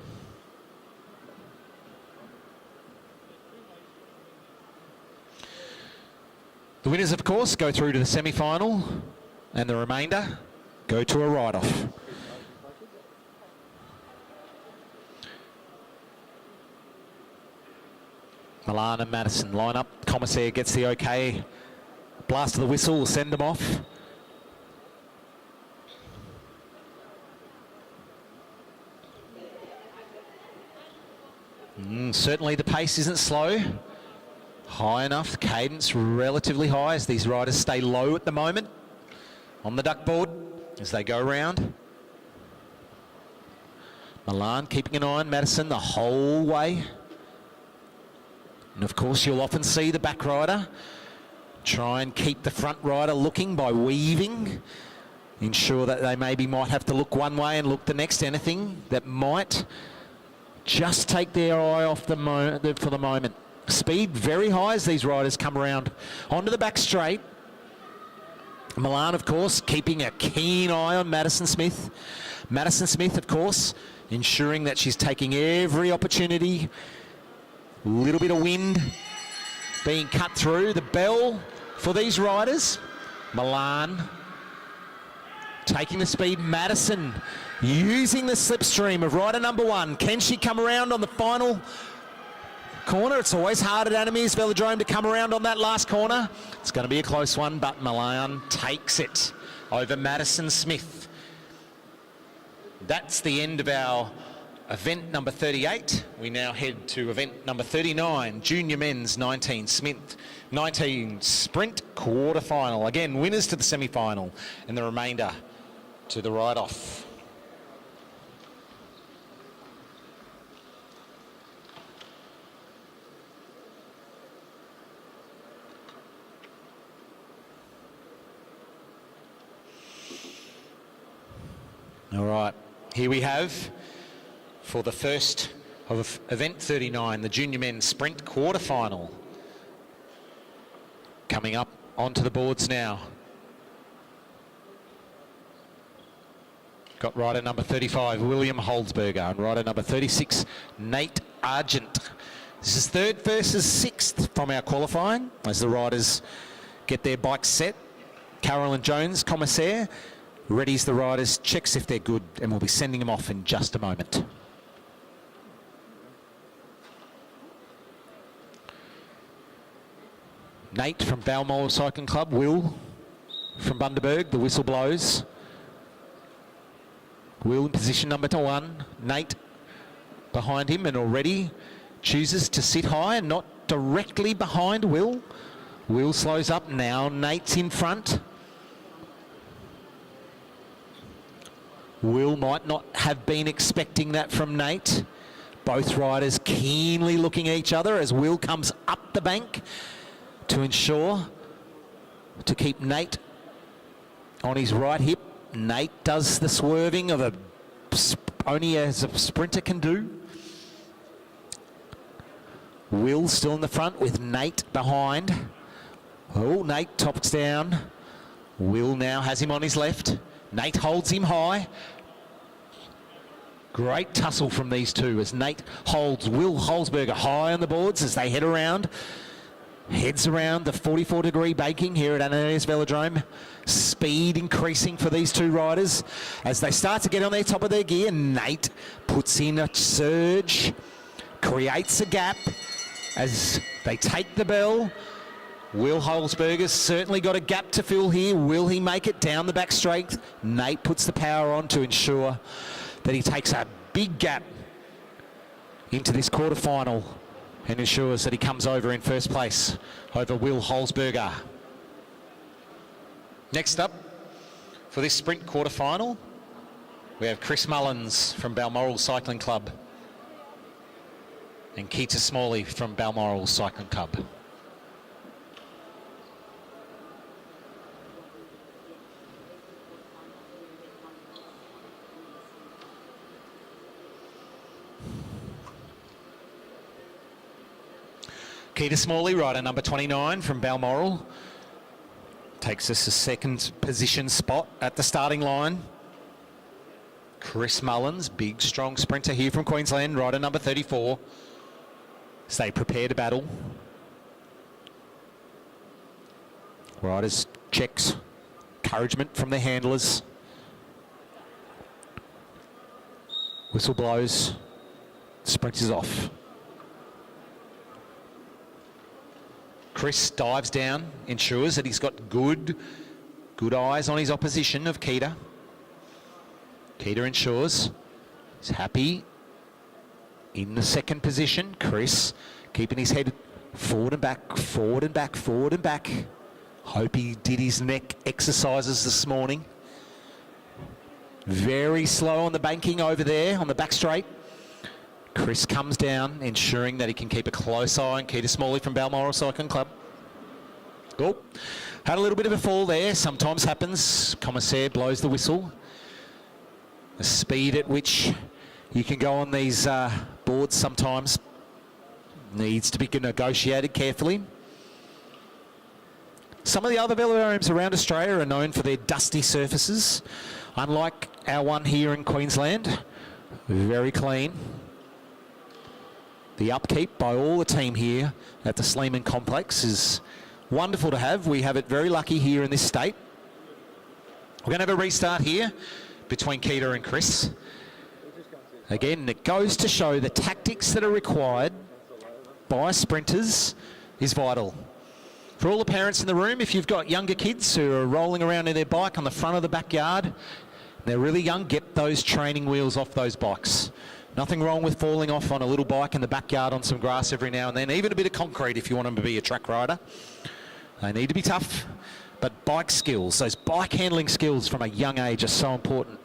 The winners, of course, go through to the semi-final, and the remainder go to a write-off. Milan and Madison line up. Commissaire gets the okay. Blast of the whistle will send them off. Certainly the pace isn't slow. High enough, cadence relatively high as these riders stay low at the moment on the duck board as they go around. Milan keeping an eye on Madison the whole way. And of course you'll often see the back rider try and keep the front rider looking by weaving. Ensure that they maybe might have to look one way and look the next. Anything that might just take their eye off for the moment. Speed very high as these riders come around onto the back straight. Milan, of course, keeping a keen eye on Madison Smith. Madison Smith, of course, ensuring that she's taking every opportunity. A little bit of wind being cut through. The bell for these riders. Milan taking the speed. Madison using the slipstream of rider number one. Can she come around on the final corner? It's always hard at Anime's Velodrome to come around on that last corner. It's going to be a close one, but Milan takes it over Madison Smith. That's the end of our event number 38. We now head to event number 39, Junior Men's 19 Sprint quarterfinal. Again, winners to the semi-final and the remainder to the write-off. All right, here we have, for the first of event 39, the Junior Men's Sprint quarterfinal. Coming up onto the boards now. Got rider number 35, William Holzberger, and rider number 36, Nate Argent. This is third versus sixth from our qualifying as the riders get their bikes set. Carolyn Jones, commissaire, readies the riders, checks if they're good, and we'll be sending them off in just a moment. Nate from Balmoral Cycling Club, Will from Bundaberg, the whistle blows. Will in position number 1, Nate behind him, and already chooses to sit high and not directly behind Will. Will slows up now, Nate's in front. Will might not have been expecting that from Nate. Both riders keenly looking at each other as Will comes up the bank to ensure to keep Nate on his right hip. Nate does the swerving of only as a sprinter can do. Will still in the front with Nate behind. Oh, Nate tops down. Will now has him on his left. Nate holds him high. Great tussle from these two as Nate holds Will Holzberger high on the boards as they head around. Heads around the 44-degree baking here at Ananias Velodrome. Speed increasing for these two riders as they start to get on their top of their gear. Nate puts in a surge, creates a gap as they take the bell. Will Holzberger's certainly got a gap to fill here. Will he make it down the back straight? Nate puts the power on to ensure that he takes a big gap into this quarterfinal and ensures that he comes over in first place over Will Holzberger. Next up for this sprint quarterfinal, we have Chris Mullins from Balmoral Cycling Club and Keita Smalley from Balmoral Cycling Club. Keita Smalley, rider number 29 from Balmoral. Takes us a second position spot at the starting line. Chris Mullins, big strong sprinter here from Queensland, rider number 34. Stay prepared to battle. Riders checks, encouragement from the handlers. Whistle blows, sprint is off. Chris dives down, ensures that he's got good eyes on his opposition of Keita. Keita ensures he's happy in the second position. Chris keeping his head forward and back, forward and back, forward and back. Hope he did his neck exercises this morning. Very slow on the banking over there on the back straight. Chris comes down, ensuring that he can keep a close eye on Keita Smalley from Balmoral Cycling Club. Oh, had a little bit of a fall there. Sometimes happens. Commissaire blows the whistle. The speed at which you can go on these boards sometimes needs to be negotiated carefully. Some of the other velodromes around Australia are known for their dusty surfaces. Unlike our one here in Queensland, very clean. The upkeep by all the team here at the Sleeman Complex is wonderful to have. We have it very lucky here in this state. We're going to have a restart here between Keita and Chris. Again, it goes to show the tactics that are required by sprinters is vital. For all the parents in the room, if you've got younger kids who are rolling around in their bike on the front of the backyard, they're really young, get those training wheels off those bikes. Nothing wrong with falling off on a little bike in the backyard on some grass every now and then, even a bit of concrete if you want them to be a track rider. They need to be tough, but bike skills, those bike handling skills from a young age are so important.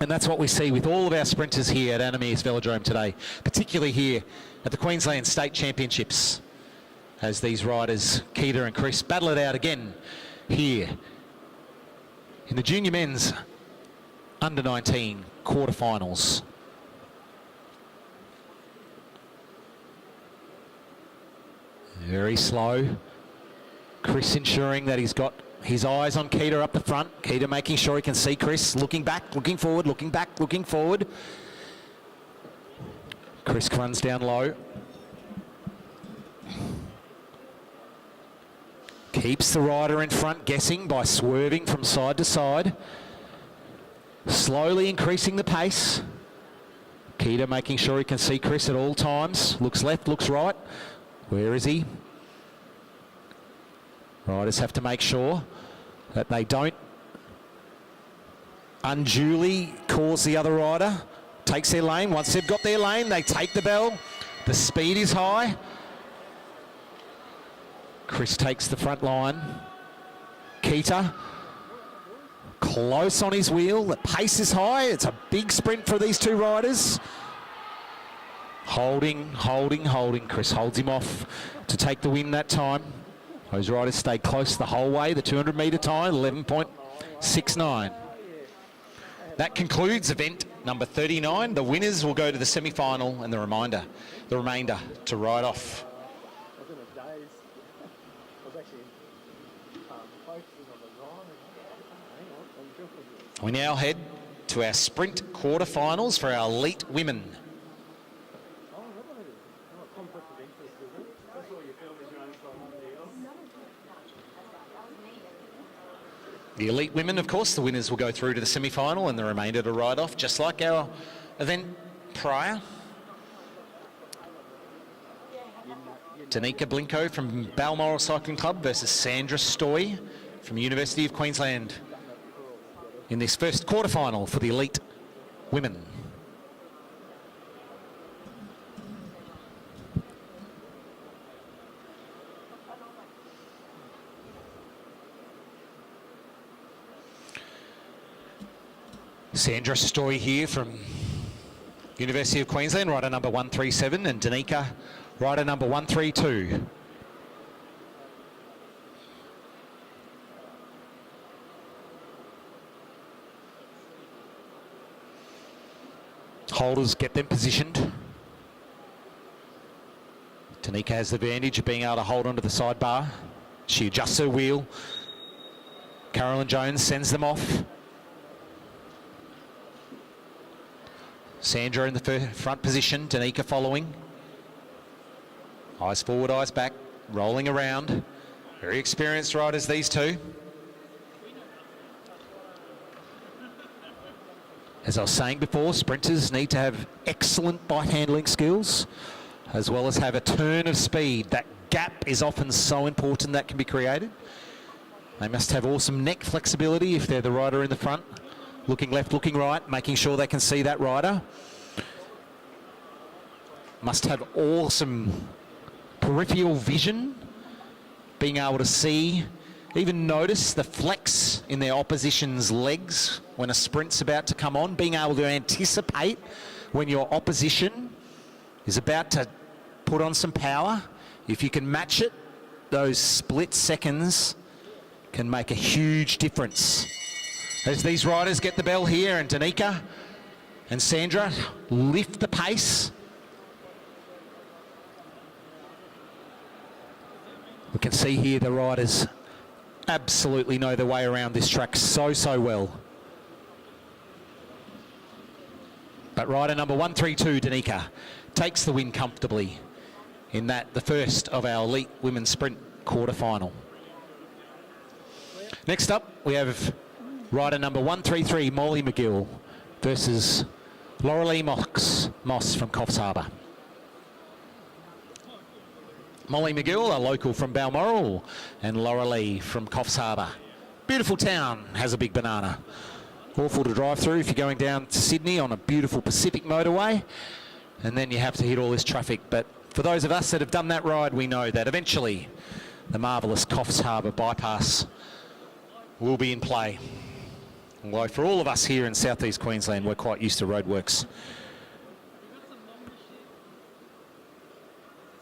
And that's what we see with all of our sprinters here at Anna-Meares Velodrome today, particularly here at the Queensland State Championships, as these riders, Keita and Chris, battle it out again here in the junior men's under-19 quarterfinals. Very slow. Chris ensuring that he's got his eyes on Keita up the front. Keita making sure he can see Chris, looking back, looking forward, looking back, looking forward. Chris runs down low. Keeps the rider in front guessing by swerving from side to side. Slowly increasing the pace. Keita making sure he can see Chris at all times. Looks left, looks right. Where is he? Riders have to make sure that they don't unduly cause the other rider. Takes their lane. Once they've got their lane, they take the bell. The speed is high. Chris takes the front line. Keita close on his wheel. The pace is high. It's a big sprint for these two riders. Holding. Chris holds him off to take the win that time. Those riders stayed close the whole way. The 200 metre time, 11.69. That concludes event number 39. The winners will go to the semi-final and the remainder to ride off. We now head to our sprint quarterfinals for our elite women. The elite women, of course, the winners will go through to the semi-final and the remainder to ride off, just like our event prior. Danica Blinko from Balmoral Cycling Club versus Sandra Stoy from University of Queensland in this first quarterfinal for the elite women. Sandra Stoy here from University of Queensland, rider number 137, and Danica, rider number 132. Holders get them positioned. Danica has the advantage of being able to hold onto the sidebar. She adjusts her wheel Carolyn Jones sends them off. Sandra in the front position, Danica following. Eyes forward, eyes back, rolling around. Very experienced riders, these two. As I was saying before, sprinters need to have excellent bite handling skills, as well as have a turn of speed. That gap is often so important that can be created. They must have awesome neck flexibility if they're the rider in the front. Looking left, looking right, making sure they can see that rider. Must have awesome peripheral vision, being able to see, even notice the flex in their opposition's legs when a sprint's about to come on, being able to anticipate when your opposition is about to put on some power. If you can match it, those split seconds can make a huge difference. As these riders get the bell here, and Danica and Sandra lift the pace. We can see here the riders absolutely know their way around this track so well. But rider number 132, Danica, takes the win comfortably in that, the first of our elite women's sprint quarterfinal. Next up, we have rider number 133, Molly McGill, versus Laurelie Moss from Coffs Harbour. Molly McGill, a local from Balmoral, and Laurelie from Coffs Harbour. Beautiful town, has a big banana. Awful to drive through if you're going down to Sydney on a beautiful Pacific motorway, and then you have to hit all this traffic. But for those of us that have done that ride, we know that eventually the marvellous Coffs Harbour bypass will be in play. Although for all of us here in southeast Queensland, we're quite used to roadworks.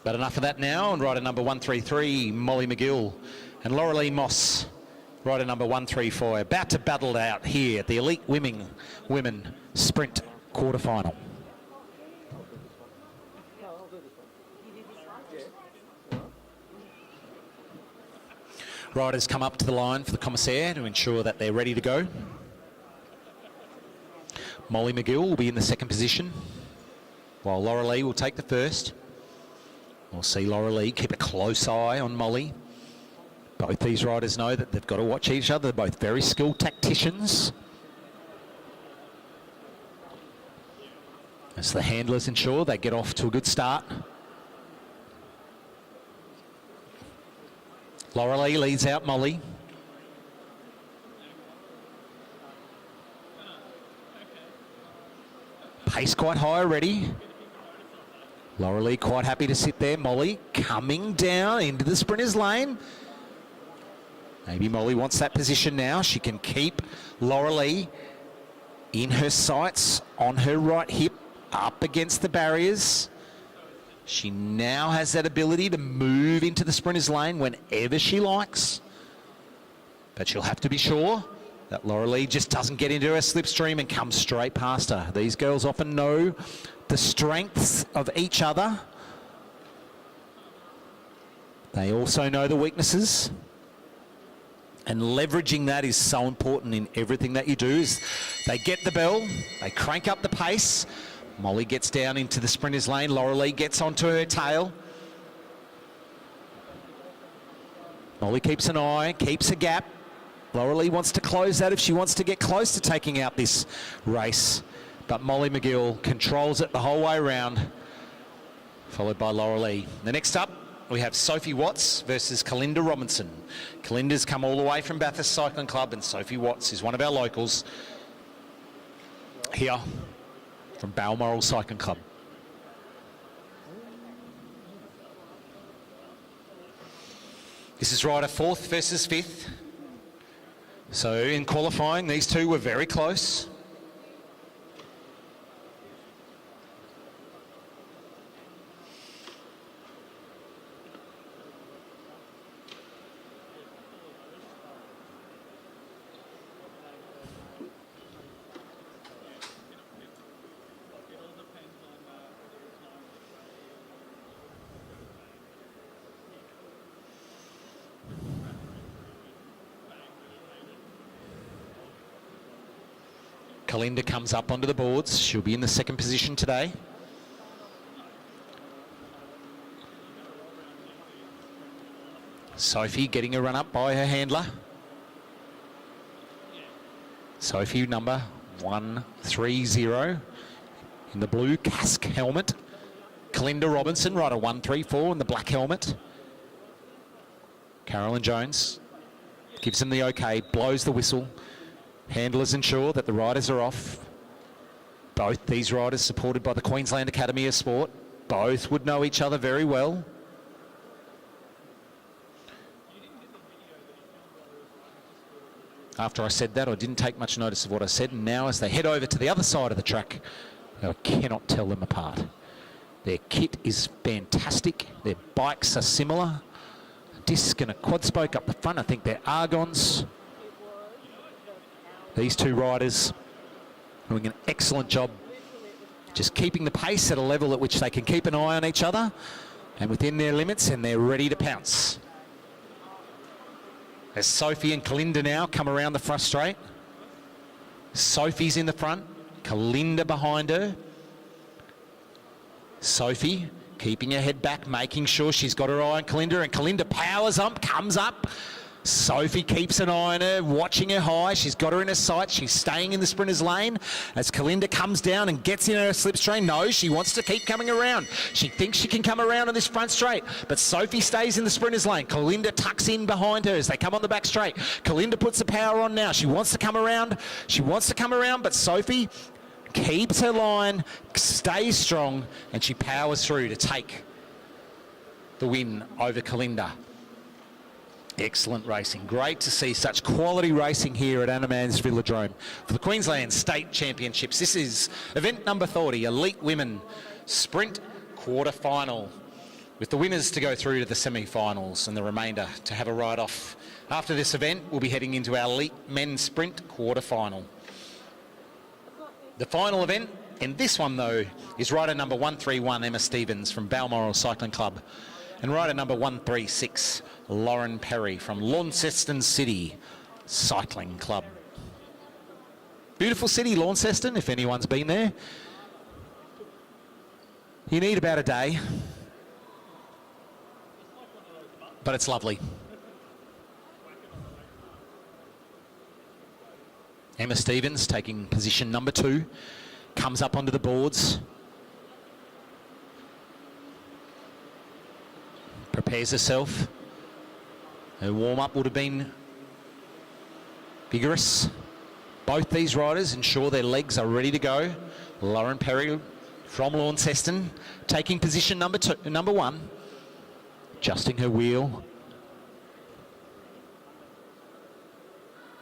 But enough of that now, and rider number 133, Molly McGill, and Laurelie Moss, rider number 134, about to battle it out here at the elite women sprint quarterfinal. Riders come up to the line for the commissaire to ensure that they're ready to go. Molly McGill will be in the second position, while Laurelie will take the first. We'll see Laurelie keep a close eye on Molly. Both these riders know that they've got to watch each other. They're both very skilled tacticians. As the handlers ensure they get off to a good start. Laurelie leads out Molly. Pace quite high already. Laurelie quite happy to sit there. Molly coming down into the sprinter's lane. Maybe Molly wants that position now. She can keep Laurelie in her sights, on her right hip, up against the barriers. She now has that ability to move into the sprinter's lane whenever she likes. But she'll have to be sure that Laurelie just doesn't get into her slipstream and come straight past her. These girls often know the strengths of each other. They also know the weaknesses. And leveraging that is so important in everything that you do. Is they get the bell, they crank up the pace. Molly gets down into the sprinter's lane. Laurelie gets onto her tail. Molly keeps an eye, keeps a gap. Laurelie wants to close that if she wants to get close to taking out this race. But Molly McGill controls it the whole way around, followed by Laurelie. The next up, we have Sophie Watts versus Kalinda Robinson. Kalinda's come all the way from Bathurst Cycling Club, and Sophie Watts is one of our locals here from Balmoral Cycling Club. This is rider 4th versus 5th. So in qualifying, these two were very close. Kalinda comes up onto the boards. She'll be in the second position today. Sophie getting a run up by her handler. Sophie number 130 in the blue casque helmet. Kalinda Robinson, rider 134 in the black helmet. Carolyn Jones gives them the okay, blows the whistle. Handlers ensure that the riders are off. Both these riders supported by the Queensland Academy of Sport. Both would know each other very well. After I said that, I didn't take much notice of what I said. And now as they head over to the other side of the track, I cannot tell them apart. Their kit is fantastic. Their bikes are similar. A disc and a quad spoke up the front. I think they're Argons. These two riders doing an excellent job just keeping the pace at a level at which they can keep an eye on each other and within their limits, and they're ready to pounce. As Sophie and Kalinda now come around the front straight. Sophie's in the front, Kalinda behind her. Sophie keeping her head back, making sure she's got her eye on Kalinda, and Kalinda powers up, comes up. Sophie keeps an eye on her, watching her high. She's got her in her sight. She's staying in the sprinter's lane. As Kalinda comes down and gets in her slipstream, no, she wants to keep coming around. She thinks she can come around on this front straight, but Sophie stays in the sprinter's lane. Kalinda tucks in behind her as they come on the back straight. Kalinda puts the power on now. She wants to come around. She wants to come around, but Sophie keeps her line, stays strong, and she powers through to take the win over Kalinda. Excellent racing. Great to see such quality racing here at Annaman's Velodrome for the Queensland State Championships. This is event number 30, Elite Women Sprint Quarter-Final, with the winners to go through to the semi-finals and the remainder to have a ride-off. After this event, we'll be heading into our Elite Men's Sprint Quarter-Final. The final event, in this one though, is rider number 131, Emma Stevens from Balmoral Cycling Club, and rider number 136, Lauren Perry from Launceston City Cycling Club. Beautiful city, Launceston, if anyone's been there. You need about a day, but it's lovely. Emma Stevens taking position number 2, comes up onto the boards. Prepares herself. Her warm-up would have been vigorous. Both these riders ensure their legs are ready to go. Lauren Perry from Launceston taking position number 1. Adjusting her wheel.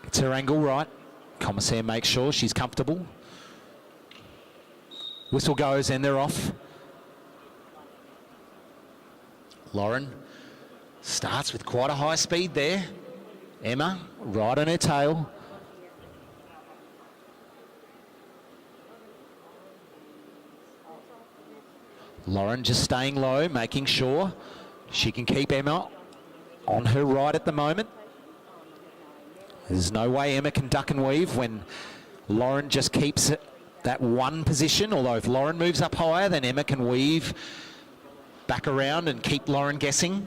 Gets her angle right. Commissaire makes sure she's comfortable. Whistle goes and they're off. Lauren starts with quite a high speed there. Emma right on her tail. Lauren just staying low, making sure she can keep Emma on her right at the moment. There's no way Emma can duck and weave when Lauren just keeps it that one position, although if Lauren moves up higher, then Emma can weave back around and keep Lauren guessing.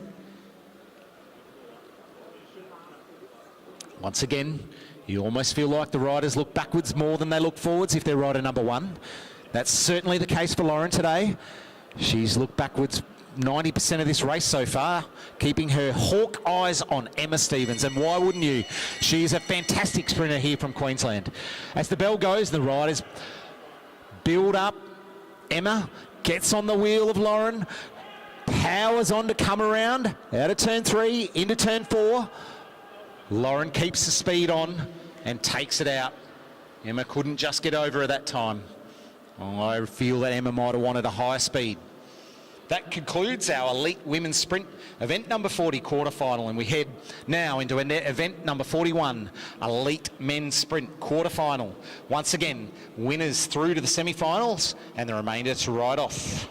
Once again, you almost feel like the riders look backwards more than they look forwards if they're rider number 1. That's certainly the case for Lauren today. She's looked backwards 90% of this race so far, keeping her hawk eyes on Emma Stevens. And why wouldn't you? She is a fantastic sprinter here from Queensland. As the bell goes, the riders build up. Emma gets on the wheel of Lauren, powers on to come around, out of turn 3, into turn 4. Lauren keeps the speed on and takes it out. Emma couldn't just get over her that time. Oh, I feel that Emma might have wanted a higher speed. That concludes our Elite Women's Sprint event number 40 quarterfinal, and we head now into event number 41, Elite Men's Sprint quarterfinal. Once again, winners through to the semi-finals and the remainder to ride off.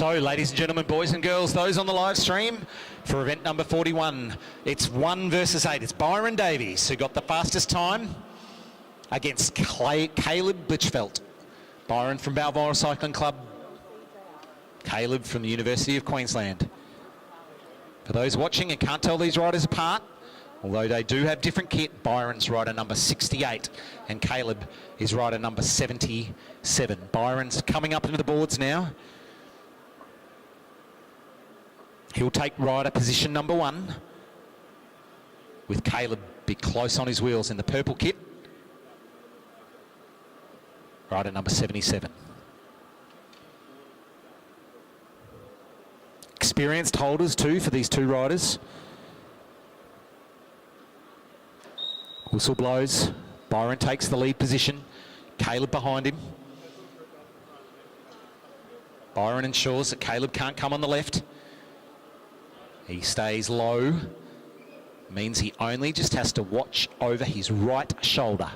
So, ladies and gentlemen, boys and girls, those on the live stream, for event number 41, it's 1 versus 8. It's Byron Davies who got the fastest time against Caleb Blitchfelt. Byron from Balmoral Cycling Club, Caleb from the University of Queensland. For those watching and can't tell these riders apart, although they do have different kit, Byron's rider number 68 and Caleb is rider number 77. Byron's coming up into the boards now. He'll take rider position number 1 with Caleb be close on his wheels in the purple kit. Rider number 77. Experienced holders too for these two riders. Whistle blows. Byron takes the lead position. Caleb behind him. Byron ensures that Caleb can't come on the left. He stays low. Means he only just has to watch over his right shoulder.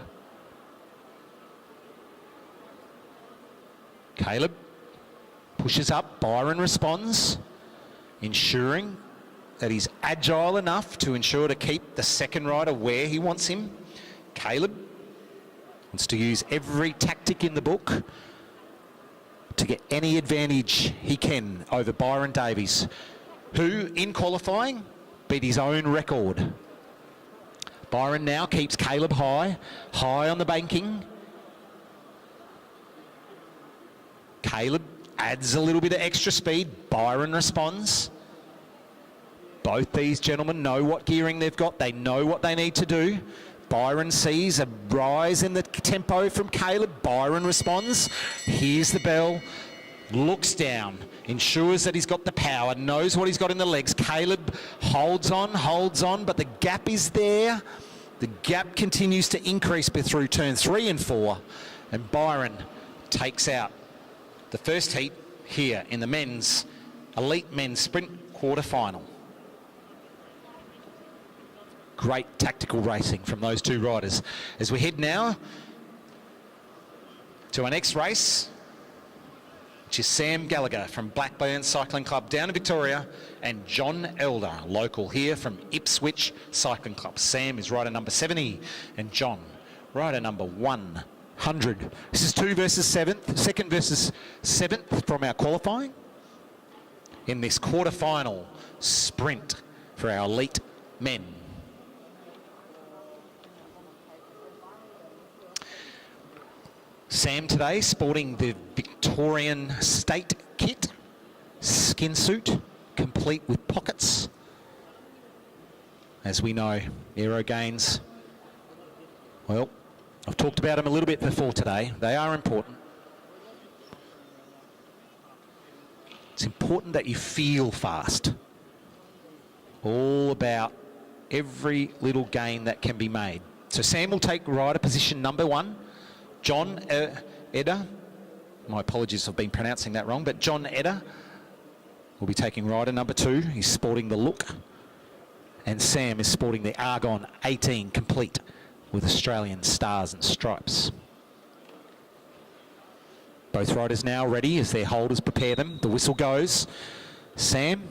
Caleb pushes up. Byron responds, ensuring that he's agile enough to ensure to keep the second rider where he wants him. Caleb wants to use every tactic in the book to get any advantage he can over Byron Davies, who in qualifying beat his own record. Byron now keeps Caleb high on the banking. Caleb adds a little bit of extra speed. Byron responds. Both these gentlemen know what gearing they've got. They know what they need to do. Byron sees a rise in the tempo from Caleb. Byron responds. Hears the bell. Looks down. Ensures that he's got the power. Knows what he's got in the legs. Caleb holds on, but the gap is there. The gap continues to increase through turn 3 and 4. And Byron takes out the first heat here in the elite men's sprint quarter-final. Great tactical racing from those two riders. As we head now to our next race, which is Sam Gallagher from Blackburn Cycling Club down in Victoria, and John Elder, local here from Ipswich Cycling Club. Sam is rider number 70 and John, rider number 100. This is 2 versus 7th, 2nd versus 7th from our qualifying in this quarter-final sprint for our elite men. Sam today sporting the Victorian State kit, skin suit, complete with pockets. As we know, aero gains, well, I've talked about them a little bit before today. They are important. It's important that you feel fast. All about every little gain that can be made. So Sam will take rider position number 1. John Edder, my apologies, I've been pronouncing that wrong, but John Edder will be taking rider number 2. He's sporting the look. And Sam is sporting the Argon 18 complete with Australian stars and stripes. Both riders now ready as their holders prepare them. The whistle goes. Sam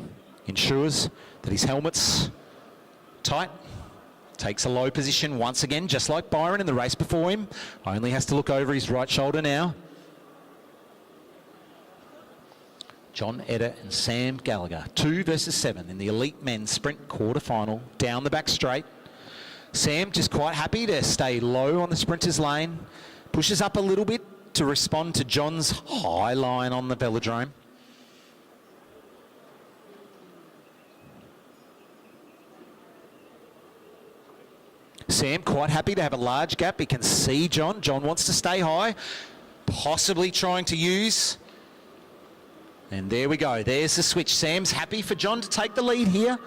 ensures that his helmet's tight. Takes a low position once again, just like Byron in the race before him. Only has to look over his right shoulder now. John Edder and Sam Gallagher, 2 versus 7 in the elite men's sprint quarter-final, down the back straight. Sam just quite happy to stay low on the sprinter's lane. Pushes up a little bit to respond to John's high line on the velodrome. Sam quite happy to have a large gap. He can see John. John wants to stay high, possibly trying to use. And there we go. There's the switch. Sam's happy for John to take the lead here.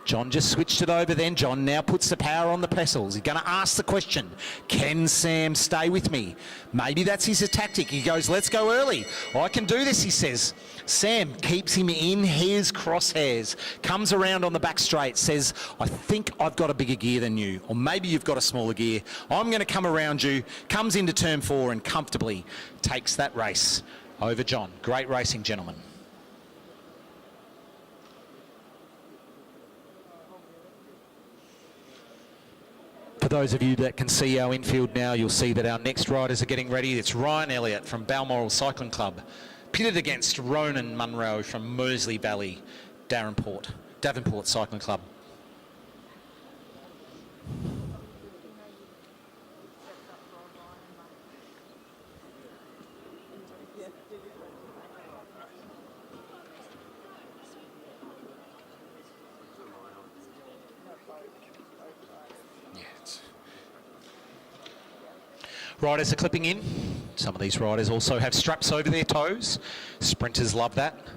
John just switched it over then. John now puts the power on the pedals. He's going to ask the question, can Sam stay with me? Maybe that's his tactic. He goes, let's go early. I can do this, he says. Sam keeps him in his crosshairs, comes around on the back straight, says, I think I've got a bigger gear than you, or maybe you've got a smaller gear. I'm going to come around you, comes into turn 4 and comfortably takes that race over John. Great racing, gentlemen. For those of you that can see our infield now, you'll see that our next riders are getting ready. It's Ryan Elliott from Balmoral Cycling Club, pitted against Ronan Munro from Mersey Valley Davenport Cycling Club. Riders are clipping in. Some of these riders also have straps over their toes. Sprinters love that.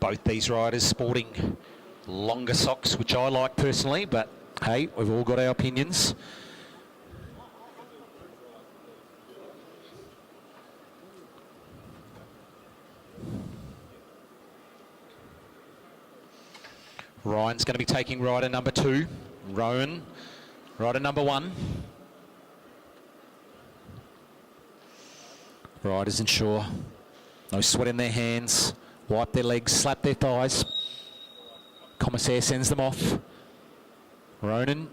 Both these riders sporting longer socks, which I like personally, but hey, we've all got our opinions. Ryan's going to be taking rider number 2. Rowan, rider number 1. Riders ensure no sweat in their hands, wipe their legs, slap their thighs. Commissaire sends them off. Ronan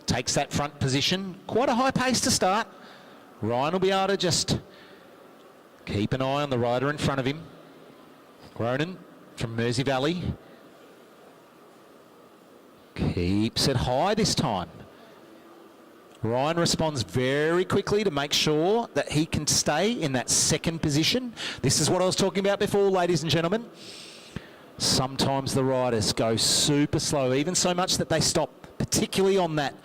takes that front position. Quite a high pace to start. Ryan will be able to just keep an eye on the rider in front of him. Ronan from Mersey Valley keeps it high this time. Ryan responds very quickly to make sure that he can stay in that second position. This is what I was talking about before, ladies and gentlemen. Sometimes the riders go super slow, even so much that they stop, particularly on that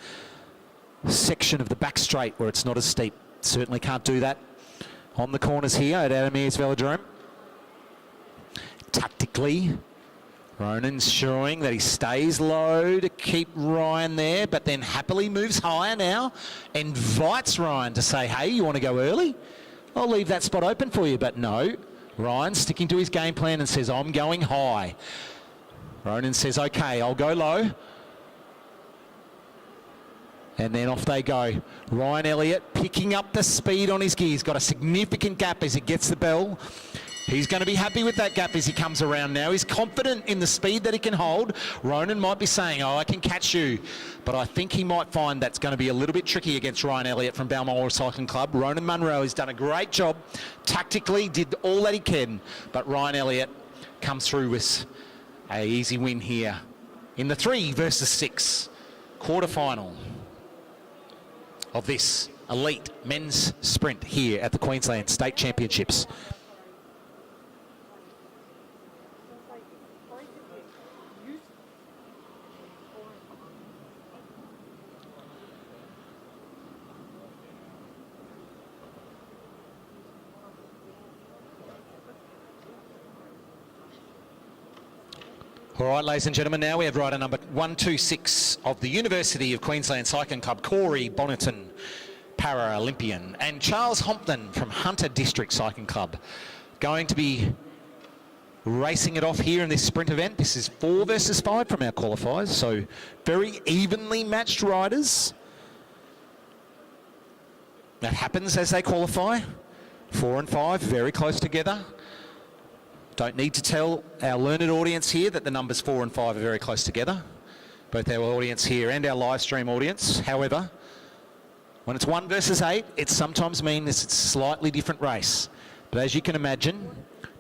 section of the back straight where it's not as steep. Certainly can't do that on the corners here at Admir's Velodrome. Tactically, Ronan's showing that he stays low to keep Ryan there, but then happily moves higher now, invites Ryan to say, hey, you want to go early? I'll leave that spot open for you, but no. Ryan's sticking to his game plan and says, I'm going high. Ronan says, okay, I'll go low. And then off they go. Ryan Elliott picking up the speed on his gear. He's got a significant gap as he gets the bell. He's going to be happy with that gap as he comes around now. He's confident in the speed that he can hold. Ronan might be saying, oh, I can catch you. But I think he might find that's going to be a little bit tricky against Ryan Elliott from Balmoral Cycling Club. Ronan Munro has done a great job. Tactically, did all that he can. But Ryan Elliott comes through with an easy win here in the 3 versus 6 quarterfinal of this elite men's sprint here at the Queensland State Championships. All right, ladies and gentlemen, now we have rider number 126 of the University of Queensland Cycling Club, Corey Bonnerton, Paralympian, and Charles Hompton from Hunter District Cycling Club, going to be racing it off here in this sprint event. This is 4 versus 5 from our qualifiers, so very evenly matched riders. That happens as they qualify. 4 and 5, very close together. Don't need to tell our learned audience here that the numbers 4 and 5 are very close together, both our audience here and our live stream audience. However, when it's 1 versus 8, it sometimes means it's a slightly different race. But as you can imagine,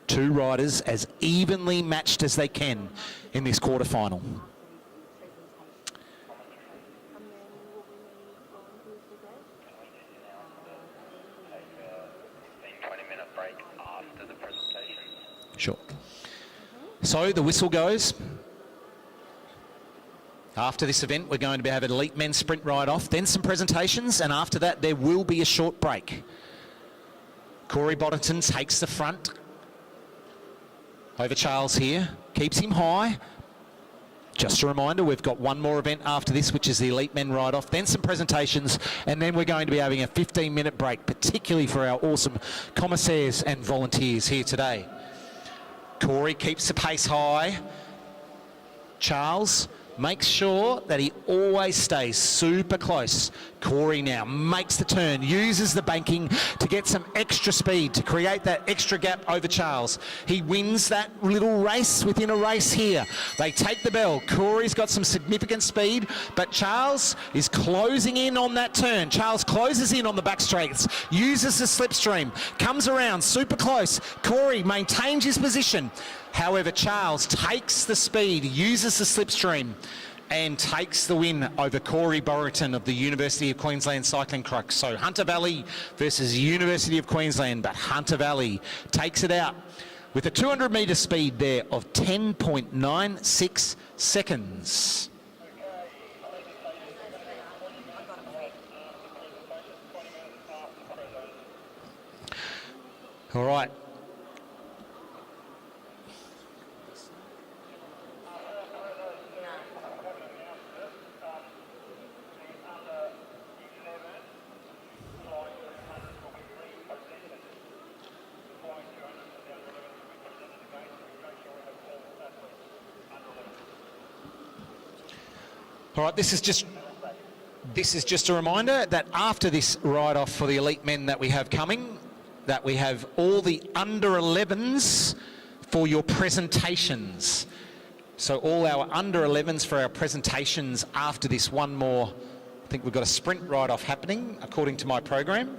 2 riders as evenly matched as they can in this quarterfinal. Sure. So the whistle goes. After this event, we're going to have an elite men's sprint ride off, then some presentations, and after that, there will be a short break. Corey Bonnerton takes the front over Charles here, keeps him high. Just a reminder, we've got one more event after this, which is the elite men ride off, then some presentations, and then we're going to be having a 15-minute break, particularly for our awesome commissaires and volunteers here today. Corey keeps the pace high. Charles makes sure that he always stays super close. Corey now makes the turn, uses the banking to get some extra speed, to create that extra gap over Charles. He wins that little race within a race here. They take the bell. Corey's got some significant speed, but Charles is closing in on that turn. Charles closes in on the back straights, uses the slipstream, comes around super close. Corey maintains his position. However, Charles takes the speed, uses the slipstream, and takes the win over Corey Borrington of the University of Queensland Cycling Crux. So Hunter Valley versus University of Queensland, but Hunter Valley takes it out with a 200 metre speed there of 10.96 seconds. All right. All right, this is just a reminder that after this ride-off for the elite men that we have coming, that we have all the under 11s for your presentations. So all our under 11s for our presentations after this one more, I think we've got a sprint ride-off happening according to my program.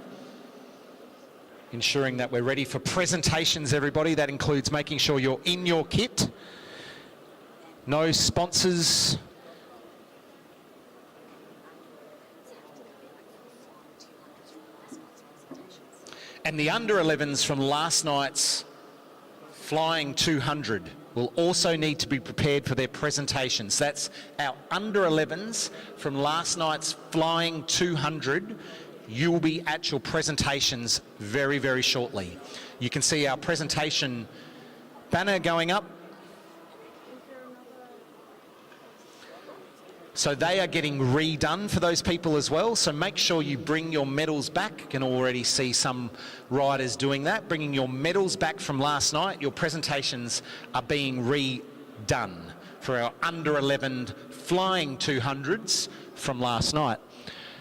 Ensuring that we're ready for presentations, everybody. That includes making sure you're in your kit. No sponsors. And the under 11s from last night's Flying 200 will also need to be prepared for their presentations. That's our under 11s from last night's Flying 200. You will be at your presentations very, very shortly. You can see our presentation banner going up. So they are getting redone for those people as well. So make sure you bring your medals back. You can already see some riders doing that, bringing your medals back from last night. Your presentations are being redone for our under 11 Flying 200s from last night.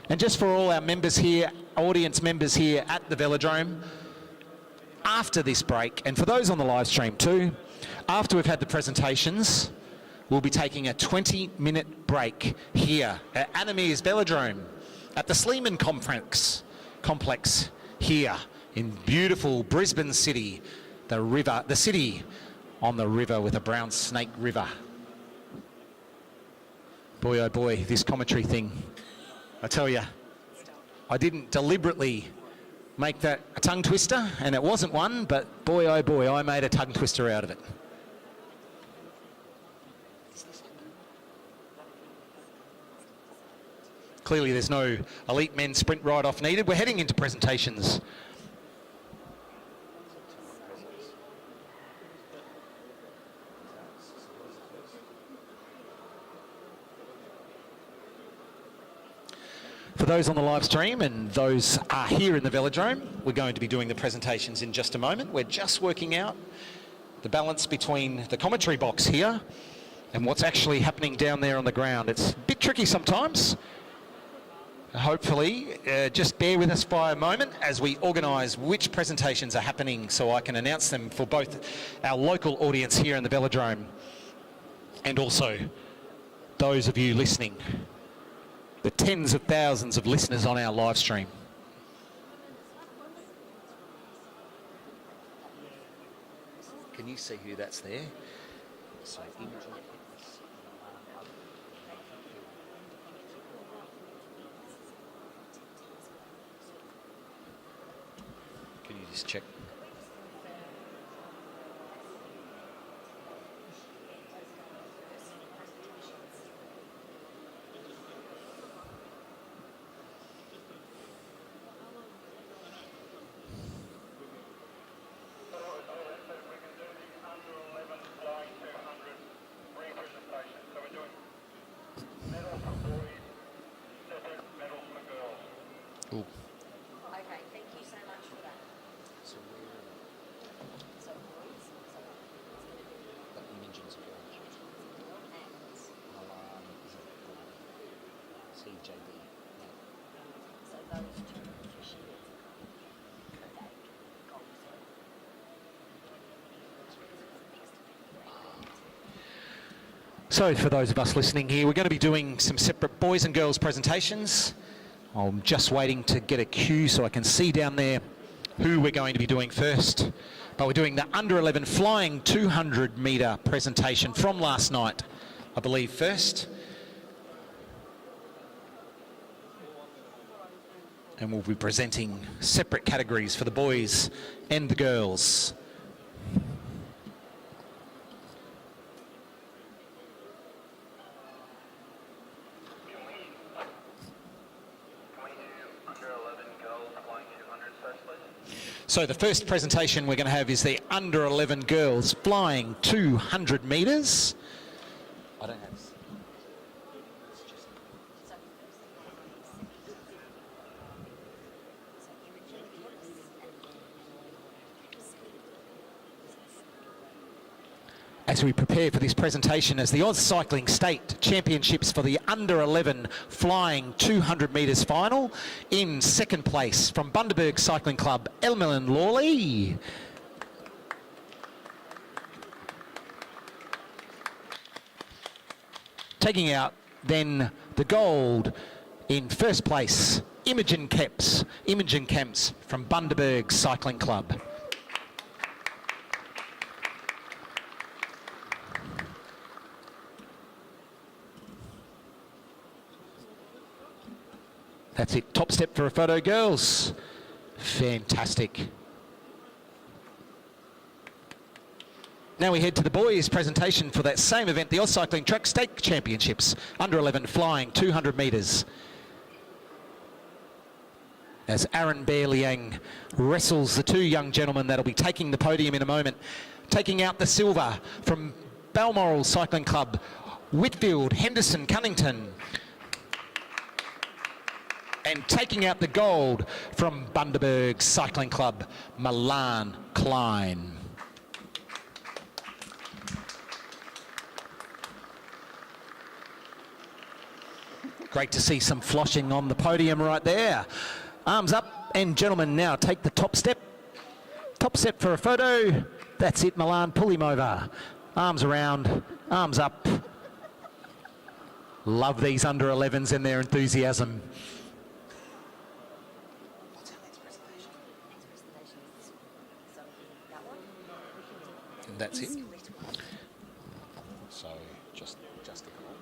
And just for all our members here, audience members here at the Velodrome, after this break, and for those on the live stream too, after we've had the presentations, we'll be taking a 20-minute break here at Anamir's Velodrome at the Sleeman Complex here in beautiful Brisbane City, the city on the river with a brown snake river. Boy, oh boy, this commentary thing. I tell you, I didn't deliberately make that a tongue twister, and it wasn't one, but boy, oh boy, I made a tongue twister out of it. Clearly there's no elite men sprint ride-off needed. We're heading into presentations. For those on the live stream and those are here in the Velodrome, we're going to be doing the presentations in just a moment. We're just working out the balance between the commentary box here and what's actually happening down there on the ground. It's a bit tricky sometimes. Hopefully, just bear with us for a moment as we organise which presentations are happening so I can announce them for both our local audience here in the Velodrome and also those of you listening, the tens of thousands of listeners on our live stream. Can you see who that's there? So can you just check? Ooh.
Okay, thank you so much for that. So boys,
Engines as well.
and
Alarm. TJB.
So those two, so she gets gold,
So for those of us listening here, we're going to be doing some separate boys and girls presentations. I'm just waiting to get a cue so I can see down there who we're going to be doing first. But we're doing the under 11 flying 200 metre presentation from last night, I believe, first. And we'll be presenting separate categories for the boys and the girls. So the first presentation we're going to have is the under 11 girls flying 200 metres. I don't have. As we prepare for this presentation as the Oz Cycling State Championships for the under 11 flying 200 metres final. In second place from Bundaberg Cycling Club, Emlyn Lawley. Taking out then the gold in first place, Imogen Kemps from Bundaberg Cycling Club. That's it, top step for a photo, girls. Fantastic. Now we head to the boys' presentation for that same event, the Oz Cycling Track State Championships, under 11 flying 200 metres. As Aaron Bear Liang wrestles the two young gentlemen that'll be taking the podium in a moment. Taking out the silver from Balmoral Cycling Club, Whitfield Henderson Cunnington. And taking out the gold from Bundaberg Cycling Club, Milan Klein. Great to see some floshing on the podium right there. Arms up, and gentlemen now take the top step. Top step for a photo. That's it, Milan, pull him over. Arms around, arms up. Love these under 11s and their enthusiasm. That's it. So just a couple.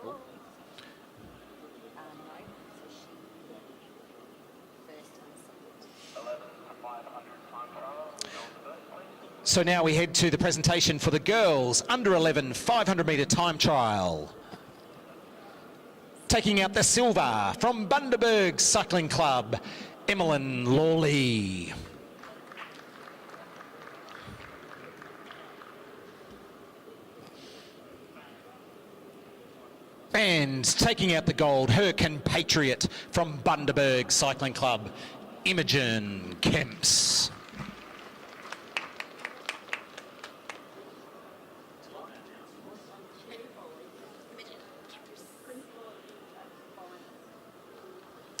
Oh. So now we head to the presentation for the girls under 11 500 metre time trial. Taking out the silver from Bundaberg Cycling Club, Emlyn Lawley. And taking out the gold, her compatriot from Bundaberg Cycling Club, Imogen Kemps.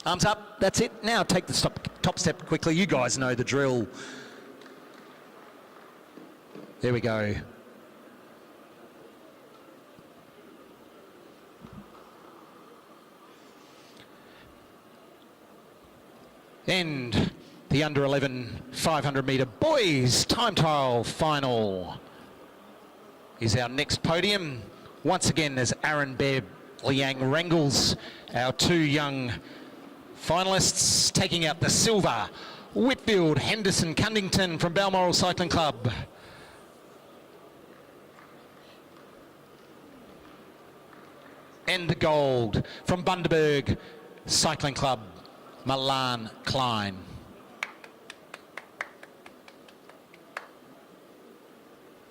Arms up, that's it. Now take the top step quickly. You guys know the drill. There we go. And the under 11 500 metre boys time trial final is our next podium. Once again, as Aaron Bear Liang wrangles our two young finalists, taking out the silver, Whitfield Henderson Cunnington from Balmoral Cycling Club. And the gold from Bundaberg Cycling Club, Milan Klein.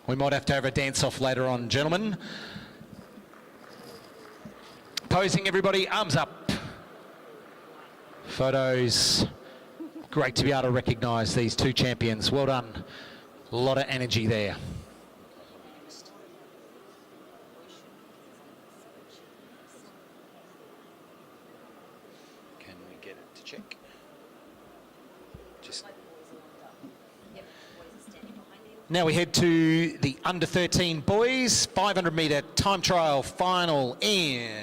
We might have to have a dance-off later on, gentlemen. Posing, everybody, arms up. Photos. Great to be able to recognise these two champions. Well done. A lot of energy there. Just check. Just.
Yep, boys are standing behind you.
Now we head to the under 13 boys 500 metre time trial final in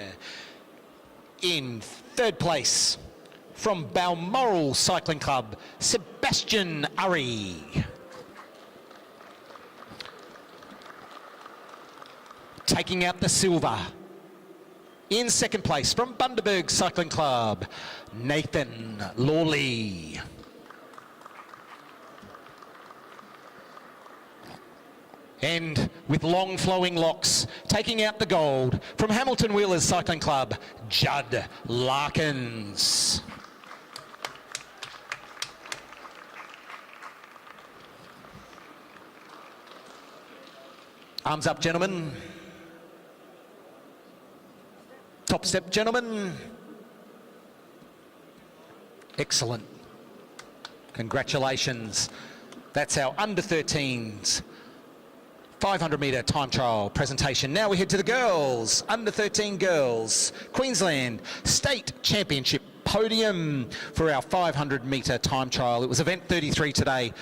third place from Balmoral Cycling Club, Sebastian Urry. Taking out the silver. In second place from Bundaberg Cycling Club, Nathan Lawley. And with long flowing locks, taking out the gold from Hamilton Wheelers Cycling Club, Judd Larkins. Arms up, gentlemen. Top step, gentlemen. Excellent. Congratulations. That's our under 13s 500 metre time trial presentation. Now we head to the girls, under 13 girls, Queensland State Championship podium for our 500 metre time trial. It was event 33 today.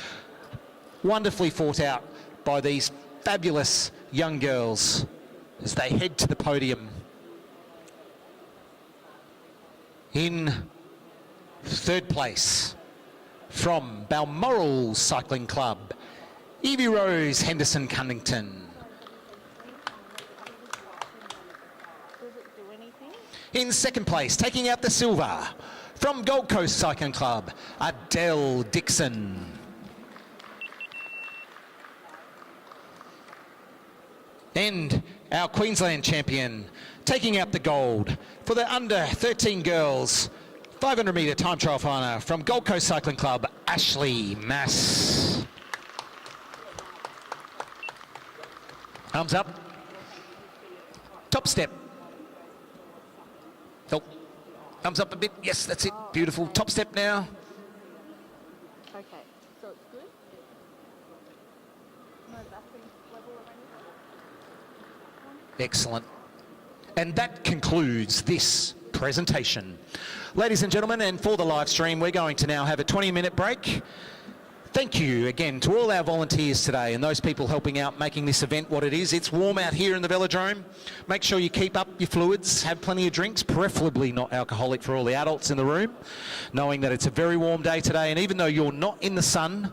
Wonderfully fought out by these fabulous young girls as they head to the podium. In third place from Balmoral Cycling Club, Evie Rose Henderson Cunnington. In second place, taking out the silver from Gold Coast Cycling Club, Adele Dixon. And our Queensland champion, taking out the gold for the under 13 girls 500 metre time trial final from Gold Coast Cycling Club, Ashley Mass. Arms up. Top step. Oh, thumbs up a bit. Yes, that's it. Beautiful. Top step now.
Okay, so it's good? No battery level or anything?
Excellent. And that concludes this presentation. Ladies and gentlemen, and for the live stream, we're going to now have a 20-minute break. Thank you again to all our volunteers today and those people helping out making this event what it is. It's warm out here in the velodrome. Make sure you keep up your fluids, have plenty of drinks, preferably not alcoholic for all the adults in the room, knowing that it's a very warm day today, and even though you're not in the sun,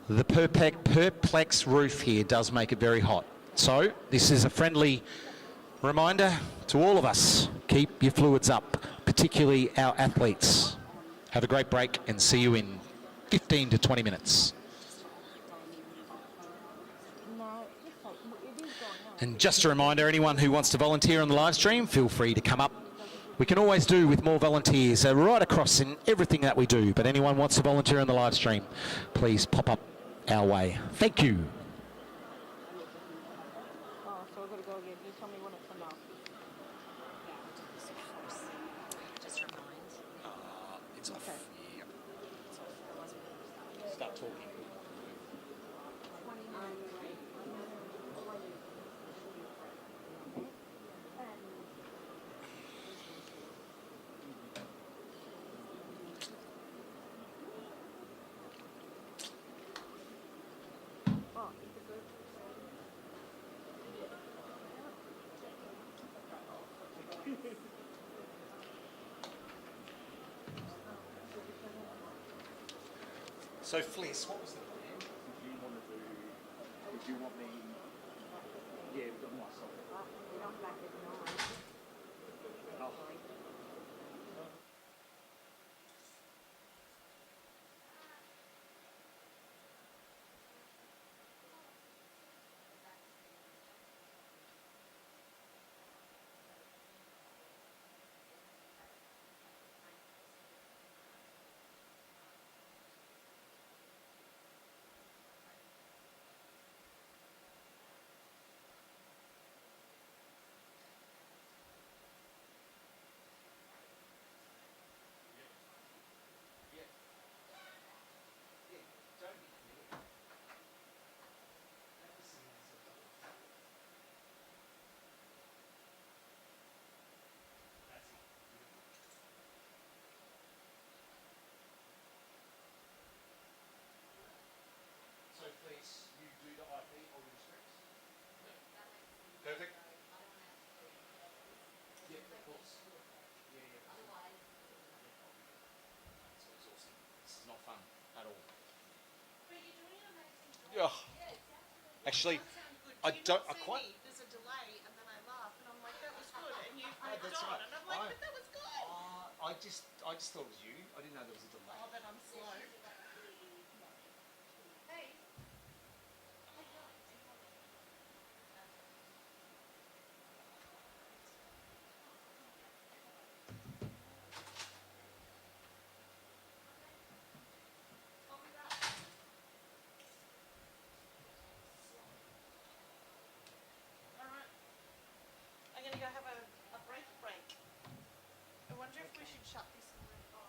the perplex roof here does make it very hot. So this is a friendly reminder to all of us, keep your fluids up, particularly our athletes. Have a great break and see you in 15 to 20 minutes. And just a reminder, anyone who wants to volunteer on the live stream, feel free to come up. We can always do with more volunteers right across in everything that we do, but anyone wants to volunteer on the live stream, please pop up our way. Thank you.
Oh, so we've got to go again. You tell me when it's enough.
Just remind.
It's off.
Okay.
Yep. Start talking. So Fliss, what was the plan? Did you want to do, would you want me, yeah, we've got myself. at all. Yeah. Actually, I don't. I quite.
There's a delay, and then I laugh, and I'm like, that was good, and you
Oh,
moved
that's
on,
right.
and I'm like, but that was good.
I just thought it was you. I didn't know there was a delay.
Oh, then I'm slow. Alright. I'm gonna go have a break. I wonder if we should shut this and let go.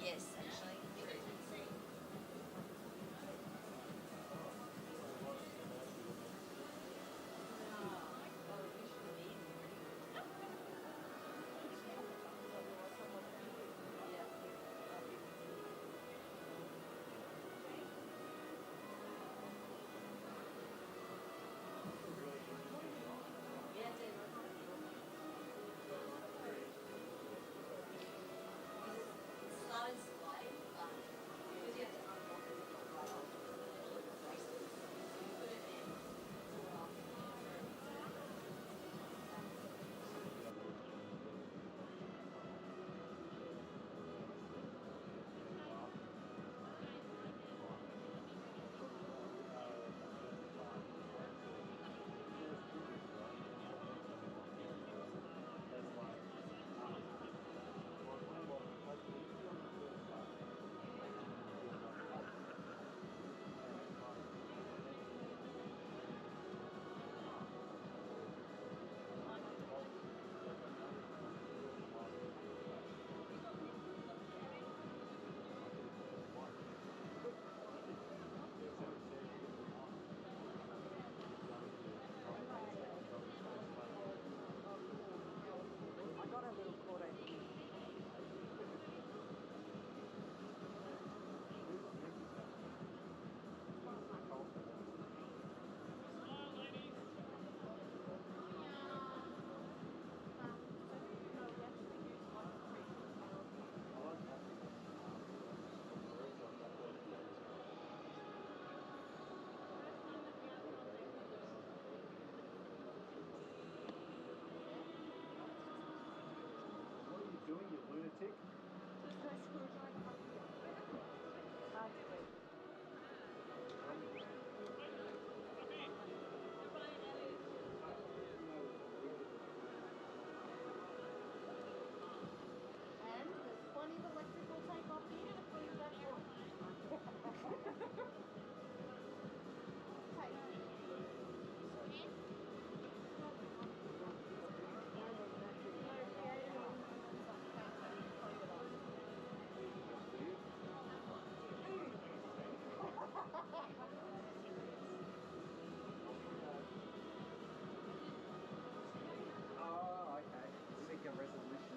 yes, actually. True.
And there's plenty of electrical tape up here to prove that point. Hey.
Oh, okay. Seeker resolution.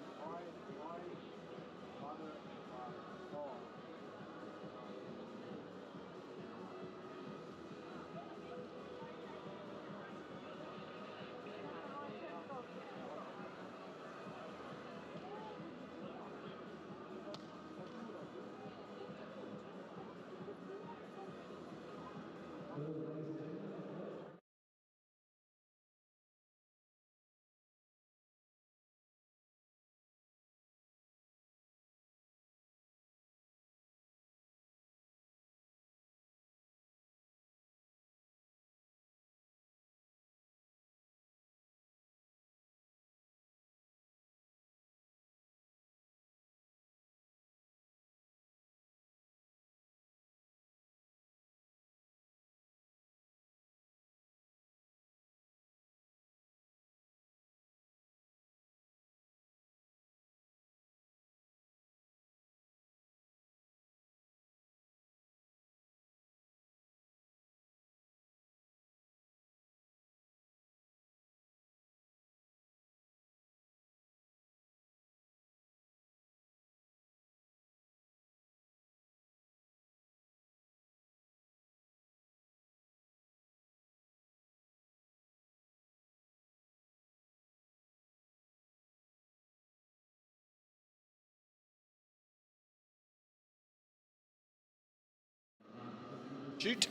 Shoot.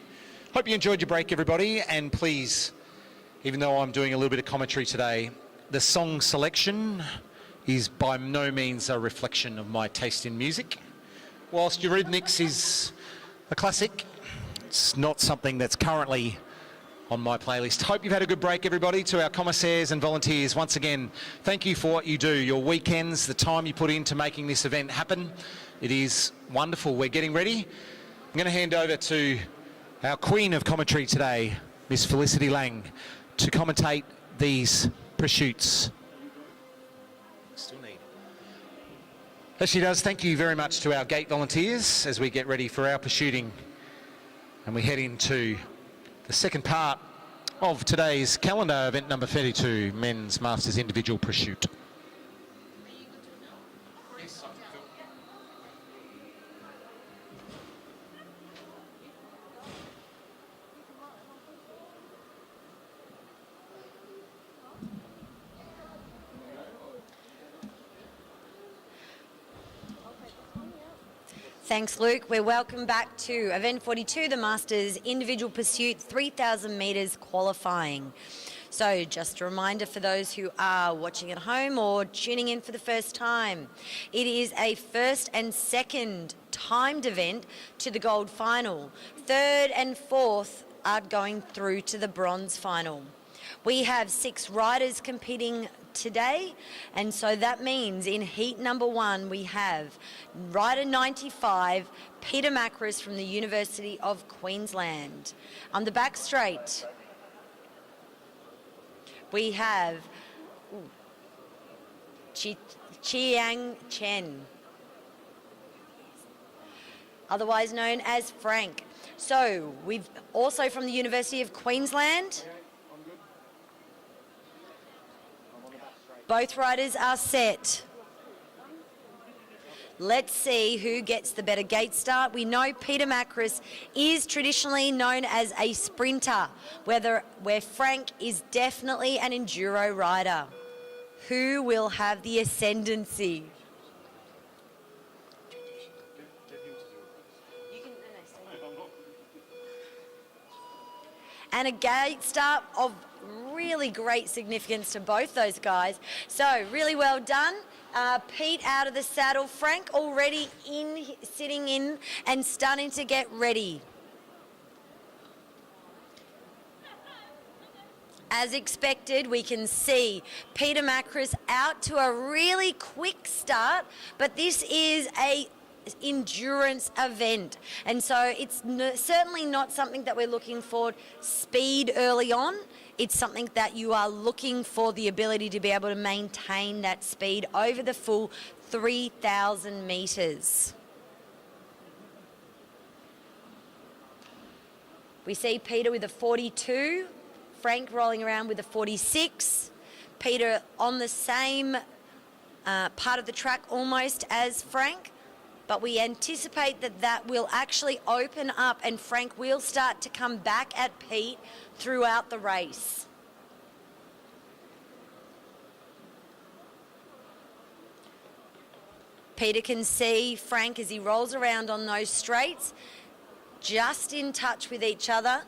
Hope you enjoyed your break, everybody, and please, even though I'm doing a little bit of commentary today, the song selection is by no means a reflection of my taste in music. Whilst Eurythmics is a classic, it's not something that's currently on my playlist. Hope you've had a good break, everybody. To our commissaires and volunteers, once again, thank you for what you do, your weekends, the time you put into making this event happen. It is wonderful. We're getting ready. I'm going to hand over to our queen of commentary today, Miss Felicity Lang, to commentate these pursuits. Still need As she does, thank you very much to our gate volunteers as we get ready for our pursuiting and we head into the second part of today's calendar, event number 32, Men's Masters Individual Pursuit.
Thanks, Luke. We're welcome back to event 42, the Masters Individual Pursuit 3,000 metres qualifying. So just a reminder for those who are watching at home or tuning in for the first time, it is a first and second timed event to the gold final. Third and fourth are going through to the bronze final. We have 6 riders competing today, and so that means in heat number 1 we have rider 95 Peter Macris from the University of Queensland. On the back straight we have Chiang Chen, otherwise known as Frank. So we've also from the University of Queensland. Both riders are set. Let's see who gets the better gate start. We know Peter Macris is traditionally known as a sprinter, where Frank is definitely an enduro rider. Who will have the ascendancy? And a gate start of really great significance to both those guys. So really well done. Pete out of the saddle. Frank already sitting in and starting to get ready. As expected, we can see Peter Macris out to a really quick start, but this is a endurance event, and so it's certainly not something that we're looking for speed early on. It's something that you are looking for the ability to be able to maintain that speed over the full 3,000 metres. We see Peter with a 42, Frank rolling around with a 46, Peter on the same part of the track almost as Frank, but we anticipate that that will actually open up and Frank will start to come back at Pete throughout the race. Peter can see Frank as he rolls around on those straights, just in touch with each other.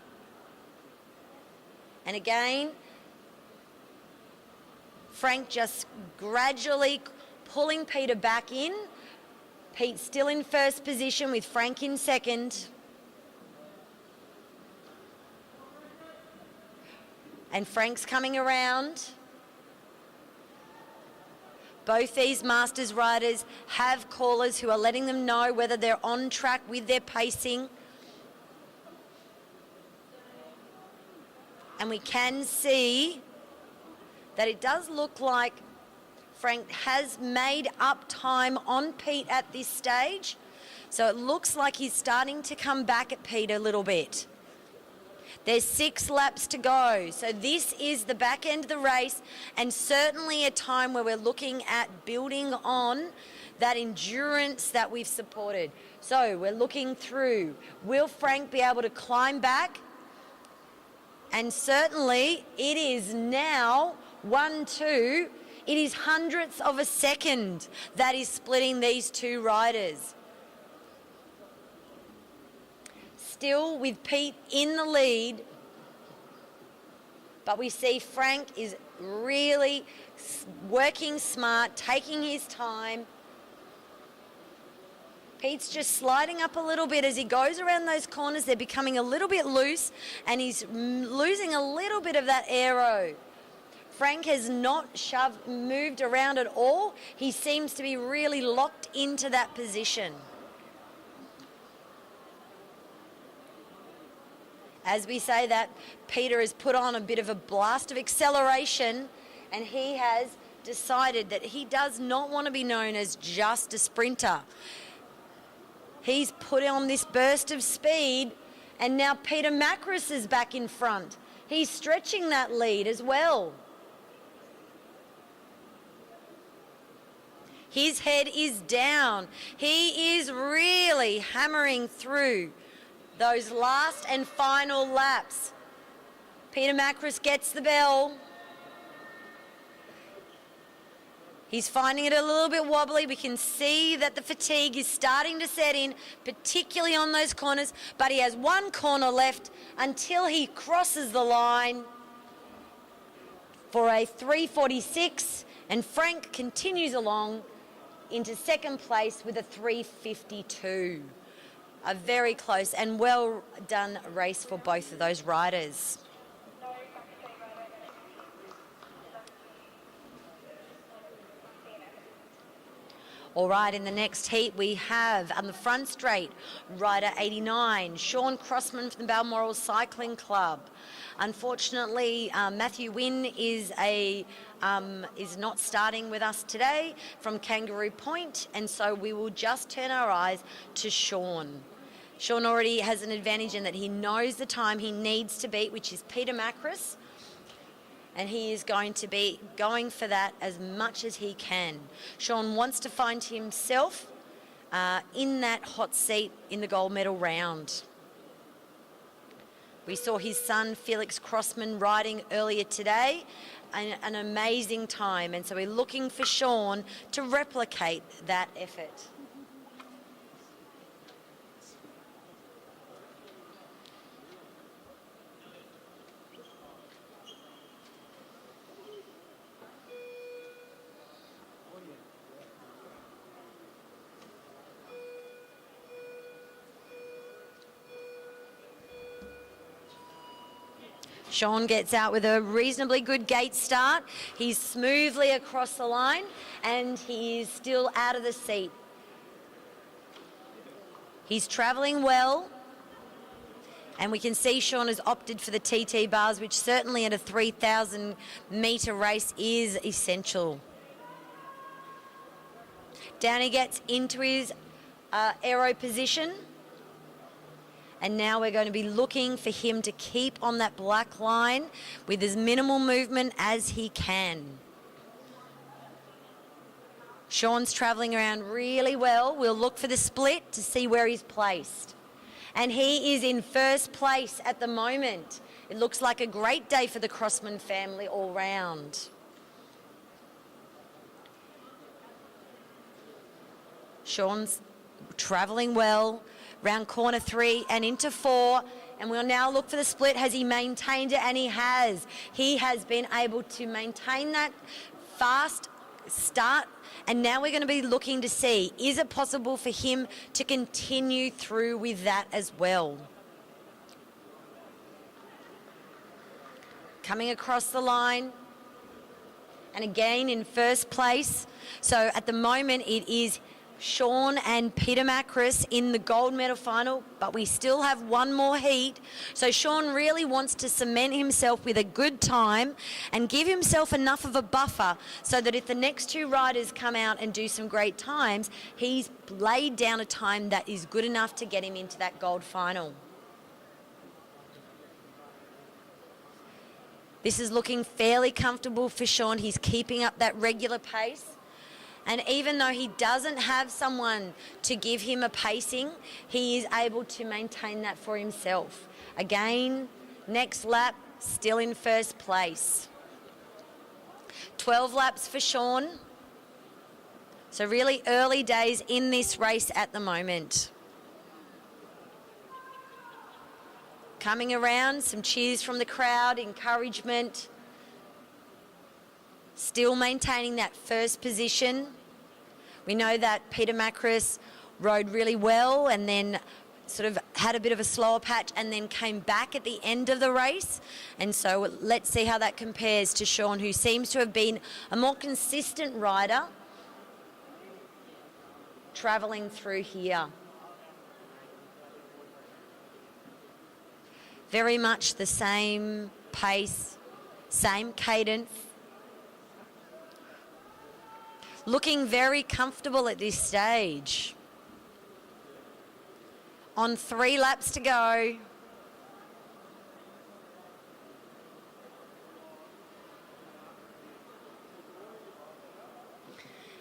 And again, Frank just gradually pulling Peter back in. Pete still in first position with Frank in second. And Frank's coming around. Both these Masters riders have callers who are letting them know whether they're on track with their pacing. And we can see that it does look like Frank has made up time on Pete at this stage. So it looks like he's starting to come back at Pete a little bit. There's 6 laps to go. So this is the back end of the race and certainly a time where we're looking at building on that endurance that we've supported. So we're looking through. Will Frank be able to climb back? And certainly it is now 1-2. It is hundredths of a second that is splitting these two riders. Still with Pete in the lead, but we see Frank is really working smart, taking his time. Pete's just sliding up a little bit as he goes around those corners. They're becoming a little bit loose and he's losing a little bit of that aero. Frank has not moved around at all. He seems to be really locked into that position. As we say that, Peter has put on a bit of a blast of acceleration and he has decided that he does not want to be known as just a sprinter. He's put on this burst of speed, and now Peter Macris is back in front. He's stretching that lead as well. His head is down. He is really hammering through those last and final laps. Peter Macris gets the bell. He's finding it a little bit wobbly. We can see that the fatigue is starting to set in, particularly on those corners, but he has one corner left until he crosses the line for a 3:46, and Frank continues along into second place with a 3:52. A very close and well done race for both of those riders. All right, in the next heat we have on the front straight, rider 89, Sean Crossman from the Balmoral Cycling Club. Unfortunately, Matthew Wynn is not starting with us today from Kangaroo Point, and so we will just turn our eyes to Sean. Sean already has an advantage in that he knows the time he needs to beat, which is Peter Macris, and he is going to be going for that as much as he can. Sean wants to find himself in that hot seat in the gold medal round. We saw his son Felix Crossman riding earlier today, an amazing time, and so we're looking for Sean to replicate that effort. Sean gets out with a reasonably good gate start. He's smoothly across the line and he is still out of the seat. He's travelling well, and we can see Sean has opted for the TT bars, which certainly at a 3,000 metre race is essential. Down he gets into his aero position. And now we're going to be looking for him to keep on that black line with as minimal movement as he can. Sean's travelling around really well. We'll look for the split to see where he's placed. And he is in first place at the moment. It looks like a great day for the Crossman family all round. Sean's travelling well. Round corner 3 and into 4, and we'll now look for the split. Has he maintained it? And he has. He has been able to maintain that fast start, and now we're going to be looking to see, is it possible for him to continue through with that as well? Coming across the line, and again in first place. So at the moment it is Sean and Peter Macris in the gold medal final, but we still have one more heat. So Sean really wants to cement himself with a good time and give himself enough of a buffer so that if the next two riders come out and do some great times, he's laid down a time that is good enough to get him into that gold final. This is looking fairly comfortable for Sean. He's keeping up that regular pace. And even though he doesn't have someone to give him a pacing, he is able to maintain that for himself. Again, next lap, still in first place. 12 laps for Sean. So really early days in this race at the moment. Coming around, some cheers from the crowd, encouragement. Still maintaining that first position. We know that Peter Macris rode really well and then sort of had a bit of a slower patch and then came back at the end of the race. And so let's see how that compares to Sean, who seems to have been a more consistent rider travelling through here. Very much the same pace, same cadence. looking very comfortable at this stage. On 3 laps to go.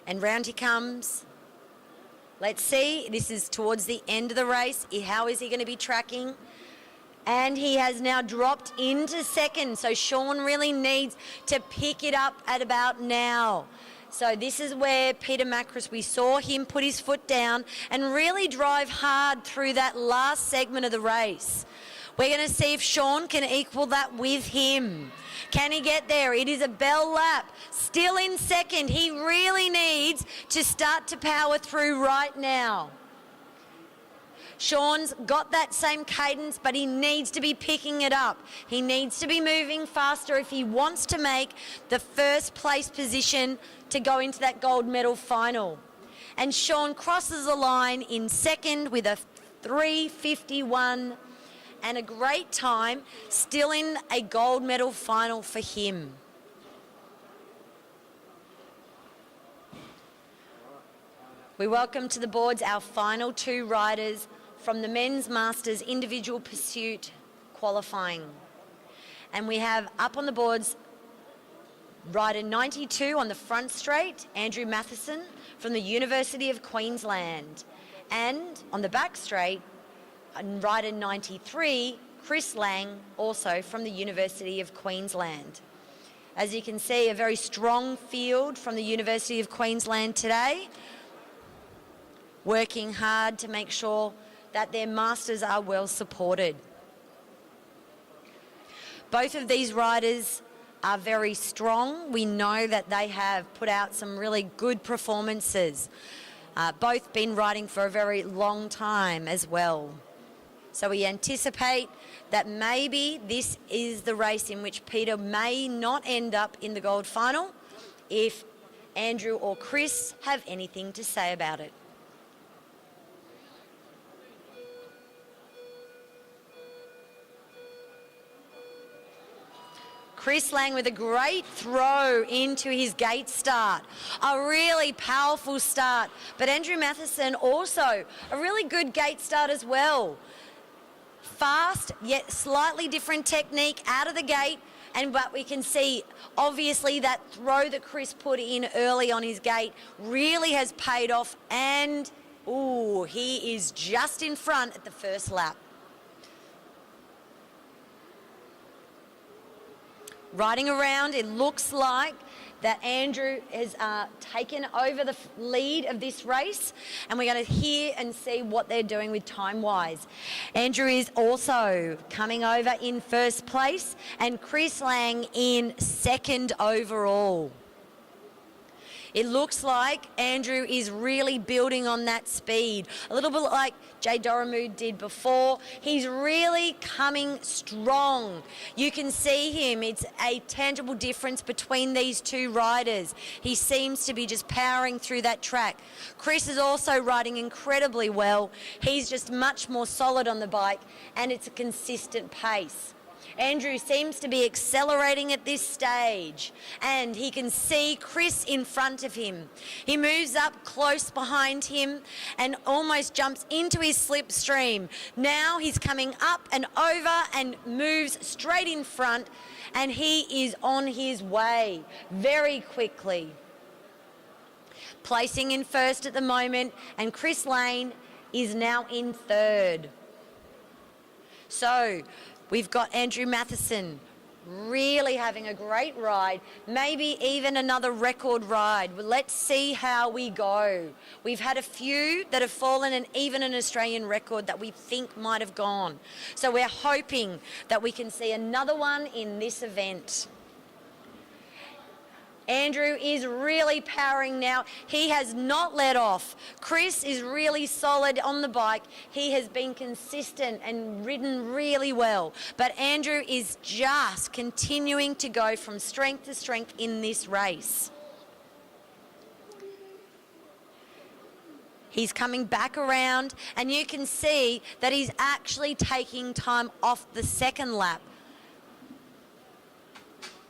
And round he comes. Let's see, this is towards the end of the race. How is he going to be tracking? And he has now dropped into second. So Sean really needs to pick it up at about now. So this is where Peter Macris, we saw him put his foot down and really drive hard through that last segment of the race. We're going to see if Sean can equal that with him. Can he get there? It is a bell lap. Still in second. He really needs to start to power through right now. Sean's got that same cadence, but he needs to be picking it up. He needs to be moving faster if he wants to make the first place position to go into that gold medal final. And Sean crosses the line in second with a 3:51 and a great time, still in a gold medal final for him. We welcome to the boards our final 2 riders from the Men's Masters Individual Pursuit qualifying. And we have up on the boards rider 92 on the front straight, Andrew Matheson from the University of Queensland. And on the back straight, rider 93, Chris Lang, also from the University of Queensland. As you can see, a very strong field from the University of Queensland today, working hard to make sure that their masters are well supported. Both of these riders are very strong. We know that they have put out some really good performances. Both been riding for a very long time as well. So we anticipate that maybe this is the race in which Peter may not end up in the gold final if Andrew or Chris have anything to say about it. Chris Lang with a great throw into his gate start. A really powerful start. But Andrew Matheson also a really good gate start as well. Fast, yet slightly different technique out of the gate. But we can see, obviously, that throw that Chris put in early on his gate really has paid off. And, ooh, he is just in front at the first lap. Riding around, it looks like that Andrew has taken over the lead of this race, and we're going to hear and see what they're doing with time-wise. Andrew is also coming over in first place, and Chris Lang in second overall. It looks like Andrew is really building on that speed, a little bit like Jay Doramu did before. He's really coming strong. You can see him. It's a tangible difference between these 2 riders. He seems to be just powering through that track. Chris is also riding incredibly well. He's just much more solid on the bike, and it's a consistent pace. Andrew seems to be accelerating at this stage, and he can see Chris in front of him. He moves up close behind him and almost jumps into his slipstream. Now he's coming up and over and moves straight in front, and he is on his way very quickly. Placing in first at the moment, and Chris Lane is now in third. So we've got Andrew Matheson really having a great ride, maybe even another record ride. Well, let's see how we go. We've had a few that have fallen, and even an Australian record that we think might have gone. So we're hoping that we can see another one in this event. Andrew is really powering now. He has not let off. Chris is really solid on the bike. He has been consistent and ridden really well. But Andrew is just continuing to go from strength to strength in this race. He's coming back around, and you can see that he's actually taking time off the second lap.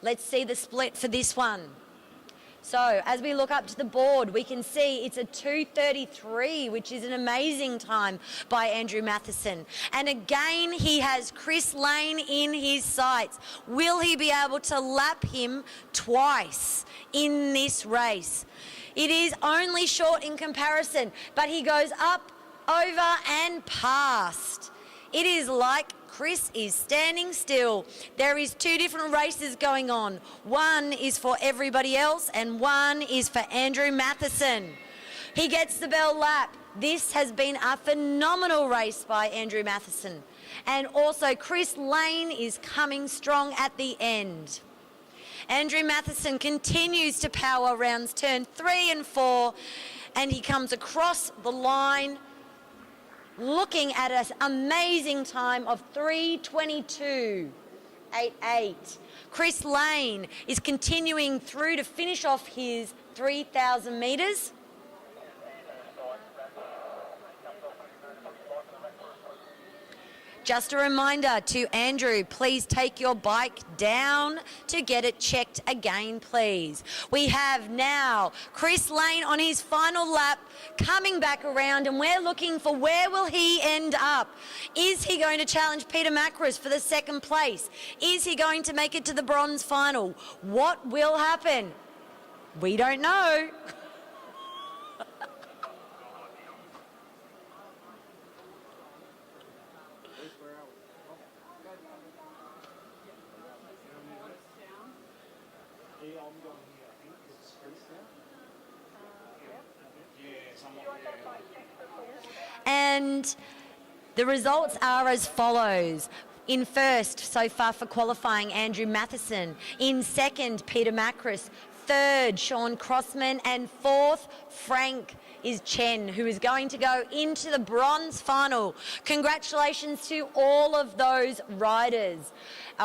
Let's see the split for this one. So as we look up to the board, we can see it's a 2:33, which is an amazing time by Andrew Matheson. And again, he has Chris Lane in his sights. Will he be able to lap him twice in this race? It is only short in comparison, but he goes up, over and past. It is like Chris is standing still. There is two different races going on. One is for everybody else and one is for Andrew Matheson. He gets the bell lap. This has been a phenomenal race by Andrew Matheson. And also Chris Lane is coming strong at the end. Andrew Matheson continues to power rounds turn 3 and 4, and he comes across the line looking at an amazing time of 3:22.88. Chris Lane is continuing through to finish off his 3,000 metres. Just a reminder to Andrew, please take your bike down to get it checked again, please. We have now Chris Lane on his final lap coming back around, and we're looking for where will he end up. Is he going to challenge Peter Macris for the second place? Is he going to make it to the bronze final? What will happen? We don't know. And the results are as follows. In first, so far for qualifying, Andrew Matheson. In second, Peter Macris. Third, Sean Crossman. And fourth, Frank is Chen, who is going to go into the bronze final. Congratulations to all of those riders.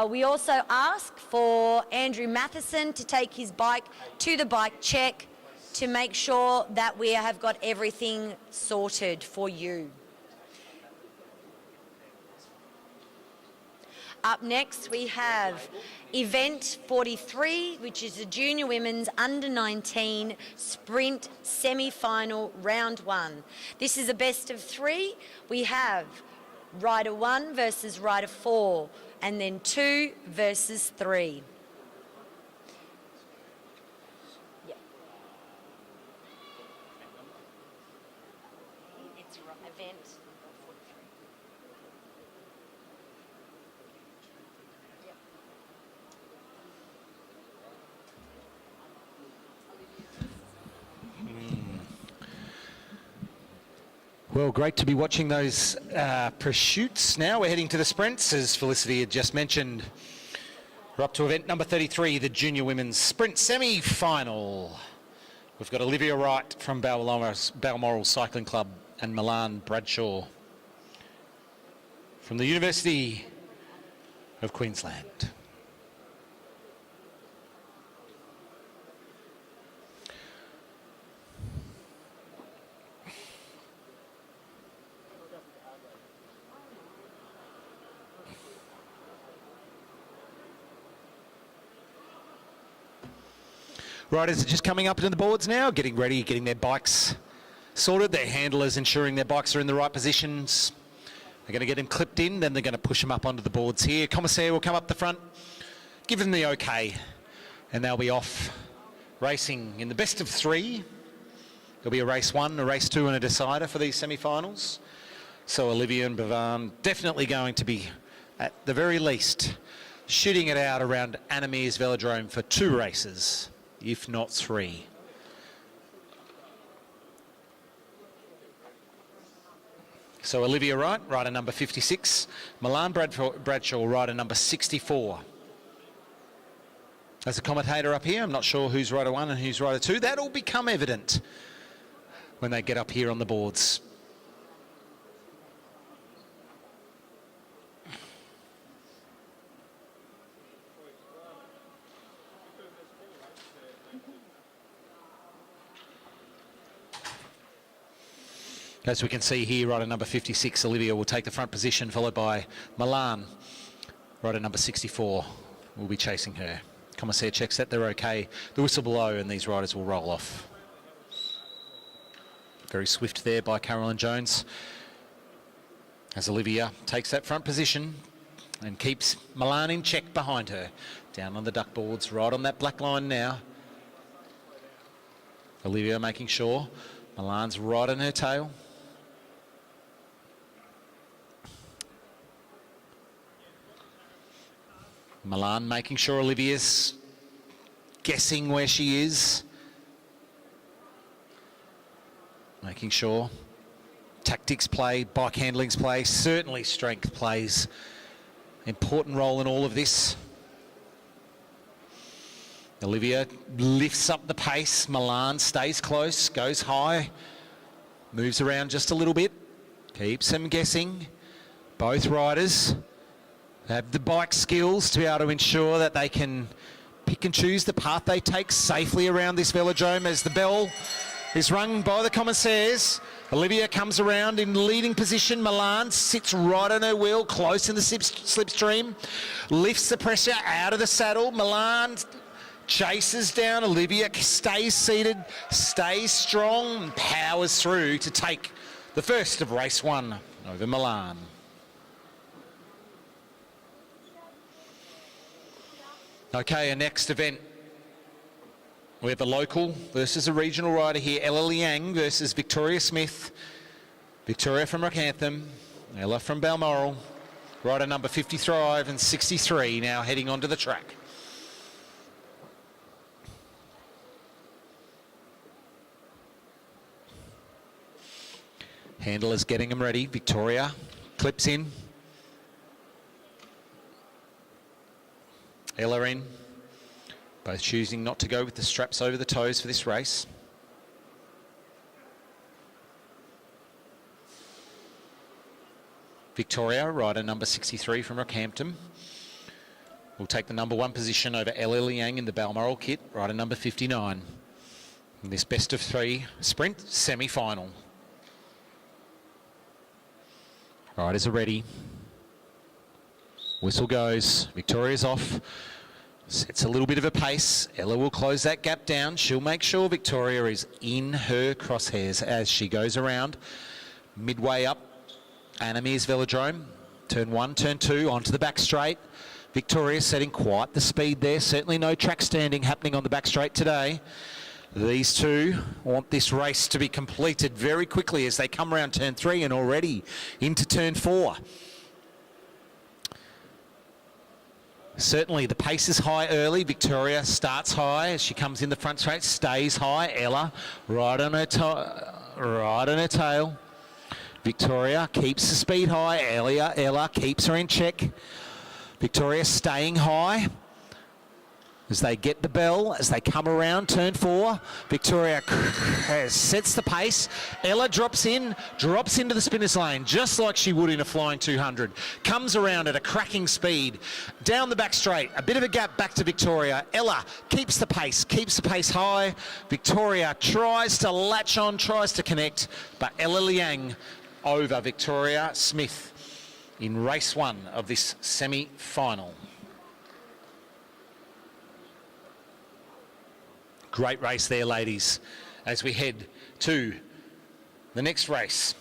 We also ask for Andrew Matheson to take his bike to the bike check to make sure that we have got everything sorted for you. Up next, we have Event 43, which is the Junior Women's Under-19 Sprint Semi-Final Round 1. This is a best of 3. We have Rider 1 versus Rider 4, and then 2 versus 3. Yep. It's Event 43.
Well, great to be watching those pursuits. Now we're heading to the sprints, as Felicity had just mentioned. We're up to event number 33, the Junior Women's Sprint Semi-Final. We've got Olivia Wright from Balmoral Cycling Club and Milan Bradshaw from the University of Queensland. Riders are just coming up into the boards now, getting ready, getting their bikes sorted, their handlers ensuring their bikes are in the right positions. They're going to get them clipped in, then they're going to push them up onto the boards here. Commissaire will come up the front, give them the okay, and they'll be off racing in the best of 3. There'll be a race 1, a race 2 and a decider for these semi-finals. So Olivia and Bhavan definitely going to be, at the very least, shooting it out around Anna Meares Velodrome for 2 races, if not 3. So Olivia Wright, rider number 56. Milan Bradshaw, rider number 64. As a commentator up here, I'm not sure who's rider 1 and who's rider 2. That'll become evident when they get up here on the boards. As we can see here, rider number 56, Olivia, will take the front position, followed by Milan. Rider number 64 will be chasing her. Commissaire checks that they're okay. The whistle blow and these riders will roll off. Very swift there by Caroline Jones. As Olivia takes that front position and keeps Milan in check behind her. Down on the duck boards, right on that black line now. Olivia making sure Milan's right on her tail. Milan making sure Olivia's guessing where she is. Making sure tactics play, bike handlings play, certainly strength plays an important role in all of this. Olivia lifts up the pace. Milan stays close, goes high, moves around just a little bit, keeps them guessing. Both riders have the bike skills to be able to ensure that they can pick and choose the path they take safely around this velodrome. As the bell is rung by the commissaires, Olivia comes around in leading position. Milan sits right on her wheel, close in the slipstream, lifts the pressure out of the saddle. Milan chases down. Olivia stays seated, stays strong, and powers through to take the first of race 1 over Milan. Okay, our next event, we have a local versus a regional rider here. Ella Liang versus Victoria Smith. Victoria from Rockhampton, Ella from Balmoral. Rider number 55 and 63 now heading onto the track. Handlers getting them ready. Victoria clips in. Ella in. Both choosing not to go with the straps over the toes for this race. Victoria, rider number 63 from Rockhampton, will take the number 1 position over Ella Liang in the Balmoral kit, rider number 59. In this best of 3 sprint semi-final. Riders are ready. Whistle goes. Victoria's off. Sets a little bit of a pace. Ella will close that gap down. She'll make sure Victoria is in her crosshairs as she goes around. Midway up Annamere's Velodrome. Turn 1, turn 2, onto the back straight. Victoria setting quite the speed there. Certainly no track standing happening on the back straight today. These two want this race to be completed very quickly as they come around turn 3 and already into turn 4. Certainly the pace is high early. Victoria starts high as she comes in the front straight, stays high. Ella right on her tail. Victoria keeps the speed high. Ella keeps her in check. Victoria staying high as they get the bell, as they come around turn 4. Victoria sets the pace. Ella drops into the spinner's lane, just like she would in a flying 200. Comes around at a cracking speed. Down the back straight, a bit of a gap back to Victoria. Ella keeps the pace high. Victoria tries to latch on, tries to connect, but Ella Liang over Victoria Smith in race 1 of this semi-final. Great race there, ladies, as we head to the next race.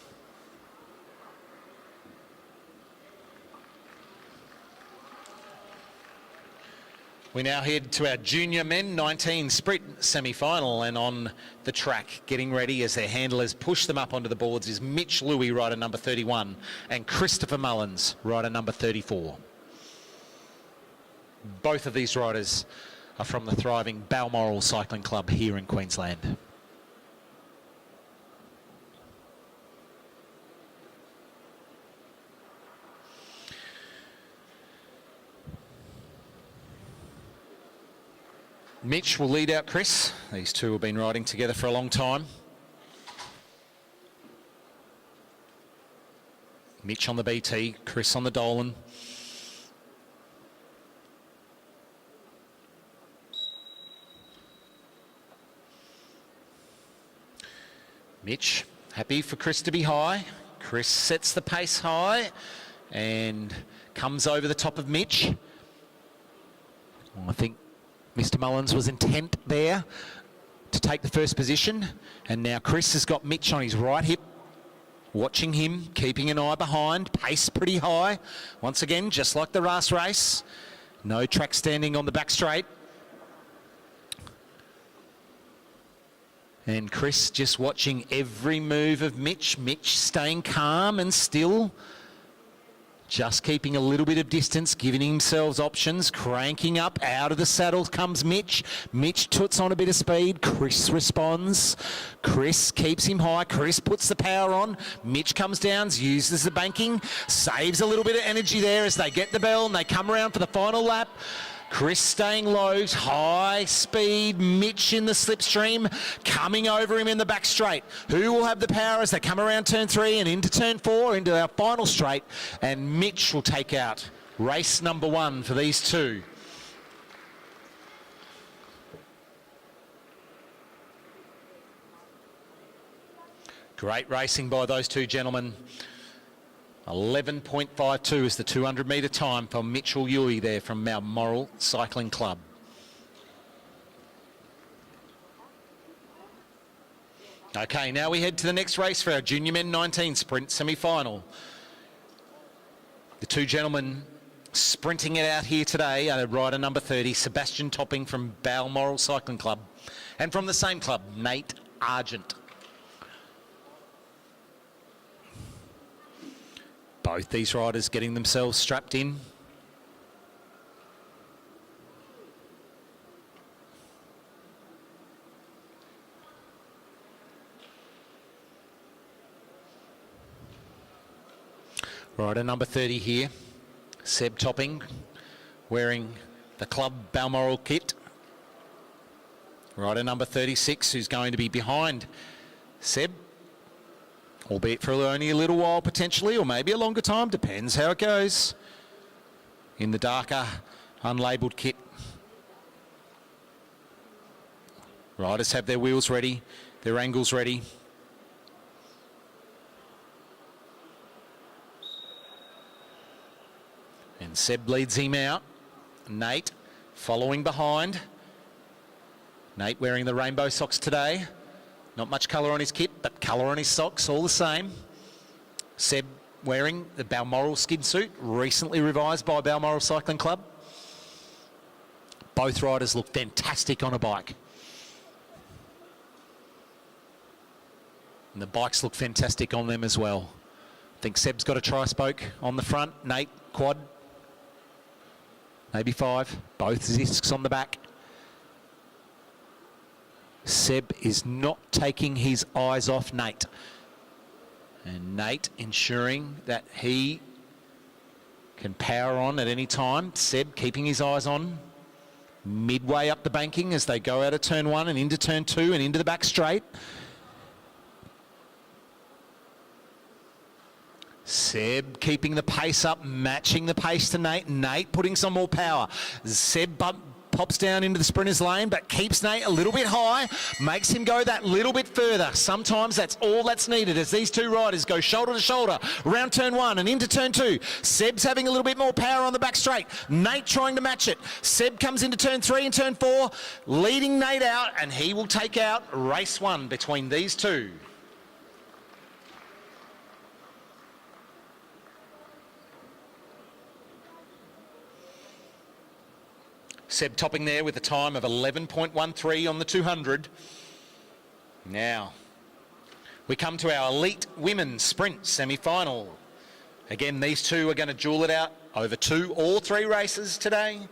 We now head to our junior men 19 sprint semi-final, and on the track getting ready as their handlers push them up onto the boards is Mitch Louis, rider number 31, and Christopher Mullins, rider number 34. Both of these riders are from the thriving Balmoral Cycling Club here in Queensland. Mitch will lead out Chris. These two have been riding together for a long time. Mitch on the BT, Chris on the Dolan. Mitch, happy for Chris to be high. Chris sets the pace high and comes over the top of Mitch. I think Mr. Mullins was intent there to take the first position, and now Chris has got Mitch on his right hip, watching him, keeping an eye behind, pace pretty high. Once again, just like the last race, no track standing on the back straight. And Chris just watching every move of Mitch. Mitch staying calm and still, just keeping a little bit of distance, giving himself options, cranking up. Out of the saddle comes Mitch. Mitch puts on a bit of speed. Chris responds. Chris keeps him high. Chris puts the power on. Mitch comes down, uses the banking, saves a little bit of energy there as they get the bell and they come around for the final lap. Chris staying low, high speed. Mitch in the slipstream, coming over him in the back straight. Who will have the power as they come around turn 3 and into turn 4, into our final straight? And Mitch will take out race number 1 for these two. Great racing by those two gentlemen. 11.52 is the 200 metre time for Mitchell Yui there from Balmoral Cycling Club. Okay, now we head to the next race for our Junior Men 19 Sprint semi-final. The two gentlemen sprinting it out here today are rider number 30, Sebastian Topping from Balmoral Cycling Club, and from the same club, Nate Argent. Both these riders getting themselves strapped in. Rider number 30 here, Seb Topping, wearing the club Balmoral kit. Rider number 36, who's going to be behind Seb, albeit for only a little while potentially, or maybe a longer time, depends how it goes, in the darker unlabelled kit. Riders have their wheels ready, their angles ready. And Seb leads him out. Nate following behind. Nate wearing the rainbow socks today. Not much colour on his kit, but colour on his socks all the same. Seb wearing the Balmoral skid suit, recently revised by Balmoral Cycling Club. Both riders look fantastic on a bike. And the bikes look fantastic on them as well. I think Seb's got a tri-spoke on the front, Nate quad, maybe 5, both discs on the back. Seb is not taking his eyes off Nate. And Nate ensuring that he can power on at any time. Seb keeping his eyes on. Midway up the banking as they go out of turn 1 and into turn 2 and into the back straight. Seb keeping the pace up, matching the pace to Nate. Nate putting some more power. Seb pops down into the sprinter's lane, but keeps Nate a little bit high, makes him go that little bit further. Sometimes that's all that's needed as these two riders go shoulder to shoulder around turn 1 and into turn 2. Seb's having a little bit more power on the back straight. Nate trying to match it. Seb comes into turn 3 and turn 4, leading Nate out, and he will take out race 1 between these two. Seb Topping there with a time of 11.13 on the 200. Now, we come to our elite women's sprint semi-final. Again, these two are going to duel it out over 2 or 3 races today.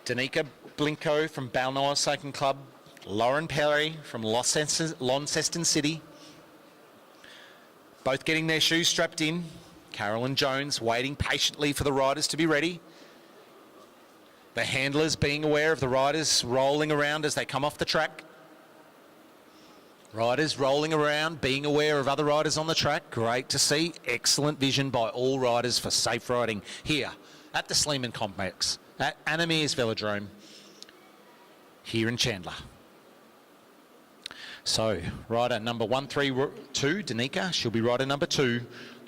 Danica Blinko from Balmoral Cycling Club, Lauren Perry from Launceston City. Both getting their shoes strapped in. Carolyn Jones waiting patiently for the riders to be ready. The handlers being aware of the riders rolling around as they come off the track. Riders rolling around, being aware of other riders on the track. Great to see. Excellent vision by all riders for safe riding here at the Sleeman Complex, at Anna Meares Velodrome, here in Chandler. So, rider number 132, Danica, she'll be rider number 2.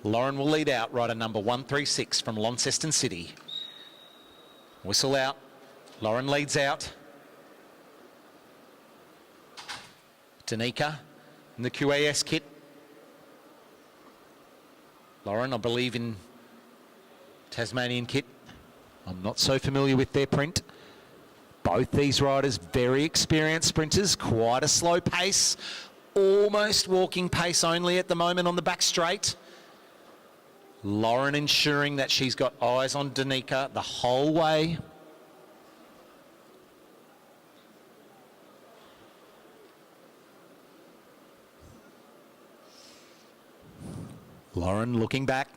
Lauren will lead out rider number 136 from Launceston City. Whistle out. Lauren leads out. Danica in the QAS kit. Lauren, I believe, in Tasmanian kit. I'm not so familiar with their print. Both these riders, very experienced sprinters, quite a slow pace, almost walking pace only at the moment on the back straight. Lauren ensuring that she's got eyes on Danica the whole way. Lauren looking back.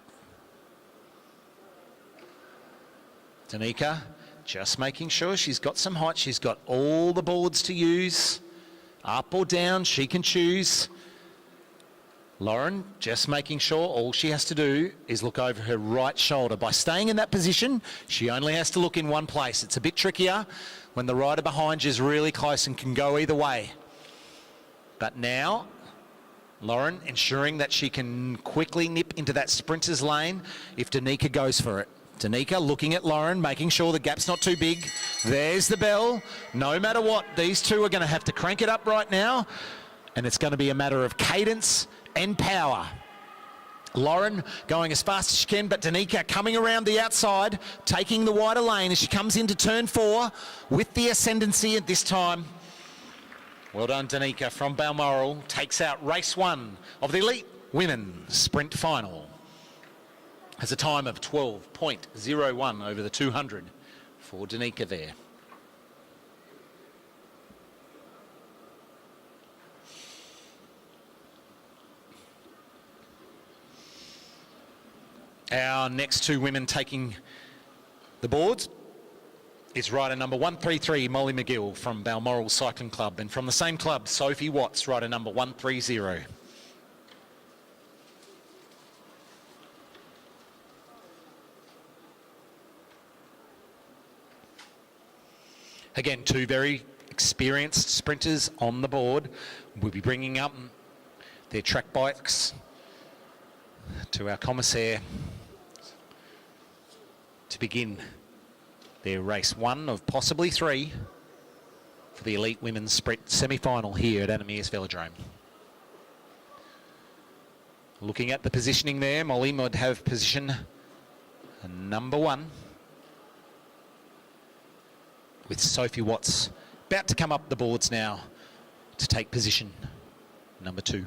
Danica just making sure she's got some height. She's got all the boards to use. Up or down, she can choose. Lauren just making sure all she has to do is look over her right shoulder. By staying in that position, she only has to look in one place. It's a bit trickier when the rider behind you is really close and can go either way. But now, Lauren ensuring that she can quickly nip into that sprinter's lane if Danica goes for it. Danica looking at Lauren, making sure the gap's not too big. There's the bell. No matter what, these two are going to have to crank it up right now, and it's going to be a matter of cadence and power. Lauren going as fast as she can, but Danica coming around the outside, taking the wider lane as she comes into turn 4 with the ascendancy at this time. Well done, Danica from Balmoral. Takes out race 1 of the Elite Women's Sprint Final. Has a time of 12.01 over the 200 for Danica there. Our next two women taking the boards is rider number 133, Molly McGill from Balmoral Cycling Club, and from the same club, Sophie Watts, rider number 130. Again, two very experienced sprinters on the board. We'll be bringing up their track bikes to our commissaire to begin their race 1 of possibly 3 for the Elite Women's Sprint semi-final here at Anna-Meares Velodrome. Looking at the positioning there, Molly would have position number 1, with Sophie Watts about to come up the boards now to take position number 2.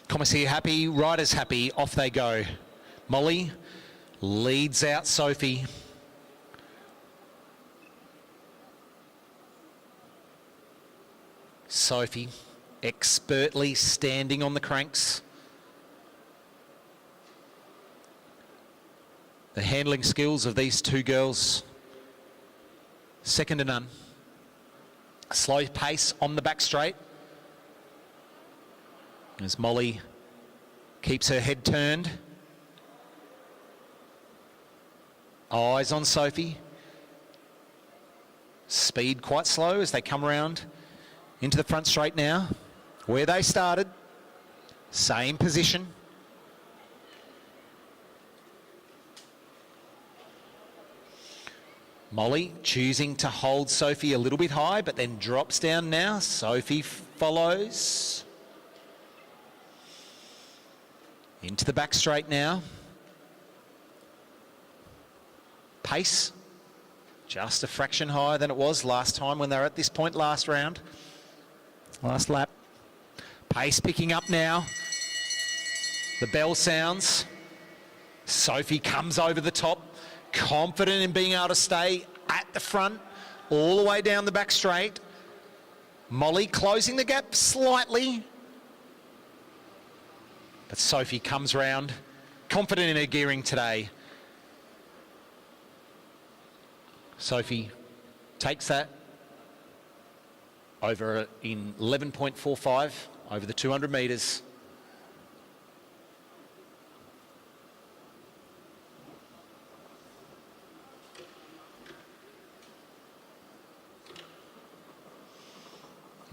Commissaire happy, riders happy, off they go. Molly leads out Sophie. Sophie expertly standing on the cranks. The handling skills of these two girls, second to none. Slow pace on the back straight as Molly keeps her head turned. Eyes on Sophie. Speed quite slow as they come around into the front straight now. Where they started, same position. Molly choosing to hold Sophie a little bit high, but then drops down now. Sophie follows. Into the back straight now. Pace, just a fraction higher than it was last time when they were at this point last round. Last lap. Pace picking up now. The bell sounds. Sophie comes over the top, confident in being able to stay at the front, all the way down the back straight. Molly closing the gap slightly. But Sophie comes round, confident in her gearing today. Sophie takes that over in 11.45 over the 200 metres.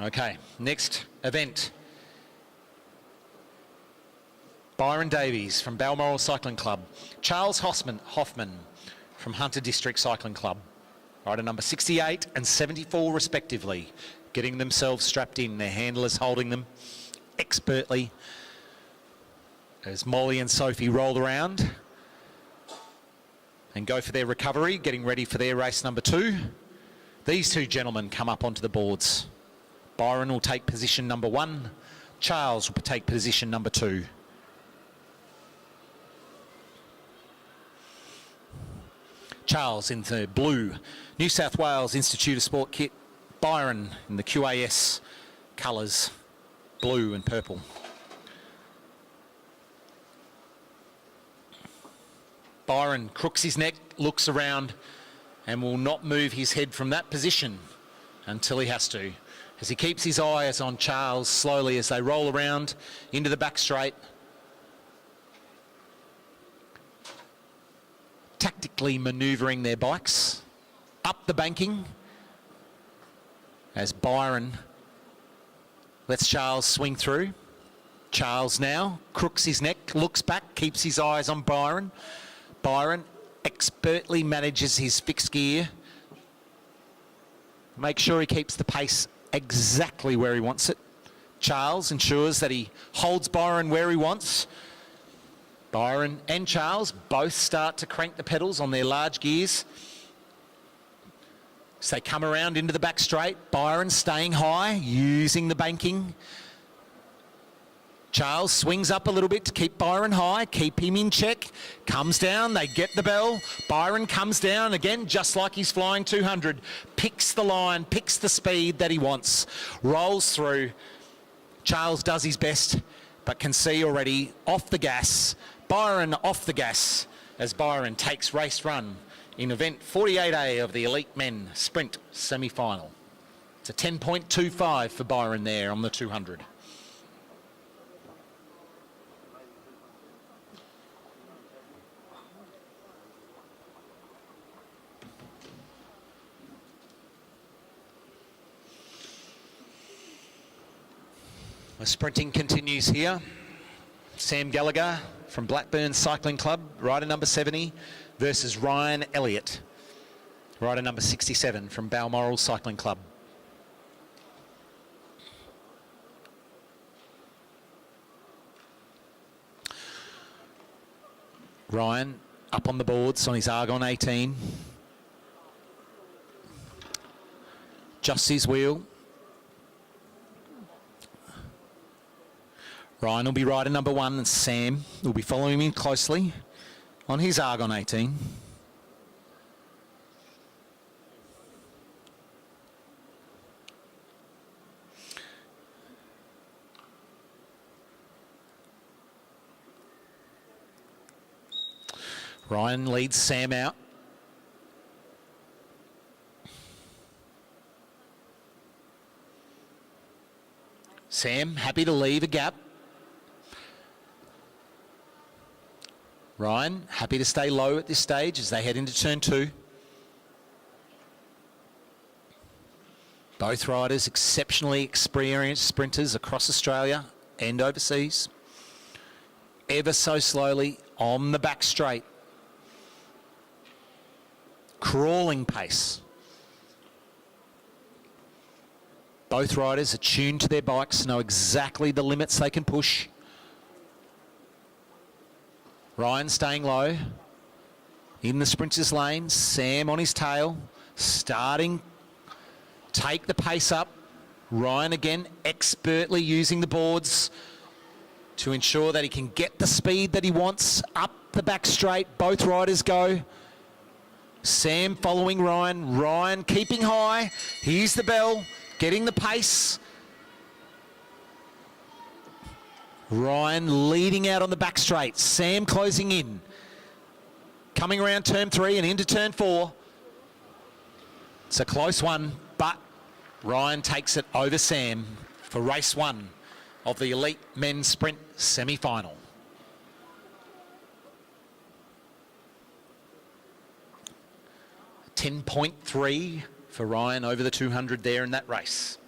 Okay, next event. Byron Davies from Balmoral Cycling Club. Charles Hoffman from Hunter District Cycling Club. Rider number 68 and 74 respectively, getting themselves strapped in. Their handlers holding them expertly as Molly and Sophie roll around and go for their recovery, getting ready for their race number 2. These two gentlemen come up onto the boards. Byron will take position number 1. Charles will take position number 2. Charles in the blue New South Wales Institute of Sport kit. Byron in the QAS colours, blue and purple. Byron crooks his neck, looks around and will not move his head from that position until he has to, as he keeps his eyes on Charles slowly as they roll around into the back straight. Tactically manoeuvring their bikes up the banking as Byron lets Charles swing through. Charles now crooks his neck, looks back, keeps his eyes on Byron. Byron expertly manages his fixed gear. Make sure he keeps the pace exactly where he wants it. Charles ensures that he holds Byron where he wants. Byron and Charles both start to crank the pedals on their large gears. So they come around into the back straight. Byron staying high, using the banking. Charles swings up a little bit to keep Byron high, keep him in check. Comes down, they get the bell. Byron comes down again, just like he's flying 200. Picks the line, picks the speed that he wants. Rolls through. Charles does his best, but can see already off the gas. Byron off the gas as Byron takes race run in event 48A of the Elite Men Sprint semi-final. It's a 10.25 for Byron there on the 200. The sprinting continues here. Sam Gallagher from Blackburn Cycling Club, rider number 70, versus Ryan Elliott, rider number 67 from Balmoral Cycling Club. Ryan up on the boards on his Argon 18. Just his wheel. Ryan will be rider number 1 and Sam will be following him closely on his Argon 18. Ryan leads Sam out. Sam happy to leave a gap. Ryan happy to stay low at this stage as they head into turn 2. Both riders exceptionally experienced sprinters across Australia and overseas. Ever so slowly on the back straight. Crawling pace. Both riders are tuned to their bikes, know exactly the limits they can push. Ryan staying low in the sprinter's lane. Sam on his tail, starting, take the pace up. Ryan again expertly using the boards to ensure that he can get the speed that he wants up the back straight. Both riders go. Sam following Ryan. Ryan keeping high. Here's the bell, getting the pace. Ryan leading out on the back straight. Sam closing in. Coming around turn 3 and into turn 4. It's a close one, but Ryan takes it over Sam for race 1 of the Elite Men's Sprint semi-final. .3 for Ryan over the 200 there in that race.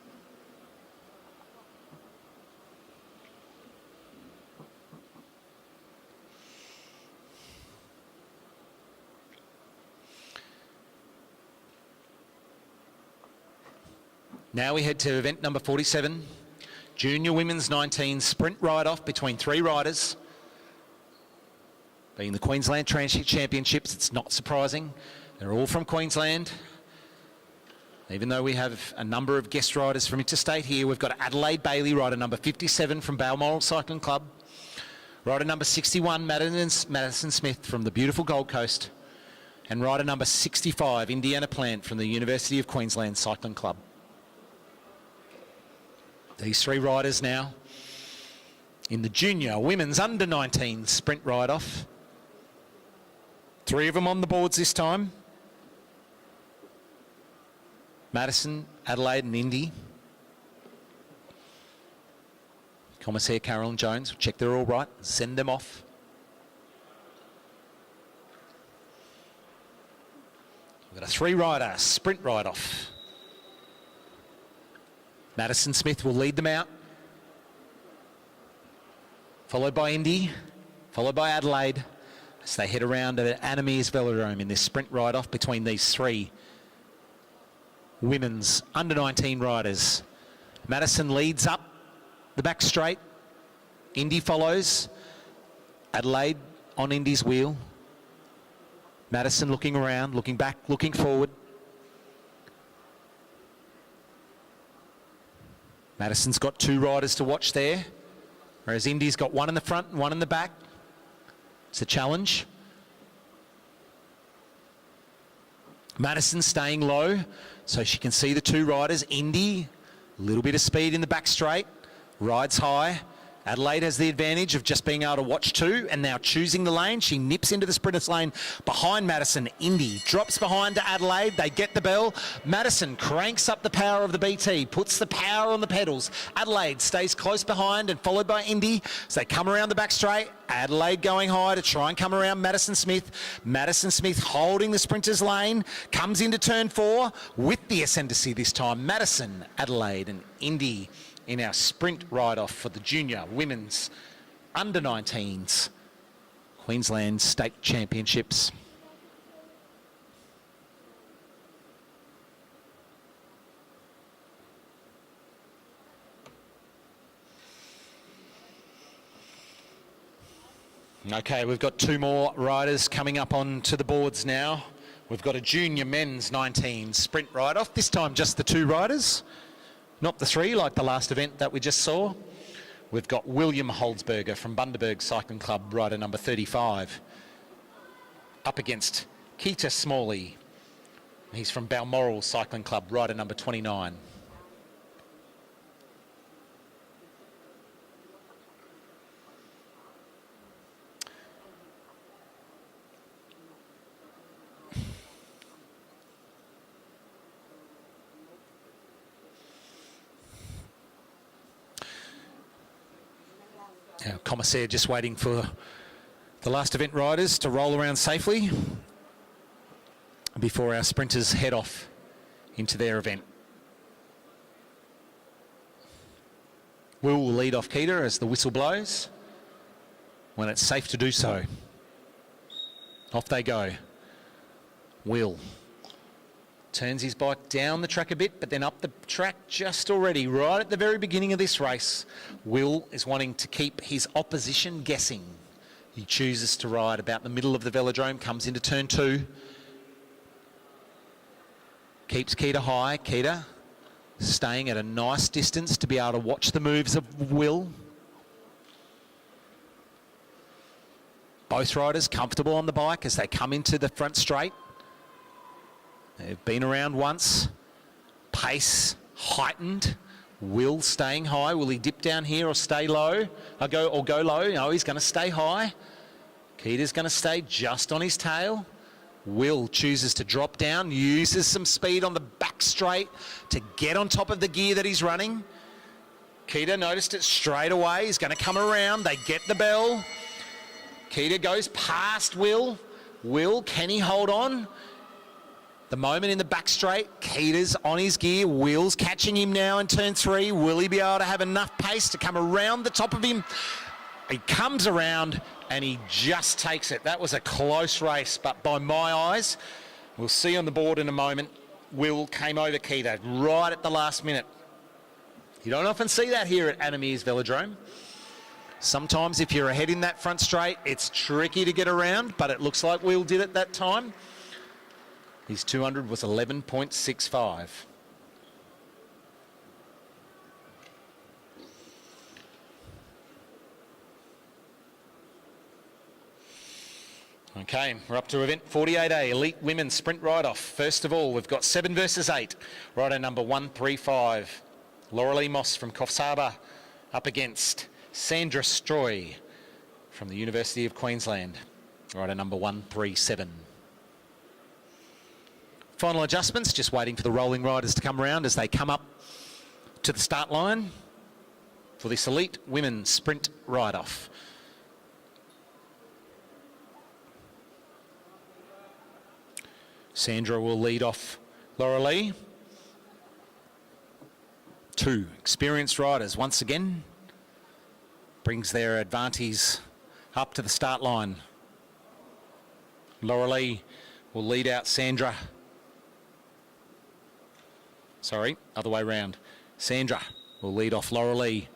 Now we head to event number 47, Junior Women's 19 sprint ride-off between 3 riders. Being the Queensland Transit Championships, it's not surprising. They're all from Queensland. Even though we have a number of guest riders from interstate here, we've got Adelaide Bailey, rider number 57 from Balmoral Cycling Club. Rider number 61, Madison Smith from the beautiful Gold Coast. And rider number 65, Indiana Plant from the University of Queensland Cycling Club. These 3 riders now in the Junior Women's Under-19 sprint ride-off. 3 of them on the boards this time. Madison, Adelaide and Indy. Commissaire Carolyn Jones will check they're all right, send them off. We've got a 3-rider sprint ride-off. Madison Smith will lead them out, followed by Indy, followed by Adelaide, as they head around at Animere's Velodrome in this sprint ride-off between these 3 women's under-19 riders. Madison leads up the back straight. Indy follows. Adelaide on Indy's wheel. Madison looking around, looking back, looking forward. Madison's got 2 riders to watch there, whereas Indy's got 1 in the front and 1 in the back. It's a challenge. Madison staying low so she can see the 2 riders. Indy, a little bit of speed in the back straight, rides high. Adelaide has the advantage of just being able to watch 2 and now choosing the lane. She nips into the sprinters lane behind Madison. Indy drops behind to Adelaide. They get the bell. Madison cranks up the power of the BT, puts the power on the pedals. Adelaide stays close behind and followed by Indy. So they come around the back straight. Adelaide going high to try and come around Madison Smith. Madison Smith holding the sprinters lane. Comes into turn 4 with the ascendancy this time. Madison, Adelaide and Indy in our sprint ride-off for the Junior Women's Under-19s Queensland State Championships. Okay, we've got 2 more riders coming up onto the boards now. We've got a Junior Men's 19 sprint ride-off, this time just the 2 riders. Not the 3 like the last event that we just saw. We've got William Holdsberger from Bundaberg Cycling Club, rider number 35. Up against Keita Smalley. He's from Balmoral Cycling Club, rider number 29. Our commissaire just waiting for the last event riders to roll around safely before our sprinters head off into their event. Will lead off Keita as the whistle blows when it's safe to do so. Off they go. Will turns his bike down the track a bit, but then up the track just already, right at the very beginning of this race. Will is wanting to keep his opposition guessing. He chooses to ride about the middle of the velodrome, comes into turn 2. Keeps Keita high. Keita staying at a nice distance to be able to watch the moves of Will. Both riders comfortable on the bike as they come into the front straight. They've been around once. Pace heightened. Will staying high. Will he dip down here or stay low? Or go low? No, he's going to stay high. Keita's going to stay just on his tail. Will chooses to drop down, uses some speed on the back straight to get on top of the gear that he's running. Keita noticed it straight away. He's going to come around. They get the bell. Keita goes past Will. Will, can he hold on? The moment in the back straight, Keita's on his gear. Will's catching him now in turn 3. Will he be able to have enough pace to come around the top of him? He comes around and he just takes it. That was a close race, but by my eyes, we'll see on the board in a moment, Will came over Keita right at the last minute. You don't often see that here at Anna Meares Velodrome. Sometimes if you're ahead in that front straight, it's tricky to get around, but it looks like Will did it that time. His 200 was 11.65. Okay, we're up to event 48A, Elite Women's Sprint Ride-Off. First of all, we've got 7 versus 8. Rider number 135, Laurelie Moss from Coffs Harbour, up against Sandra Stroy from the University of Queensland. Rider number 137. Final adjustments, just waiting for the rolling riders to come around as they come up to the start line for this Elite Women's Sprint Ride-Off. Sandra will lead off Laurelie. 2 experienced riders once again. Brings their advantage up to the start line. Laurelie will lead out Sandra. Sorry, other way round. Sandra will lead off Laurelie.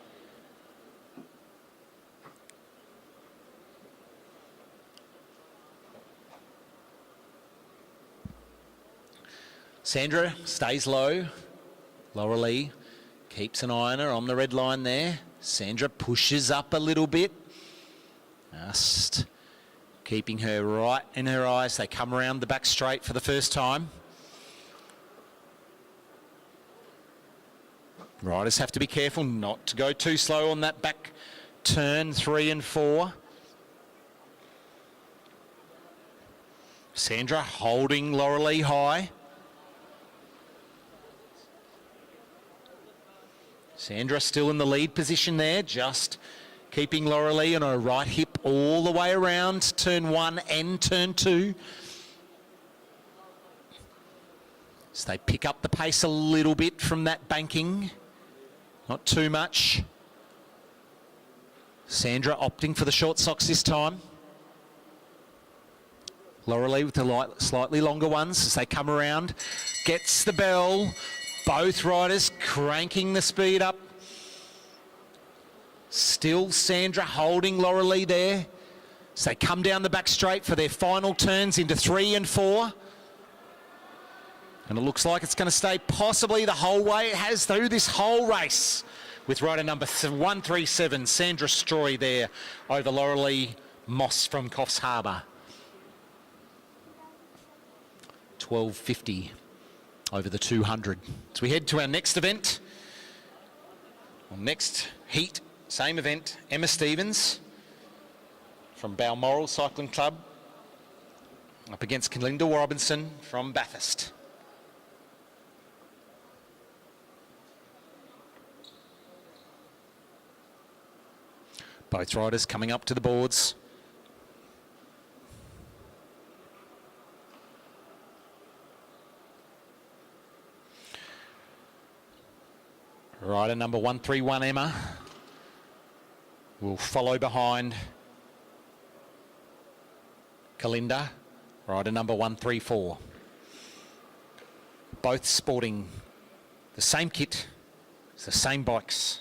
Sandra stays low. Laurelie keeps an eye on her on the red line there. Sandra pushes up a little bit. Just keeping her right in her eyes. They come around the back straight for the first time. Riders have to be careful not to go too slow on that back turn 3 and 4. Sandra holding Laurelie high. Sandra still in the lead position there, just keeping Laurelie on her right hip all the way around turn 1 and turn 2. So they pick up the pace a little bit from that banking, not too much. Sandra opting for the short socks this time. Laurelie with the slightly longer ones as they come around, gets the bell. Both riders cranking the speed up. Still Sandra holding Laurelie there. So they come down the back straight for their final turns into 3 and 4. And it looks like it's going to stay possibly the whole way it has through this whole race. With rider number 137, Sandra Stroy there over Laurelie Moss from Coffs Harbour. 12.50. Over the 200. So we head to our next event. Well, next heat, same event, Emma Stevens from Balmoral Cycling Club up against Kalinda Robinson from Bathurst. Both riders coming up to the boards. Rider number 131, Emma, will follow behind Kalinda, rider number 134. Both sporting the same kit, the same bikes.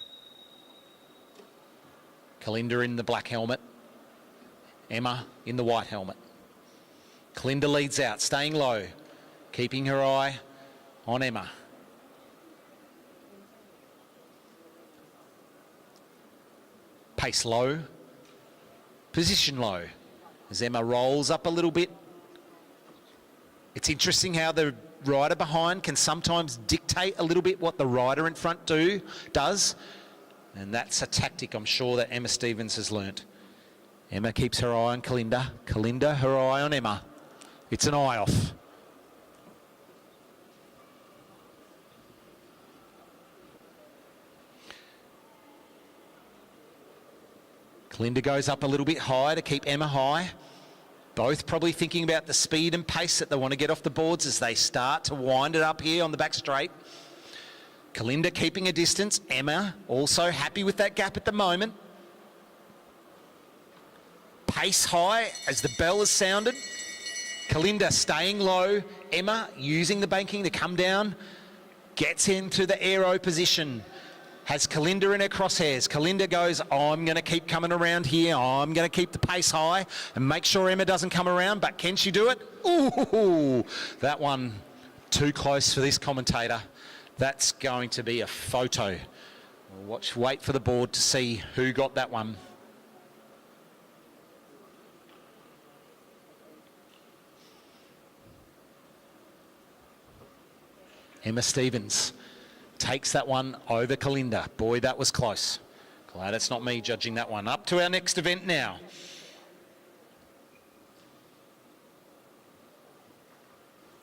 Kalinda in the black helmet, Emma in the white helmet. Kalinda leads out, staying low, keeping her eye on Emma. Pace low, position low. As Emma rolls up a little bit. It's interesting how the rider behind can sometimes dictate a little bit what the rider in front does. And that's a tactic I'm sure that Emma Stevens has learnt. Emma keeps her eye on Kalinda. Kalinda, her eye on Emma. It's an eye off. Kalinda goes up a little bit high to keep Emma high. Both probably thinking about the speed and pace that they want to get off the boards as they start to wind it up here on the back straight. Kalinda keeping a distance. Emma also happy with that gap at the moment. Pace high as the bell is sounded. Kalinda staying low. Emma using the banking to come down. Gets into the aero position. Has Kalinda in her crosshairs. Kalinda goes, I'm going to keep coming around here. I'm going to keep the pace high and make sure Emma doesn't come around. But can she do it? Ooh, that one too close for this commentator. That's going to be a photo. We'll wait for the board to see who got that one. Emma Stevens takes that one over Kalinda. Boy, that was close. Glad it's not me judging that one. Up to our next event now.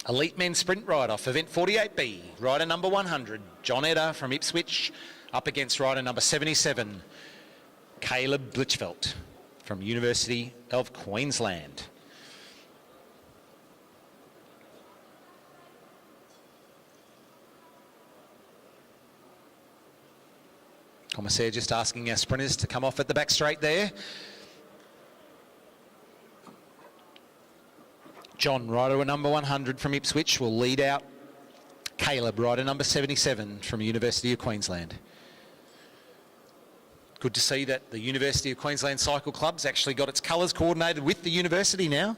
Elite men's sprint ride-off, event 48B. Rider number 100, John Eder from Ipswich, up against rider number 77, Caleb Blichfeldt from University of Queensland. Commissaire just asking our sprinters to come off at the back straight there. John, rider number 100 from Ipswich, will lead out Caleb, rider number 77 from University of Queensland. Good to see that the University of Queensland Cycle Club's actually got its colours coordinated with the university now.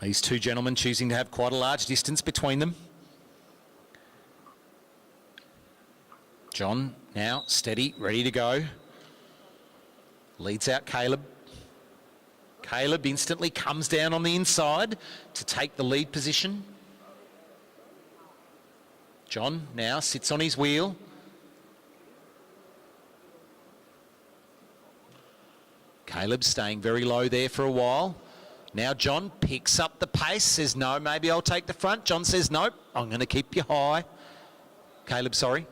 These two gentlemen choosing to have quite a large distance between them. John now steady, ready to go. Leads out Caleb. Caleb instantly comes down on the inside to take the lead position. John now sits on his wheel. Caleb staying very low there for a while. Now John picks up the pace, says no, maybe I'll take the front. John says nope, I'm going to keep you high. Caleb, sorry.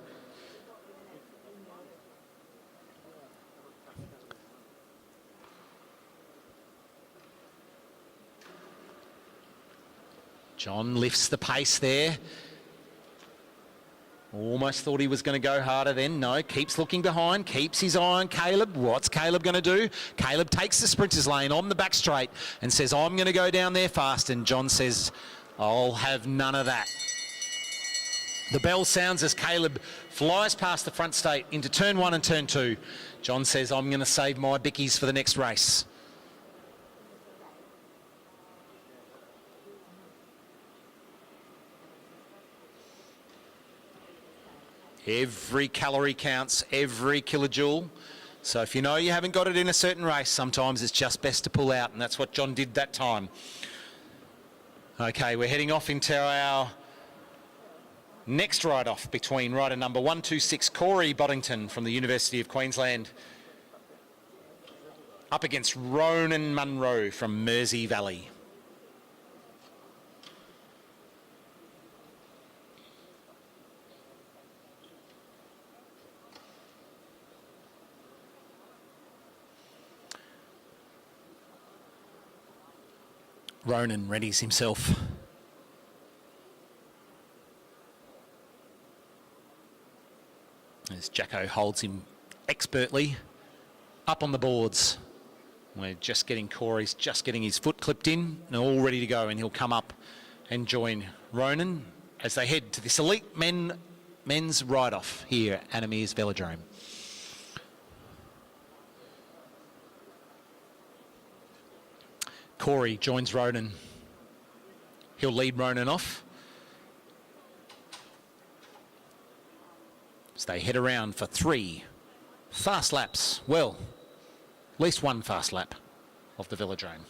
John lifts the pace there. Almost thought he was going to go harder then. No, keeps looking behind, keeps his eye on Caleb. What's Caleb going to do? Caleb takes the sprinter's lane on the back straight and says, I'm going to go down there fast. And John says, I'll have none of that. The bell sounds as Caleb flies past the front straight into turn 1 and turn 2. John says, I'm going to save my bickies for the next race. Every calorie counts, every kilojoule. So if you know you haven't got it in a certain race, sometimes it's just best to pull out, and that's what John did that time. Okay, we're heading off into our next ride-off between rider number 126, Corey Boddington from the University of Queensland, up against Ronan Munro from Mersey Valley. Ronan readies himself. As Jacko holds him expertly up on the boards. We're just getting Corey's just getting his foot clipped in and all ready to go, and he'll come up and join Ronan as they head to this elite men's ride-off here at Amirs Velodrome. Corey joins Ronan. He'll lead Ronan off. So they head around for 3 fast laps. Well, at least 1 fast lap of the Velodrome.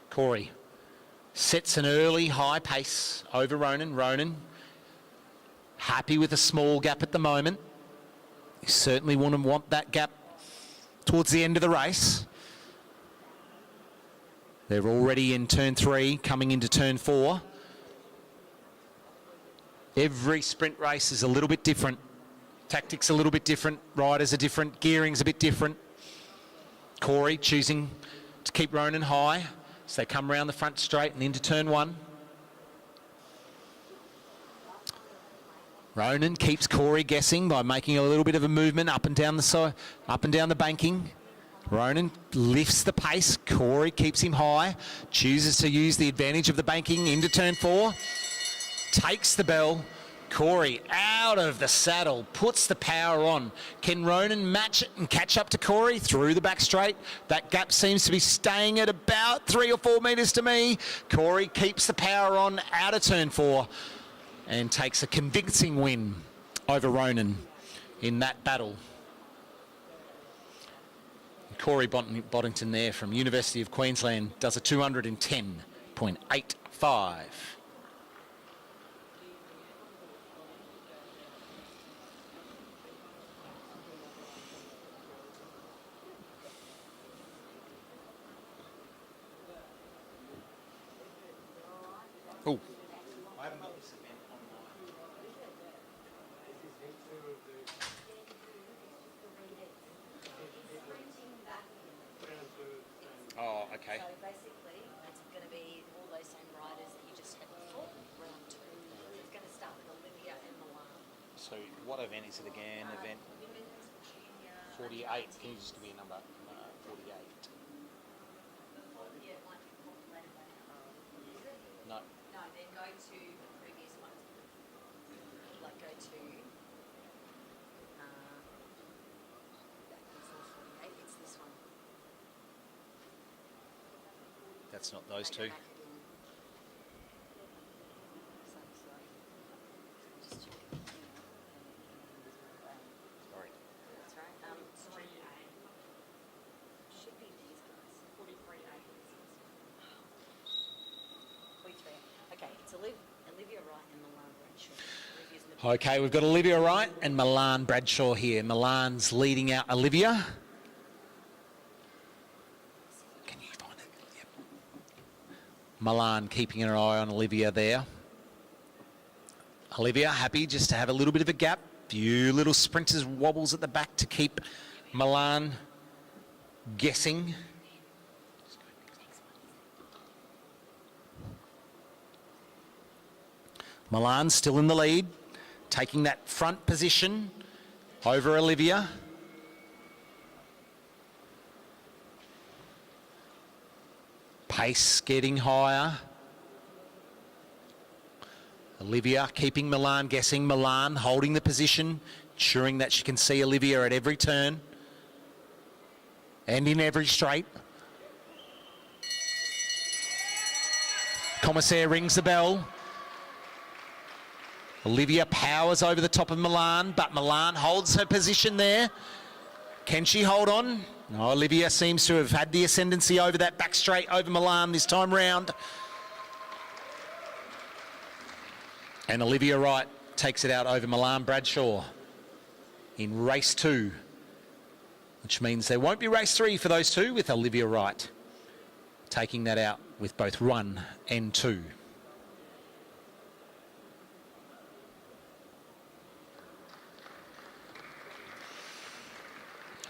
Corey sets an early high pace over Ronan. Ronan happy with a small gap at the moment. You certainly wouldn't want that gap towards the end of the race. They're already in turn 3, coming into turn 4. Every sprint race is a little bit different. Tactics a little bit different. Riders are different. Gearing's a bit different. Corey choosing to keep Ronan high as they come around the front straight and into turn 1. Ronan keeps Corey guessing by making a little bit of a movement up and down the banking. Ronan lifts the pace. Corey keeps him high. Chooses to use the advantage of the banking into turn 4. Takes the bell. Corey out of the saddle, puts the power on. Can Ronan match it and catch up to Corey through the back straight? That gap seems to be staying at about 3 or 4 metres to me. Corey keeps the power on out of turn 4 and takes a convincing win over Ronan in that battle. Corey Boddington there from University of Queensland does a 210.85. Oh. I haven't got this event online. Oh, okay.
So basically, it's going to be all those same riders that you just had before, round 2. It's going to start with Olivia and Milan.
So what event is it again? Event 48. Can you just give me a number? 48.
Yeah, it might be populated by now.
No.
No, then go to the previous one. Like go to that Source 48. It's this one.
That's not those two. Sorry.
That's right. Sorry. Should be these guys. 43A. 43. Okay, it's Olivia Wright and Milan Bradshaw. Olivia's in the
Okay, we've got Olivia Wright and Milan Bradshaw here. Milan's leading out Olivia. Can you find it? Yep. Milan keeping an eye on Olivia there. Olivia happy just to have a little bit of a gap. Few little sprinters wobbles at the back to keep Milan guessing. Milan still in the lead, taking that front position over Olivia. Pace getting higher. Olivia keeping Milan guessing. Milan holding the position, ensuring that she can see Olivia at every turn and in every straight. Commissaire rings the bell. Olivia powers over the top of Milan, but Milan holds her position there. Can she hold on? No, Olivia seems to have had the ascendancy over that back straight over Milan this time round. And Olivia Wright takes it out over Milan Bradshaw in race 2, which means there won't be race 3 for those two, with Olivia Wright taking that out with both 1 and 2.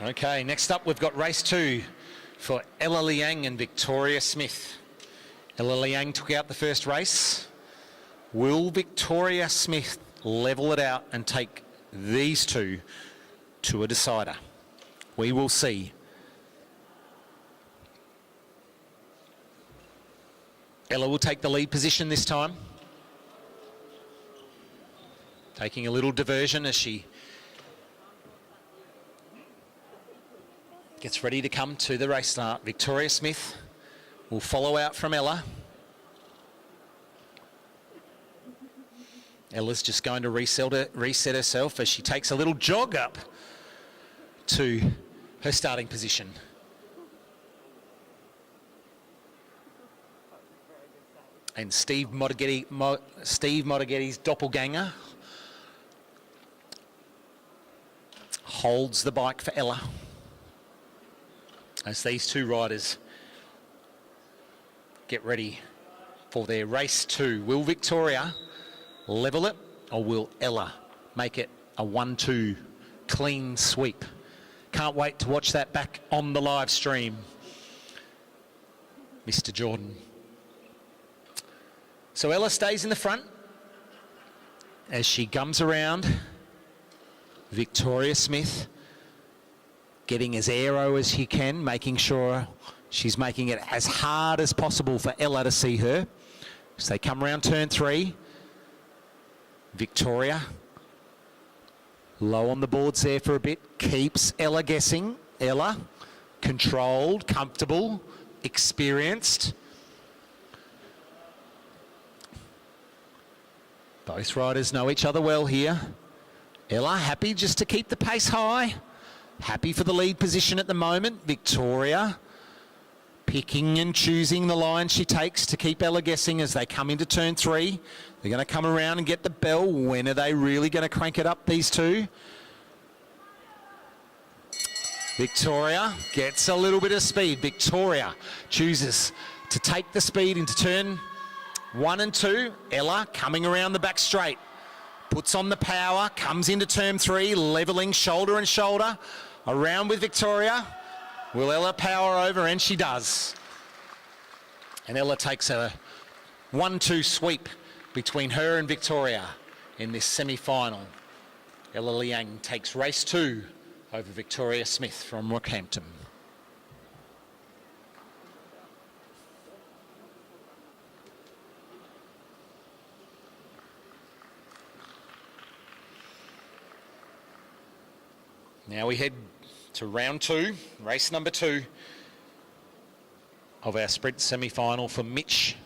Okay, next up we've got race 2 for Ella Liang and Victoria Smith. Ella Liang took out the first race. Will Victoria Smith level it out and take these two to a decider? We will see. Ella will take the lead position this time. Taking a little diversion as she gets ready to come to the race start. Victoria Smith will follow out from Ella. Ella's just going to reset herself as she takes a little jog up to her starting position. And Steve Modighetti's doppelganger holds the bike for Ella, as these two riders get ready for their race 2. Will Victoria level it, or will Ella make it a 1-2 clean sweep? Can't wait to watch that back on the live stream. Mr. Jordan. So Ella stays in the front as she gums around Victoria Smith. getting as aero as she can, making sure she's making it as hard as possible for Ella to see her. So they come around turn 3. Victoria, low on the boards there for a bit, keeps Ella guessing. Ella, controlled, comfortable, experienced. Both riders know each other well here. Ella happy just to keep the pace high. Happy for the lead position at the moment. Victoria picking and choosing the line she takes to keep Ella guessing as they come into turn 3. They're going to come around and get the bell. When are they really going to crank it up, these two? Victoria gets a little bit of speed. Victoria chooses to take the speed into turn 1 and 2. Ella coming around the back straight. Puts on the power, comes into turn 3, levelling shoulder and shoulder. Around with Victoria. Will Ella power over? And she does. And Ella takes a 1-2 sweep between her and Victoria in this semi-final. Ella Liang takes race 2 over Victoria Smith from Rockhampton. Now we head to round 2, race number 2 of our sprint semi-final for Mitch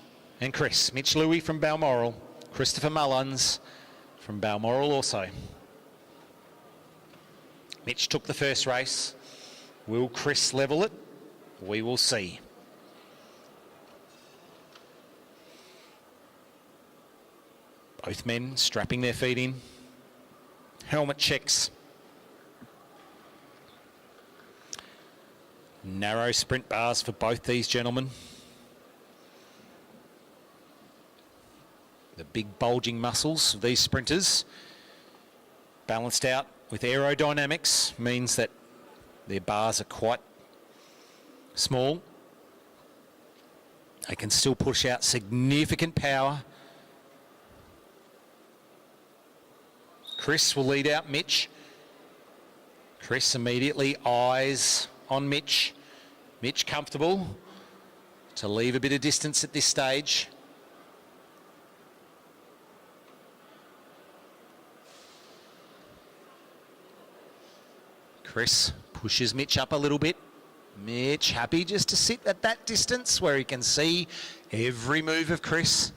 and Chris. Mitch Louis from Balmoral, Christopher Mullins from Balmoral also. Mitch took the first race. Will Chris level it? We will see. Both men strapping their feet in. Helmet checks. Narrow sprint bars for both these gentlemen. The big bulging muscles of these sprinters, balanced out with aerodynamics, means that their bars are quite small. They can still push out significant power. Chris will lead out Mitch. Chris immediately eyes on Mitch. Mitch comfortable to leave a bit of distance at this stage. Chris pushes Mitch up a little bit. Mitch happy just to sit at that distance where he can see every move of Chris.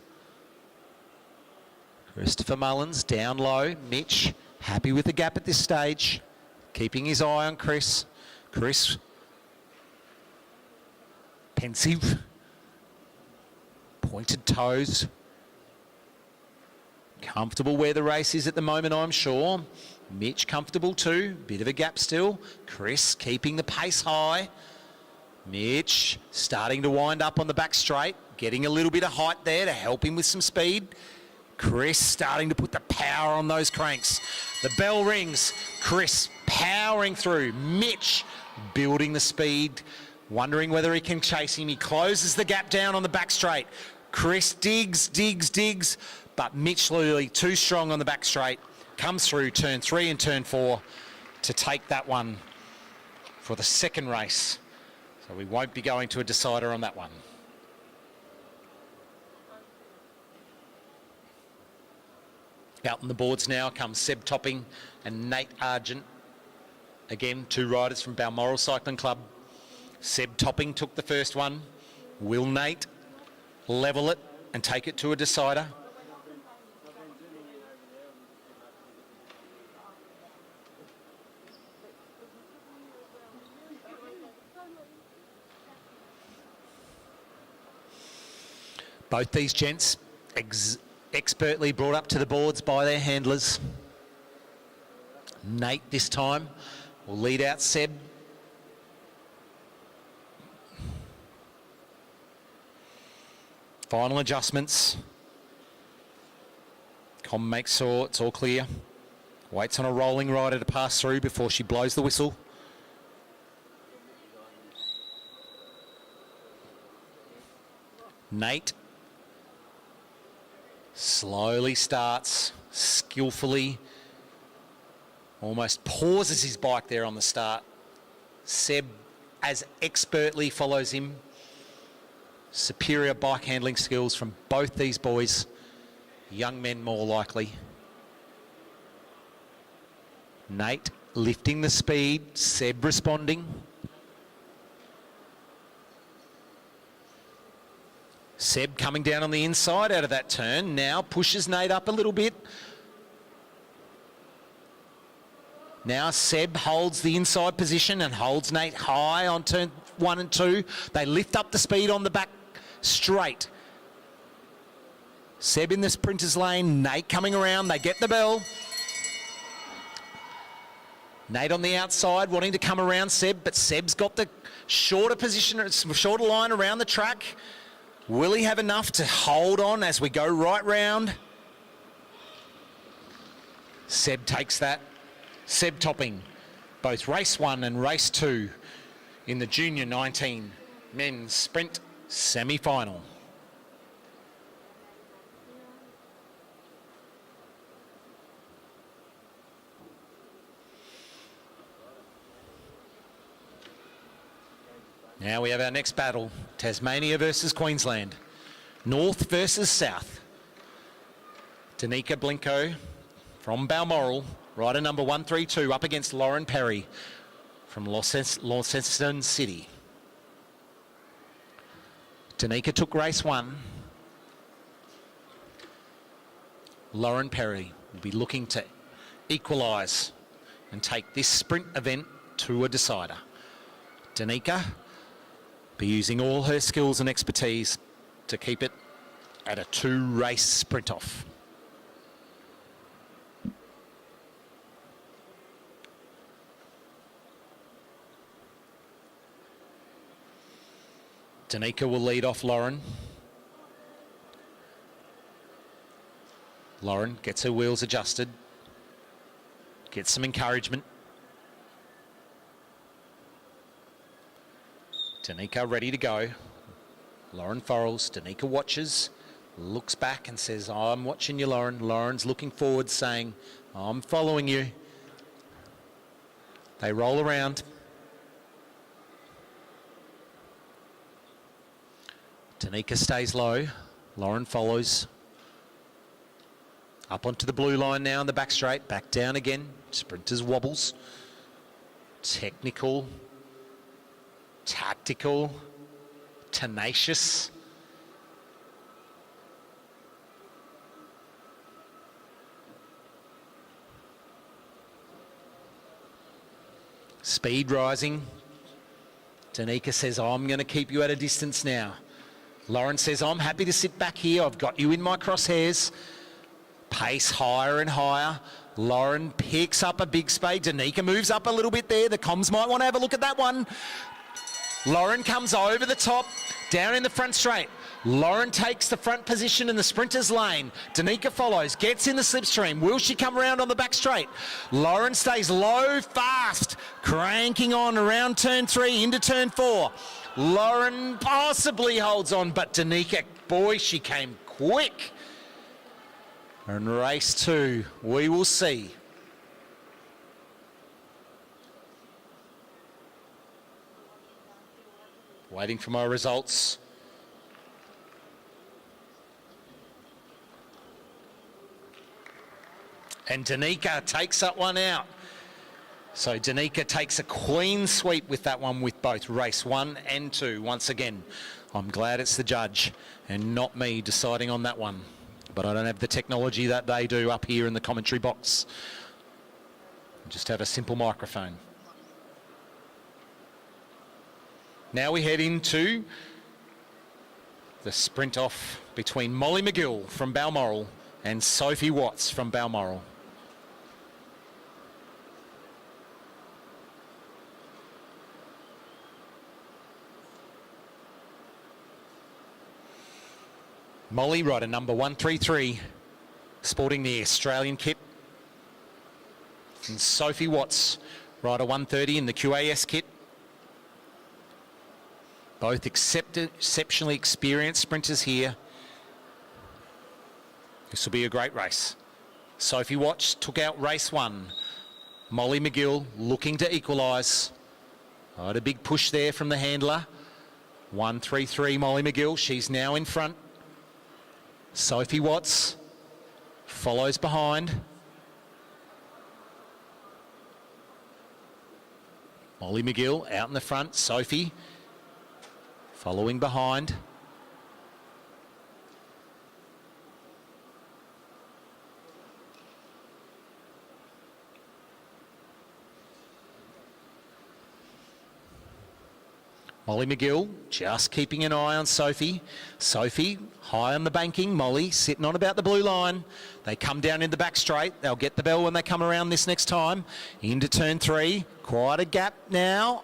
Christopher Mullins down low. Mitch happy with the gap at this stage, keeping his eye on Chris. Chris pensive, pointed toes, comfortable where the race is at the moment, I'm sure. Mitch comfortable too, bit of a gap still. Chris keeping the pace high. Mitch starting to wind up on the back straight, getting a little bit of height there to help him with some speed. Chris starting to put the power on those cranks. The bell rings. Chris powering through. Mitch building the speed, wondering whether he can chase him. He closes the gap down on the back straight. Chris digs, but Mitch Luley too strong on the back straight. Comes through turn 3 and turn 4 to take that one for the second race. So we won't be going to a decider on that one. Out on the boards now comes Seb Topping and Nate Argent. Again, two riders from Balmoral Cycling Club. Seb Topping took the first one. Will Nate level it and take it to a decider? Both these gents expertly brought up to the boards by their handlers. Nate this time will lead out Seb. Final adjustments. Com makes sure it's all clear. Waits on a rolling rider to pass through before she blows the whistle. Nate slowly starts, skillfully, almost pauses his bike there on the start. Seb as expertly follows him. Superior bike handling skills from both these boys. Young men more likely. Nate lifting the speed, Seb responding. Seb coming down on the inside out of that turn, now pushes Nate up a little bit. Now Seb holds the inside position and holds Nate high on turn 1 and 2. They lift up the speed on the back straight. Seb in the sprinter's lane, Nate coming around, they get the bell. Nate on the outside wanting to come around Seb, but Seb's got the shorter position, shorter line around the track. Will he have enough to hold on as we go right round? Seb takes that. Seb topping both race 1 and race 2 in the Junior 19 men's sprint semi-final. Now we have our next battle, Tasmania versus Queensland. North versus South. Danica Blinko from Balmoral, rider number 132, up against Lauren Perry from Launceston City. Danica took race 1. Lauren Perry will be looking to equalise and take this sprint event to a decider. Danica be using all her skills and expertise to keep it at a 2-race sprint off. Danica will lead off Lauren. Lauren gets her wheels adjusted, gets some encouragement. Danica ready to go. Lauren Forrells, Danica watches, looks back and says, I'm watching you, Lauren. Lauren's looking forward saying, I'm following you. They roll around. Danica stays low. Lauren follows. Up onto the blue line now in the back straight. Back down again. Sprinters wobbles. Technical. Tactical, tenacious. Speed rising. Danica says, I'm going to keep you at a distance now. Lauren says, I'm happy to sit back here. I've got you in my crosshairs. Pace higher and higher. Lauren picks up a big spade. Danica moves up a little bit there. The comms might want to have a look at that one. Lauren comes over the top, down in the front straight. Lauren takes the front position in the sprinter's lane. Danica follows, gets in the slipstream. Will she come around on the back straight? Lauren stays low, fast, cranking on around turn 3 into turn 4. Lauren possibly holds on, but Danica, boy, she came quick. And race 2, we will see. Waiting for my results. And Danica takes that one out. So Danica takes a clean sweep with that one with both race 1 and 2. Once again, I'm glad it's the judge and not me deciding on that one. But I don't have the technology that they do up here in the commentary box. I just have a simple microphone. Now we head into the sprint off between Molly McGill from Balmoral and Sophie Watts from Balmoral. Molly, rider number 133, sporting the Australian kit. And Sophie Watts, rider 130 in the QAS kit. Both exceptionally experienced sprinters here. This will be a great race. Sophie Watts took out race 1. Molly McGill looking to equalise. Oh, a big push there from the handler. 1-3-3 Molly McGill. She's now in front. Sophie Watts follows behind. Molly McGill out in the front. Sophie following behind. Molly McGill just keeping an eye on Sophie. Sophie high on the banking. Molly sitting on about the blue line. They come down in the back straight. They'll get the bell when they come around this next time. Into turn 3. Quite a gap now.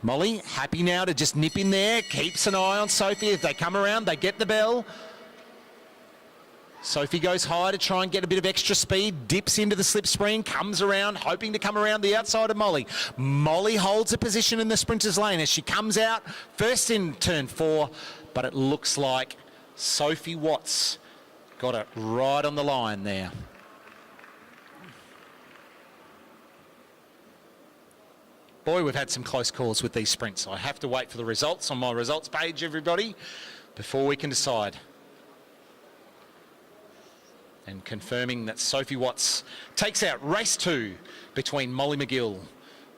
Molly happy now to just nip in there. Keeps an eye on Sophie. If they come around, they get the bell. Sophie goes high to try and get a bit of extra speed, dips into the slipstream, comes around, hoping to come around the outside of Molly. Molly holds a position in the sprinter's lane as she comes out, first in turn 4, but it looks like Sophie Watts got it right on the line there. Boy, we've had some close calls with these sprints. I have to wait for the results on my results page, everybody, before we can decide. And confirming that Sophie Watts takes out race 2 between Molly McGill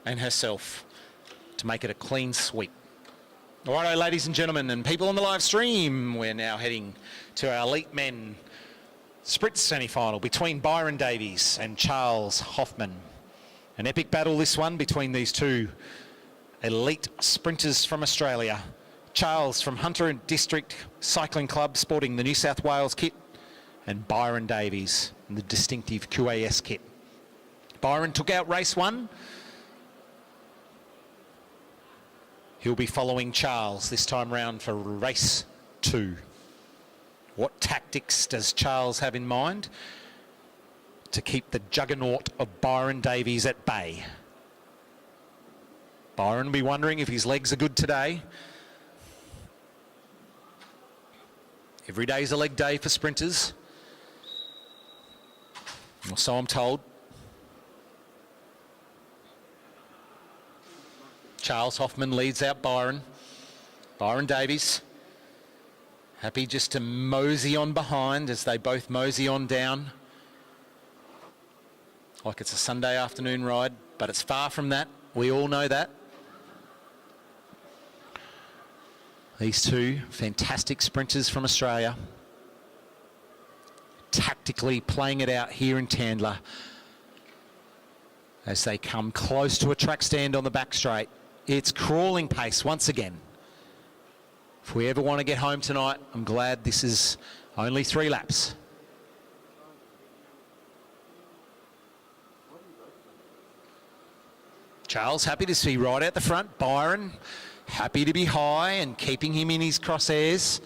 and herself to make it a clean sweep. All right, ladies and gentlemen, and people on the live stream, we're now heading to our elite men sprint semi-final between Byron Davies and Charles Hoffman. An epic battle, this one, between these two elite sprinters from Australia. Charles from Hunter District Cycling Club, sporting the New South Wales kit, and Byron Davies in the distinctive QAS kit. Byron took out race 1. He'll be following Charles this time round for race 2. What tactics does Charles have in mind to keep the juggernaut of Byron Davies at bay? Byron will be wondering if his legs are good today. Every day's a leg day for sprinters. Or so I'm told. Charles Hoffman leads out Byron. Byron Davies happy just to mosey on behind as they both mosey on down. Like it's a Sunday afternoon ride, but it's far from that. We all know that. These two fantastic sprinters from Australia, tactically playing it out here in Tandler as they come close to a track stand on the back straight. It's crawling pace once again. If we ever want to get home tonight, I'm glad this is only 3 laps. Charles happy to see right out the front. Byron happy to be high and keeping him in his crosshairs.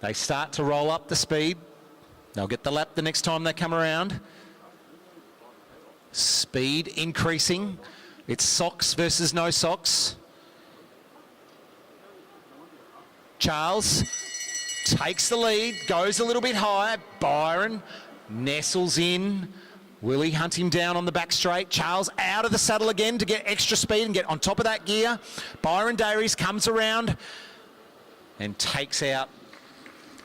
They start to roll up the speed. They'll get the lap the next time they come around. Speed increasing. It's socks versus no socks. Charles takes the lead, goes a little bit higher. Byron nestles in. Will he hunt him down on the back straight? Charles out of the saddle again to get extra speed and get on top of that gear. Byron Davies comes around and takes out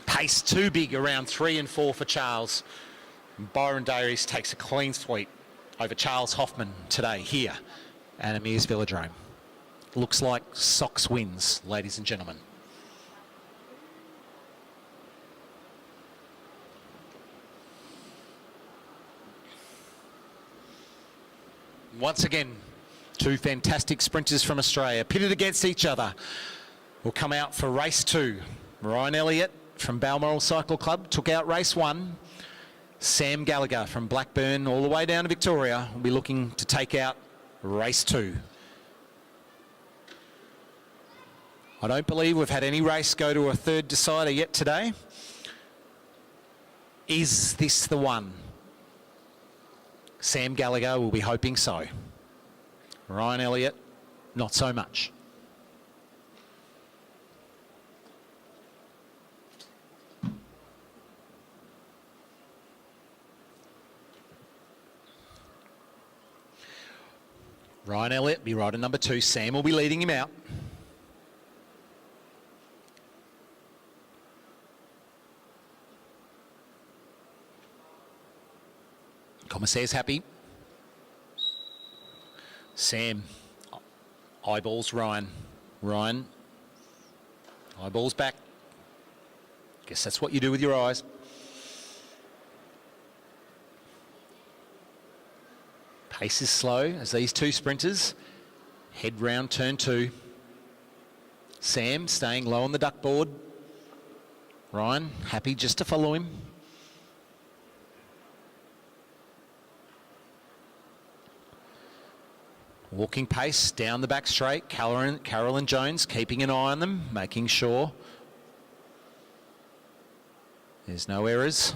pace too big around 3 and 4 for Charles. And Byron Davies takes a clean sweep over Charles Hoffman today here at Amirs Velodrome. Looks like Sox wins, ladies and gentlemen. Once again, two fantastic sprinters from Australia pitted against each other will come out for race 2. Ryan Elliott from Balmoral Cycle Club took out race 1. Sam Gallagher from Blackburn all the way down to Victoria will be looking to take out race 2. I don't believe we've had any race go to a third decider yet today. Is this the one? Sam Gallagher will be hoping so. Ryan Elliott, not so much. Ryan Elliott be rider number 2. Sam will be leading him out. Commissaire's happy. Sam eyeballs Ryan. Ryan eyeballs back. Guess that's what you do with your eyes. Pace is slow as these two sprinters head round turn 2. Sam staying low on the duck board. Ryan happy just to follow him. Walking pace down the back straight. Carolyn Jones keeping an eye on them, making sure there's no errors.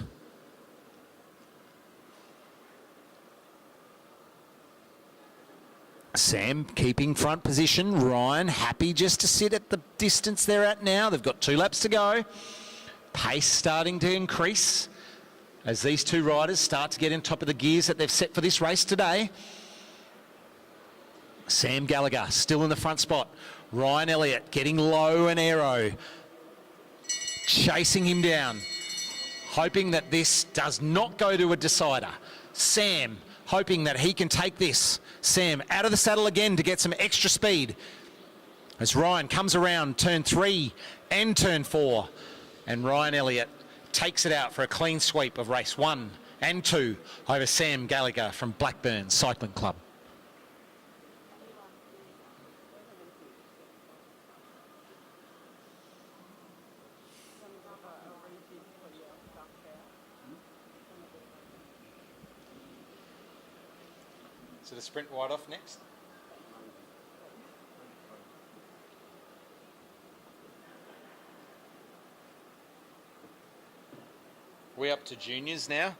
Sam keeping front position. Ryan happy just to sit at the distance they're at now. They've got 2 laps to go. Pace starting to increase as these two riders start to get in top of the gears that they've set for this race today. Sam Gallagher still in the front spot. Ryan Elliott getting low and aero. Chasing him down. Hoping that this does not go to a decider. Sam hoping that he can take this. Sam out of the saddle again to get some extra speed. As Ryan comes around turn 3 and turn 4. And Ryan Elliott takes it out for a clean sweep of race 1 and 2 over Sam Gallagher from Blackburn Cycling Club. So the sprint wide off next. We're up to juniors now.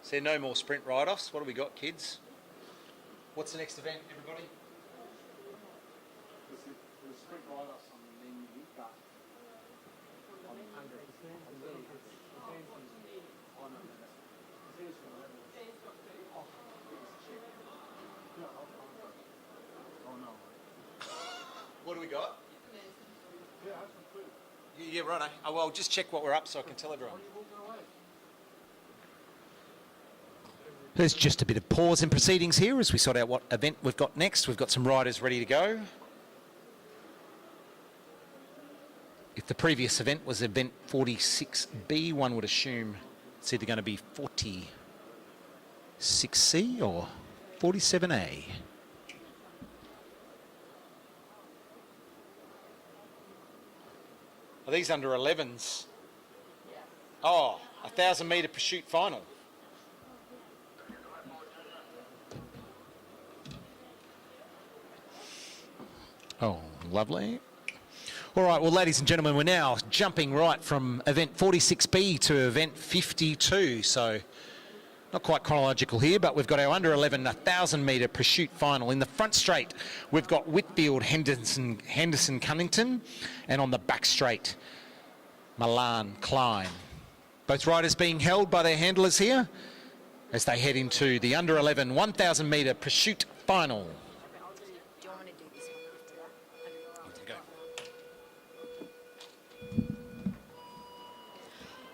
So no more sprint ride-offs. What do we got, kids? What's the next event, everybody?
The sprint ride-offs on the menu, but on the 100.
What do we got? Yeah, right. Oh, well, just check what we're up so I can tell everyone. There's just a bit of pause in proceedings here as we sort out what event we've got next. We've got some riders ready to go. If the previous event was event 46B, one would assume it's either going to be 46C or 47A. Are these under 11s? Oh, 1,000 metre pursuit final. Oh, lovely. All right, well, ladies and gentlemen, we're now jumping right from event 46B to event 52. So not quite chronological here, but we've got our under 11 1,000 metre pursuit final. In the front straight, we've got Whitfield, Henderson, Cunnington, and on the back straight, Milan, Klein. Both riders being held by their handlers here as they head into the under 11 1,000 metre pursuit final.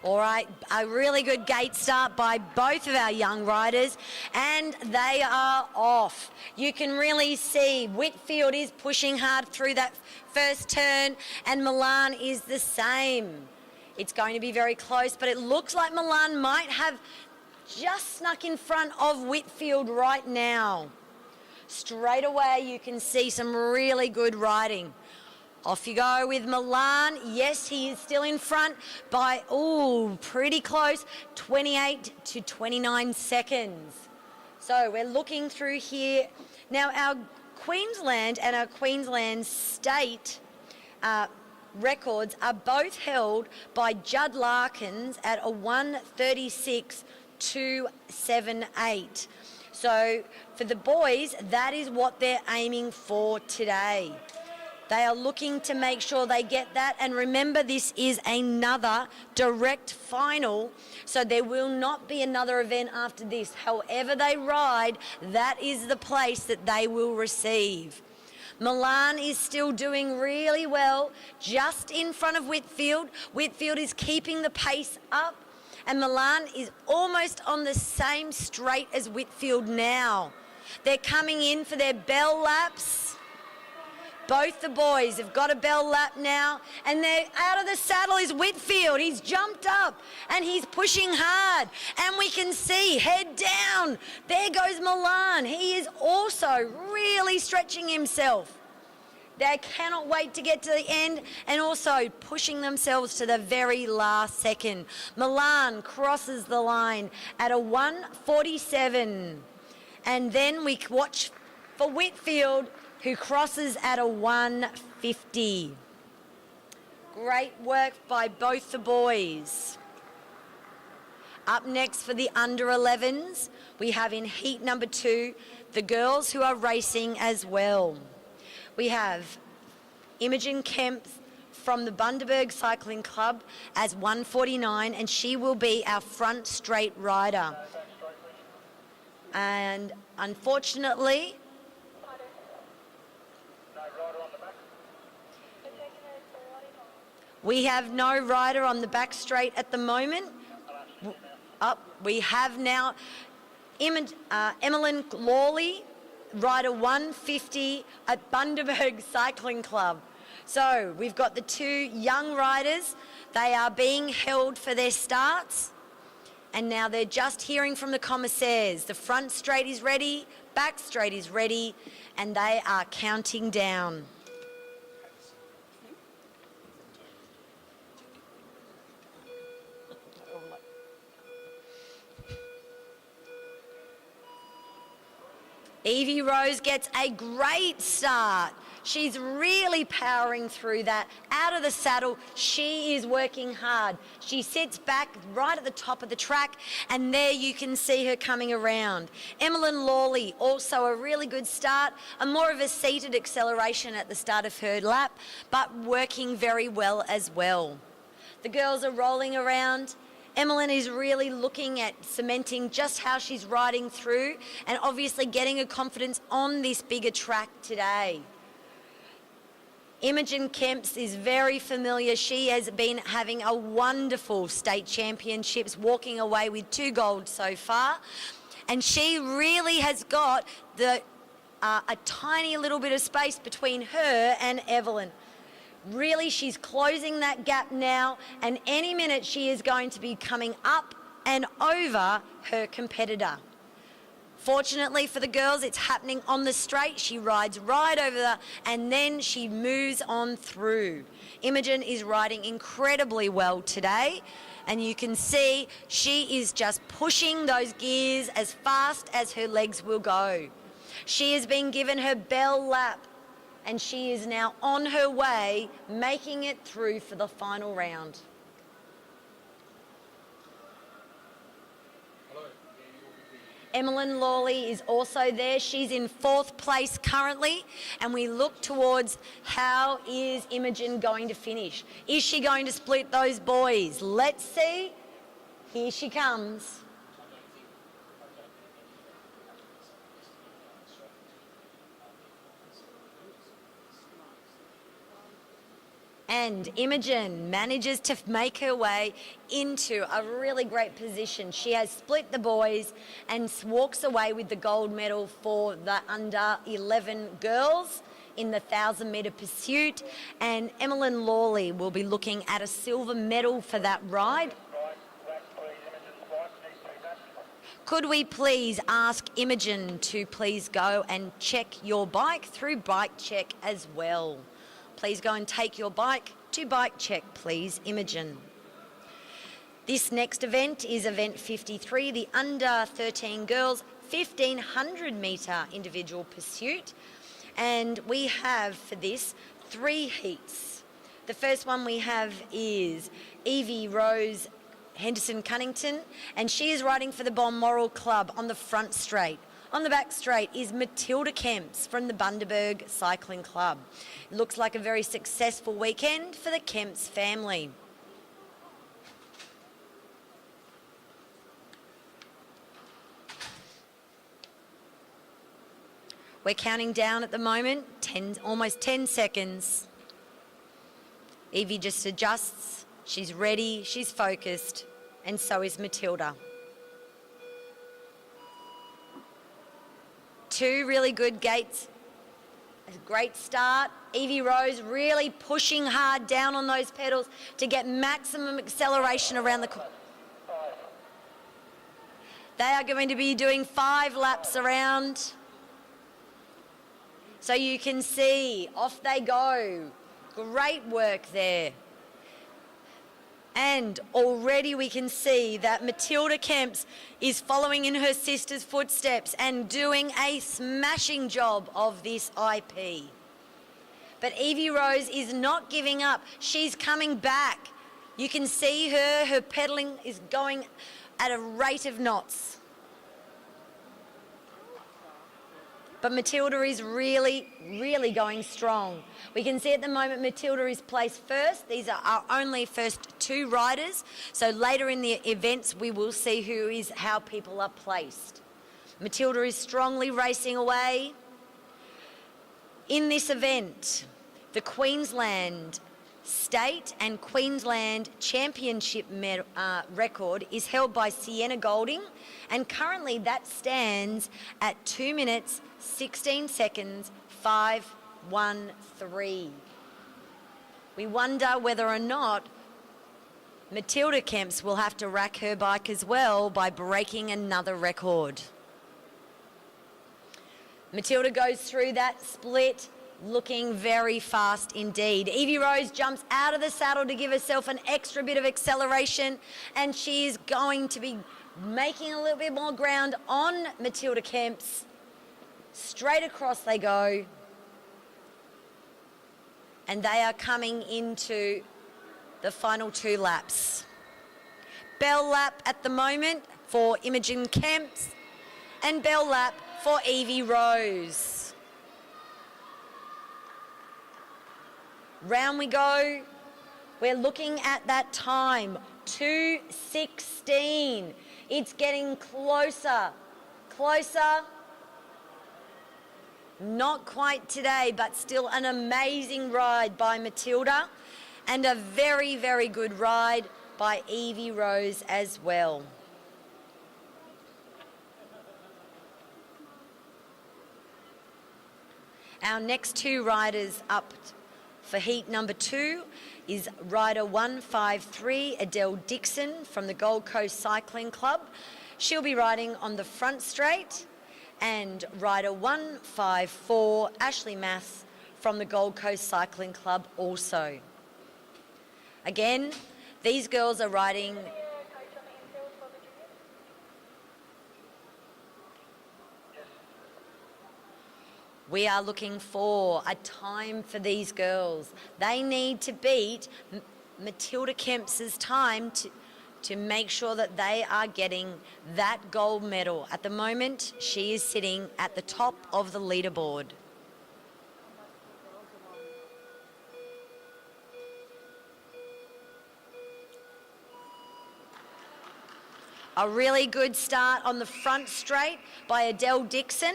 All right, a really good gate start by both of our young riders, and they are off. You can really see Whitfield is pushing hard through that first turn, and Milan is the same. It's going to be very close, but it looks like Milan might have just snuck in front of Whitfield right now. Straight away, you can see some really good riding. Off you go with Milan. Yes, he is still in front by, pretty close, 28 to 29 seconds. So we're looking through here. Now, our Queensland and our Queensland state records are both held by Judd Larkins at a 1:36.278. So for the boys, that is what they're aiming for today. They are looking to make sure they get that. And remember, this is another direct final, so there will not be another event after this. However they ride, that is the place that they will receive. Milan is still doing really well, just in front of Whitfield. Whitfield is keeping the pace up, and Milan is almost on the same straight as Whitfield now. They're coming in for their bell laps. Both the boys have got a bell lap now, and they're out of the saddle is Whitfield. He's jumped up and he's pushing hard, and we can see head down. There goes Milan. He is also really stretching himself. They cannot wait to get to the end, and also pushing themselves to the very last second. Milan crosses the line at a 1:47, and then we watch for Whitfield, who crosses at a 1:50. Great work by both the boys. Up next for the under 11s, we have in heat number 2, the girls who are racing as well. We have Imogen Kemp from the Bundaberg Cycling Club as 1:49, and she will be our front straight rider. And unfortunately, we have no rider on the back straight at the moment. We have now Emmeline Lawley, rider 150 at Bundaberg Cycling Club. So we've got the 2 young riders. They are being held for their starts, and now they're just hearing from the commissaires. The front straight is ready, back straight is ready, and they are counting down. Evie Rose gets a great start. She's really powering through that. Out of the saddle, she is working hard. She sits back right at the top of the track, and there you can see her coming around. Emmeline Lawley, also a really good start, a more of a seated acceleration at the start of her lap, but working very well as well. The girls are rolling around. Emmeline is really looking at cementing just how she's riding through, and obviously getting her confidence on this bigger track today. Imogen Kemps is very familiar. She has been having a wonderful state championships, walking away with 2 gold so far. And she really has got a tiny little bit of space between her and Evelyn. Really, she's closing that gap now, and any minute she is going to be coming up and over her competitor. Fortunately for the girls, it's happening on the straight. She rides right over and then she moves on through. Imogen is riding incredibly well today, and you can see she is just pushing those gears as fast as her legs will go. She has been given her bell lap, and she is now on her way, making it through for the final round. Emmeline Lawley is also there. She's in 4th place currently, and we look towards how is Imogen going to finish. Is she going to split those boys? Let's see. Here she comes. And Imogen manages to make her way into a really great position. She has split the boys and walks away with the gold medal for the under 11 girls in the 1,000-metre pursuit. And Emmeline Lawley will be looking at a silver medal for that ride. Could we please ask Imogen to please go and check your bike through Bike Check as well? Please go and take your bike to Bike Check, please, Imogen. This next event is event 53, the under 13 girls 1,500 metre individual pursuit. And we have for this 3 heats. The first one we have is Evie Rose Henderson Cunnington, and she is riding for the Balmoral Club on the front straight. On the back straight is Matilda Kemps from the Bundaberg Cycling Club. It looks like a very successful weekend for the Kemps family. We're counting down at the moment, almost 10 seconds. Evie just adjusts, she's ready, she's focused, and so is Matilda. 2 really good gates, a great start. Evie Rose really pushing hard down on those pedals to get maximum acceleration around the corner. They are going to be doing 5 laps around. So you can see, off they go. Great work there. And already we can see that Matilda Kemps is following in her sister's footsteps and doing a smashing job of this IP. But Evie Rose is not giving up. She's coming back. You can see her pedaling is going at a rate of knots. But Matilda is really, really going strong. We can see at the moment Matilda is placed first. These are our only first 2 riders. So later in the events, we will see how people are placed. Matilda is strongly racing away. In this event, the Queensland State and Queensland Championship record is held by Sienna Golding, and currently that stands at 2 minutes, 16 seconds, 5:13. We wonder whether or not Matilda Kemps will have to rack her bike as well by breaking another record. Matilda goes through that split looking very fast indeed. Evie Rose jumps out of the saddle to give herself an extra bit of acceleration, and she is going to be making a little bit more ground on Matilda Kemps. Straight across they go. And they are coming into the final 2 laps. Bell lap at the moment for Imogen Kemps, and bell lap for Evie Rose. Round we go. We're looking at that time, 2:16. It's getting closer, closer. Not quite today, but still an amazing ride by Matilda, and a very, very good ride by Evie Rose as well. Our next 2 riders up for heat number 2 is rider 153, Adele Dixon from the Gold Coast Cycling Club. She'll be riding on the front straight, and rider 154, Ashley Maths from the Gold Coast Cycling Club also. Again, these girls are riding We are looking for a time for these girls. They need to beat Matilda Kemps's time to make sure that they are getting that gold medal. At the moment, she is sitting at the top of the leaderboard. A really good start on the front straight by Adele Dixon.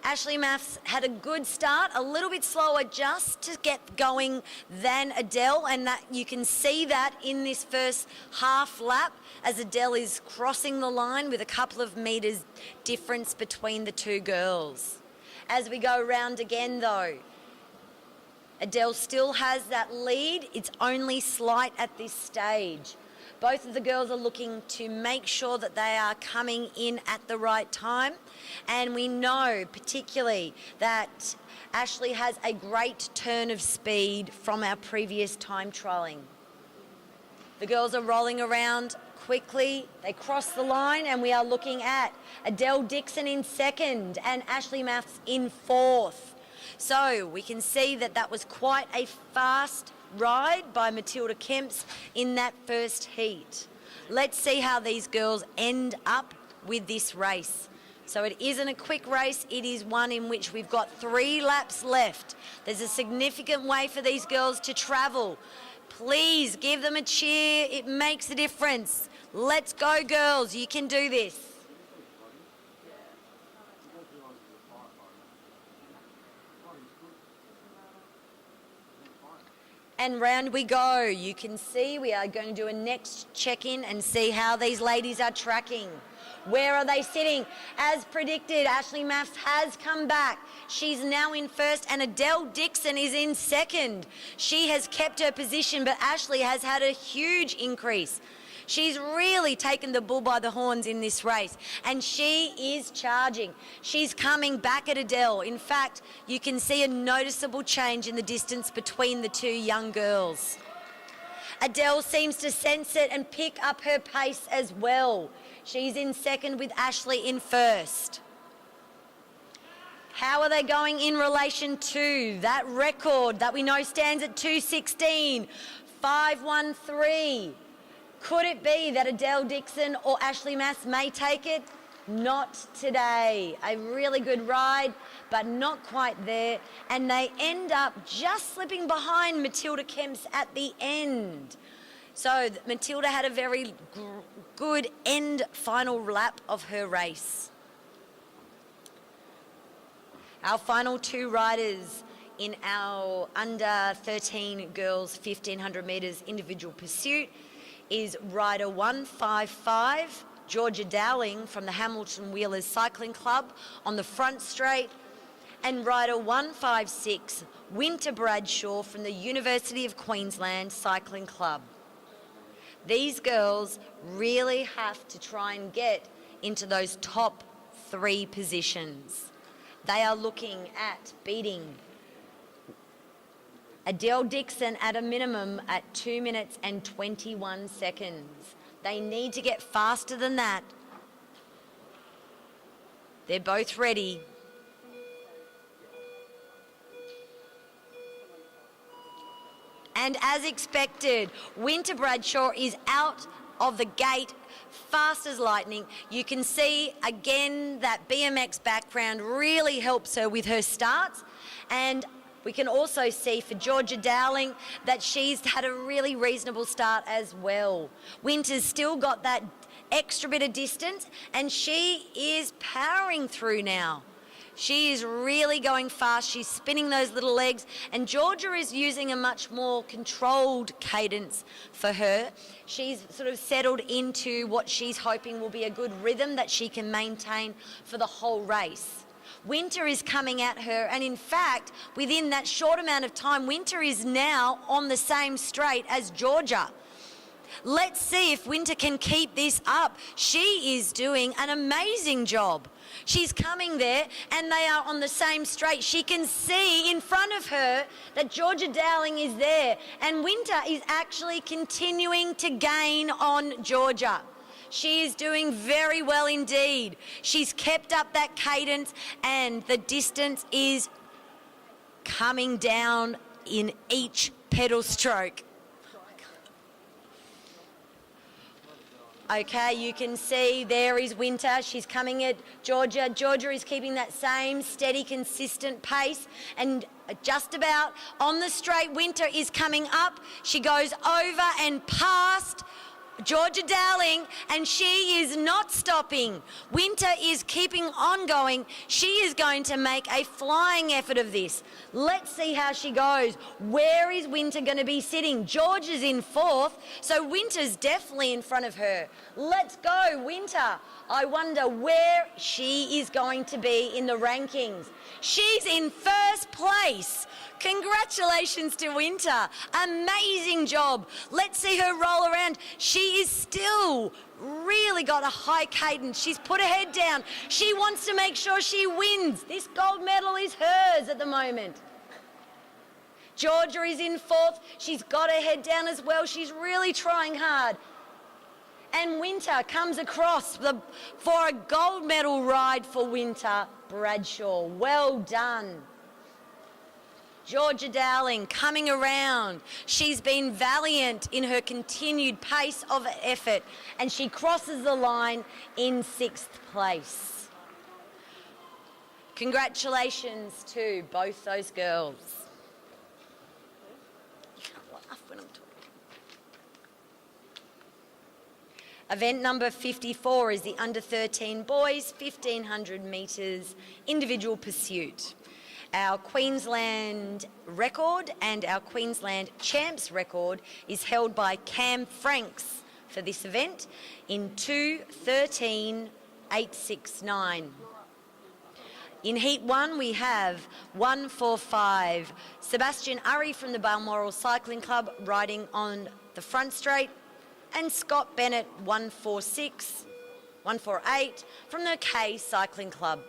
Ashley Maths had a good start, a little bit slower just to get going than Adele, and that you can see that in this first half lap as Adele is crossing the line with a couple of metres difference between the 2 girls. As we go round again though, Adele still has that lead. It's only slight at this stage. Both of the girls are looking to make sure that they are coming in at the right time. And we know particularly that Ashley has a great turn of speed from our previous time trialling. The girls are rolling around quickly. They cross the line, and we are looking at Adele Dixon in second and Ashley Maths in fourth. So we can see that that was quite a fast ride by Matilda Kemps in that first heat. Let's see how these girls end up with this race. So it isn't a quick race, it is one in which we've got 3 laps left. There's a significant way for these girls to travel. Please give them a cheer, it makes a difference. Let's go, girls, you can do this. And round we go. You can see we are going to do a next check-in and see how these ladies are tracking. Where are they sitting? As predicted, Ashley Maths has come back. She's now in first and Adele Dixon is in second. She has kept her position, but Ashley has had a huge increase. She's really taken the bull by the horns in this race, and she is charging. She's coming back at Adele. In fact, you can see a noticeable change in the distance between the 2 young girls. Adele seems to sense it and pick up her pace as well. She's in second with Ashley in first. How are they going in relation to that record that we know stands at 2:16, 5:13? Could it be that Adele Dixon or Ashley Maths may take it? Not today. A really good ride, but not quite there. And they end up just slipping behind Matilda Kemps at the end. So Matilda had a very good end final lap of her race. Our final 2 riders in our under 13 girls 1500 metres individual pursuit is rider 155, Georgia Dowling from the Hamilton Wheelers Cycling Club on the front straight, and rider 156, Winter Bradshaw from the University of Queensland Cycling Club. These girls really have to try and get into those top 3 positions. They are looking at beating Adele Dixon at a minimum at 2 minutes and 21 seconds. They need to get faster than that. They're both ready. And as expected, Winter Bradshaw is out of the gate fast as lightning. You can see again that BMX background really helps her with her starts, and we can also see for Georgia Dowling that she's had a really reasonable start as well. Winter's still got that extra bit of distance and she is powering through now. She is really going fast. She's spinning those little legs, and Georgia is using a much more controlled cadence for her. She's sort of settled into what she's hoping will be a good rhythm that she can maintain for the whole race. Winter is coming at her, and in fact, within that short amount of time, Winter is now on the same straight as Georgia. Let's see if Winter can keep this up. She is doing an amazing job. She's coming there and they are on the same straight. She can see in front of her that Georgia Dowling is there, and Winter is actually continuing to gain on Georgia. She is doing very well indeed. She's kept up that cadence and the distance is coming down in each pedal stroke. Okay, you can see there is Winter. She's coming at Georgia. Georgia is keeping that same steady, consistent pace, and just about on the straight, Winter is coming up. She goes over and past Georgia Dowling, and she is not stopping. Winter is keeping on going. She is going to make a flying effort of this. Let's see how she goes. Where is Winter going to be sitting? Georgia's in fourth, so Winter's definitely in front of her. Let's go, Winter. I wonder where she is going to be in the rankings. She's in first place. Congratulations to Winter. Amazing job. Let's see her roll around. She is still really got a high cadence. She's put her head down. She wants to make sure she wins. This gold medal is hers at the moment. Georgia is in fourth. She's got her head down as well. She's really trying hard. And Winter comes across for a gold medal ride for Winter Bradshaw. Well done. Georgia Dowling coming around. She's been valiant in her continued pace of effort, and she crosses the line in 6th place. Congratulations to both those girls. You can't laugh when I'm talking. Event number 54 is the under 13 boys 1500 metres individual pursuit. Our Queensland record and our Queensland champs record is held by Cam Franks for this event in 2:13.869. In Heat 1 we have 145 Sebastian Urry from the Balmoral Cycling Club riding on the front straight, and Scott Bennett 148 from the K Cycling Club.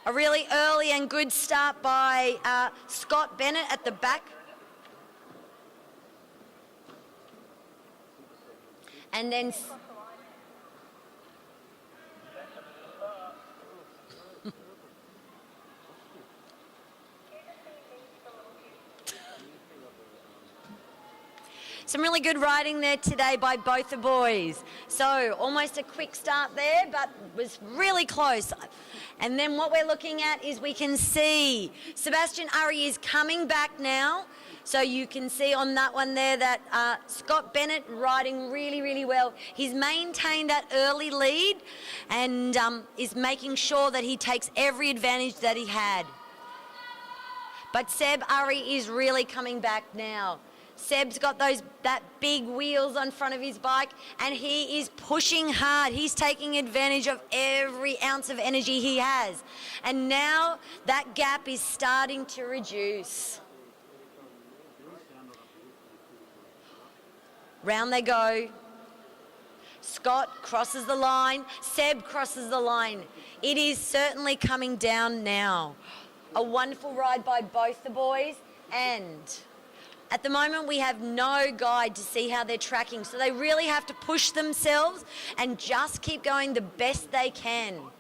A really early and good start by Scott Bennett at the back. And then some really good riding there today by both the boys. So almost a quick start there, but was really close. And then what we're looking at is we can see Sebastian Urry is coming back now. So you can see on that one there that Scott Bennett riding really, really well. He's maintained that early lead and is making sure that he takes every advantage that he had. But Seb Urry is really coming back now. Seb's got that big wheels on front of his bike, and he is pushing hard. He's taking advantage of every ounce of energy he has. And now that gap is starting to reduce. Round they go. Scott crosses the line. Seb crosses the line. It is certainly coming down now. A wonderful ride by both the boys, and at the moment, we have no guide to see how they're tracking, so they really have to push themselves and just keep going the best they can.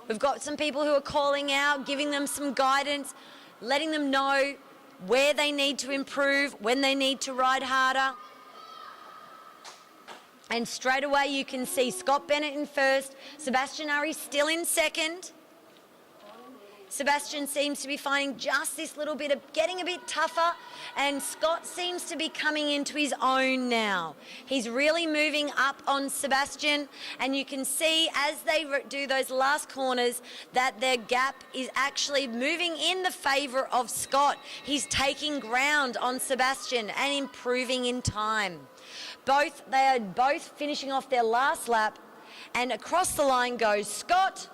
We've got some people who are calling out, giving them some guidance, letting them know where they need to improve, when they need to ride harder. And straight away you can see Scott Bennett in first, Sebastian Urry still in second. Sebastian seems to be finding just this little bit of getting a bit tougher, and Scott seems to be coming into his own now. He's really moving up on Sebastian, and you can see as they do those last corners that their gap is actually moving in the favour of Scott. He's taking ground on Sebastian and improving in time. They are both finishing off their last lap, and across the line goes Scott.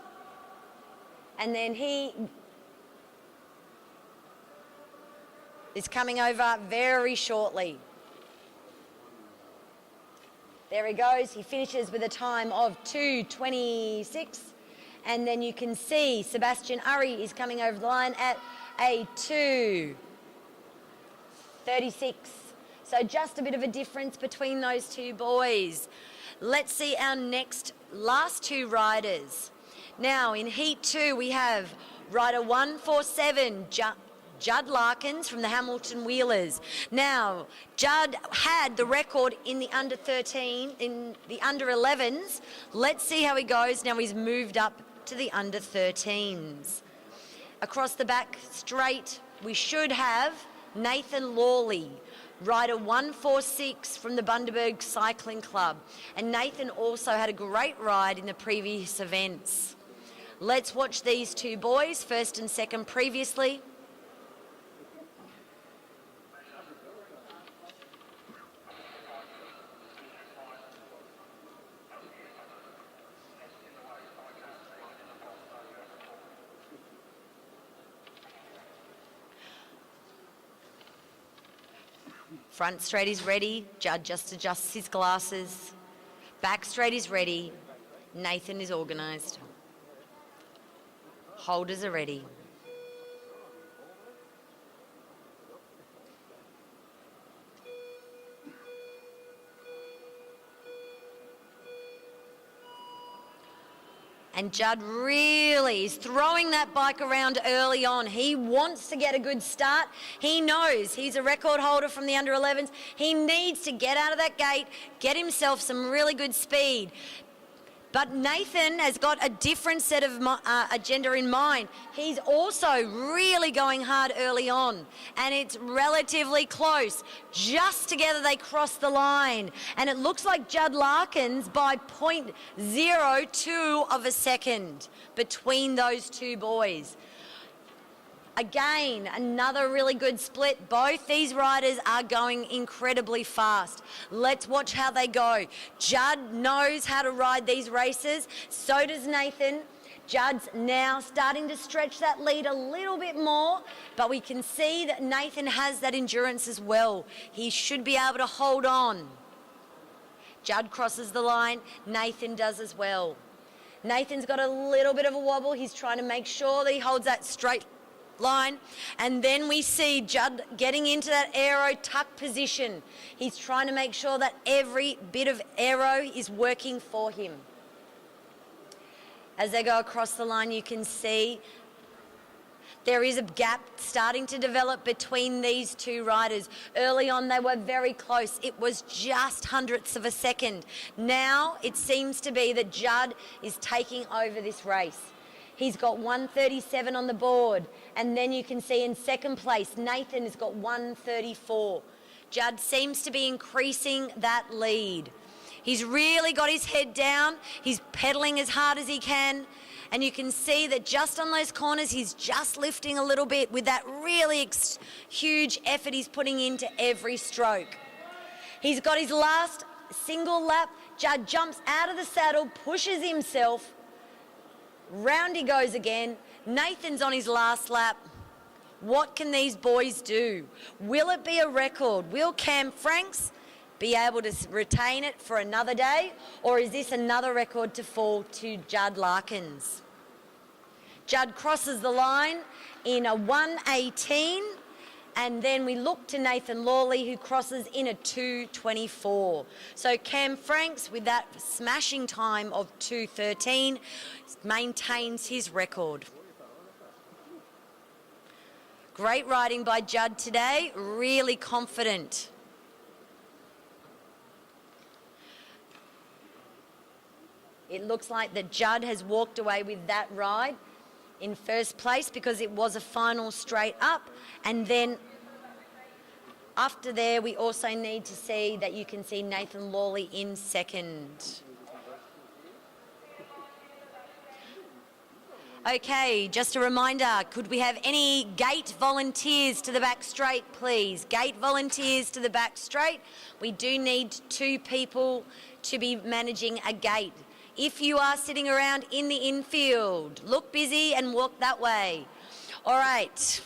And then he is coming over very shortly. There he goes. He finishes with a time of 2:26. And then you can see Sebastian Urry is coming over the line at a 2:36. So just a bit of a difference between those two boys. Let's see our last two riders. Now, in Heat 2, we have rider 147, Judd Larkins from the Hamilton Wheelers. Now, Judd had the record in the under 13, in the under 11s. Let's see how he goes. Now he's moved up to the under 13s. Across the back straight, we should have Nathan Lawley, rider 146 from the Bundaberg Cycling Club. And Nathan also had a great ride in the previous events. Let's watch these two boys, first and second previously. Front straight is ready. Judd just adjusts his glasses. Back straight is ready. Nathan is organised. Holders are ready. And Judd really is throwing that bike around early on. He wants to get a good start. He knows he's a record holder from the under 11s. He needs to get out of that gate, get himself some really good speed. But Nathan has got a different set of agenda in mind. He's also really going hard early on, and it's relatively close. Just together they cross the line, and it looks like Judd Larkins by 0.02 of a second between those two boys. Again, another really good split. Both these riders are going incredibly fast. Let's watch how they go. Judd knows how to ride these races. So does Nathan. Judd's now starting to stretch that lead a little bit more, but we can see that Nathan has that endurance as well. He should be able to hold on. Judd crosses the line. Nathan does as well. Nathan's got a little bit of a wobble. He's trying to make sure that he holds that straight line, and then we see Judd getting into that aero tuck position. He's trying to make sure that every bit of aero is working for him. As they go across the line, you can see there is a gap starting to develop between these two riders. Early on, they were very close. It was just hundredths of a second. Now, it seems to be that Judd is taking over this race. He's got 1:37 on the board. And then you can see in second place, Nathan has got 1:34. Judd seems to be increasing that lead. He's really got his head down. He's pedaling as hard as he can. And you can see that just on those corners, he's just lifting a little bit with that really huge effort he's putting into every stroke. He's got his last single lap. Judd jumps out of the saddle, pushes himself. Round he goes again. Nathan's on his last lap. What can these boys do? Will it be a record? Will Cam Franks be able to retain it for another day? Or is this another record to fall to Judd Larkins? Judd crosses the line in a 1:18. And then we look to Nathan Lawley, who crosses in a 2:24. So Cam Franks, with that smashing time of 2:13, maintains his record. Great riding by Judd today, really confident. It looks like that Judd has walked away with that ride in first place because it was a final straight up, and then after there we also need to see that you can see Nathan Lawley in second. Okay, just a reminder, could we have any gate volunteers to the back straight, please? Gate volunteers to the back straight. We do need 2 people to be managing a gate. If you are sitting around in the infield, look busy and walk that way. All right.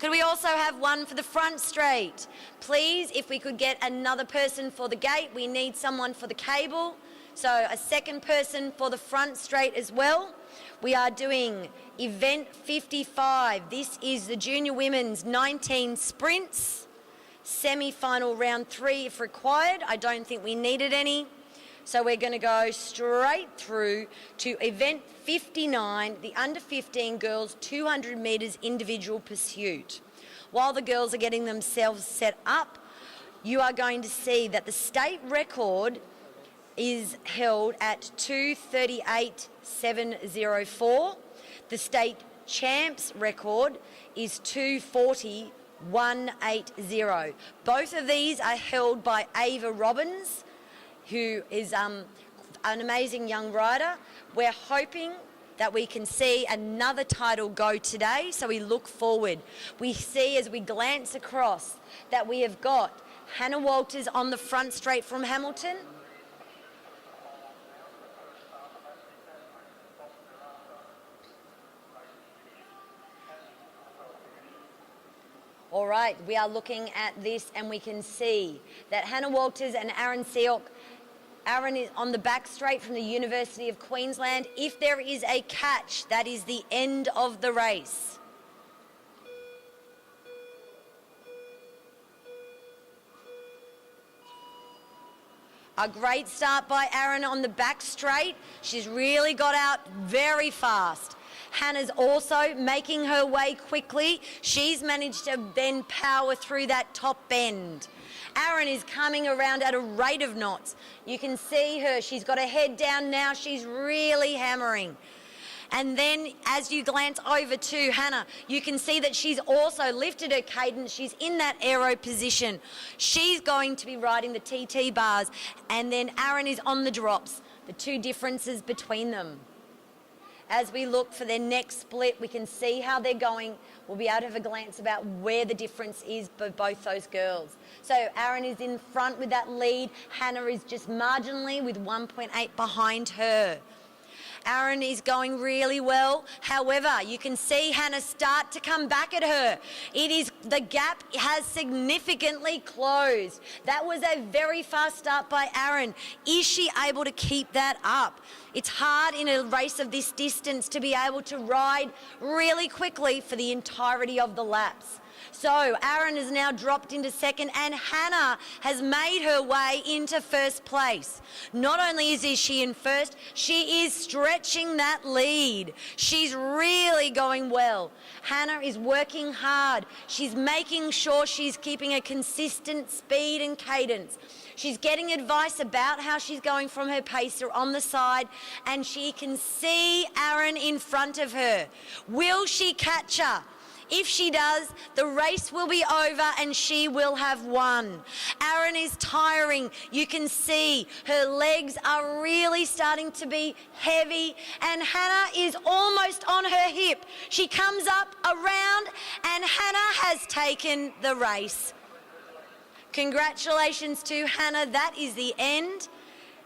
Could we also have one for the front straight? Please, if we could get another person for the gate, we need someone for the cable. So a second person for the front straight as well. We are doing event 55. This is the junior women's 19 sprints. Semi-final round 3 if required. I don't think we needed any. So we're going to go straight through to event 59, the under 15 girls 200 metres individual pursuit. While the girls are getting themselves set up, you are going to see that the state record is held at 2:38.704. The state champs record is 2:40.180. Both of these are held by Ava Robbins, who is an amazing young rider. We're hoping that we can see another title go today, so we look forward. We see as we glance across that we have got Hannah Walters on the front straight from Hamilton. All right, we are looking at this and we can see that Hannah Walters and Aaron Seok. Aaron is on the back straight from the University of Queensland. If there is a catch, that is the end of the race. A great start by Aaron on the back straight. She's really got out very fast. Hannah's also making her way quickly. She's managed to then power through that top bend. Aaron is coming around at a rate of knots. You can see her. She's got her head down now. She's really hammering. And then as you glance over to Hannah, you can see that she's also lifted her cadence. She's in that aero position. She's going to be riding the TT bars. And then Aaron is on the drops, the two differences between them. As we look for their next split, we can see how they're going. We'll be able to have a glance about where the difference is for both those girls. So Aaron is in front with that lead. Hannah is just marginally with 1.8 behind her. Aaron is going really well. However, you can see Hannah start to come back at her. The gap has significantly closed. That was a very fast start by Aaron. Is she able to keep that up? It's hard in a race of this distance to be able to ride really quickly for the entirety of the laps. So Aaron has now dropped into second and Hannah has made her way into first place. Not only is she in first, she is stretching that lead. She's really going well. Hannah is working hard. She's making sure she's keeping a consistent speed and cadence. She's getting advice about how she's going from her pacer on the side, and she can see Aaron in front of her. Will she catch her? If she does, the race will be over and she will have won. Aaron is tiring. You can see her legs are really starting to be heavy and Hannah is almost on her hip. She comes up around and Hannah has taken the race. Congratulations to Hannah. That is the end,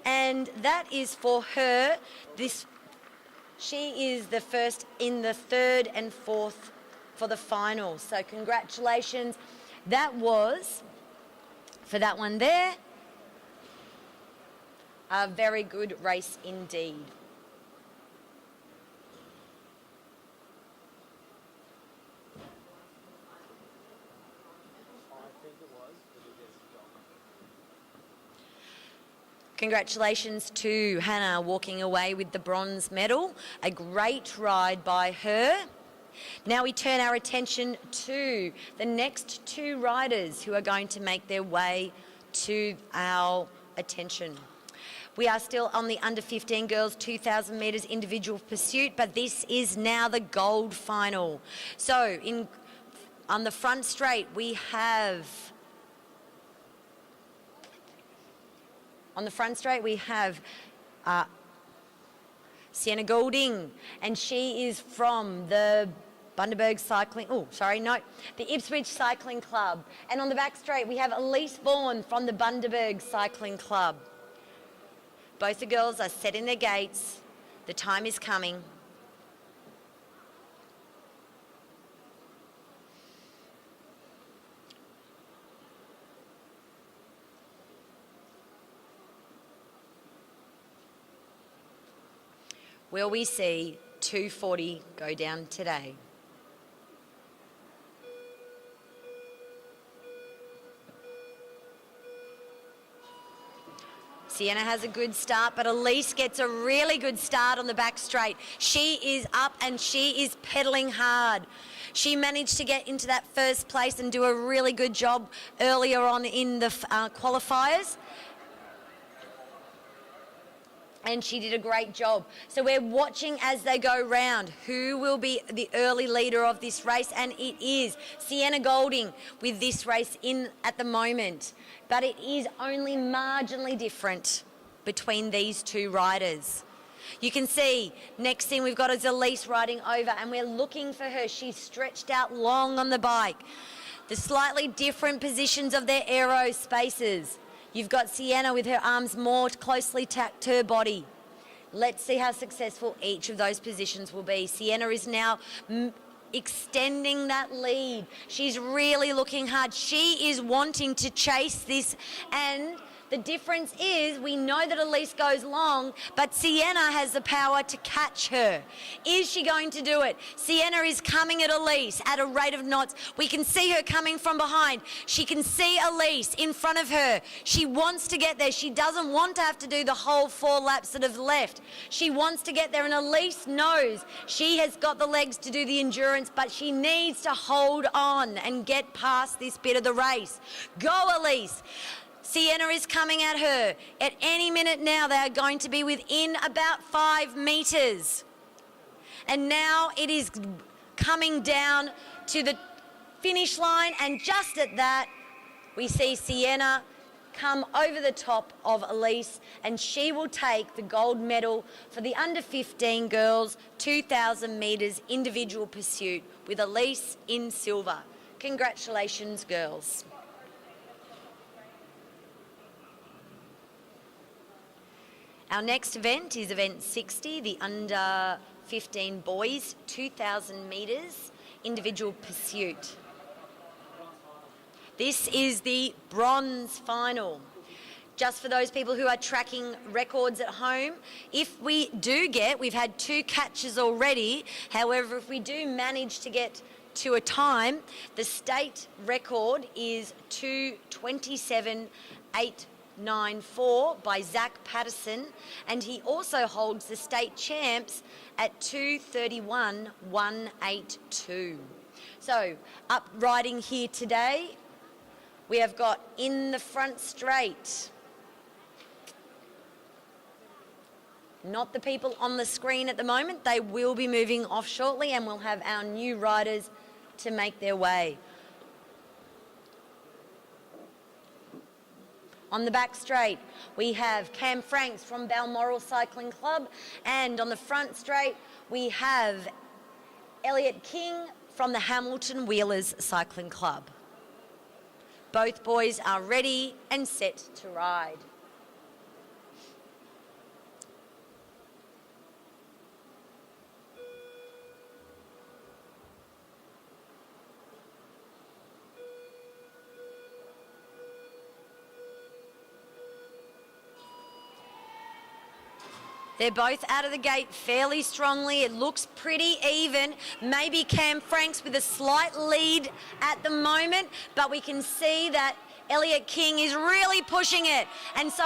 and that is for her. She is the first in the third and fourth for the final. So congratulations. That was, for that one there, a very good race indeed. Congratulations to Hannah walking away with the bronze medal. A great ride by her. Now we turn our attention to the next two riders who are going to make their way to our attention. We are still on the under 15 girls 2,000 metres individual pursuit, but this is now the gold final. So on the front straight we have Sienna Golding, and she is from the Bundaberg Cycling, the Ipswich Cycling Club. And on the back straight we have Elise Vaughan from the Bundaberg Cycling Club. Both the girls are setting their gates. The time is coming. Will we see 2:40 go down today? Sienna has a good start, but Elise gets a really good start on the back straight. She is up and she is pedaling hard. She managed to get into that first place and do a really good job earlier on in the qualifiers. And she did a great job. So we're watching as they go round who will be the early leader of this race, and it is Sienna Golding with this race in at the moment. But it is only marginally different between these two riders. You can see next thing we've got is Elise riding over, and we're looking for her. She's stretched out long on the bike. The slightly different positions of their aero spaces. You've got Sienna with her arms more closely tacked to her body. Let's see how successful each of those positions will be. Sienna is now extending that lead. She's really looking hard. She is wanting to chase this, and The difference is we know that Elise goes long, but Sienna has the power to catch her. Is she going to do it? Sienna is coming at Elise at a rate of knots. We can see her coming from behind. She can see Elise in front of her. She wants to get there. She doesn't want to have to do the whole 4 laps that have left. She wants to get there, and Elise knows she has got the legs to do the endurance, but she needs to hold on and get past this bit of the race. Go, Elise. Sienna is coming at her. At any minute now, they are going to be within about 5 metres. And now it is coming down to the finish line, and just at that, we see Sienna come over the top of Elise, and she will take the gold medal for the under 15 girls 2,000 metres individual pursuit, with Elise in silver. Congratulations, girls. Our next event is event 60, the under 15 boys 2,000 metres individual pursuit. This is the bronze final. Just for those people who are tracking records at home, if we do we've had 2 catches already, however, if we do manage to get to a time, the state record is 2:27.894 by Zach Patterson, and he also holds the state champs at 2:31.182. So, up riding here today, we have got in the front straight, not the people on the screen at the moment. They will be moving off shortly, and we'll have our new riders to make their way. On the back straight, we have Cam Franks from Balmoral Cycling Club, and on the front straight, we have Elliot King from the Hamilton Wheelers Cycling Club. Both boys are ready and set to ride. They're both out of the gate fairly strongly. It looks pretty even. Maybe Cam Franks with a slight lead at the moment, but we can see that Elliot King is really pushing it. And so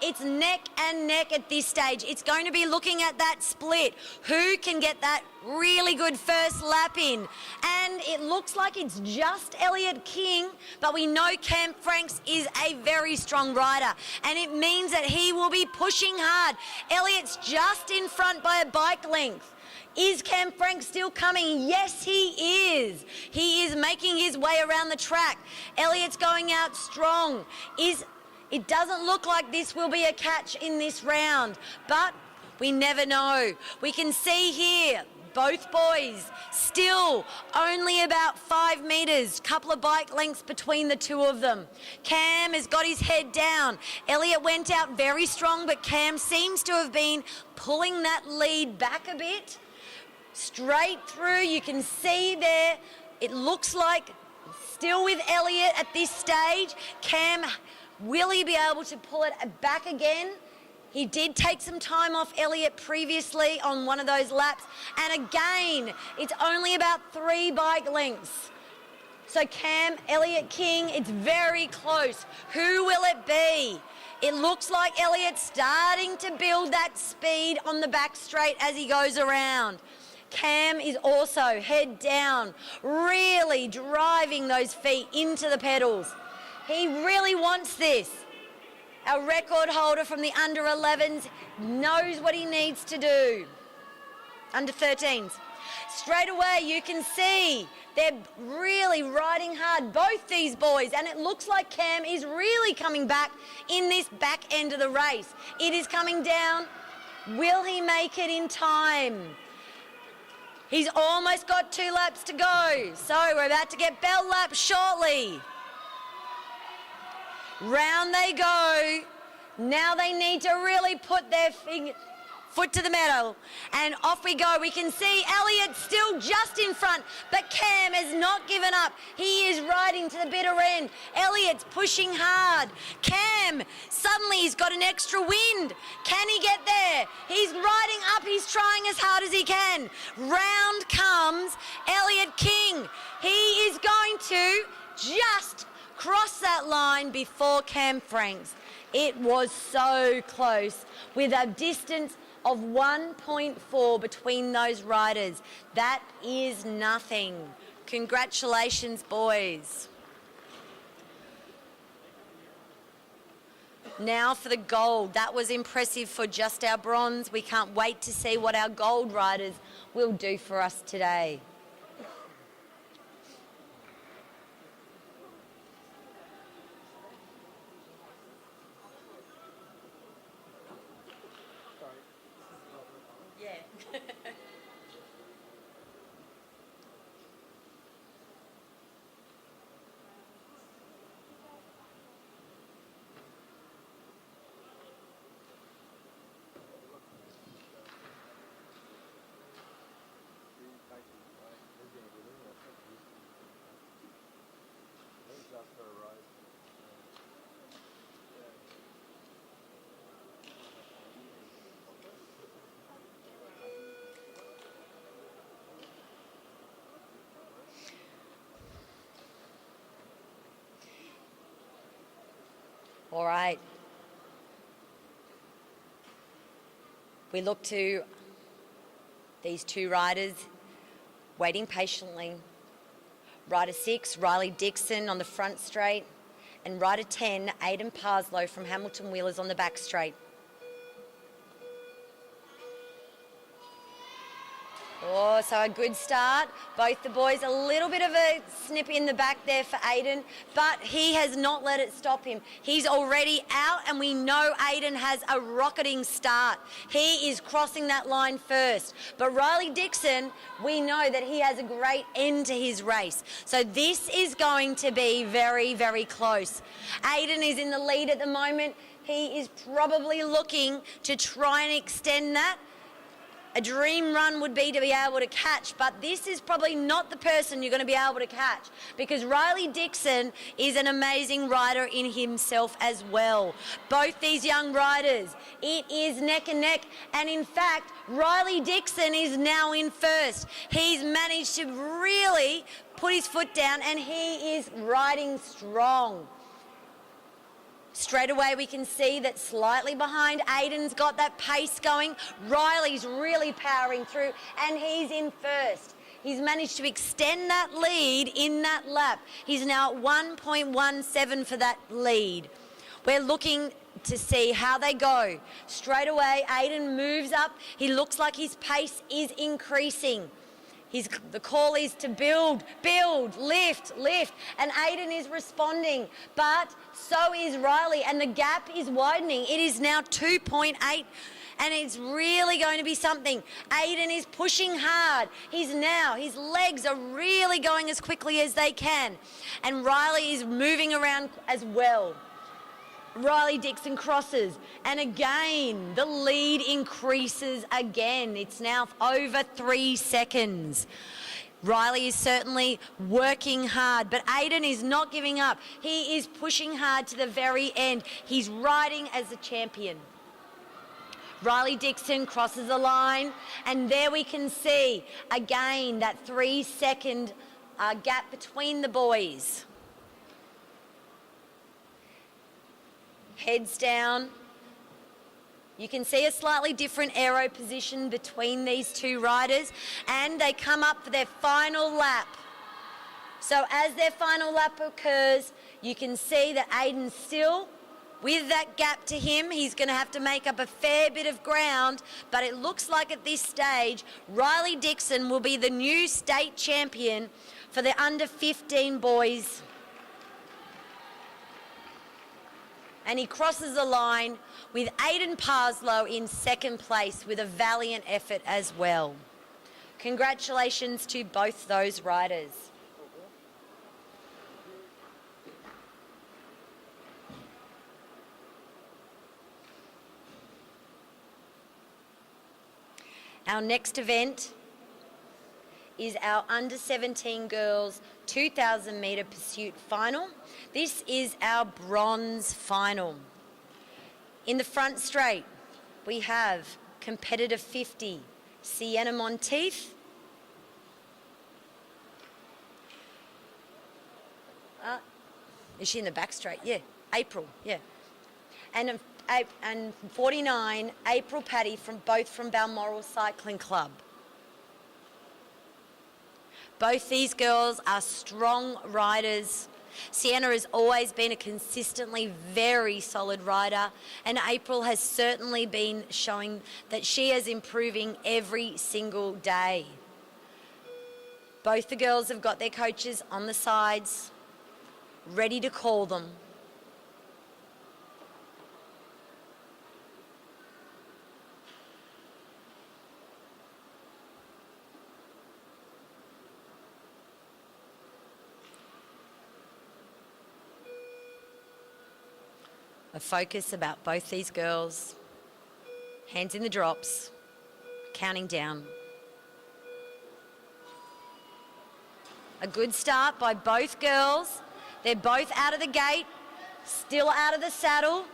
it's neck and neck at this stage. It's going to be looking at that split. Who can get that really good first lap in? And it looks like it's just Elliot King, but we know Cam Franks is a very strong rider, and it means that he will be pushing hard. Elliot's just in front by a bike length. Is Cam Franks still coming? Yes, he is. He is making his way around the track. Elliot's going out strong. It doesn't look like this will be a catch in this round, but we never know. We can see here, both boys still only about 5 metres, couple of bike lengths between the two of them. Cam has got his head down. Elliot went out very strong, but Cam seems to have been pulling that lead back a bit. Straight through, you can see there, it looks like still with Elliot at this stage. Cam, will he be able to pull it back again? He did take some time off Elliot previously on one of those laps. And again, it's only about 3 bike lengths. So Cam, Elliot King, it's very close. Who will it be? It looks like Elliot's starting to build that speed on the back straight as he goes around. Cam is also head down, really driving those feet into the pedals. He really wants this. Our record holder from the under 11s knows what he needs to do. Under 13s. Straight away you can see they're really riding hard, both these boys, and it looks like Cam is really coming back in this back end of the race. It is coming down. Will he make it in time? He's almost got 2 laps to go. So we're about to get bell laps shortly. Round they go. Now they need to really put their foot to the metal, and off we go. We can see Elliot still just in front, but Cam has not given up. He is riding to the bitter end. Elliot's pushing hard. Cam, suddenly he's got an extra wind. Can he get there? He's riding up. He's trying as hard as he can. Round comes Elliot King. He is going to just cross that line before Cam Franks. It was so close, with a distance of 1.4 between those riders. That is nothing. Congratulations, boys. Now for the gold. That was impressive for just our bronze. We can't wait to see what our gold riders will do for us today. Yeah. All right. We look to these two riders waiting patiently. Rider 6, Riley Dixon on the front straight, and Rider 10, Aidan Parslow from Hamilton Wheelers on the back straight. Oh, so a good start. Both the boys, a little bit of a snip in the back there for Aidan, but he has not let it stop him. He's already out, and we know Aidan has a rocketing start. He is crossing that line first. But Riley Dixon, we know that he has a great end to his race. So this is going to be very, very close. Aidan is in the lead at the moment. He is probably looking to try and extend that. A dream run would be to be able to catch, but this is probably not the person you're going to be able to catch, because Riley Dixon is an amazing rider in himself as well. Both these young riders, it is neck and neck, and in fact, Riley Dixon is now in first. He's managed to really put his foot down, and he is riding strong. Straight away we can see that slightly behind, Aidan's got that pace going. Riley's really powering through, and he's in first. He's managed to extend that lead in that lap. He's now at 1.17 for that lead. We're looking to see how they go. Straight away, Aidan moves up. He looks like his pace is increasing. The call is to build, lift, and Aidan is responding, but so is Riley, and the gap is widening. It is now 2.8, and it's really going to be something. Aidan is pushing hard. His legs are really going as quickly as they can, and Riley is moving around as well. Riley Dixon crosses, and again, the lead increases again. It's now over 3 seconds. Riley is certainly working hard, but Aidan is not giving up. He is pushing hard to the very end. He's riding as a champion. Riley Dixon crosses the line, and there we can see, again, that 3 second gap between the boys. Heads down. You can see a slightly different aero position between these two riders, and they come up for their final lap. So as their final lap occurs, you can see that Aidan's still with that gap to him. He's going to have to make up a fair bit of ground, but it looks like at this stage, Riley Dixon will be the new state champion for the under 15 boys. And he crosses the line with Aidan Parslow in second place with a valiant effort as well. Congratulations to both those riders. Our next event is our under 17 girls 2,000 metre pursuit final. This is our bronze final. In the front straight, we have competitor 50, Sienna Monteith. Is she in the back straight? Yeah, April, yeah. And 49, April Paddy, both from Balmoral Cycling Club. Both these girls are strong riders. Sienna has always been a consistently very solid rider, and April has certainly been showing that she is improving every single day. Both the girls have got their coaches on the sides, ready to call them. A focus about both these girls. Hands in the drops, counting down. A good start by both girls. They're both out of the gate, still out of the saddle.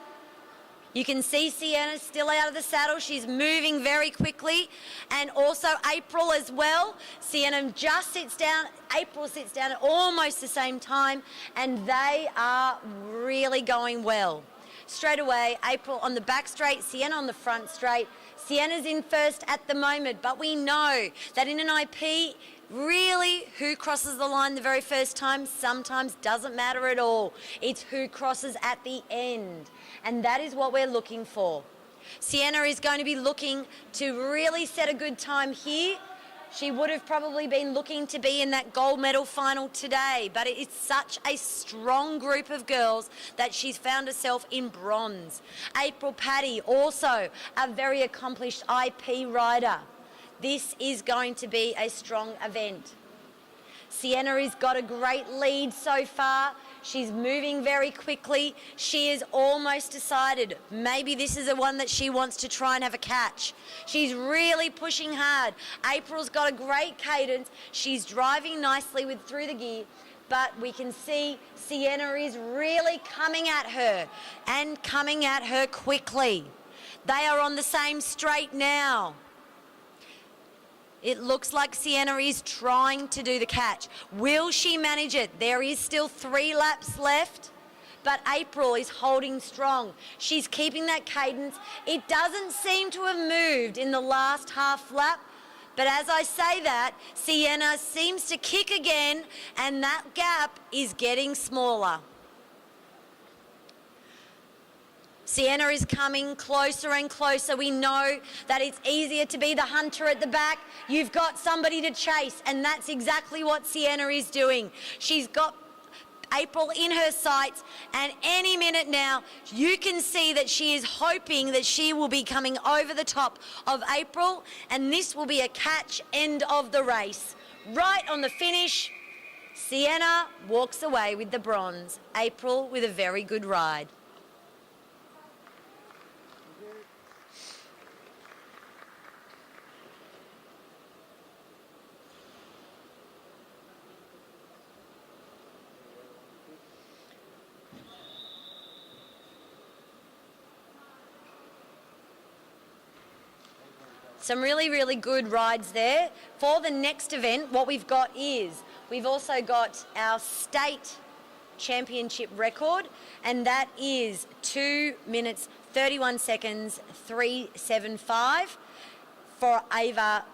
You can see Sienna still out of the saddle. She's moving very quickly. And also April as well. Sienna just sits down. April sits down at almost the same time. And they are really going well. Straight away, April on the back straight, Sienna on the front straight. Sienna's in first at the moment, but we know that in an IP, really who crosses the line the very first time sometimes doesn't matter at all. It's who crosses at the end, and that is what we're looking for. Sienna is going to be looking to really set a good time here. She would have probably been looking to be in that gold medal final today, but it's such a strong group of girls that she's found herself in bronze. April Paddy, also a very accomplished IP rider. This is going to be a strong event. Sienna has got a great lead so far. She's moving very quickly. She is almost decided. Maybe this is the one that she wants to try and have a catch. She's really pushing hard. April's got a great cadence. She's driving nicely through the gear, but we can see Sienna is really coming at her and coming at her quickly. They are on the same straight now. It looks like Sienna is trying to do the catch. Will she manage it? There is still 3 laps left, but April is holding strong. She's keeping that cadence. It doesn't seem to have moved in the last half lap, but as I say that, Sienna seems to kick again, and that gap is getting smaller. Sienna is coming closer and closer. We know that it's easier to be the hunter at the back. You've got somebody to chase, and that's exactly what Sienna is doing. She's got April in her sights, and any minute now, you can see that she is hoping that she will be coming over the top of April, and this will be a catch end of the race. Right on the finish, Sienna walks away with the bronze. April with a very good ride. Some really, really good rides there. For the next event, what we've got is, we've also got our state championship record, and that is 2 minutes, 31 seconds, 3:75. For Ava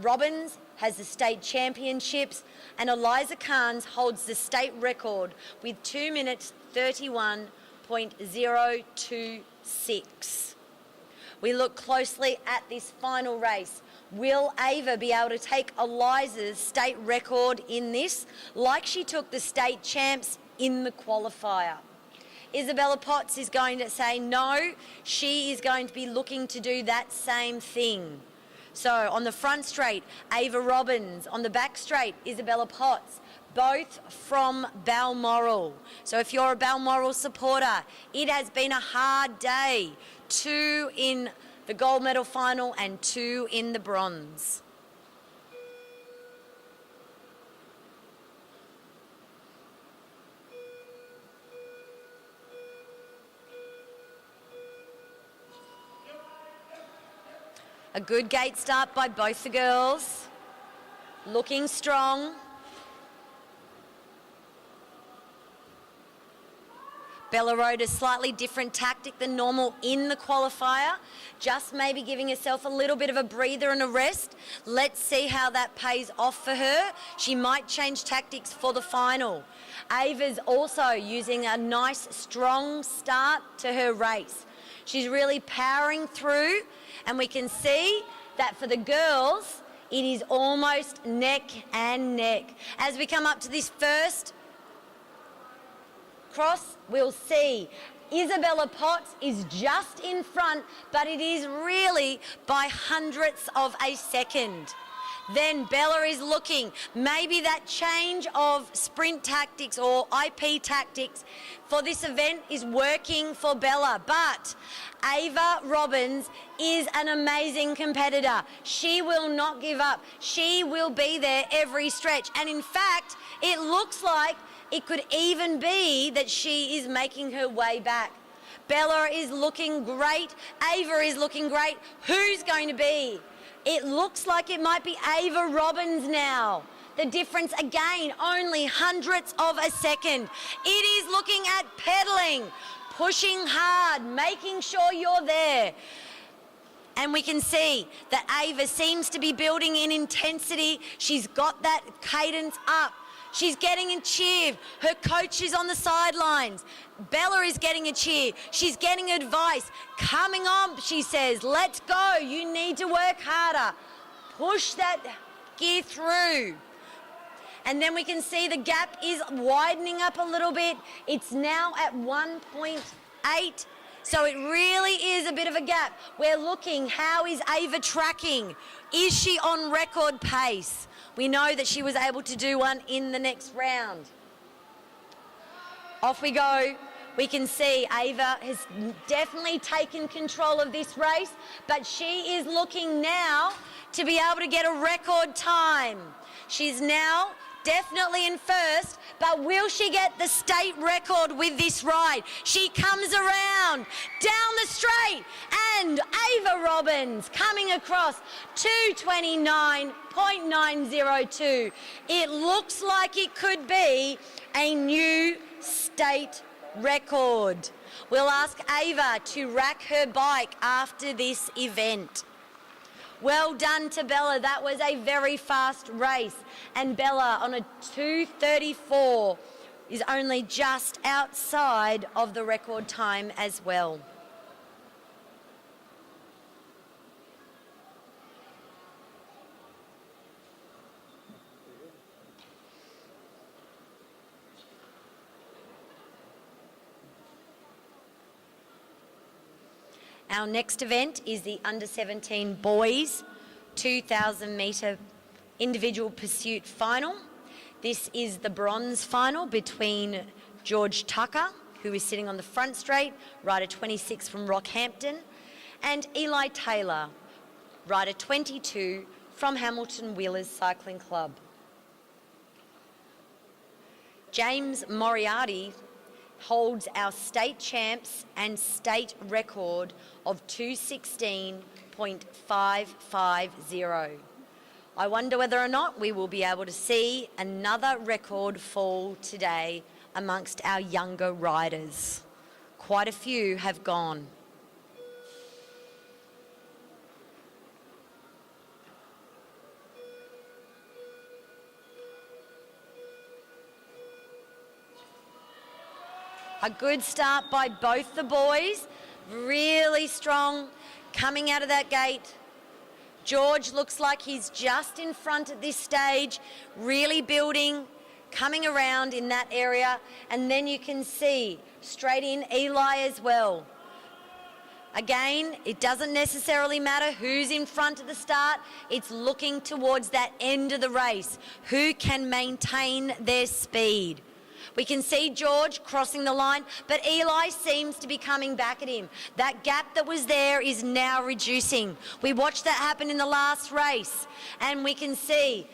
Robbins has the state championships, and Eliza Carnes holds the state record with 2 minutes, 31.026. We look closely at this final race. Will Ava be able to take Eliza's state record in this, like she took the state champs in the qualifier? Isabella Potts is going to say no. She is going to be looking to do that same thing. So on the front straight, Ava Robbins. On the back straight, Isabella Potts. Both from Balmoral. So if you're a Balmoral supporter, it has been a hard day. 2 in the gold medal final and 2 in the bronze. A good gate start by both the girls. Looking strong. Bella rode a slightly different tactic than normal in the qualifier, just maybe giving herself a little bit of a breather and a rest. Let's see how that pays off for her. She might change tactics for the final. Ava's also using a nice, strong start to her race. She's really powering through, and we can see that for the girls, it is almost neck and neck. As we come up to this first cross, we'll see Isabella Potts is just in front, but it is really by hundredths of a second. Then Bella is looking. Maybe that change of sprint tactics or IP tactics for this event is working for Bella. But Ava Robbins is an amazing competitor. She will not give up. She will be there every stretch. And in fact, it looks like it could even be that she is making her way back. Bella is looking great. Ava is looking great. Who's going to be? It looks like it might be Ava Robbins now. The difference, again, only hundredths of a second. It is looking at pedaling, pushing hard, making sure you're there. And we can see that Ava seems to be building in intensity. She's got that cadence up. She's getting a cheer. Her coach is on the sidelines. Bella is getting a cheer. She's getting advice. Coming on, she says, let's go. You need to work harder. Push that gear through. And then we can see the gap is widening up a little bit. It's now at 1.8. So it really is a bit of a gap. We're looking, how is Ava tracking? Is she on record pace? We know that she was able to do one in the next round. Off we go. We can see Ava has definitely taken control of this race, but she is looking now to be able to get a record time. She's now definitely in first, but will she get the state record with this ride? She comes around, down the straight, and Ava Robbins coming across 2:29.902. It looks like it could be a new state record. We'll ask Ava to rack her bike after this event. Well done to Bella. That was a very fast race. And Bella on a 2:34 is only just outside of the record time as well. Our next event is the Under-17 Boys 2,000 metre individual pursuit final. This is the bronze final between George Tucker, who is sitting on the front straight, rider 26 from Rockhampton, and Eli Taylor, rider 22 from Hamilton Wheelers Cycling Club. James Moriarty holds our state champs and state record of 2:16.550. I wonder whether or not we will be able to see another record fall today amongst our younger riders. Quite a few have gone. A good start by both the boys, really strong, coming out of that gate. George looks like he's just in front at this stage, really building, coming around in that area, and then you can see straight in Eli as well. Again, it doesn't necessarily matter who's in front at the start, it's looking towards that end of the race. Who can maintain their speed? We can see George crossing the line, but Eli seems to be coming back at him. That gap that was there is now reducing. We watched that happen in the last race, and we can see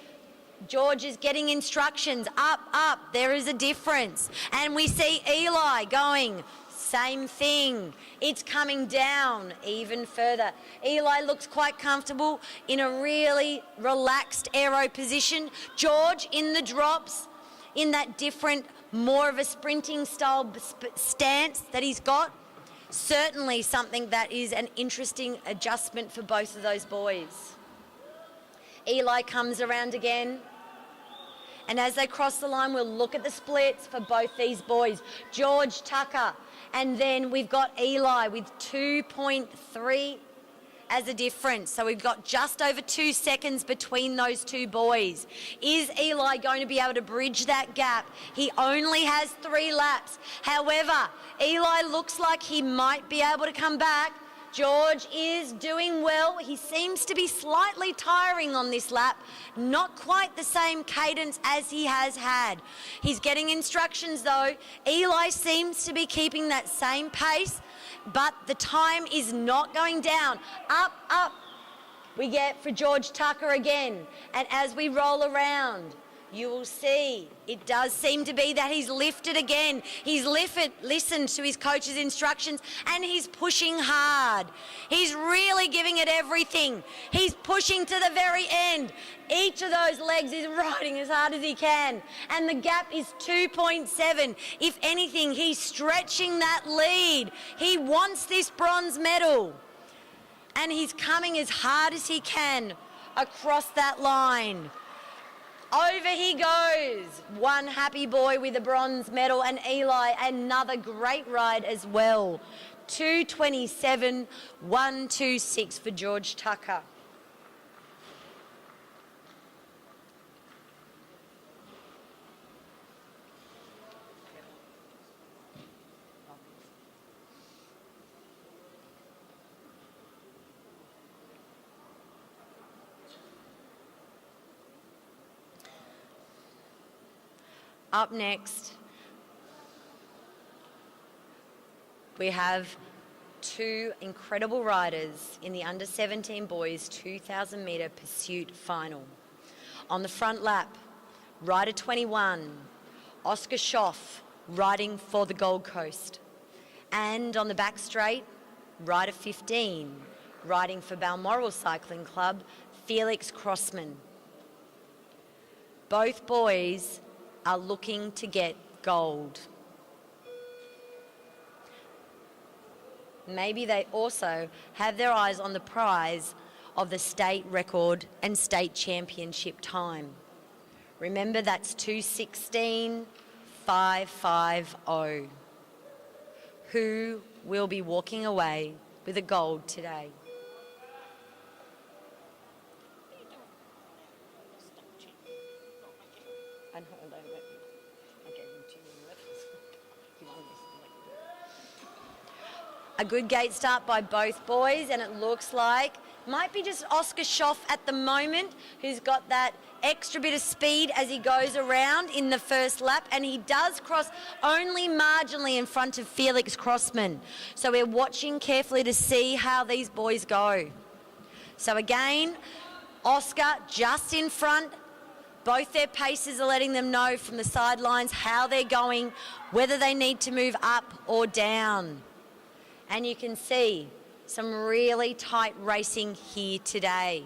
George is getting instructions, up, up, there is a difference. And we see Eli going, same thing. It's coming down even further. Eli looks quite comfortable in a really relaxed aero position. George in the drops, in that different, more of a sprinting style stance that he's got. Certainly something that is an interesting adjustment for both of those boys. Eli comes around again. And as they cross the line, we'll look at the splits for both these boys. George Tucker. And then we've got Eli with 2.3 as a difference. So we've got just over 2 seconds between those two boys. Is Eli going to be able to bridge that gap? He only has 3 laps. However, Eli looks like he might be able to come back. George is doing well. He seems to be slightly tiring on this lap. Not quite the same cadence as he has had. He's getting instructions though. Eli seems to be keeping that same pace, but the time is not going down. Up, up we get for George Tucker again. And as we roll around, you will see it does seem to be that he's lifted again. He's listened to his coach's instructions, and he's pushing hard. He's really giving it everything. He's pushing to the very end. Each of those legs is riding as hard as he can, and the gap is 2.7. If anything, he's stretching that lead. He wants this bronze medal, and he's coming as hard as he can across that line. Over he goes. One happy boy with a bronze medal, and Eli, another great ride as well. 2:27.126 for George Tucker. Up next, we have 2 incredible riders in the under-17 boys 2,000 metre pursuit final. On the front lap, rider 21, Oscar Schoff, riding for the Gold Coast. And on the back straight, rider 15, riding for Balmoral Cycling Club, Felix Crossman. Both boys are looking to get gold. Maybe they also have their eyes on the prize of the state record and state championship time. Remember, that's 2:16.550. Who will be walking away with a gold today? A good gate start by both boys, and it looks like might be just Oscar Schoff at the moment, who's got that extra bit of speed as he goes around in the first lap, and he does cross only marginally in front of Felix Crossman. So we're watching carefully to see how these boys go. So again, Oscar just in front. Both their paces are letting them know from the sidelines how they're going, whether they need to move up or down. And you can see some really tight racing here today.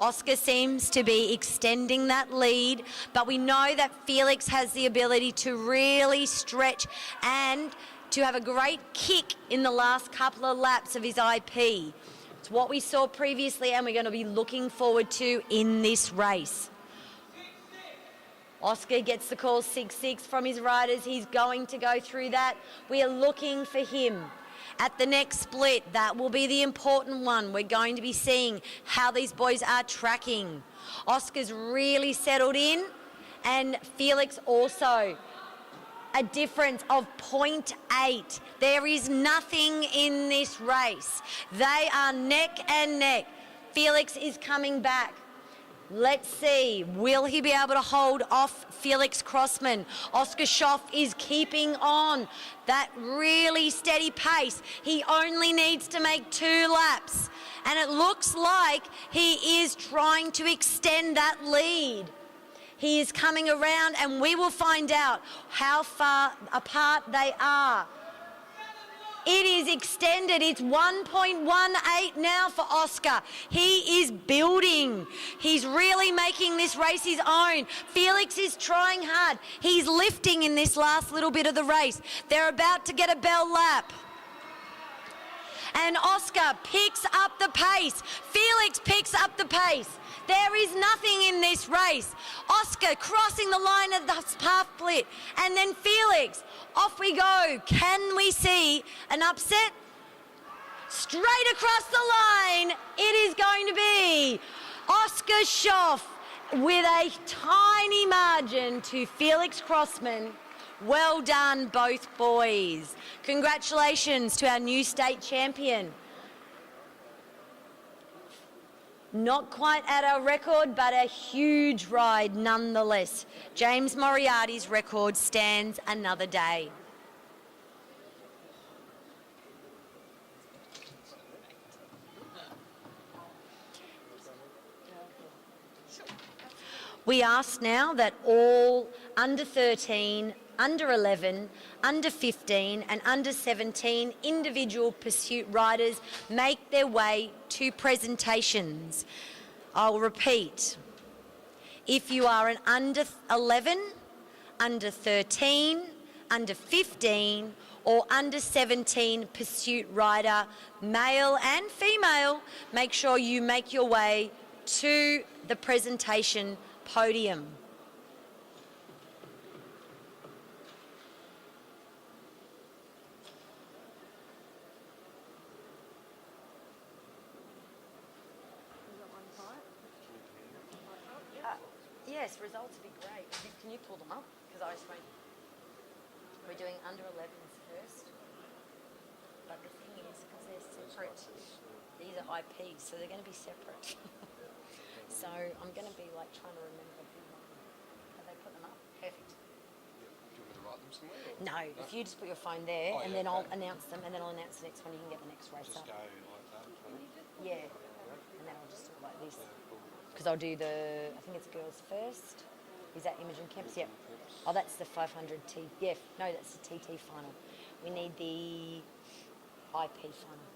Oscar seems to be extending that lead, but we know that Felix has the ability to really stretch and to have a great kick in the last couple of laps of his IP. It's what we saw previously, and we're going to be looking forward to in this race. Oscar gets the call 6-6 from his riders. He's going to go through that. We are looking for him. At the next split, that will be the important one. We're going to be seeing how these boys are tracking. Oscar's really settled in, and Felix also. A difference of 0.8. There is nothing in this race. They are neck and neck. Felix is coming back. Let's see, will he be able to hold off Felix Crossman? Oscar Schoff is keeping on that really steady pace. He only needs to make 2 laps. And it looks like he is trying to extend that lead. He is coming around and we will find out how far apart they are. It is extended. It's 1.18 now for Oscar. He is building. He's really making this race his own. Felix is trying hard. He's lifting in this last little bit of the race. They're about to get a bell lap. And Oscar picks up the pace. Felix picks up the pace. There is nothing in this race. Oscar crossing the line of the half split. And then Felix, off we go. Can we see an upset? Straight across the line, it is going to be Oscar Schoff with a tiny margin to Felix Crossman. Well done, both boys. Congratulations to our new state champion. Not quite at our record, but a huge ride nonetheless. James Moriarty's record stands another day. We ask now that all under 13, under 11, under 15 and under 17 individual pursuit riders make their way to presentations. I'll repeat. If you are an under 11, under 13, under 15 or under 17 pursuit rider, male and female, make sure you make your way to the presentation podium. Yes, results would be great. Can you pull them up? Because I just won't. We're doing under 11s first. But the thing is, because they're separate, these are IPs, so they're going to be separate. So I'm going to be like trying to remember who won. Have they put them up? Perfect.
Do you want me to write them somewhere? Or?
No, if you just put your phone there and then I'll announce them and then I'll announce the next one, you can get the next race
Just
up.
go like that.
Yeah. And then I'll just do it like this. Because I'll do the, I think it's girls first. Is that Imogen Kemps? Yep. Oh, that's the 500 T. Yeah, no, that's the TT final. We need the IP final.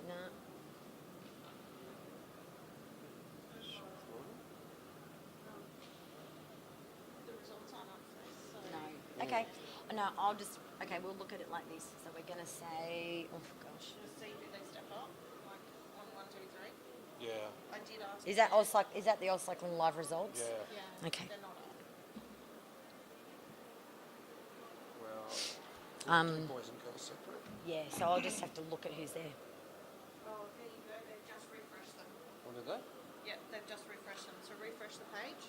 No.
The results aren't up there, so
No. Okay. No, I'll just, okay, we'll look at it like this. So we're going to say, oh gosh.
just see who they step up. Like 1, 2, 3.
Yeah.
I did ask.
Is that is that the Aucycling live results?
Yeah.
Yeah.
Okay.
They're not up.
Well, boys and girls separate.
Yeah, so I'll just have to look at who's there.
Oh, there you go. They've just refreshed them.
What did that?
Yep, they've just refreshed them. So refresh the page.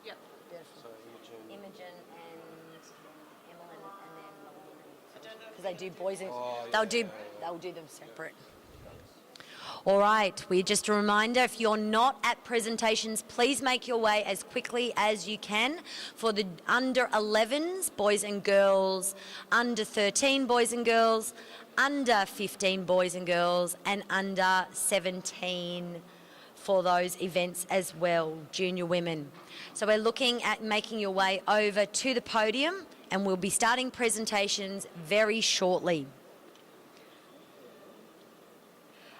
Yep.
Beautiful.
So Imogen.
Imogen and Emmeline and then
I don't know.
because they do boys and
Oh,
they'll do them separate. All right, just a reminder, if you're not at presentations, please make your way as quickly as you can for the under 11s, boys and girls, under 13 boys and girls, under 15 boys and girls, and under 17 for those events as well, junior women. So we're looking at making your way over to the podium and we'll be starting presentations very shortly.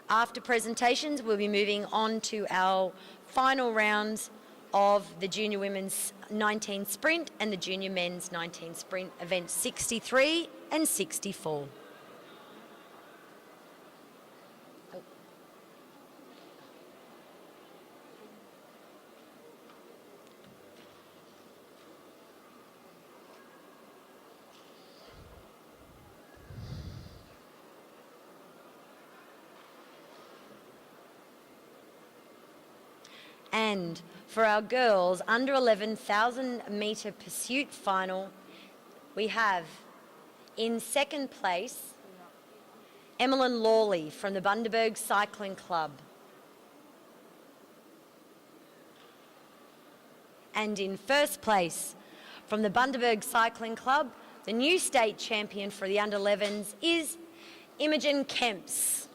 After presentations, we'll be moving on to our final rounds of the Junior Women's 19 Sprint and the Junior Men's 19 Sprint, events 63 and 64. And for our girls under 11,000 metre pursuit final, we have in second place Emmeline Lawley from the Bundaberg Cycling Club. And in first place from the Bundaberg Cycling Club, the new state champion for the under 11s is Imogen Kemps.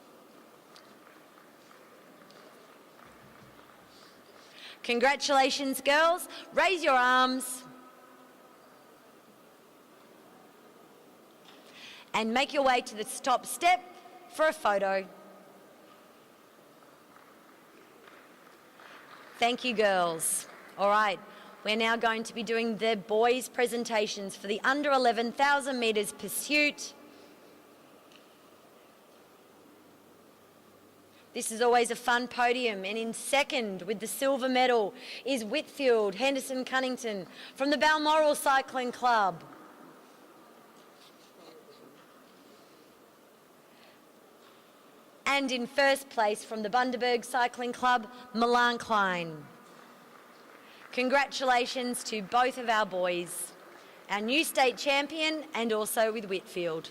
Congratulations, girls. Raise your arms. And make your way to the top step for a photo. Thank you, girls. All right, we're now going to be doing the boys' presentations for the under 11,000 metres pursuit. This is always a fun podium, and in second with the silver medal is Whitfield Henderson Cunnington from the Balmoral Cycling Club. And in first place from the Bundaberg Cycling Club, Milan Klein. Congratulations to both of our boys, our new state champion and also with Whitfield.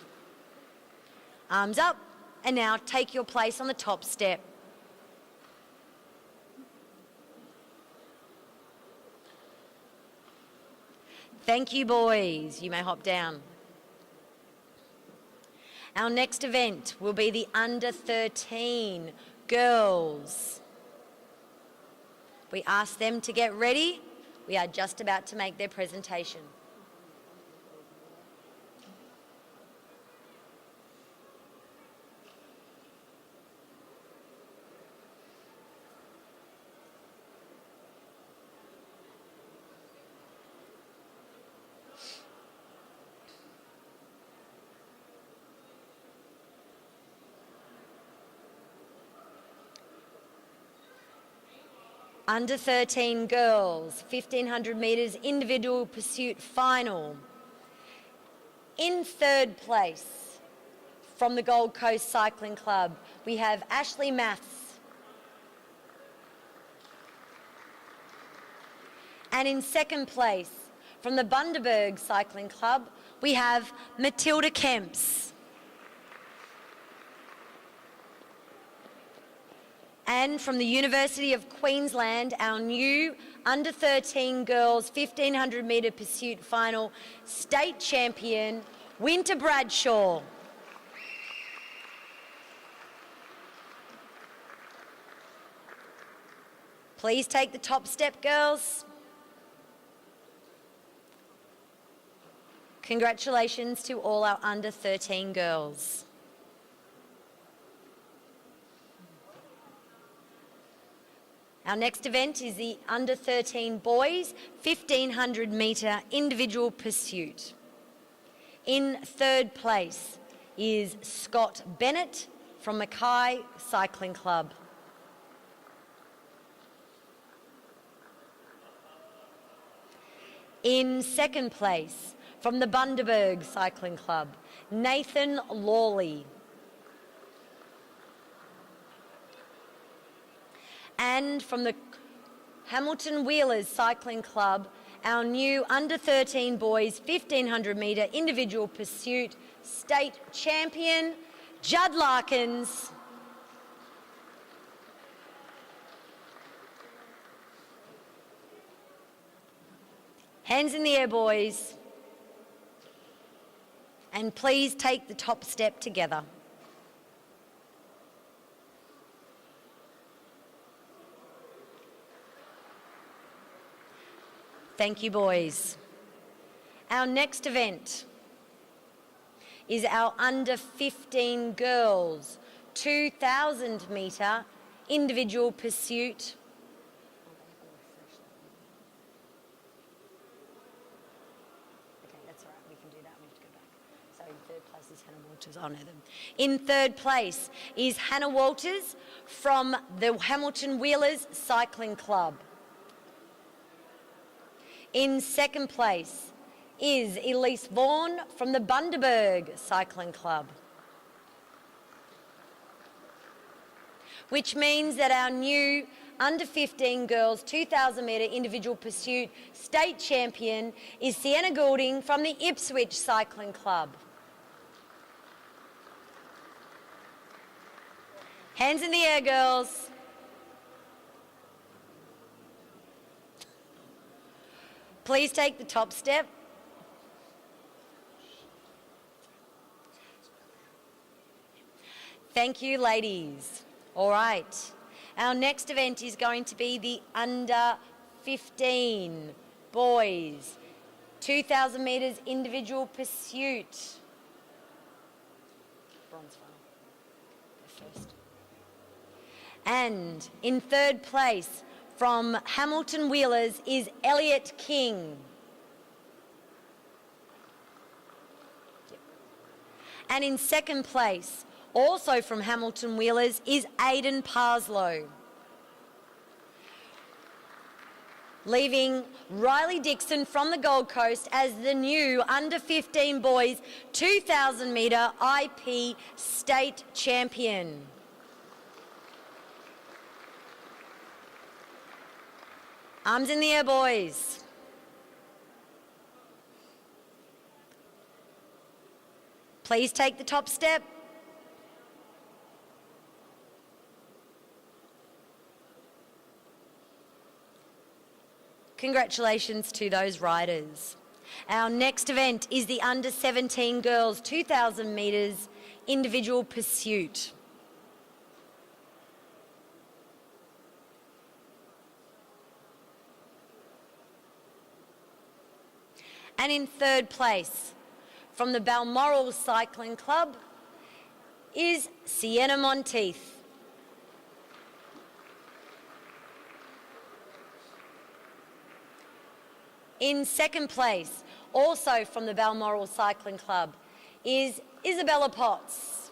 Arms up, and now take your place on the top step. Thank you, boys. You may hop down. Our next event will be the under 13 girls. We ask them to get ready. We are just about to make their presentation. Under 13 girls, 1,500 metres individual pursuit final. In third place from the Gold Coast Cycling Club, we have Ashley Maths. And in second place from the Bundaberg Cycling Club, we have Matilda Kemps. And from the University of Queensland, our new under 13 girls 1,500 metre pursuit final state champion, Winter Bradshaw. Please take the top step, girls. Congratulations to all our under 13 girls. Our next event is the under 13 boys 1,500 metre individual pursuit. In third place is Scott Bennett from Mackay Cycling Club. In second place from the Bundaberg Cycling Club, Nathan Lawley. And from the Hamilton Wheelers Cycling Club, our new under 13 boys 1,500 metre individual pursuit state champion, Judd Larkins. Hands in the air, boys. And please take the top step together. Thank you, boys. Our next event is our under 15 girls 2,000 metre individual pursuit. Okay, that's all right. We can do that. We have to go back. So in third place is Hannah Walters. I'll know them. In third place is Hannah Walters from the Hamilton Wheelers Cycling Club. In second place is Elise Vaughan from the Bundaberg Cycling Club. Which means that our new under 15 girls 2,000 metre individual pursuit state champion is Sienna Goulding from the Ipswich Cycling Club. Hands in the air, girls. Please take the top step. Thank you, ladies. All right. Our next event is going to be the under 15 boys 2,000 metres individual pursuit. Bronze final. Go first. And in third place from Hamilton Wheelers is Elliot King. And in second place, also from Hamilton Wheelers, is Aidan Parslow. Leaving Riley Dixon from the Gold Coast as the new under 15 boys 2,000 metre IP state champion. Arms in the air, boys. Please take the top step. Congratulations to those riders. Our next event is the under 17 girls 2,000 metres individual pursuit. And in third place from the Balmoral Cycling Club is Sienna Monteith. In second place, also from the Balmoral Cycling Club, is Isabella Potts.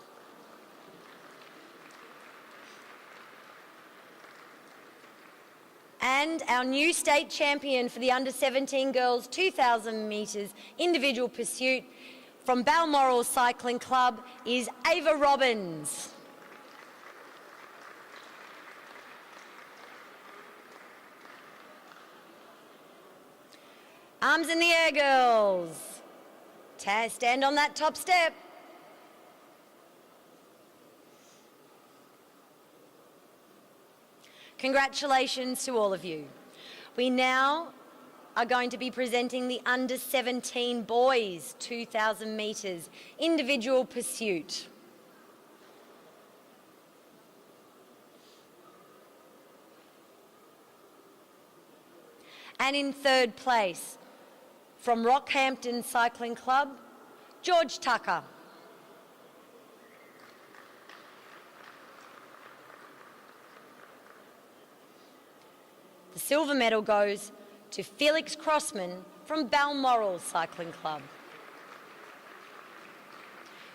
And our new state champion for the under 17 girls 2,000 metres individual pursuit from Balmoral Cycling Club is Ava Robbins. Arms in the air, girls. Stand on that top step. Congratulations to all of you. We now are going to be presenting the under 17 boys 2,000 metres individual pursuit. And in third place, from Rockhampton Cycling Club, George Tucker. The silver medal goes to Felix Crossman from Balmoral Cycling Club,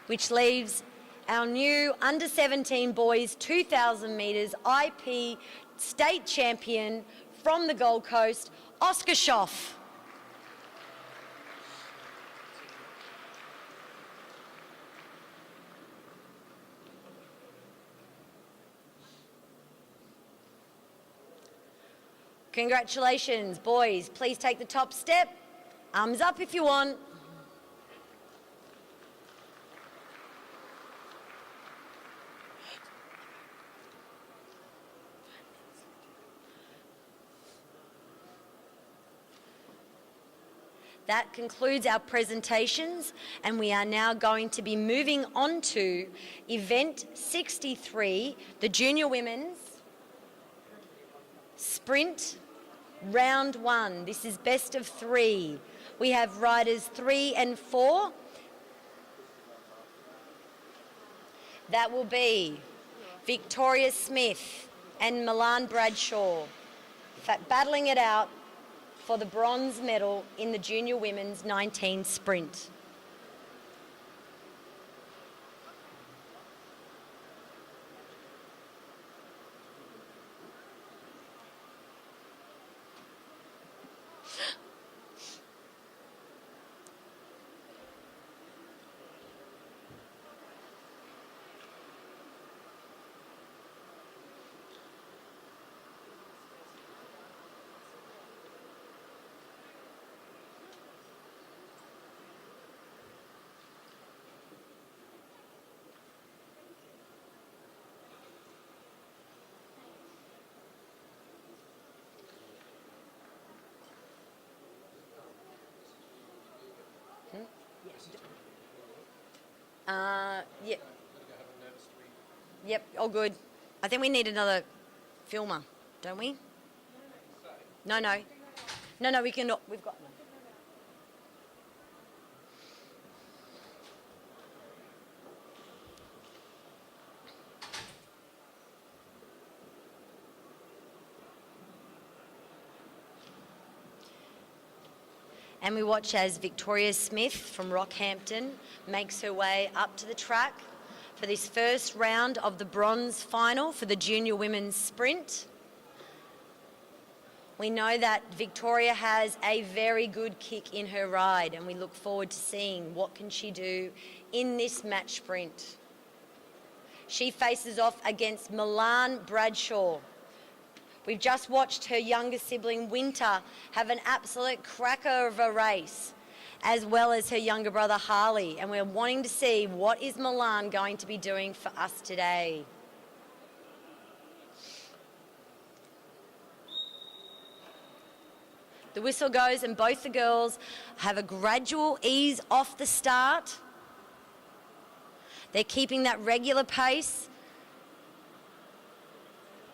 which leaves our new under 17 boys 2,000 metres IP state champion from the Gold Coast, Oscar Schoff. Congratulations, boys. Please take the top step. Arms up if you want. That concludes our presentations, and we are now going to be moving on to event 63, the Junior Women's Sprint Round 1. This is best of 3. We have riders 3 and 4. That will be Victoria Smith and Milan Bradshaw battling it out for the bronze medal in the Junior Women's 19 Sprint. Yep. Yep, all good. I think we need another filmer, don't we? No, no. No, no, we can. We've got one. And we watch as Victoria Smith from Rockhampton makes her way up to the track for this first round of the bronze final for the junior women's sprint. We know that Victoria has a very good kick in her ride, and we look forward to seeing what can she do in this match sprint. She faces off against Milan Bradshaw. We've just watched her younger sibling Winter have an absolute cracker of a race, as well as her younger brother Harley, and we're wanting to see what is Milan going to be doing for us today. The whistle goes and both the girls have a gradual ease off the start. They're keeping that regular pace.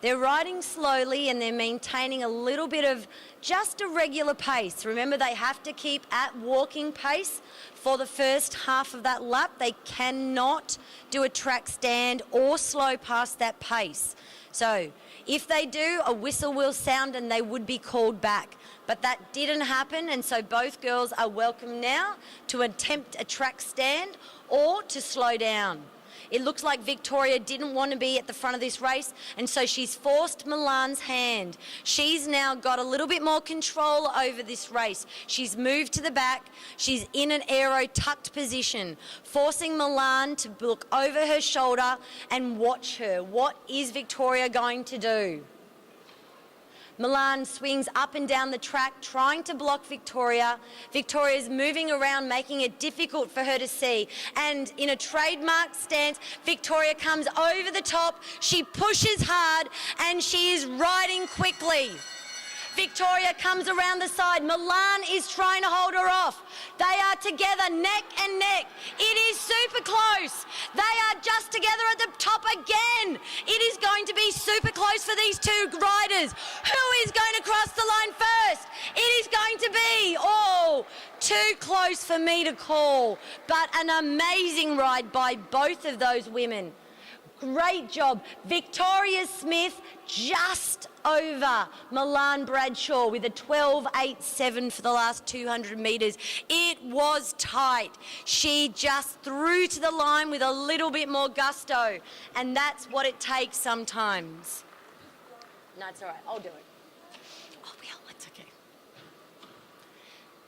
They're riding slowly and they're maintaining a little bit of just a regular pace. Remember, they have to keep at walking pace for the first half of that lap. They cannot do a track stand or slow past that pace. So if they do, a whistle will sound and they would be called back. But that didn't happen, and so both girls are welcome now to attempt a track stand or to slow down. It looks like Victoria didn't want to be at the front of this race, and so she's forced Milan's hand. She's now got a little bit more control over this race. She's moved to the back. She's in an aero tucked position, forcing Milan to look over her shoulder and watch her. What is Victoria going to do? Milan swings up and down the track, trying to block Victoria. Victoria's moving around, making it difficult for her to see. And in a trademark stance, Victoria comes over the top. She pushes hard and she is riding quickly. Victoria comes around the side. Milan is trying to hold her off. They are together neck and neck. It is super close. They are just together at the top again. It is going to be super close for these two riders. Who is going to cross the line first? It is going to be, too close for me to call. But an amazing ride by both of those women. Great job. Victoria Smith just over Milan Bradshaw with a 12.87 for the last 200 metres. It was tight. She just threw to the line with a little bit more gusto, and that's what it takes sometimes. No, it's all right. I'll do it. Oh, well, it's okay.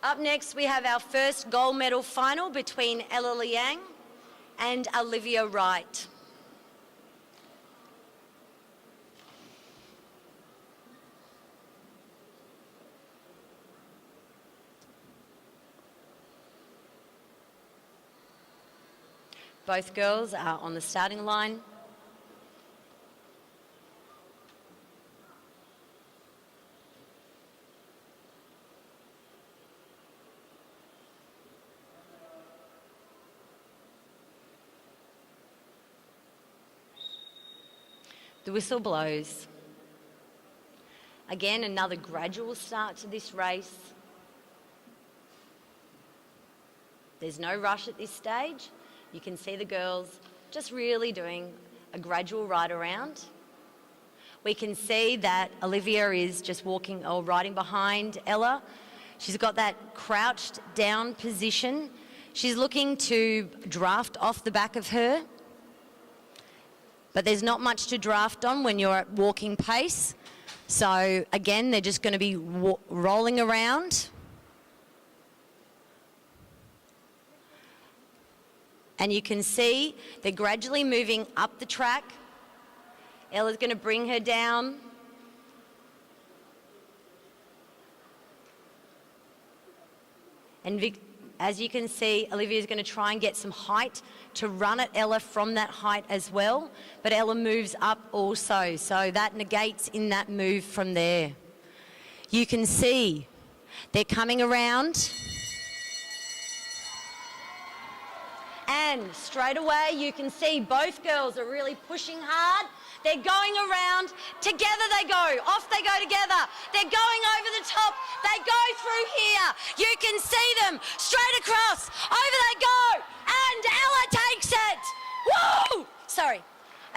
Up next, we have our first gold medal final between Ella Liang and Olivia Wright. Both girls are on the starting line. The whistle blows. Again, another gradual start to this race. There's no rush at this stage. You can see the girls just really doing a gradual ride around. We can see that Olivia is just walking or riding behind Ella. She's got that crouched down position. She's looking to draft off the back of her. But there's not much to draft on when you're at walking pace. So again, they're just going to be rolling around. And you can see they're gradually moving up the track. Ella's going to bring her down. And as you can see, Olivia's going to try and get some height to run at Ella from that height as well. But Ella moves up also, so that negates in that move from there. You can see they're coming around. And straight away, you can see both girls are really pushing hard. They're going around. Together they go. Off they go together. They're going over the top. They go through here. You can see them straight across. Over they go. And Ella takes it. Woo! Sorry.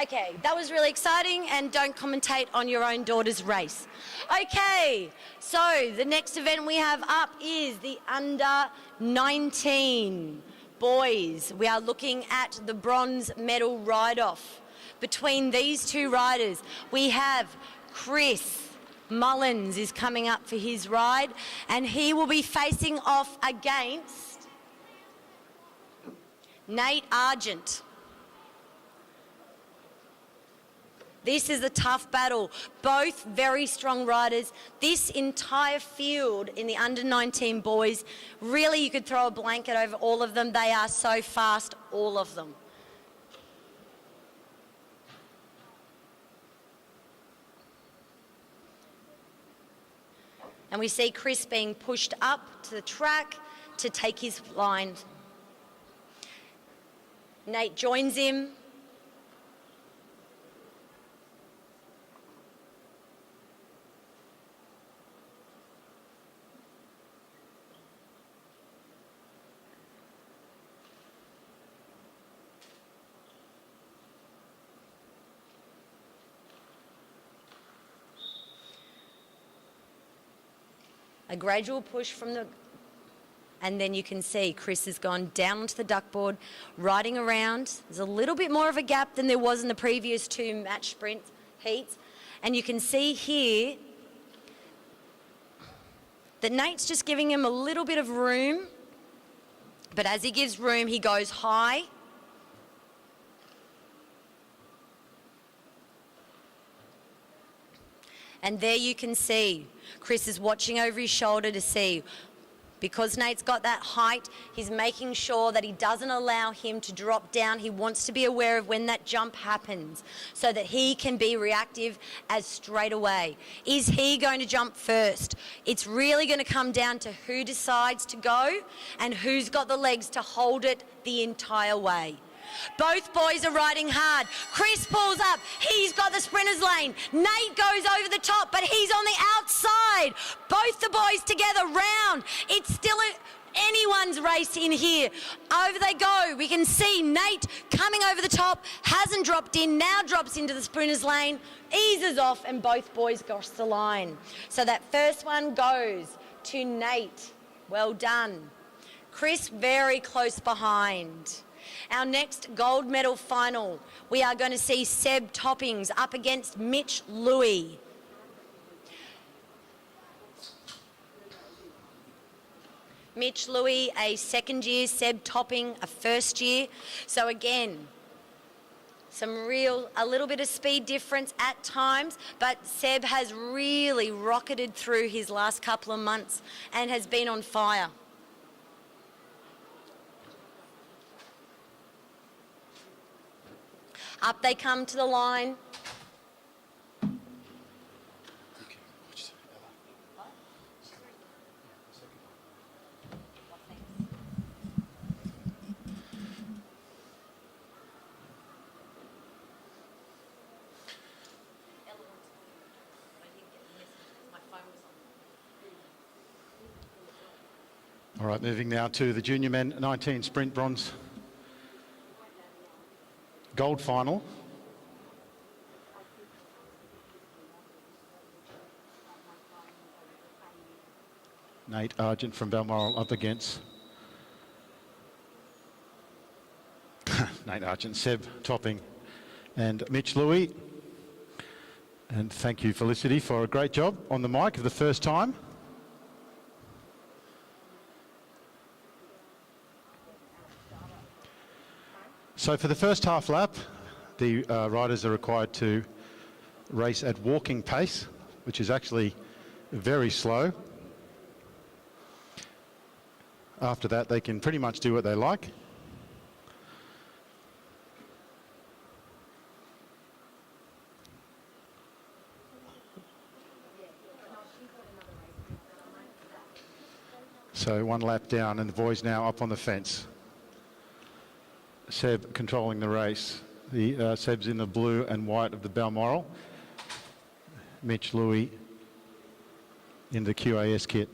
Okay, that was really exciting, and don't commentate on your own daughter's race. Okay, so the next event we have up is the under 19 boys. We are looking at the bronze medal ride-off. Between these two riders, we have Chris Mullins is coming up for his ride, and he will be facing off against Nate Argent. This is a tough battle. Both very strong riders. This entire field in the under 19 boys, really you could throw a blanket over all of them. They are so fast, all of them. And we see Chris being pushed up to the track to take his line. Nate joins him. A gradual push from the, and then you can see Chris has gone down onto the duckboard, riding around. There's a little bit more of a gap than there was in the previous two match sprint heats. And you can see here that Nate's just giving him a little bit of room. But as he gives room, he goes high. And there you can see Chris is watching over his shoulder to see, because Nate's got that height, he's making sure that he doesn't allow him to drop down. He wants to be aware of when that jump happens so that he can be reactive as straight away. Is he going to jump first? It's really going to come down to who decides to go and who's got the legs to hold it the entire way. Both boys are riding hard. Chris pulls up. He's got the sprinter's lane. Nate goes over the top, but he's on the outside. Both the boys together round. It's still anyone's race in here. Over they go. We can see Nate coming over the top, hasn't dropped in, now drops into the sprinter's lane, eases off, and both boys cross the line. So that first one goes to Nate. Well done. Chris very close behind. Our next gold medal final, we are going to see Seb Toppings up against Mitch Louis. Mitch Louis, a second year, Seb Topping, a first year. So again, a little bit of speed difference at times, but Seb has really rocketed through his last couple of months and has been on fire. Up they come to the line.
All right, moving now to the junior men 19 sprint bronze gold final. Nate Argent from Balmoral up against Nate Argent, Seb Topping and Mitch Louis. And thank you, Felicity, for a great job on the mic for the first time. So for the first half lap, the riders are required to race at walking pace, which is actually very slow. After that, they can pretty much do what they like. So one lap down and the boys now up on the fence. Seb controlling the race. The Seb's in the blue and white of the Balmoral. Mitch Louis in the QAS kit,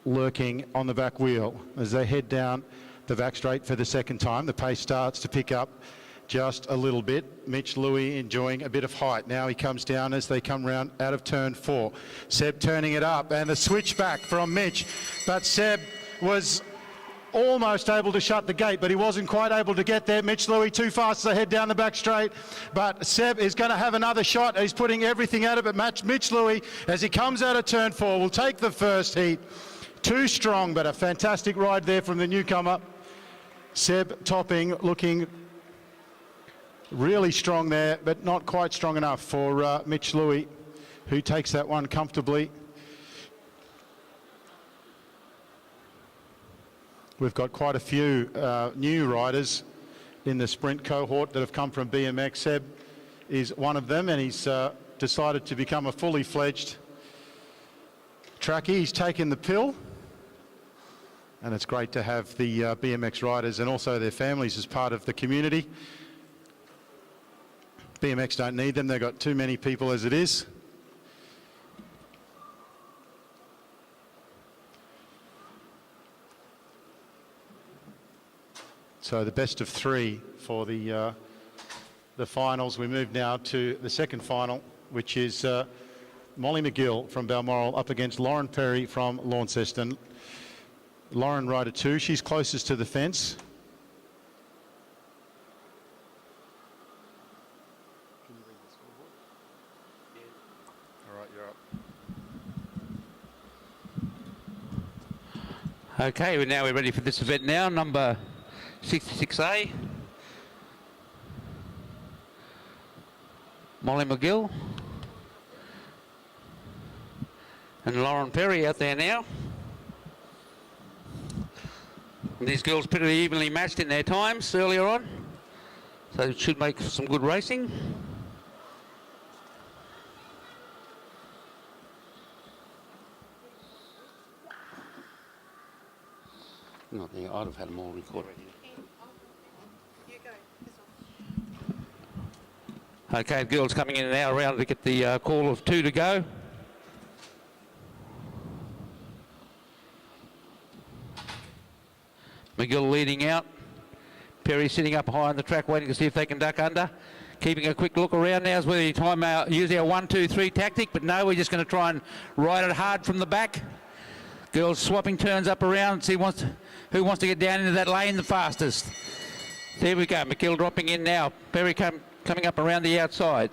lurking on the back wheel as they head down the back straight for the second time. The pace starts to pick up just a little bit. Mitch Louis enjoying a bit of height. Now he comes down as they come round out of turn 4. Seb turning it up and the switch back from Mitch, but Seb was almost able to shut the gate, but he wasn't quite able to get there. Mitch Louis too fast to head down the back straight, but Seb is going to have another shot. He's putting everything at it, but Mitch Louis, as he comes out of turn 4, will take the first heat. Too strong, but a fantastic ride there from the newcomer. Seb topping, looking really strong there, but not quite strong enough for Mitch Louis, who takes that one comfortably. We've got quite a few new riders in the sprint cohort that have come from BMX. Seb is one of them, and he's decided to become a fully fledged trackie. He's taken the pill, and it's great to have the BMX riders and also their families as part of the community. BMX don't need them, they've got too many people as it is. So the best of 3 for the finals. We move now to the second final, which is Molly McGill from Balmoral up against Lauren Perry from Launceston. Lauren rider 2, she's closest to the fence. Can you read the scoreboard? Yeah. All right, you're up.
Okay, we're ready for this event now, number 66A. Molly McGill and Lauren Perry out there now. And these girls pretty evenly matched in their times earlier on, so it should make some good racing. Not there, I'd have had them all recorded.
You go.
Okay, girls coming in now around to get the call of 2 to go. McGill leading out. Perry sitting up high on the track waiting to see if they can duck under. Keeping a quick look around now is whether you time out, use our 1-2-3 tactic, but no, we're just going to try and ride it hard from the back. Girls swapping turns up around, see who wants to get down into that lane the fastest. There we go, McGill dropping in now. Perry coming up around the outside.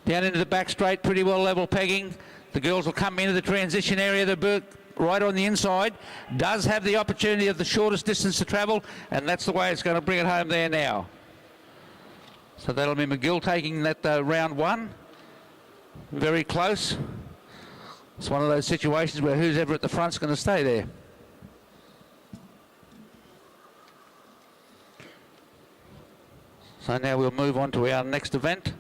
Down into the back straight, pretty well level pegging. The girls will come into the transition area. The right on the inside does have the opportunity of the shortest distance to travel, and that's the way it's going to bring it home there now. So that'll be McGill taking that round 1. Very close. It's one of those situations where who's ever at the front's going to stay there. So now we'll move on to our next event.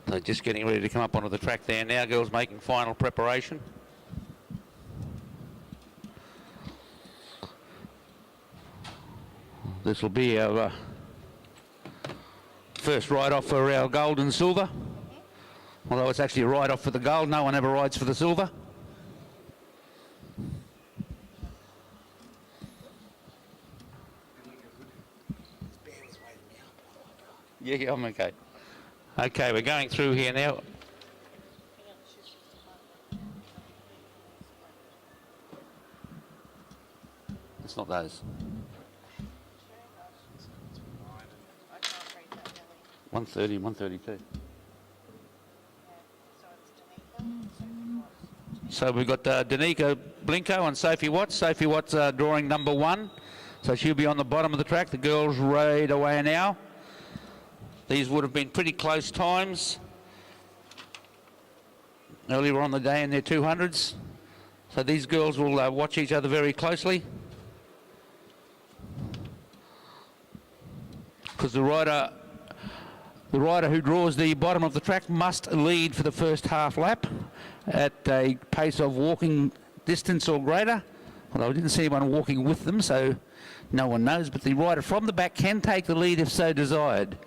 So just getting ready to come up onto the track there now. Girls making final preparation. This will be our first ride-off for our gold and silver. Although it's actually a ride-off for the gold, no one ever rides for the silver. Yeah, I'm okay. Okay, we're going through here now. It's not those. 130 and 132. So we've got Danica Blinko and Sophie Watts. Sophie Watts drawing number 1. So she'll be on the bottom of the track. The girls raid away now. These would have been pretty close times earlier on the day in their 200s. So these girls will watch each other very closely. Because the rider who draws the bottom of the track must lead for the first half lap at a pace of walking distance or greater. Although I didn't see anyone walking with them, so no one knows. But the rider from the back can take the lead if so desired.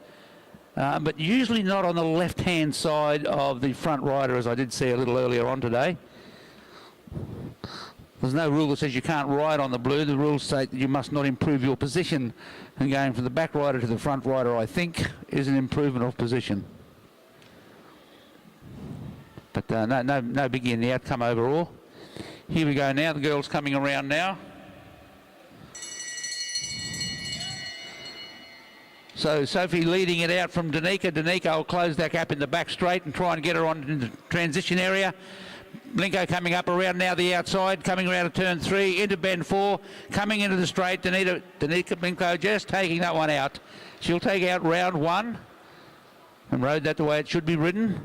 But usually not on the left-hand side of the front rider, as I did see a little earlier on today. There's no rule that says you can't ride on the blue. The rules say that you must not improve your position. And going from the back rider to the front rider, I think, is an improvement of position. But no biggie in the outcome overall. Here we go now. The girls coming around now. So Sophie leading it out from Danica. Danica will close that gap in the back straight and try and get her on in the transition area. Blinko coming up around now the outside, coming around to turn 3, into bend 4, coming into the straight. Danica Blinko just taking that one out. She'll take out round 1 and rode that the way it should be ridden.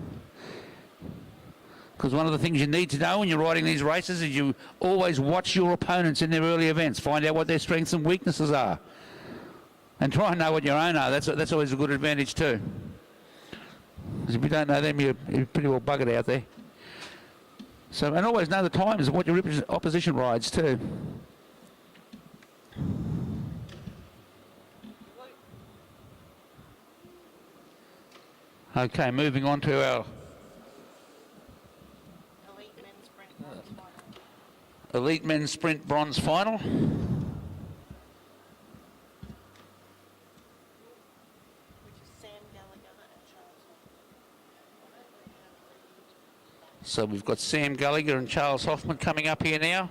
Because one of the things you need to know when you're riding these races is you always watch your opponents in their early events. Find out what their strengths and weaknesses are. And try and know what your own are. That's always a good advantage too. Because if you don't know them, you're pretty well buggered out there. So, and always know the times of what your opposition rides too. Okay, moving on to our Elite Men's Sprint Bronze Final. So we've got Sam Gallagher and Charles Hoffman coming up here now.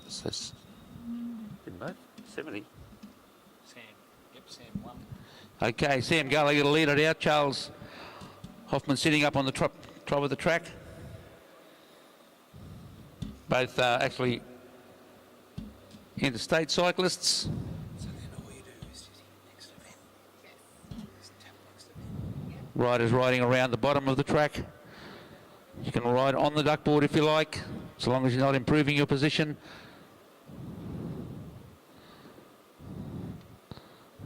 So, didn't both? 70.
Sam won.
Okay, Sam Gallagher to lead it out. Charles Hoffman sitting up on the top of the track. Both actually interstate cyclists.
So then all you do is just hit next event. Just tap next event.
Riders riding around the bottom of the track. You can ride on the duckboard if you like, so long as you're not improving your position.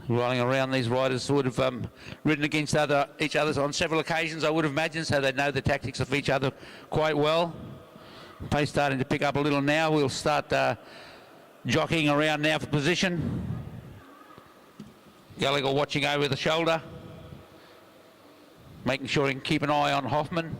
Rolling around, these riders would have ridden against each other on several occasions, I would imagine, so they know the tactics of each other quite well. Pace starting to pick up a little now. We'll start jockeying around now for position. Gallagher watching over the shoulder, making sure he can keep an eye on Hoffman.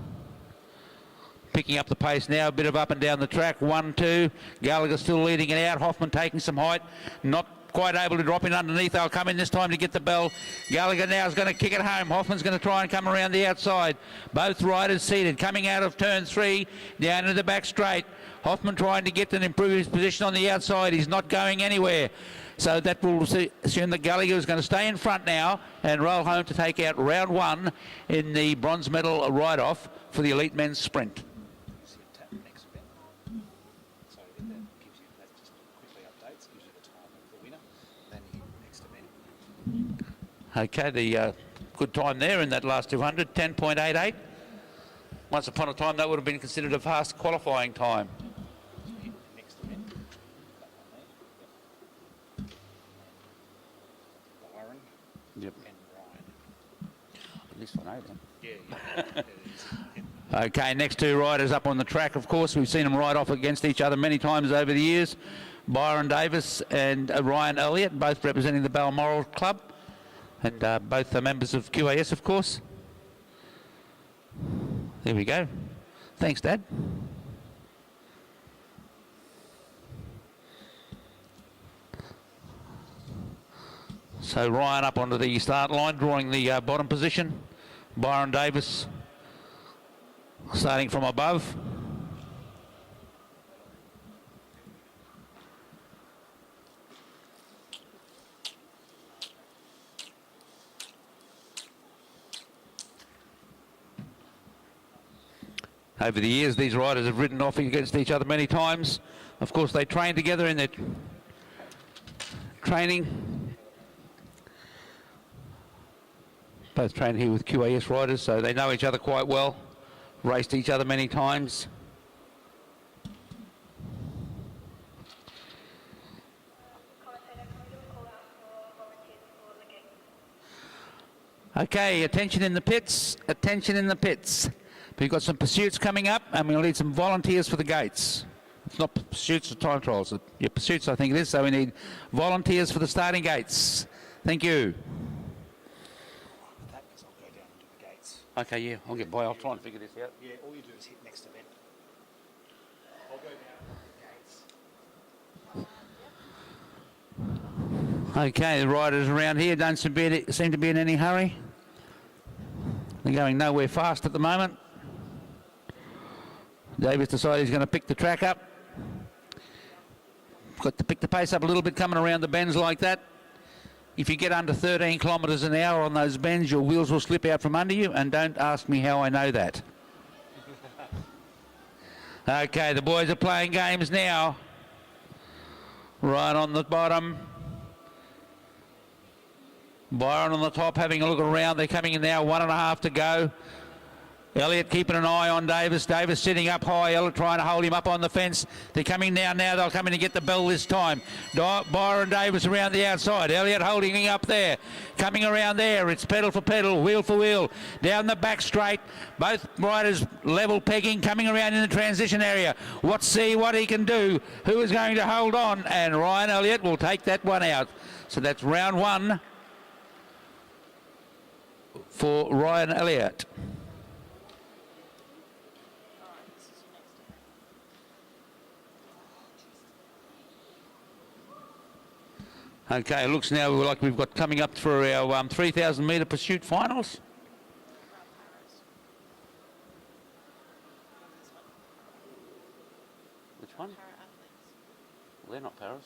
Picking up the pace now, a bit of up and down the track. 1, 2. Gallagher still leading it out. Hoffman taking some height, not quite able to drop in underneath. They'll come in this time to get the bell. Gallagher now is going to kick it home. Hoffman's going to try and come around the outside. Both riders seated, coming out of turn 3, down into the back straight. Hoffman trying to get and improve his position on the outside. He's not going anywhere. So that will assume that Gallagher is going to stay in front now and roll home to take out round 1 in the bronze medal ride-off for the Elite Men's Sprint. Okay, the good time there in that last 200, 10.88. Once upon a time, that would have been considered a fast qualifying time. Yep. This one over. Yeah. Okay, next 2 riders up on the track, of course. We've seen them ride off against each other many times over the years. Byron Davis and Ryan Elliott, both representing the Balmoral Club. And both are members of QAS, of course. There we go. Thanks, Dad. So Ryan up onto the start line, drawing the bottom position. Byron Davis starting from above. Over the years, these riders have ridden off against each other many times. Of course, they train together in their training. Both train here with QAS riders, so they know each other quite well. Raced each other many times. Okay, attention in the pits, attention in the pits. We've got some pursuits coming up and we'll need some volunteers for the gates. It's not pursuits or time trials. Yeah, pursuits I think it is, so we need volunteers for the starting gates. Thank you.
That because I'll go down and do the gates.
Okay, yeah, I'll get by. I'll try and figure this out.
Yeah, all you do is hit next event. I'll go down and do the gates.
Okay, the riders around here don't seem to be in any hurry. They're going nowhere fast at the moment. Davis decided he's going to pick the track up. Got to pick the pace up a little bit coming around the bends like that. If you get under 13 kilometres an hour on those bends, your wheels will slip out from under you, and don't ask me how I know that. Okay, the boys are playing games now. Right on the bottom. Byron on the top having a look around. They're coming in now, 1.5 to go. Elliott keeping an eye on Davis. Davis sitting up high. Elliott trying to hold him up on the fence. They're coming now. They'll come in to get the bell this time. Byron Davis around the outside. Elliott holding him up there. Coming around there. It's pedal for pedal, wheel for wheel. Down the back straight. Both riders level pegging. Coming around in the transition area. See what he can do. Who is going to hold on? And Ryan Elliott will take that one out. So that's round one for Ryan Elliott. Okay, it looks now like we've got coming up for our 3,000 metre pursuit finals. Which one? Well, they're not paras.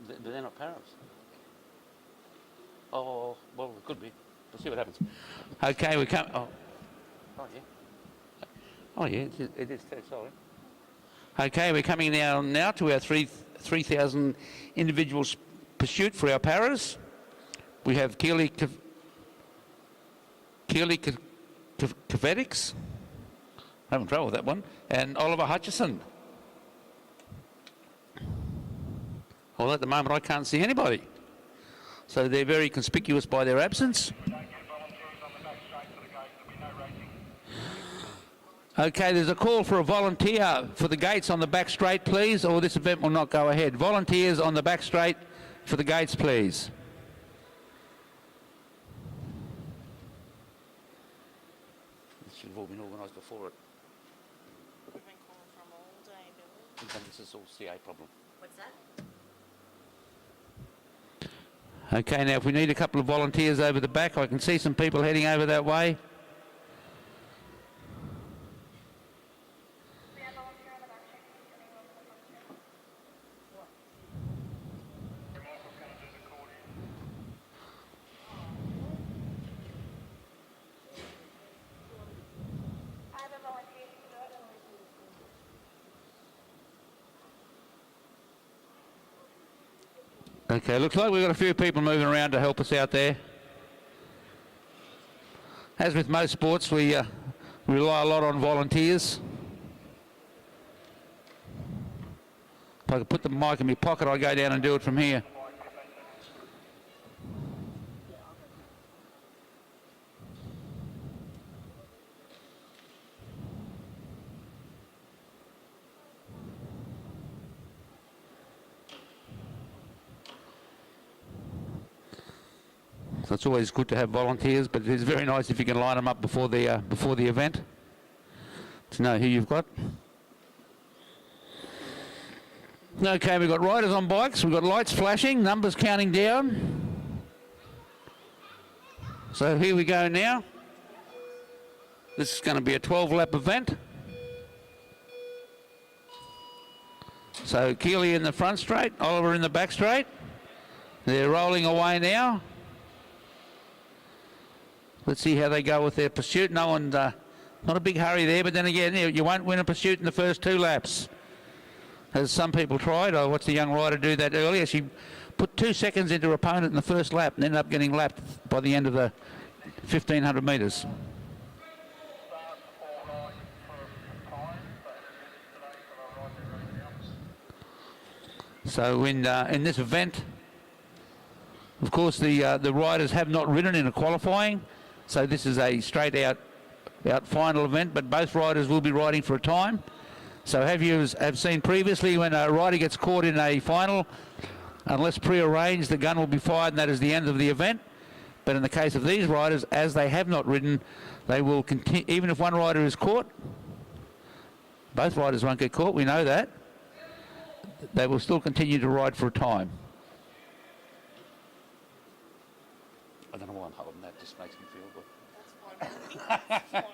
But they're not paras. Oh, well, it could be. We'll see what happens. Okay, we come. Oh yeah. Oh yeah, it is too, sorry. Okay, we're coming now to our 3,000 individual pursuit for our paras. We have Keely Kavetics, having trouble with that one, and Oliver Hutchison. Well, at the moment I can't see anybody. So they're very conspicuous by their absence. Okay, there's a call for a volunteer for the gates on the back straight, please, or this event will not go ahead. Volunteers on the back straight for the gates, please. This should have all been organised before it.
We've been calling from all day, Billy.
This is all CA problem.
What's that?
Okay, now if we need a couple of volunteers over the back, I can see some people heading over that way. Okay, looks like we've got a few people moving around to help us out there. As with most sports, we rely a lot on volunteers. If I could put the mic in my pocket, I'd go down and do it from here. So it's always good to have volunteers, but it's very nice if you can line them up before the event to know who you've got. Okay, we've got riders on bikes, we've got lights flashing, numbers counting down. So here we go now. This is going to be a 12-lap event. So Keely in the front straight, Oliver in the back straight. They're rolling away now. Let's see how they go with their pursuit. No one, not a big hurry there, but then again, you won't win a pursuit in the first 2 laps. As some people tried. I watched the young rider do that earlier. She put 2 seconds into her opponent in the first lap and ended up getting lapped by the end of the 1,500 metres. So in this event, of course, the riders have not ridden in a qualifying, so this is a straight out final event, but both riders will be riding for a time. So have seen previously when a rider gets caught in a final, unless pre-arranged, the gun will be fired and that is the end of the event. But in the case of these riders, as they have not ridden, they will continue, even if one rider is caught, both riders won't get caught, we know that. They will still continue to ride for a time. I don't know why I'm holding that, just makes me feel good.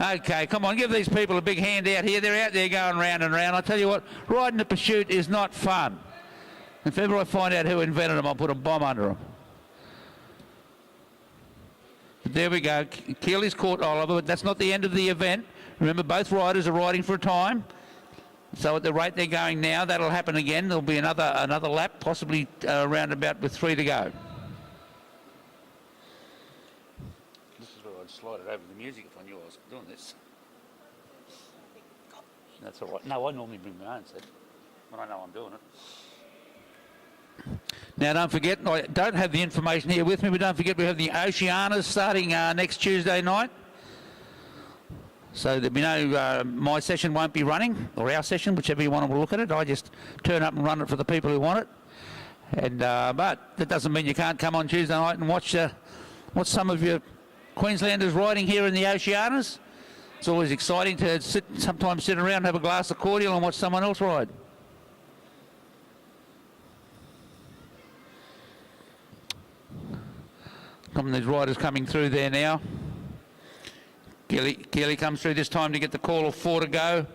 Okay, come on, give these people a big hand out here. They're out there going round and round. I tell you what, riding the pursuit is not fun. If ever I find out who invented them, I'll put a bomb under them. But there we go. Keely's caught Oliver, but that's not the end of the event. Remember, both riders are riding for a time. So at the rate they're going now, that'll happen again. There'll be another lap, possibly round about with 3 to go. This is where I'd slide it over the music if I knew I was doing this. That's all right. No, I normally bring my own set when I know I'm doing it. Now, don't forget, I don't have the information here with me, but don't forget we have the Oceanas starting next Tuesday night. So there'll be no, my session won't be running, or our session, whichever you want to look at it. I just turn up and run it for the people who want it. And but that doesn't mean you can't come on Tuesday night and watch some of your Queenslanders riding here in the Oceanas. It's always exciting to sometimes sit around, have a glass of cordial and watch someone else ride. Some of these riders coming through there now. Keely comes through this time to get the call of 4 to go.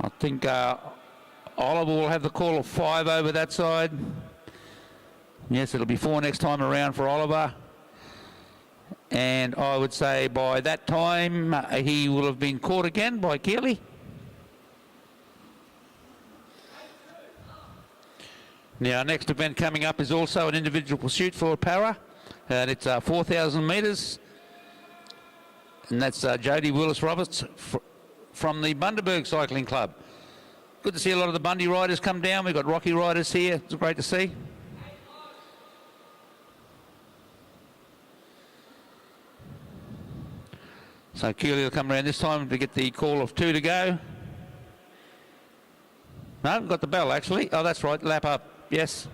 I think Oliver will have the call of 5 over that side. Yes, it'll be 4 next time around for Oliver. And I would say by that time he will have been caught again by Keely. Now, our next event coming up is also an individual pursuit for Para, and it's 4,000 metres. And that's Jody Willis-Roberts from the Bundaberg Cycling Club. Good to see a lot of the Bundy riders come down. We've got Rocky riders here. It's great to see. So Keely will come around this time to get the call of 2 to go. No, we've got the bell actually. Oh, that's right, lap up, yes.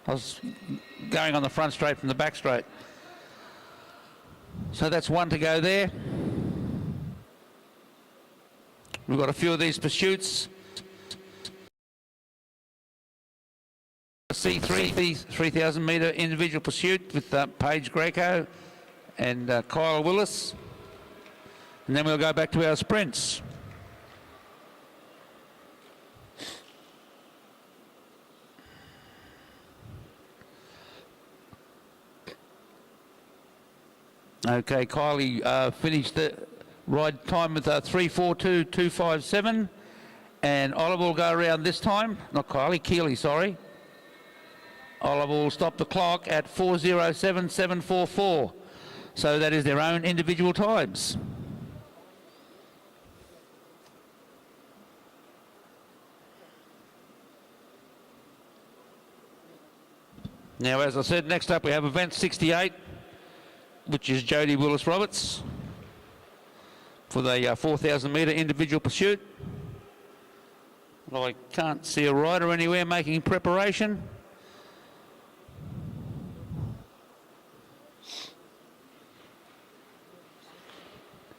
I was going on the front straight from the back straight. So that's 1 to go there. We've got a few of these pursuits. C3, the 3,000 metre individual pursuit with Paige Greco and Kyle Willis. And then we'll go back to our sprints. Okay, Kylie finished the ride time with 3:42.257, and Oliver will go around this time. Not Kylie, Keely, sorry. Oliver will stop the clock at 4:07.744. So that is their own individual times. Now, as I said, next up we have event 68. Which is Jody Willis-Roberts for the 4,000 metre individual pursuit. Well, I can't see a rider anywhere making preparation.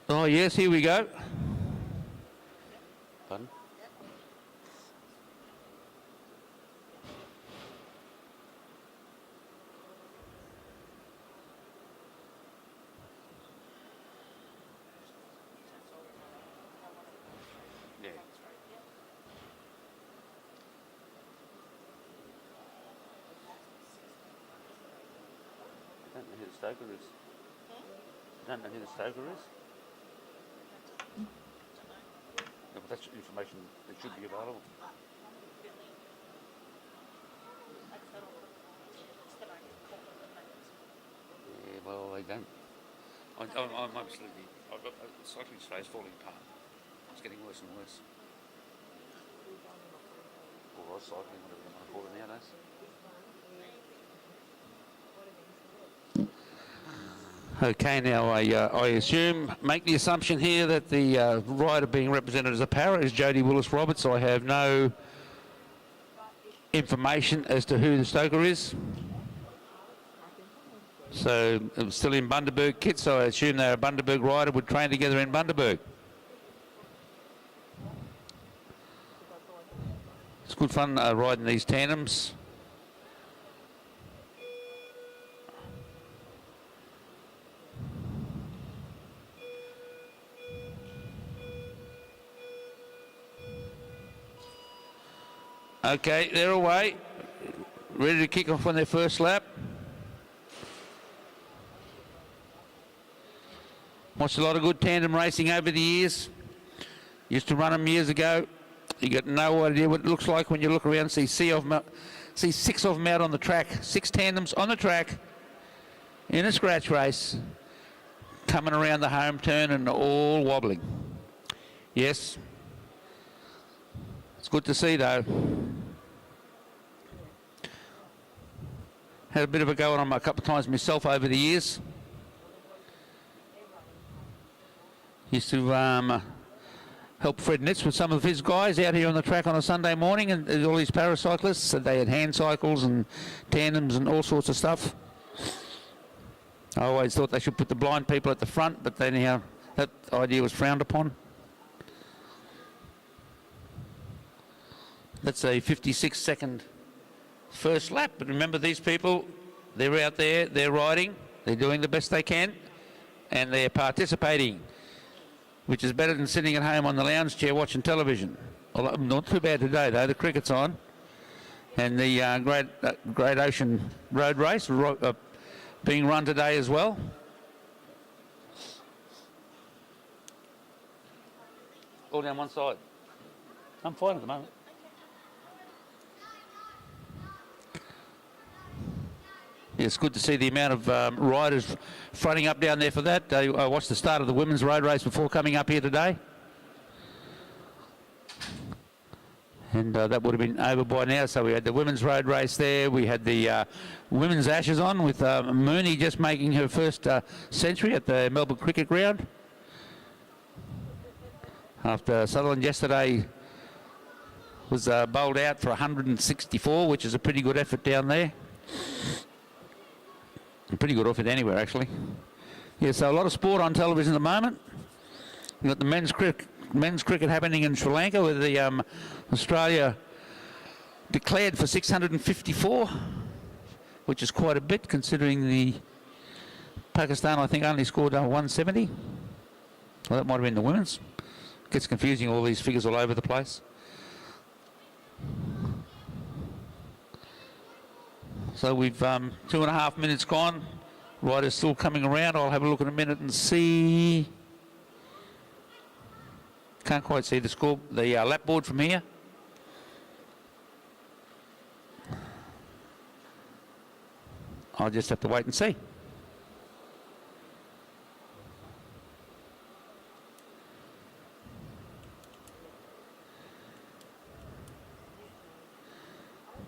Oh yes, here we go. Pardon? stoker is. I don't know who the stoker is. No, but that's information that should be available. Yeah, well, they don't. I'm absolutely. I've got cycling today is falling apart. It's getting worse and worse. Or ice cycling, whatever you want to call it nowadays. Okay, now I assume, make the assumption here that the rider being represented as a para is Jodie Willis-Roberts. I have no information as to who the stoker is. So, I'm still in Bundaberg kit, so I assume they're a Bundaberg rider, would train together in Bundaberg. It's good fun riding these tandems. Okay, they're away, ready to kick off on their first lap. Watched a lot of good tandem racing over the years. Used to run them years ago. You got no idea what it looks like when you look around and see six of them out on the track. 6 tandems on the track in a scratch race, coming around the home turn and all wobbling. Yes, it's good to see though. Had a bit of a go on them a couple of times myself over the years. Used to help Fred Nitz with some of his guys out here on the track on a Sunday morning, and all these paracyclists. So they had hand cycles and tandems and all sorts of stuff. I always thought they should put the blind people at the front, but then anyhow, that idea was frowned upon. That's a 56-second first lap, but remember these people, they're out there, they're riding, they're doing the best they can, and they're participating, which is better than sitting at home on the lounge chair watching television. Although, not too bad today though, the cricket's on, and the Great Ocean Road Race being run today as well. All down one side. I'm fine at the moment. Yeah, it's good to see the amount of riders fronting up down there for that. I watched the start of the women's road race before coming up here today. And that would have been over by now. So we had the women's road race there. We had the women's Ashes on with Mooney just making her first century at the Melbourne Cricket Ground. After Sutherland yesterday was bowled out for 164, which is a pretty good effort down there. A pretty good effort anywhere, actually. Yeah, so a lot of sport on television at the moment. We've got the men's cricket happening in Sri Lanka, with the Australia declared for 654, which is quite a bit considering the Pakistan, I think, only scored 170. Well, that might have been the women's. Gets confusing, all these figures all over the place. So we've 2.5 minutes gone. Riders still coming around. I'll have a look in a minute and see. Can't quite see the score, the lap board from here. I'll just have to wait and see.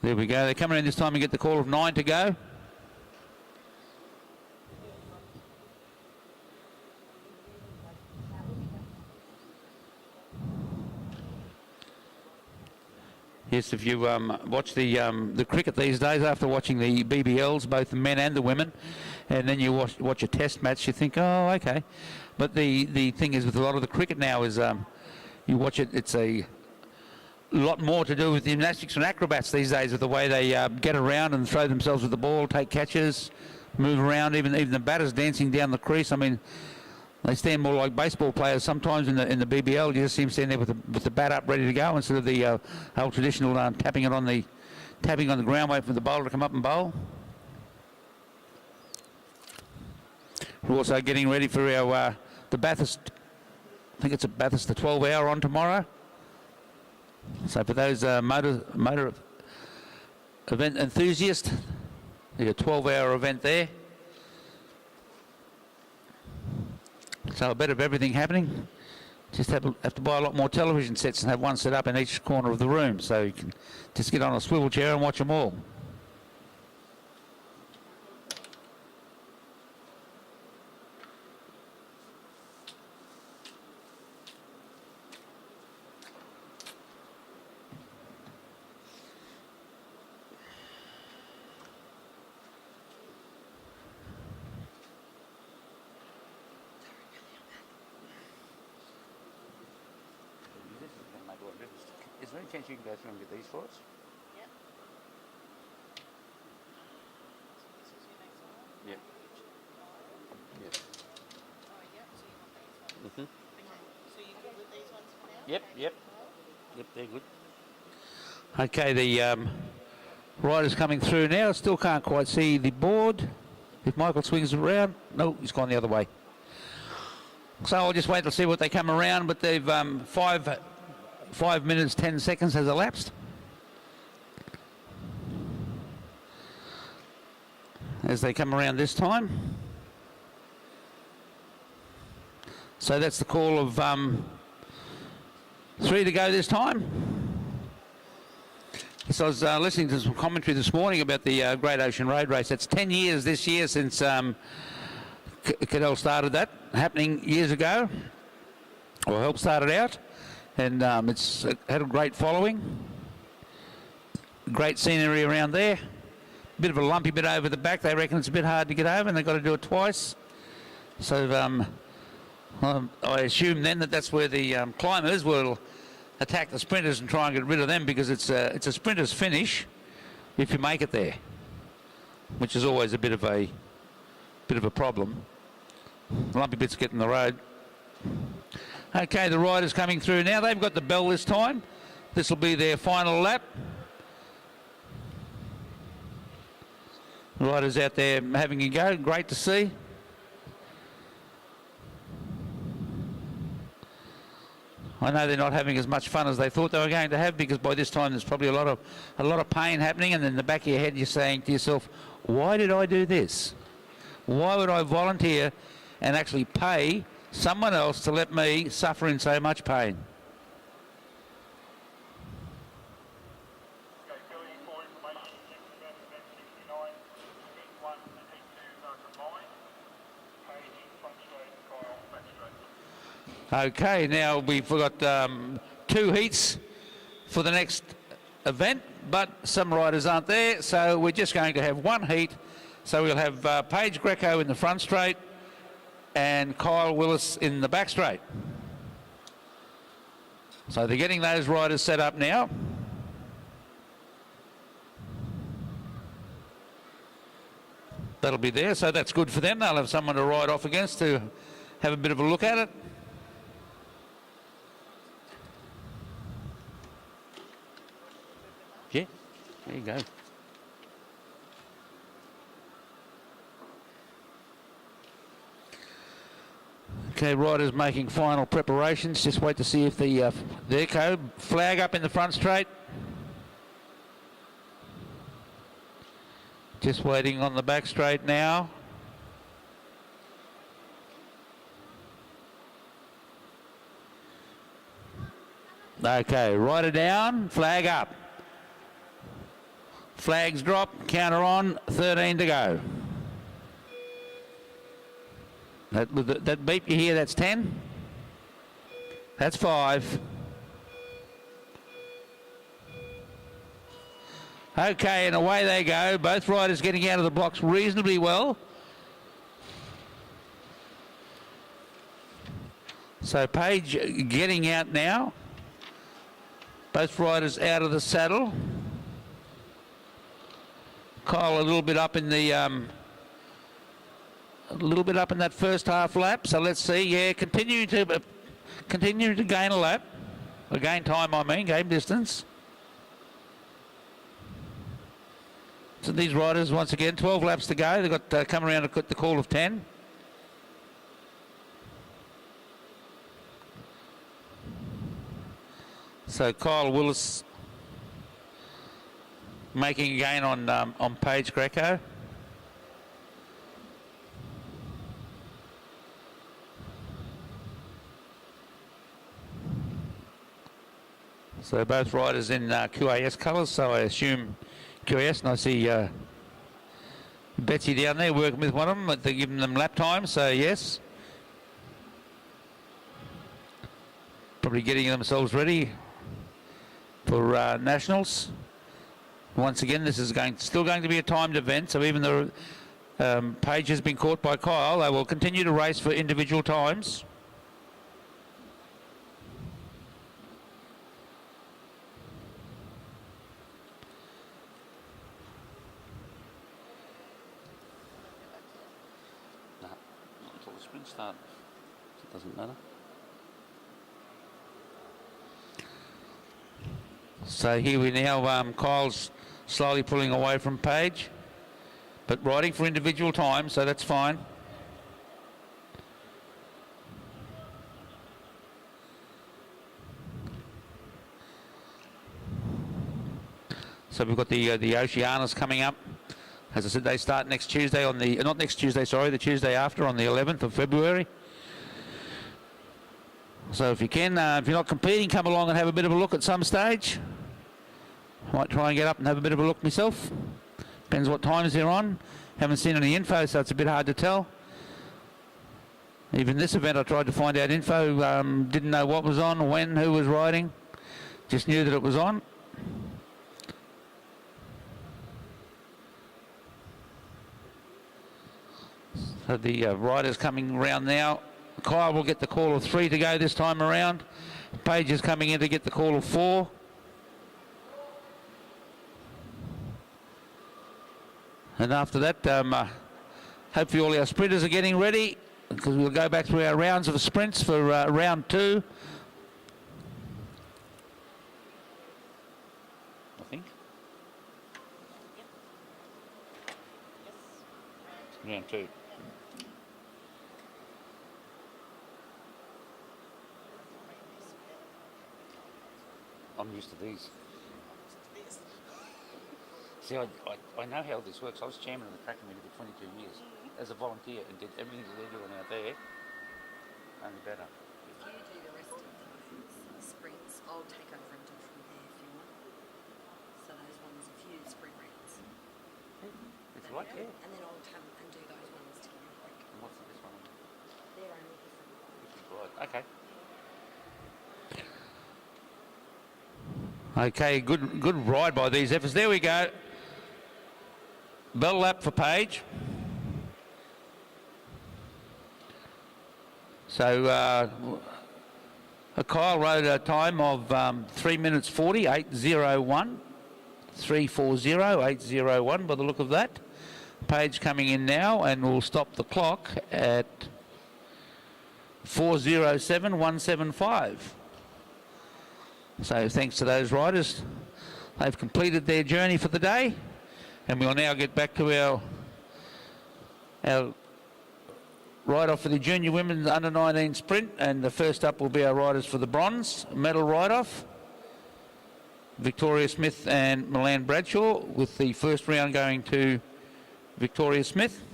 There we go. They're coming in this time and get the call of 9 to go. Yes, if you watch the cricket these days, after watching the BBLs, both the men and the women, and then you watch a test match, you think, oh, okay. But the thing is with a lot of the cricket now is you watch it, it's a lot more to do with gymnastics and acrobats these days, with the way they get around and throw themselves with the ball, take catches, move around, even the batters dancing down the crease. I mean, they stand more like baseball players sometimes in the BBL. You just see them stand there with the bat up ready to go, instead of the old traditional tapping on the ground, waiting for the bowler to come up and bowl. We're also getting ready for our the Bathurst. I think it's a Bathurst, the 12-hour on tomorrow. So for those motor event enthusiasts, there's a 12-hour event there. So a bit of everything happening. Just have to buy a lot more television sets and have one set up in each corner of the room, so you can just get on a swivel chair and watch them all. Is there any chance you can go through and get these for us?
Yep. This is your next one.
Yep. Yep.
Oh, yeah. So you want these ones?
Mhm.
Okay. So you good with these ones for now?
Yep. Yep. Yep. They're good. Okay, the rider's coming through now. Still can't quite see the board. If Michael swings around, no, he's gone the other way. So I'll just wait to see what they come around. But they've 5 minutes 10 seconds has elapsed. As they come around this time. So that's the call of 3 to go this time. So I was listening to some commentary this morning about the Great Ocean Road Race. It's 10 years this year since Cadell started that, happening years ago, or helped start it out. And it's had a great following. Great scenery around there. Bit of a lumpy bit over the back. They reckon it's a bit hard to get over and they've got to do it twice. So I assume then that's where the climbers will attack the sprinters and try and get rid of them, because it's a sprinter's finish if you make it there, which is always a bit of a problem. Lumpy bits get in the road. Okay, the riders coming through now. They've got the bell this time. This will be their final lap. Riders out there having a go. Great to see. I know they're not having as much fun as they thought they were going to have, because by this time there's probably a lot of pain happening, and in the back of your head you're saying to yourself, why did I do this? Why would I volunteer and actually pay someone else to let me suffer in so much pain? Okay, now we've got 2 heats for the next event, but some riders aren't there, so we're just going to have 1 heat. So we'll have Paige Greco in the front straight and Kyle Willis in the back straight. So they're getting those riders set up now. That'll be there, so that's good for them. They'll have someone to ride off against to have a bit of a look at it. Yeah, there you go. Okay, riders making final preparations. Just wait to see if the there go, flag up in the front straight. Just waiting on the back straight now. Okay, rider down, flag up. Flags drop, counter on, 13 to go. That beep you hear, that's 10. That's 5. Okay, and away they go. Both riders getting out of the blocks reasonably well. So Paige getting out now. Both riders out of the saddle. Kyle a little bit up in the that first half lap. So let's see. Yeah, continuing to gain a lap, or gain time. I mean, gain distance. So these riders once again, 12 laps to go. They've got come around to the call of 10. So Kyle Willis making a gain on Paige Greco. So both riders in QAS colours, so I assume QAS, and I see Betsy down there working with one of them, but they're giving them lap time, so yes. Probably getting themselves ready for Nationals. Once again, this is still going to be a timed event, so even though Paige has been caught by Kyle, they will continue to race for individual times. No, not until the sprint start. It doesn't matter. So here we now, Kyle's slowly pulling away from Paige, but riding for individual time, so that's fine. So we've got the Oceanas coming up. As I said, they start next Tuesday on the, not next Tuesday, sorry, the Tuesday after on the 11th of February. So if you can, if you're not competing, come along and have a bit of a look at some stage. Might try and get up and have a bit of a look myself. Depends what times they're on. Haven't seen any info, so it's a bit hard to tell. Even this event I tried to find out info, didn't know what was on, when, who was riding. Just knew that it was on. So the riders coming around now. Kyle will get the call of 3 to go this time around. Paige is coming in to get the call of 4. And after that, hopefully all our sprinters are getting ready, because we'll go back through our rounds of sprints for round 2. I think. Yep. Round 2. I'm used to these. See, I know how this works. I was chairman of the track committee for 22 years as a volunteer and did everything that they're doing out there, only better.
If you do the rest of the sprints, I'll take over and do it from there if you want. So those ones, a few sprint rounds.
If you like, yeah.
And then I'll come and do those ones to give you a break.
And what's this one?
They're only different.
Right, okay. Okay, good ride by these efforts. There we go. Bell lap for Paige. So Kyle rode a time of 3 minutes 40, 8:01. 3:40, 8:01 by the look of that. Paige coming in now, and we'll stop the clock at 4:07, 175. So thanks to those riders, they've completed their journey for the day, and we'll now get back to our ride-off for the junior women's under-19 sprint, and the first up will be our riders for the bronze medal ride-off. Victoria Smith and Milan Bradshaw, with the first round going to Victoria Smith.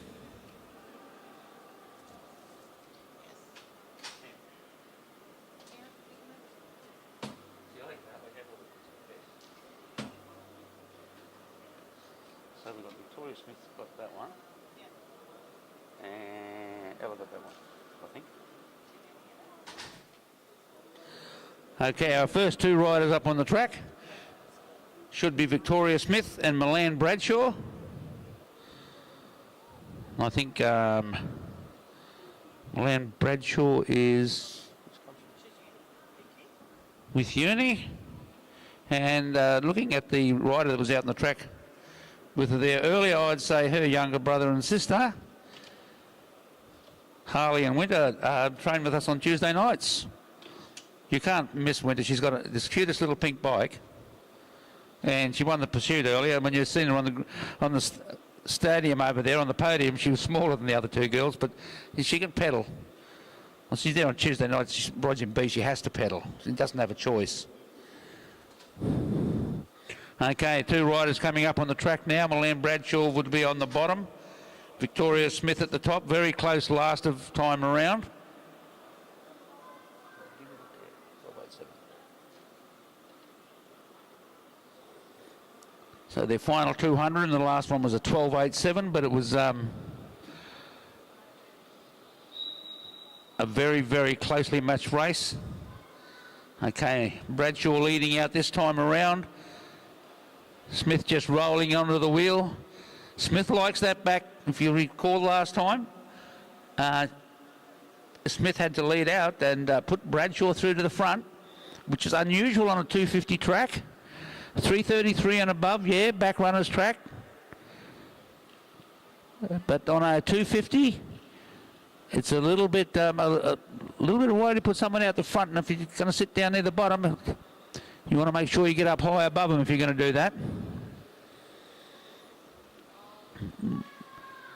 So we've got Victoria Smith got that one. And Ella got that one, I think. Okay, our first 2 riders up on the track should be Victoria Smith and Milan Bradshaw. I think Milan Bradshaw is with Uni. And looking at the rider that was out on the track with her there earlier, I'd say her younger brother and sister, Harley and Winter, train with us on Tuesday nights. You can't miss Winter. She's got this cutest little pink bike, and she won the pursuit earlier. When you've seen her on the stadium over there on the podium, she was smaller than the other 2 girls, but she can pedal. Well, she's there on Tuesday nights. She rides in B. She has to pedal. She doesn't have a choice. Okay, 2 riders coming up on the track now. Milan Bradshaw would be on the bottom. Victoria Smith at the top, very close last of time around. So their final 200, and the last one was a 12.87, but it was a very, very closely matched race. Okay, Bradshaw leading out this time around. Smith just rolling onto the wheel. Smith likes that back. If you recall last time, Smith had to lead out and put Bradshaw through to the front, which is unusual on a 250 track. 333 and above, yeah, back runners track. But on a 250, it's a little bit a little bit of worry to put someone out the front, and if you're going to sit down near the bottom, you want to make sure you get up high above them if you're going to do that.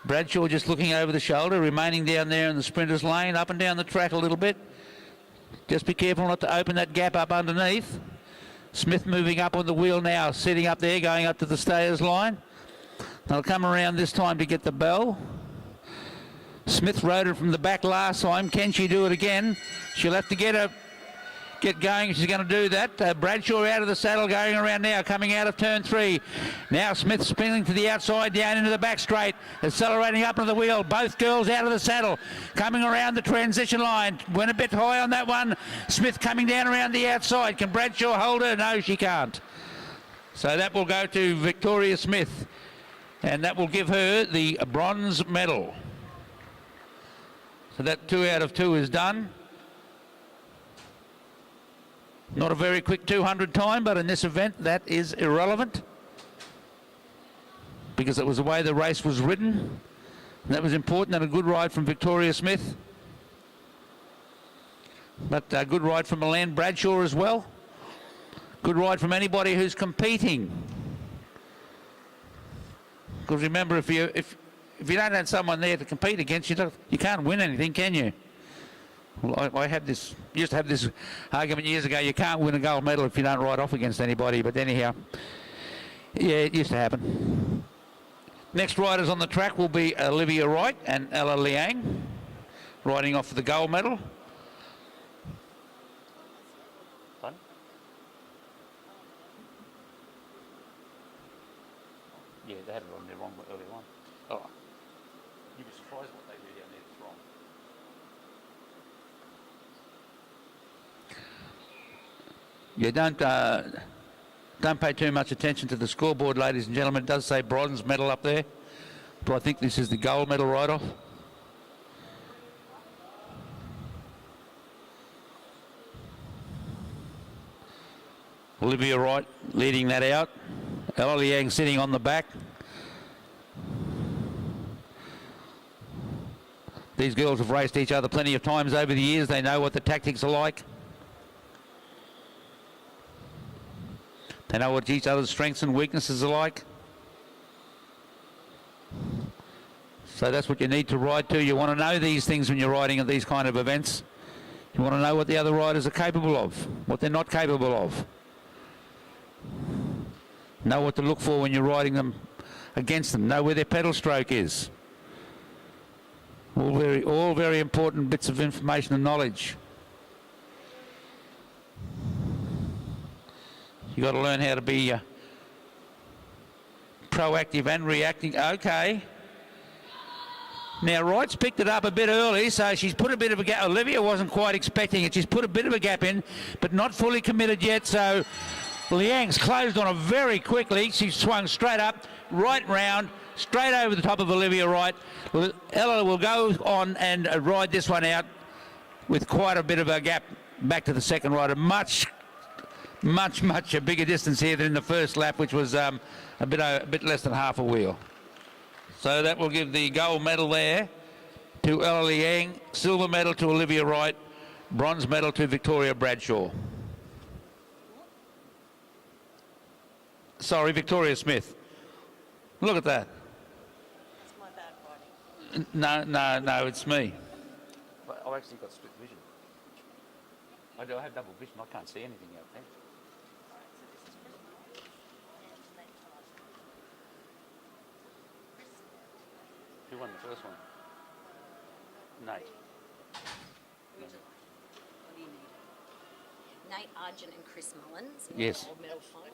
Bradshaw just looking over the shoulder, remaining down there in the sprinter's lane, up and down the track a little bit. Just be careful not to open that gap up underneath. Smith moving up on the wheel now, sitting up there, going up to the stayers line. They'll come around this time to get the bell. Smith rode it from the back last time. Can she do it again? She'll have to get going. She's going to do that. Bradshaw out of the saddle, going around now, coming out of turn 3. Now Smith spinning to the outside, down into the back straight, accelerating up to the wheel. Both girls out of the saddle, coming around the transition line. Went a bit high on that one. Smith coming down around the outside. Can Bradshaw hold her? No, she can't. So that will go to Victoria Smith, and that will give her the bronze medal. So that 2 out of 2 is done. Not a very quick 200 time, but in this event that is irrelevant because it was the way the race was ridden. And that was important, and a good ride from Victoria Smith. But a good ride from Milan Bradshaw as well. Good ride from anybody who's competing. Because remember, if you don't have someone there to compete against, you can't win anything, can you? Well, I used to have this argument years ago. You can't win a gold medal if you don't ride off against anybody. But anyhow, yeah, it used to happen. Next riders on the track will be Olivia Wright and Ella Liang, riding off for the gold medal. Fun? Yeah, they had it on there wrong earlier on. Oh, you'd be surprised what they do down there that's wrong. Yeah, don't pay too much attention to the scoreboard, ladies and gentlemen. It does say bronze medal up there, but I think this is the gold medal ride-off. Olivia Wright leading that out. Ella Liang sitting on the back. These girls have raced each other plenty of times over the years. They know what the tactics are like. They know what each other's strengths and weaknesses are like. So that's what you need to ride to. You want to know these things when you're riding at these kind of events. You want to know what the other riders are capable of, what they're not capable of. Know what to look for when you're riding them against them. Know where their pedal stroke is. All very important bits of information and knowledge. You've got to learn how to be proactive and reacting. Okay. Now, Wright's picked it up a bit early, so she's put a bit of a gap. Olivia wasn't quite expecting it. She's put a bit of a gap in, but not fully committed yet, so Liang's closed on her very quickly. She's swung straight up, right round, straight over the top of Olivia Wright. Ella will go on and ride this one out with quite a bit of a gap back to the second rider. Much a bigger distance here than in the first lap, which was a bit less than half a wheel. So that will give the gold medal there to Ella Liang, silver medal to Olivia Wright, bronze medal to Victoria Bradshaw. Sorry, Victoria Smith. Look at that.
It's my bad riding.
No, it's me. I've actually got split vision. I have double vision. I can't see anything out there. the first one? Nate.
What do you need? Nate Argent and Chris Mullins.
Yes.
Old medal folk.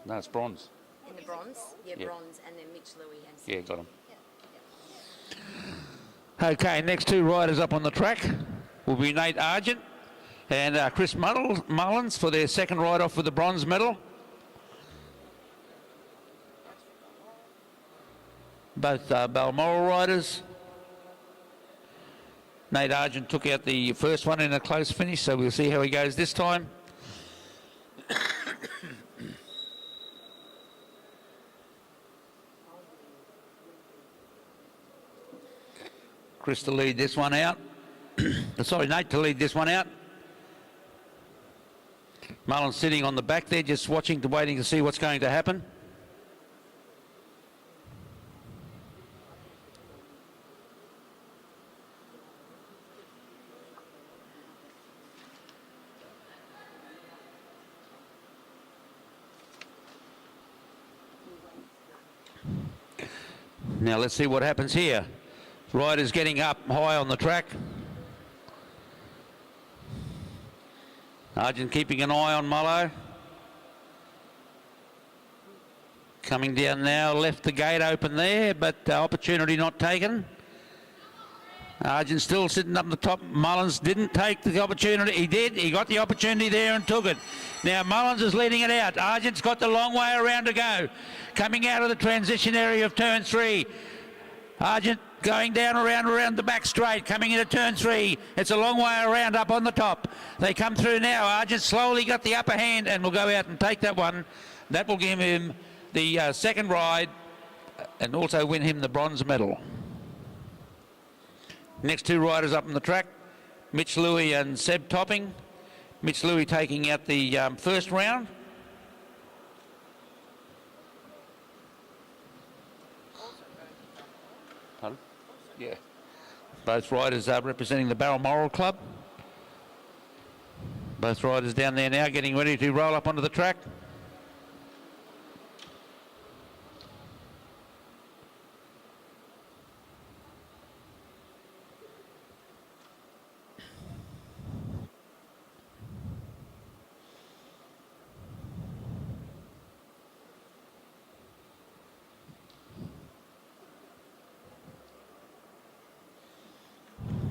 No, it's bronze.
In the bronze? Yeah,
Yeah.
bronze. And then Mitch Louis and
Yeah, got him.
Yeah.
Okay, next two riders up on the track will be Nate Argent and Chris Mullins for their second ride off with the bronze medal. Both Balmoral riders. Nate Argent took out the first one in a close finish, so we'll see how he goes this time. Chris to lead this one out. Sorry, Nate to lead this one out. Mullins sitting on the back there, just watching, waiting to see what's going to happen. Now let's see what happens here. Riders getting up high on the track. Argent keeping an eye on Mullo. Coming down now, left the gate open there, but opportunity not taken. Argent still sitting up the top. Mullins didn't take the opportunity. He did. He got the opportunity there and took it. Now Mullins is leading it out. Argent's got the long way around to go. Coming out of the transition area of turn 3. Argent going down around the back straight, coming into turn 3. It's a long way around up on the top. They come through now. Argent slowly got the upper hand and will go out and take that one. That will give him the second ride and also win him the bronze medal. Next two riders up on the track, Mitch Louis and Seb Topping. Mitch Louis taking out the first round. Pardon? Yeah. Both riders are representing the Balmoral Club. Both riders down there now getting ready to roll up onto the track.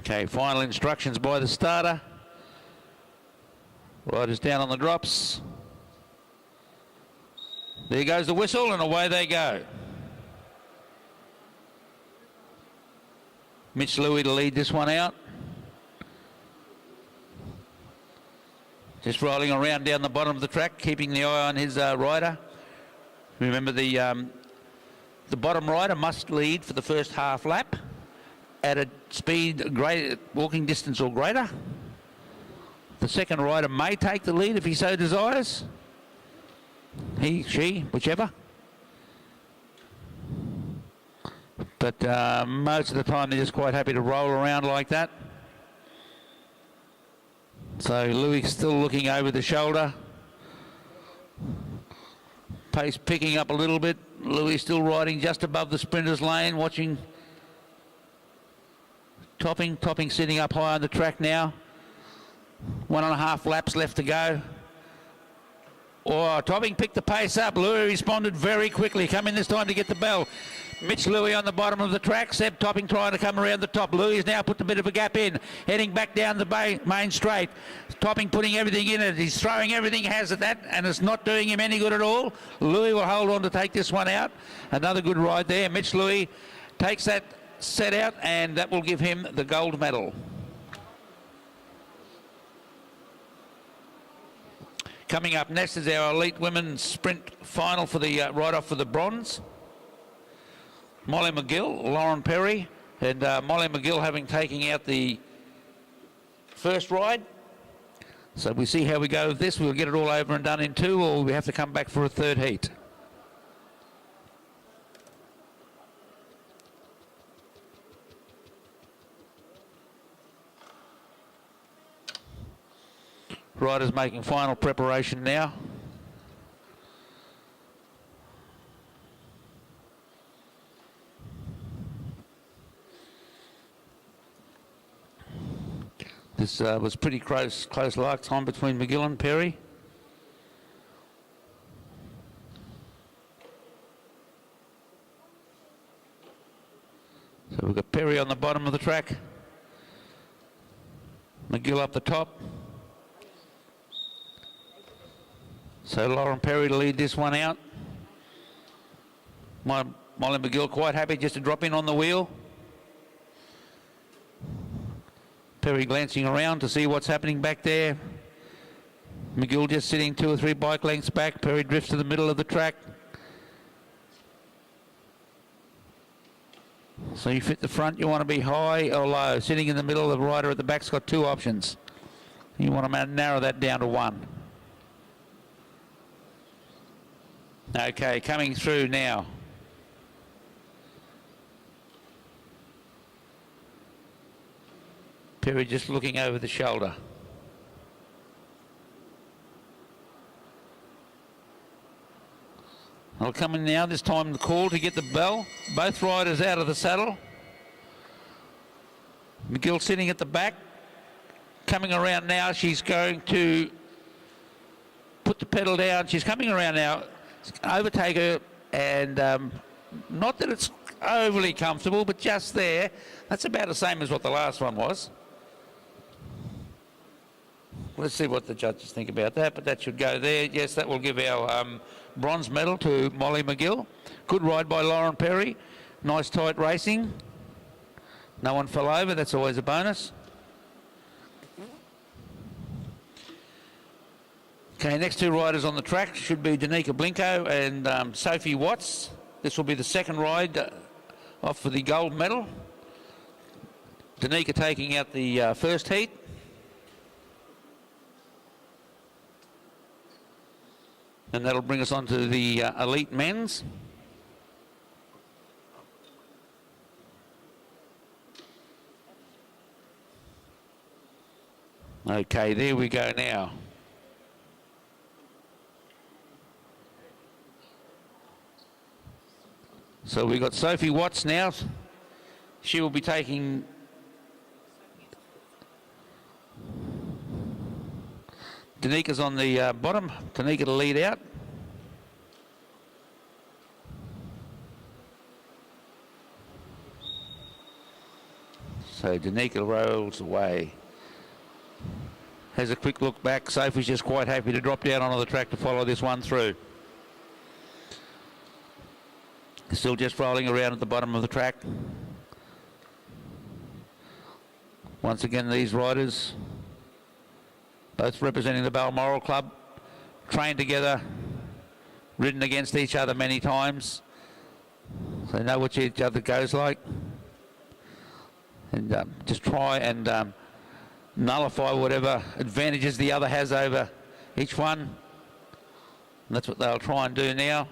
Okay, final instructions by the starter. Riders down on the drops. There goes the whistle and away they go. Mitch Louis to lead this one out. Just rolling around down the bottom of the track, keeping the eye on his rider. Remember the bottom rider must lead for the first half lap at a speed greater, walking distance or greater. The second rider may take the lead if he so desires. He, she, whichever. But most of the time they're just quite happy to roll around like that. So Louis still looking over the shoulder. Pace picking up a little bit. Louis still riding just above the sprinter's lane, watching Topping sitting up high on the track now. 1.5 laps left to go. Oh, Topping picked the pace up. Louis responded very quickly, coming this time to get the bell. Mitch Louis on the bottom of the track. Seb Topping trying to come around the top. Louis has now put a bit of a gap in, heading back down the main straight. Topping putting everything in it. He's throwing everything he has at that, and it's not doing him any good at all. Louis will hold on to take this one out. Another good ride there. Mitch Louis takes that set out, and that will give him the gold medal. Coming up next is our elite women's sprint final for the ride-off for the bronze. Molly McGill, Lauren Perry, and Molly McGill having taken out the first ride. So we see how we go with this. We'll get it all over and done in 2, or we have to come back for a third heat. Riders making final preparation now. This was pretty close last time between McGill and Perry. So we've got Perry on the bottom of the track, McGill up the top. So Lauren Perry to lead this one out. Molly McGill quite happy just to drop in on the wheel. Perry glancing around to see what's happening back there. McGill just sitting 2 or 3 bike lengths back. Perry drifts to the middle of the track. So you fit the front, you want to be high or low. Sitting in the middle, the rider at the back's got 2 options. You want to narrow that down to 1. Okay, coming through now. Perry just looking over the shoulder. They'll come in now, this time the call to get the bell. Both riders out of the saddle. McGill sitting at the back. Coming around now, she's going to put the pedal down. She's coming around now, overtake her, and not that it's overly comfortable, but just there. That's about the same as what the last one was. Let's see what the judges think about that, but that should go there. Yes, that will give our bronze medal to Molly McGill. Good ride by Lauren Perry. Nice tight racing. No one fell over, that's always a bonus. Okay, next 2 riders on the track should be Danica Blinko and Sophie Watts. This will be the second ride off for the gold medal. Danica taking out the first heat. And that'll bring us on to the elite men's. Okay, there we go now. So we've got Sophie Watts now. She will be taking Danica's on the bottom. Danica to lead out. So Danica rolls away. Has a quick look back. Sophie's just quite happy to drop down onto the track to follow this one through. Still just rolling around at the bottom of the track. Once again, these riders, both representing the Balmoral Club, trained together, ridden against each other many times. So they know what each other goes like. And just try and nullify whatever advantages the other has over each one. And that's what they'll try and do now.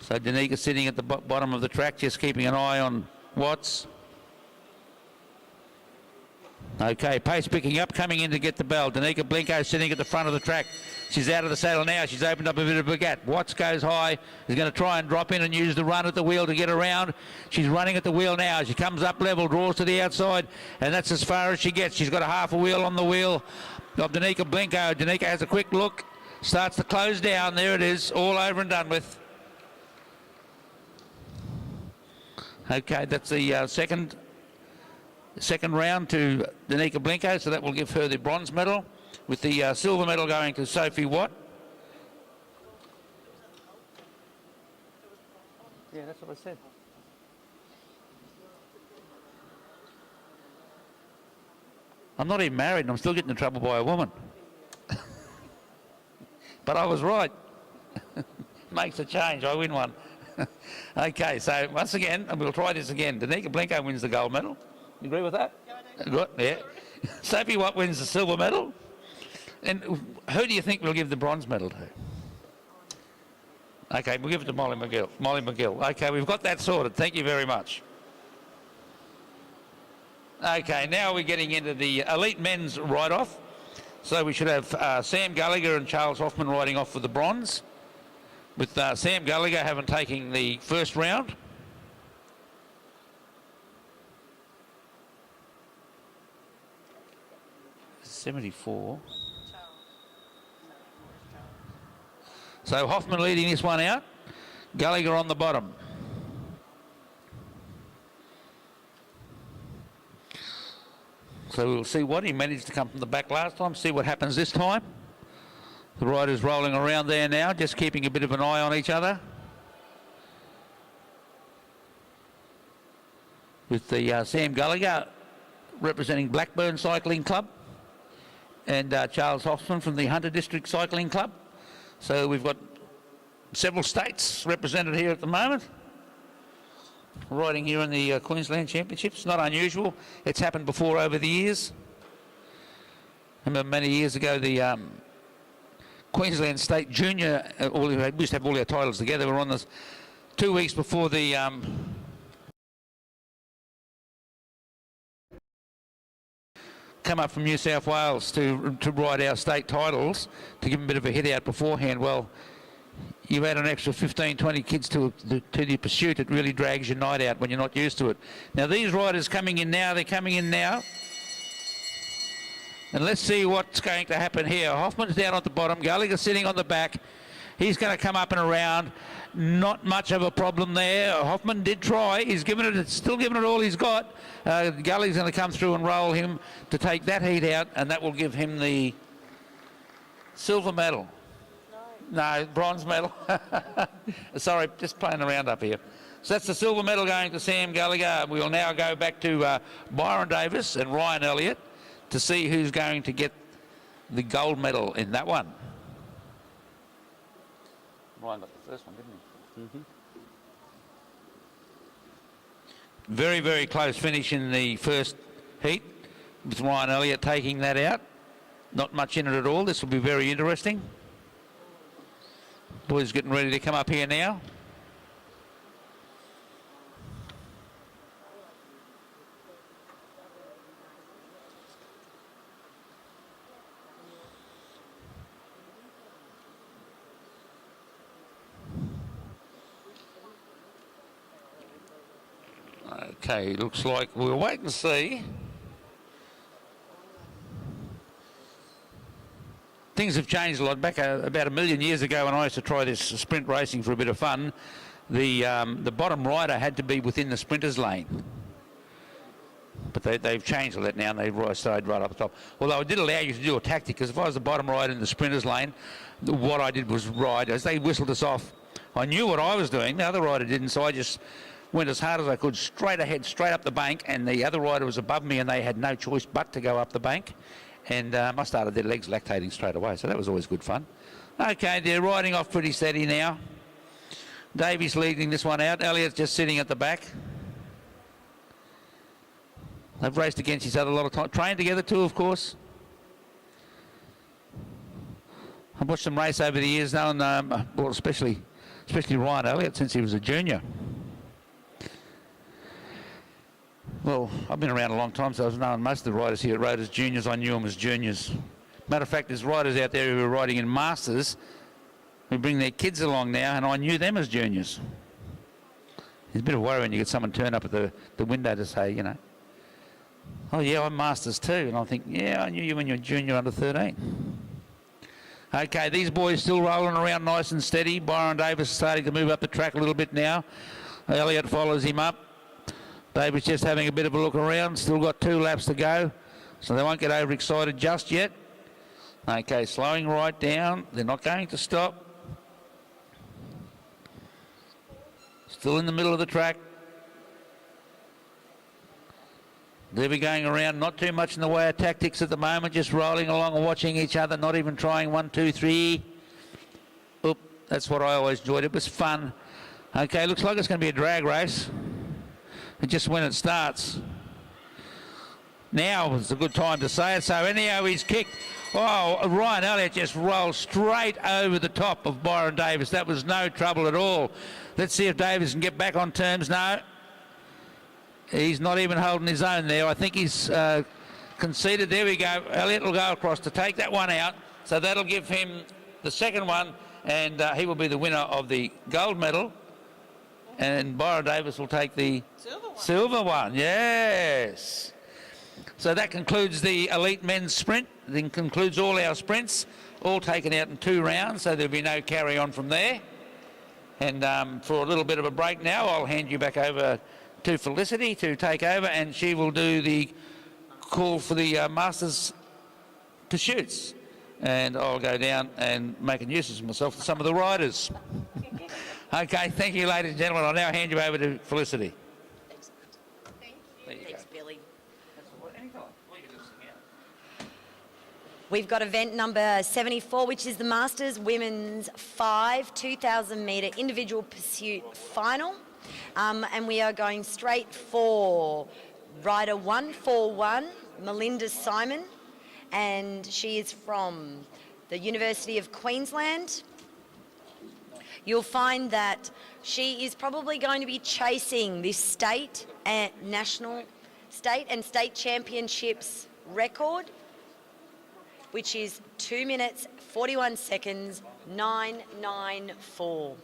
So Danica sitting at the bottom of the track, just keeping an eye on Watts. Okay, pace picking up, coming in to get the bell. Danica Blinko sitting at the front of the track. She's out of the saddle now. She's opened up a bit of a gap. Watts goes high. Is going to try and drop in and use the run at the wheel to get around. She's running at the wheel now. She comes up level, draws to the outside, and that's as far as she gets. She's got a half a wheel on the wheel of Danica Blinko. Danica has a quick look, starts to close down. There it is, all over and done with. Okay, that's the second round to Danica Blinko, so that will give her the bronze medal, with the silver medal going to Sophie Watt. Yeah, that's what I said. I'm not even married and I'm still getting in trouble by a woman. But I was right. Makes a change, I win one. Okay, so once again, and we'll try this again. Danica Blinko wins the gold medal. You agree with that?
Yeah, I do.
Good, yeah. Sophie Watt wins the silver medal. And who do you think we'll give the bronze medal to? Okay, we'll give it to Molly McGill. Molly McGill. Okay, we've got that sorted. Thank you very much. Okay, now we're getting into the elite men's ride-off. So we should have Sam Gallagher and Charles Hoffman riding off for the bronze, with Sam Gallagher having taken the first round. 74.
Charles.
So Hoffman leading this one out. Gallagher on the bottom. So we'll see what he managed to come from the back last time, see what happens this time. The riders rolling around there now, just keeping a bit of an eye on each other. With the Sam Gallagher representing Blackburn Cycling Club and Charles Hoffman from the Hunter District Cycling Club. So we've got several states represented here at the moment. Riding here in the Queensland Championships. Not unusual. It's happened before over the years. I remember many years ago the Queensland State Junior, we used to have all our titles together. We were on this 2 weeks before the come up from New South Wales to ride our state titles, to give them a bit of a hit out beforehand. Well, you add an extra 15, 20 kids to the pursuit, it really drags your night out when you're not used to it. Now these riders coming in now, they're coming in now. And let's see what's going to happen here. Hoffman's down at the bottom, Gallagher sitting on the back. He's going to come up and around. Not much of a problem there. Hoffman did try. He's given it, still giving it all he's got. Gallagher's going to come through and roll him to take that heat out, and that will give him the silver medal. No, bronze medal. Sorry, just playing around up here. So that's the silver medal going to Sam Gallagher. We will now go back to Byron Davis and Ryan Elliott to see who's going to get the gold medal in that one. Ryan got the first one, didn't he? Mm-hmm. Very, very close finish in the first heat with Ryan Elliott taking that out. Not much in it at all. This will be very interesting. Boys getting ready to come up here now. Okay, looks like we'll wait and see. Things have changed a lot. Back about a million years ago when I used to try this sprint racing for a bit of fun, the bottom rider had to be within the sprinter's lane. But they've changed all that now, and they've stayed right up the top. Although it did allow you to do a tactic, because if I was the bottom rider in the sprinter's lane, what I did was ride. As they whistled us off, I knew what I was doing. The other rider didn't, so I just went as hard as I could, straight ahead, straight up the bank, and the other rider was above me, and they had no choice but to go up the bank. And I started their legs lactating straight away, so that was always good fun. Okay, they're riding off pretty steady now. Davies leading this one out. Elliott's just sitting at the back. They've raced against each other a lot of time. Trained together too, of course. I've watched them race over the years now, and well, especially Ryan Elliott since he was a junior. Well, I've been around a long time, so I've known most of the riders here at rode as juniors. I knew them as juniors. Matter of fact, there's riders out there who are riding in Masters who bring their kids along now, and I knew them as juniors. It's a bit of worry when you get someone turn up at the window to say, you know, oh yeah, I'm Masters too. And I think, yeah, I knew you when you were junior under 13. Okay, these boys still rolling around nice and steady. Byron Davis starting to move up the track a little bit now. Elliott follows him up. Davis just having a bit of a look around. Still got 2 laps to go, so they won't get overexcited just yet. Okay, slowing right down. They're not going to stop. Still in the middle of the track. They'll be going around, not too much in the way of tactics at the moment, just rolling along and watching each other, not even trying 1, 2, 3. Oop, that's what I always enjoyed. It was fun. Okay, looks like it's going to be a drag race. Just when it starts. Now is a good time to say it. So anyhow, he's kicked. Oh, Ryan Elliott just rolled straight over the top of Byron Davis. That was no trouble at all. Let's see if Davis can get back on terms. No. He's not even holding his own there. I think he's conceded. There we go. Elliott will go across to take that one out. So that'll give him the second one, and he will be the winner of the gold medal. And Byron Davis will take the silver one. Yes. So that concludes the elite men's sprint, then concludes all our sprints, all taken out in 2 rounds, so there'll be no carry on from there. And for a little bit of a break now, I'll hand you back over to Felicity to take over, and she will do the call for the Masters pursuits. And I'll go down and make a nuisance of myself to some of the riders. Okay, thank you, ladies and gentlemen. I'll now hand you over to Felicity.
Thanks. Thanks, Billy. We've got event number 74, which is the Masters Women's 5 2,000 metre individual pursuit final. And we are going straight for rider 141, Melinda Simon. And she is from the University of Queensland. You'll find that she is probably going to be chasing this state and state championships record, which is 2 minutes, 41 seconds, 994.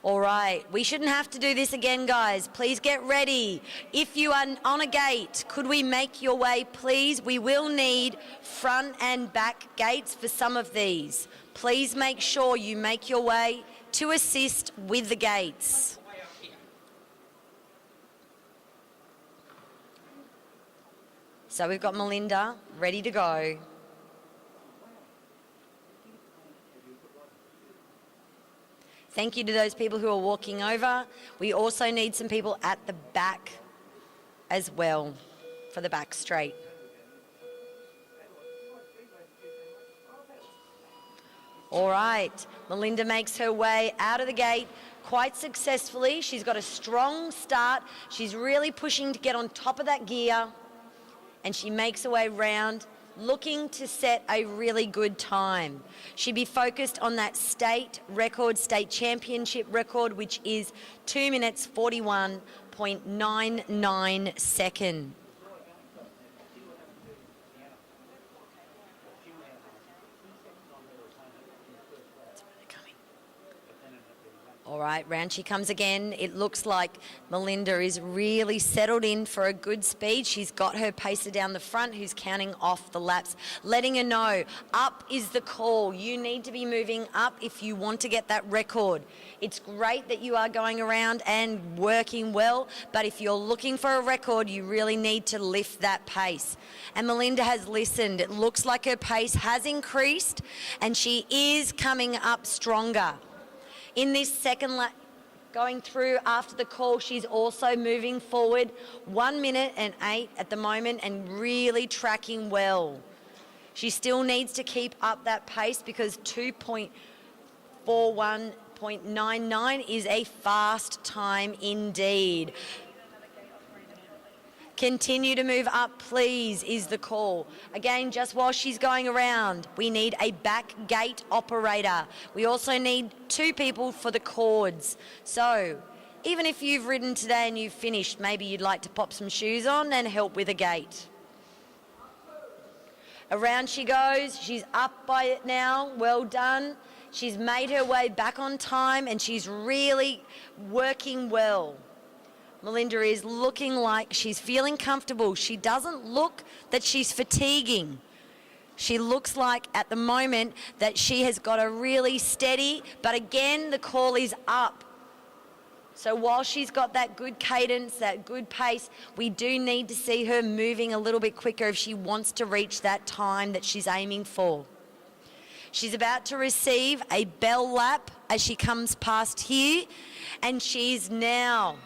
All right, we shouldn't have to do this again, guys. Please get ready. If you are on a gate, could we make your way, please? We will need front and back gates for some of these. Please make sure you make your way to assist with the gates. So we've got Melinda ready to go. Thank you to those people who are walking over. We also need some people at the back as well for the back straight. All right, Melinda makes her way out of the gate quite successfully. She's got a strong start. She's really pushing to get on top of that gear, and she makes her way round, looking to set a really good time. She'd be focused on that state record, state championship record, which is 2 minutes 41.99 seconds. All right, round she comes again. It looks like Melinda is really settled in for a good speed. She's got her pacer down the front who's counting off the laps, letting her know up is the call. You need to be moving up if you want to get that record. It's great that you are going around and working well, but if you're looking for a record, you really need to lift that pace. And Melinda has listened. It looks like her pace has increased and she is coming up stronger. In this second lap, going through after the call, she's also moving forward 1 minute and 8 at the moment and really tracking well. She still needs to keep up that pace because 2.41.99 is a fast time indeed. Continue to move up, please, is the call. Again, just while she's going around, we need a back gate operator. We also need 2 people for the cords. So, even if you've ridden today and you've finished, maybe you'd like to pop some shoes on and help with a gate. Around she goes. She's up by it now. Well done. She's made her way back on time and she's really working well. Melinda is looking like she's feeling comfortable. She doesn't look that she's fatiguing. She looks like at the moment that she has got a really steady, but again, the call is up. So while she's got that good cadence, that good pace, we do need to see her moving a little bit quicker if she wants to reach that time that she's aiming for. She's about to receive a bell lap as she comes past here, and she's now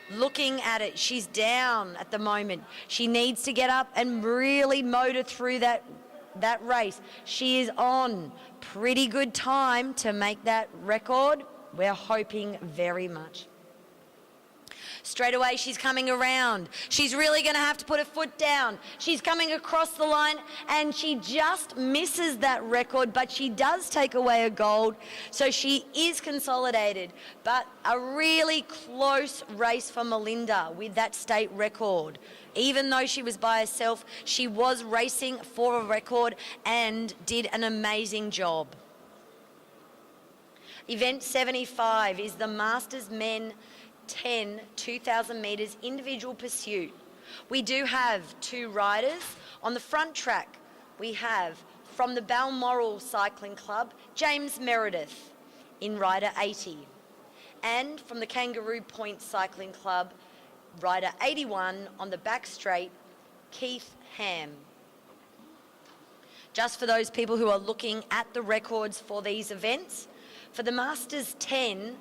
looking at it. She's down at the moment. She needs to get up and really motor through that race. She is on pretty good time to make that record. We're hoping very much. Straight away, she's coming around. She's really going to have to put her foot down. She's coming across the line and she just misses that record, but she does take away a gold. So she is consolidated, but a really close race for Melinda with that state record. Even though she was by herself, she was racing for a record and did an amazing job. Event 75 is the Masters Men 10 2,000 metres individual pursuit. We do have 2 riders. On the front track, we have from the Balmoral Cycling Club, James Meredith in rider 80. And from the Kangaroo Point Cycling Club, rider 81 on the back straight, Keith Ham. Just for those people who are looking at the records for these events, for the Masters 10,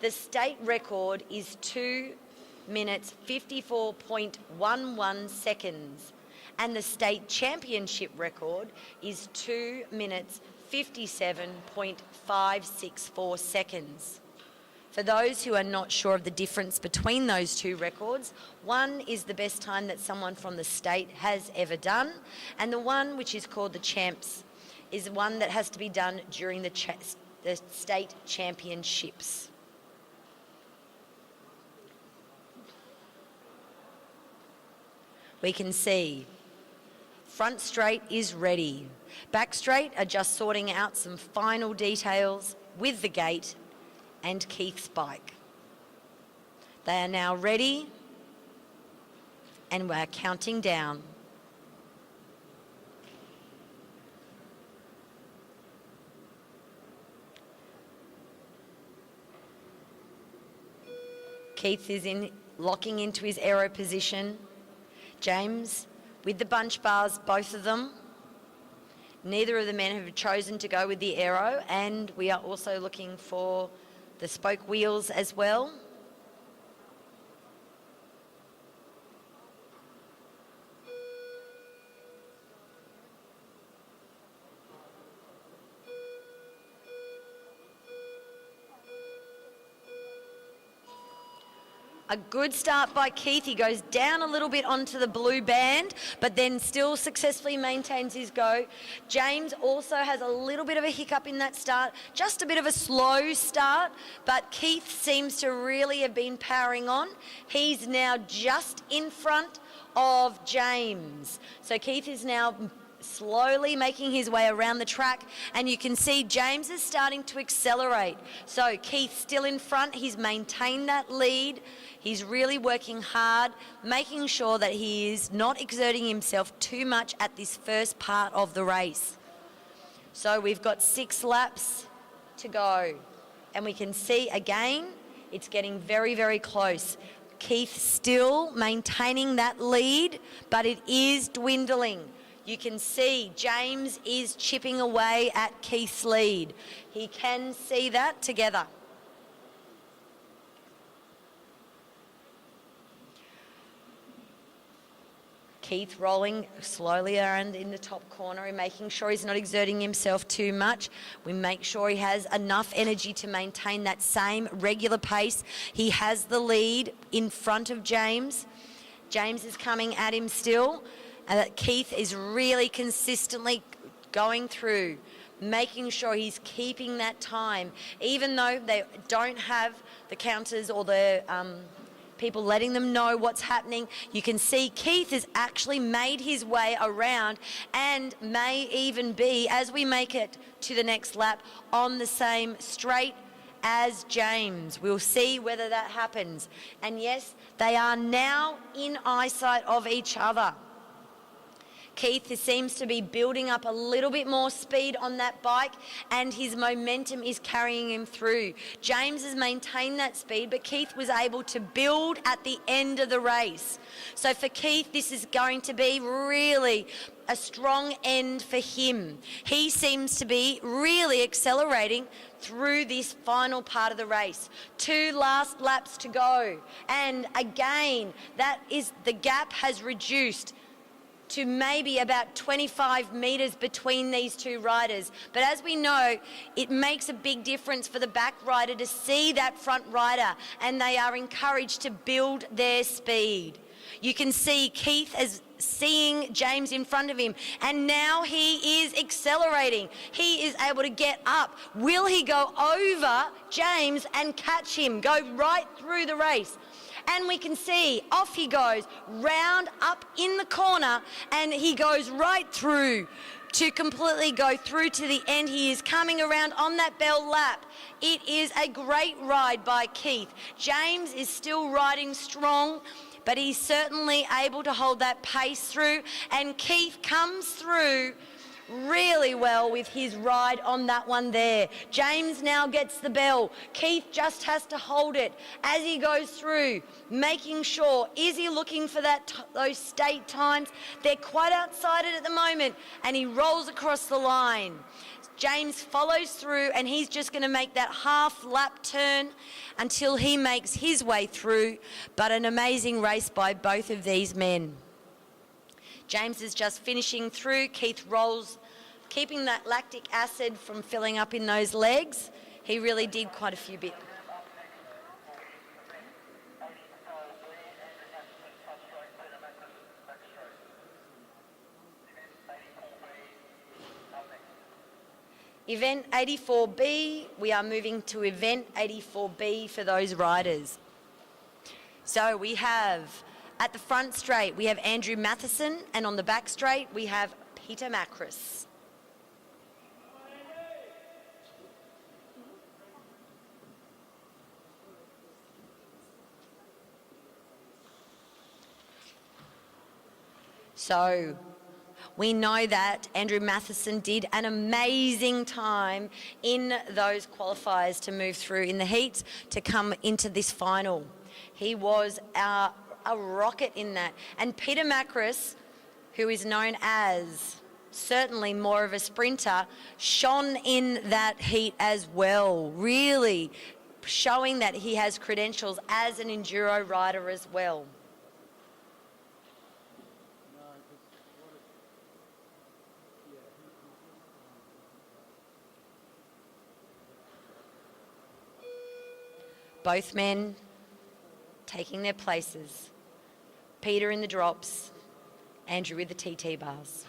the state record is 2 minutes 54.11 seconds, and the state championship record is 2 minutes 57.564 seconds. For those who are not sure of the difference between those 2 records, one is the best time that someone from the state has ever done, and the one which is called the Champs is one that has to be done during the state championships. We can see front straight is ready. Back straight are just sorting out some final details with the gate and Keith's bike. They are now ready and we're counting down. Keith is locking into his aero position. James with the bunch bars, both of them. Neither of the men have chosen to go with the aero, and we are also looking for the spoke wheels as well. A good start by Keith. He goes down a little bit onto the blue band, but then still successfully maintains his go. James also has a little bit of a hiccup in that start, just a bit of a slow start, but Keith seems to really have been powering on. He's now just in front of James. So Keith is now slowly making his way around the track, and you can see James is starting to accelerate. So Keith still in front. He's maintained that lead. He's really working hard, making sure that he is not exerting himself too much at this first part of the race. So we've got 6 laps to go, and we can see again it's getting very, very close. Keith still maintaining that lead, but it is dwindling. You can see James is chipping away at Keith's lead. He can see that together. Keith rolling slowly around in the top corner and making sure he's not exerting himself too much. We make sure he has enough energy to maintain that same regular pace. He has the lead in front of James. James is coming at him still. Keith is really consistently going through, making sure he's keeping that time. Even though they don't have the counters or the people letting them know what's happening, you can see Keith has actually made his way around and may even be, as we make it to the next lap, on the same straight as James. We'll see whether that happens. And yes, they are now in eyesight of each other. Keith seems to be building up a little bit more speed on that bike, and his momentum is carrying him through. James has maintained that speed, but Keith was able to build at the end of the race. So for Keith, this is going to be really a strong end for him. He seems to be really accelerating through this final part of the race. 2 last laps to go. And again, the gap has reduced to maybe about 25 metres between these 2 riders. But as we know, it makes a big difference for the back rider to see that front rider, and they are encouraged to build their speed. You can see Keith as seeing James in front of him, and now he is accelerating. He is able to get up. Will he go over James and catch him, go right through the race? And we can see off he goes, round up in the corner, and he goes right through to completely go through to the end. He is coming around on that bell lap. It is a great ride by Keith. James is still riding strong, but he's certainly able to hold that pace through, and Keith comes through really well with his ride on that one there. James now gets the bell. Keith just has to hold it as he goes through, making sure, is he looking for those state times? They're quite outside it at the moment, and he rolls across the line. James follows through, and he's just going to make that half lap turn until he makes his way through, but an amazing race by both of these men. James is just finishing through. Keith rolls, keeping that lactic acid from filling up in those legs. He really did quite a few bits. Event 84B, we are moving to event 84B for those riders. So we have, at the front straight, we have Andrew Matheson, and on the back straight, we have Peter Macris. So we know that Andrew Matheson did an amazing time in those qualifiers to move through in the heats to come into this final. He was a rocket in that. And Peter Macris, who is known as certainly more of a sprinter, shone in that heat as well, really showing that he has credentials as an enduro rider as well. Both men taking their places. Peter in the drops, Andrew with the TT bars.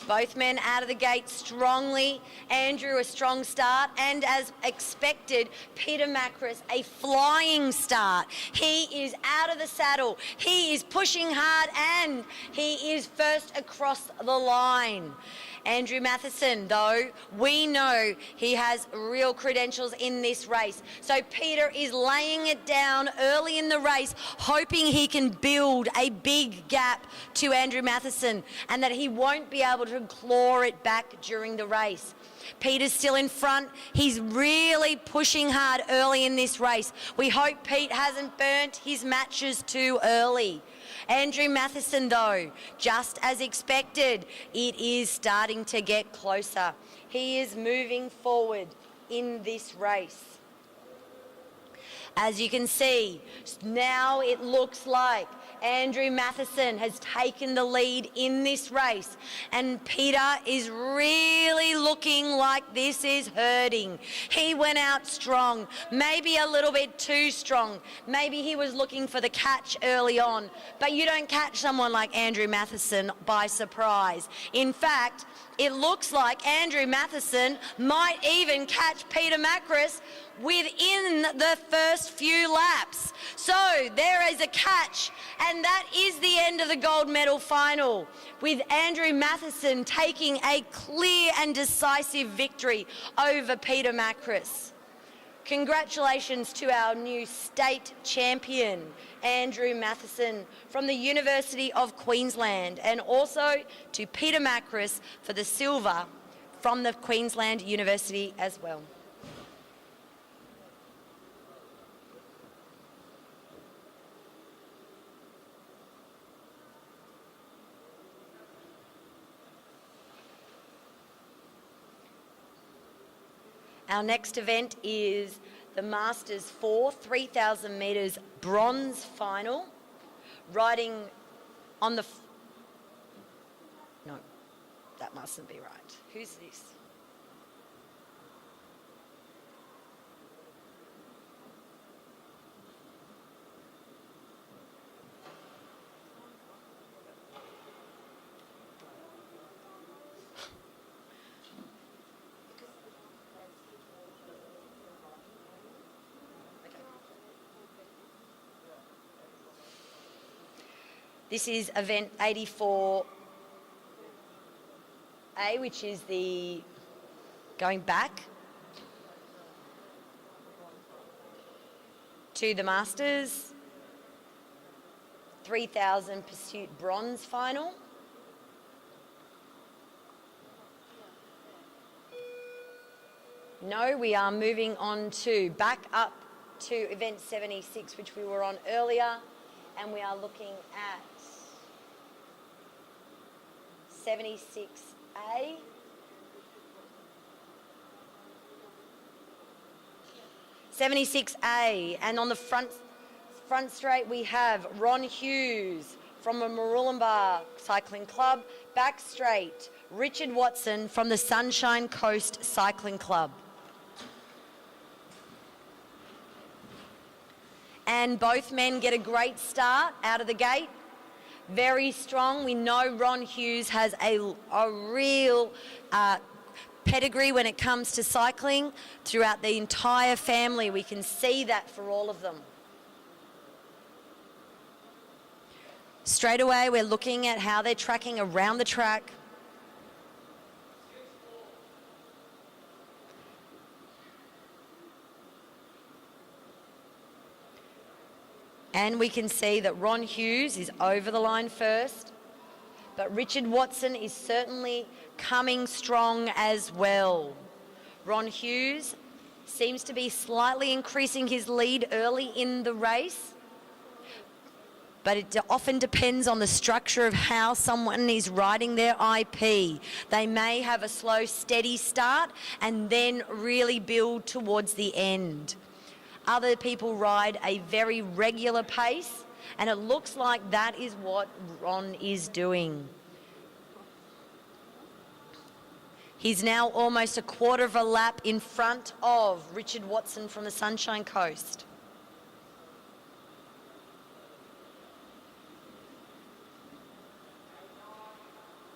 Both men out of the gate strongly. Andrew, a strong start, and as expected, Peter Macris, a flying start. He is out of the saddle. He is pushing hard, and he is first across the line. Andrew Matheson, though, we know he has real credentials in this race. So Peter is laying it down early in the race, hoping he can build a big gap to Andrew Matheson and that he won't be able to claw it back during the race. Peter's still in front. He's really pushing hard early in this race. We hope Pete hasn't burnt his matches too early. Andrew Matheson, though, just as expected, it is starting to get closer. He is moving forward in this race. As you can see, now it looks like Andrew Matheson has taken the lead in this race, and Peter is really looking like this is hurting. He went out strong, maybe a little bit too strong. Maybe he was looking for the catch early on, but you don't catch someone like Andrew Matheson by surprise. In fact, it looks like Andrew Matheson might even catch Peter Macris within the first few laps. So there is a catch, and that is the end of the gold medal final, with Andrew Matheson taking a clear and decisive victory over Peter Macris. Congratulations to our new state champion, Andrew Matheson from the University of Queensland, and also to Peter Macris for the silver from the Queensland University as well. Our next event is the Masters 4 3,000 metres bronze final, riding on the... No, that mustn't be right. Who's this? This is event 84A, which is the going back to the Masters 3000 Pursuit Bronze Final. No, we are moving on to back up to event 76, which we were on earlier, and we are looking at 76A. And on the front straight we have Ron Hughes from the Murwillumbah Cycling Club. Back straight, Richard Watson from the Sunshine Coast Cycling Club. And both men get a great start out of the gate. Very strong. We know Ron Hughes has a real pedigree when it comes to cycling throughout the entire family. We can see that for all of them. Straight away, we're looking at how they're tracking around the track. And we can see that Ron Hughes is over the line first, but Richard Watson is certainly coming strong as well. Ron Hughes seems to be slightly increasing his lead early in the race, but it often depends on the structure of how someone is riding their IP. They may have a slow, steady start and then really build towards the end. Other people ride a very regular pace, and it looks like that is what Ron is doing. He's now almost a quarter of a lap in front of Richard Watson from the Sunshine Coast.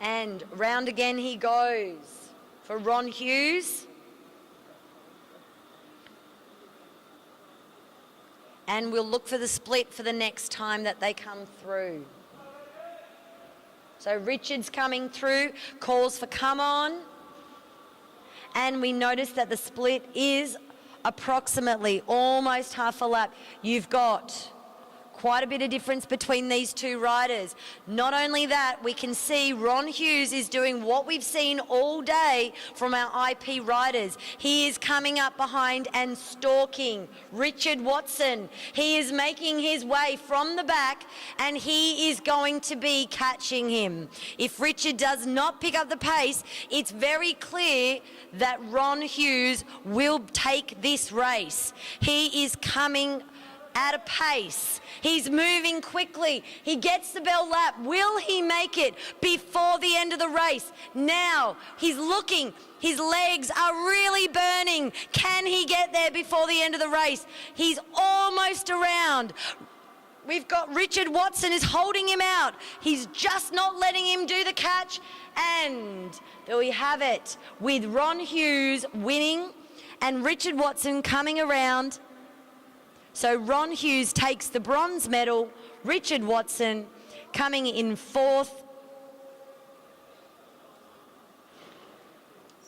And round again he goes for Ron Hughes. And we'll look for the split for the next time that they come through. So Richard's coming through, calls for come on. And we notice that the split is approximately almost half a lap. You've got quite a bit of difference between these two riders. Not only that, we can see Ron Hughes is doing what we've seen all day from our IP riders. He is coming up behind and stalking Richard Watson. He is making his way from the back, and he is going to be catching him. If Richard does not pick up the pace, it's very clear that Ron Hughes will take this race. He is coming at a pace. He's moving quickly. He gets the bell lap. Will he make it before the end of the race? Now, he's looking. His legs are really burning. Can he get there before the end of the race? He's almost around. We've got Richard Watson is holding him out. He's just not letting him do the catch. And there we have it, with Ron Hughes winning and Richard Watson coming around. So Ron Hughes takes the bronze medal, Richard Watson coming in fourth.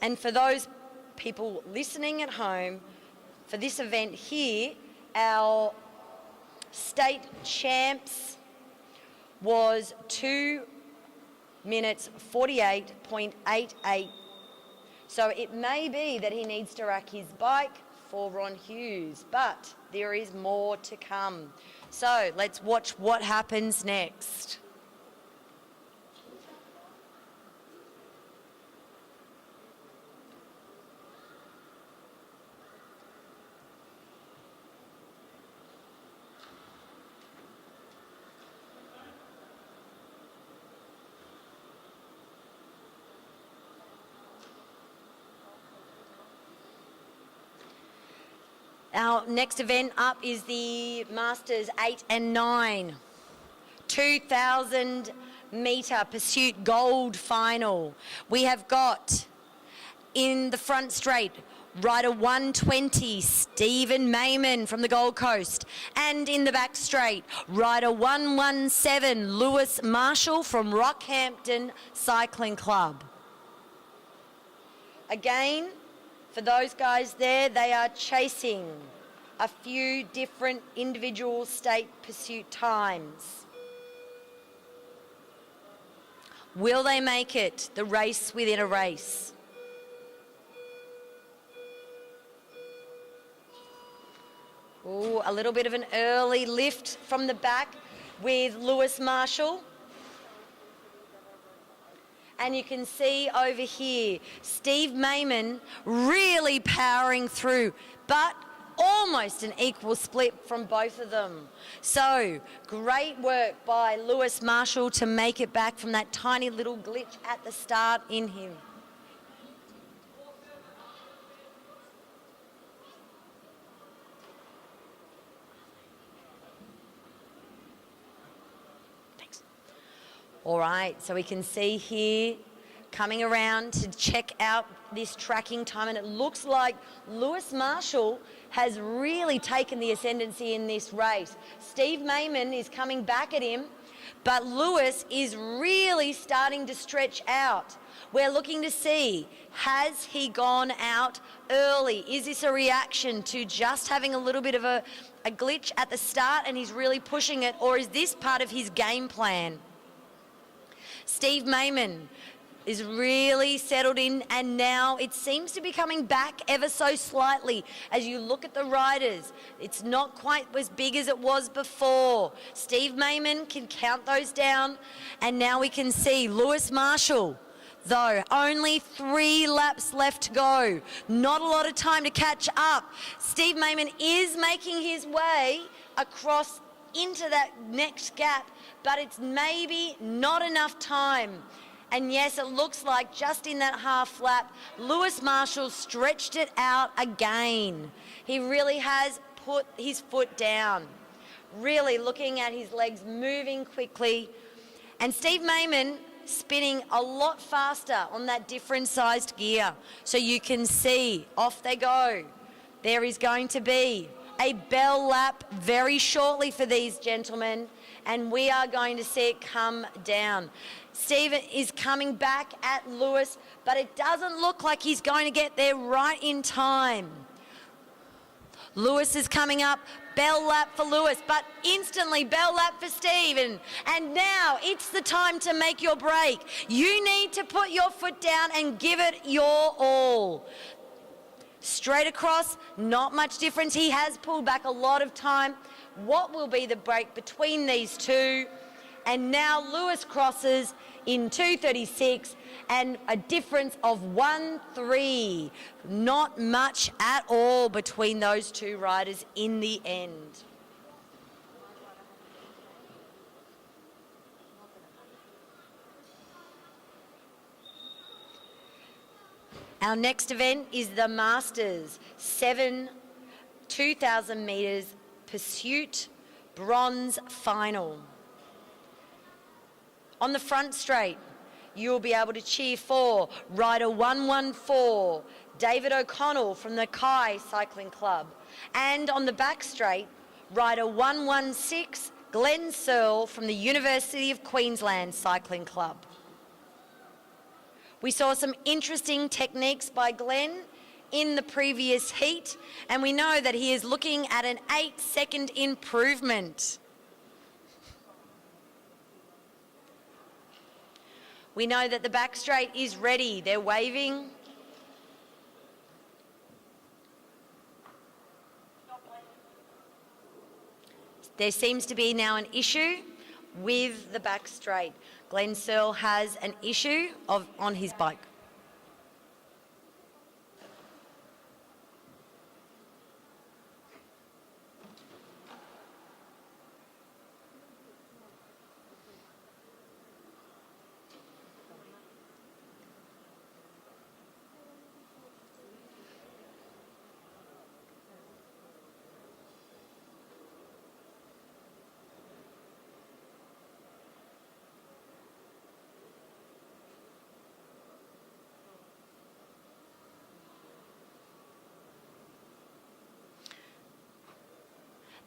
And for those people listening at home, for this event here, our state champs was 2 minutes 48.88. So it may be that he needs to rack his bike for Ron Hughes, but there is more to come. So let's watch what happens next. Our next event up is the Masters 8 and 9. 2,000 metre pursuit gold final. We have got in the front straight Rider 120, Stephen Mayman from the Gold Coast. And in the back straight, Rider 117, Lewis Marshall from Rockhampton Cycling Club. Again, for those guys there, they are chasing a few different individual state pursuit times. Will they make it? The race within a race. Ooh, a little bit of an early lift from the back with Lewis Marshall. And you can see over here, Steve Mayman really powering through, but almost an equal split from both of them. So, great work by Lewis Marshall to make it back from that tiny little glitch at the start in him. All right, so we can see here coming around to check out this tracking time, and it looks like Lewis Marshall has really taken the ascendancy in this race. Steve Mayman is coming back at him, but Lewis is really starting to stretch out. We're looking to see, has he gone out early? Is this a reaction to just having a little bit of a glitch at the start and he's really pushing it, or is this part of his game plan? Steve Mayman is really settled in, and now it seems to be coming back ever so slightly. As you look at the riders, it's not quite as big as it was before. Steve Mayman can count those down, and now we can see Lewis Marshall, though, only 3 laps left to go. Not a lot of time to catch up. Steve Mayman is making his way across into that next gap, but it's maybe not enough time. And yes, it looks like just in that half lap, Lewis Marshall stretched it out again. He really has put his foot down, really looking at his legs moving quickly. And Steve Mayman spinning a lot faster on that different sized gear. So you can see, off they go. There is going to be a bell lap very shortly for these gentlemen, and we are going to see it come down. Stephen is coming back at Lewis, but it doesn't look like he's going to get there right in time. Lewis is coming up, bell lap for Lewis, but instantly bell lap for Stephen. And now it's the time to make your break. You need to put your foot down and give it your all. Straight across, not much difference. He has pulled back a lot of time. What will be the break between these two? And now Lewis crosses in 2:36 and a difference of 1:3. Not much at all between those two riders in the end. Our next event is the Masters 2,000 metres pursuit bronze final. On the front straight, you'll be able to cheer for rider 114, David O'Connell from the Kai Cycling Club. And on the back straight, rider 116, Glenn Searle from the University of Queensland Cycling Club. We saw some interesting techniques by Glenn in the previous heat, and we know that he is looking at an 8-second improvement. We know that the back straight is ready. They're waving. There seems to be now an issue with the back straight. Glenn Searle has an issue on his bike.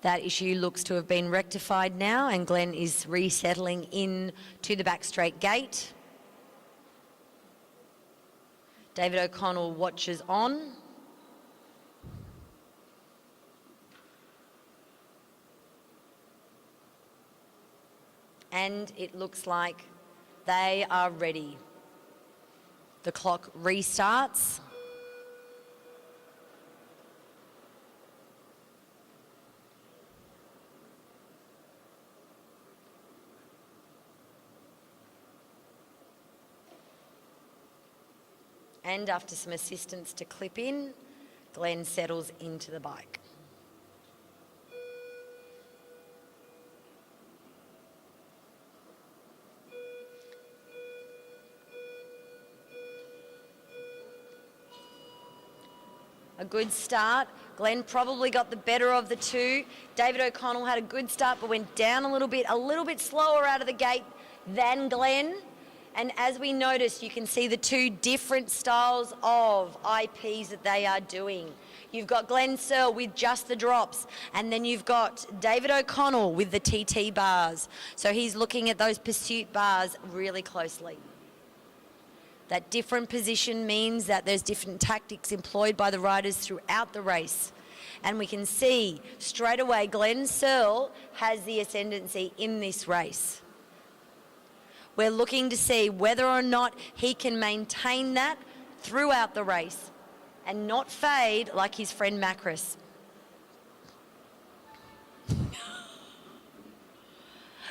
That issue looks to have been rectified now, and Glenn is resettling in to the back straight gate. David O'Connell watches on. And it looks like they are ready. The clock restarts. And after some assistance to clip in, Glenn settles into the bike. A good start. Glenn probably got the better of the two. David O'Connell had a good start but went down a little bit slower out of the gate than Glenn. And as we notice, you can see the two different styles of IPs that they are doing. You've got Glenn Searle with just the drops, and then you've got David O'Connell with the TT bars. So he's looking at those pursuit bars really closely. That different position means that there's different tactics employed by the riders throughout the race. And we can see straight away Glenn Searle has the ascendancy in this race. We're looking to see whether or not he can maintain that throughout the race and not fade like his friend Macris.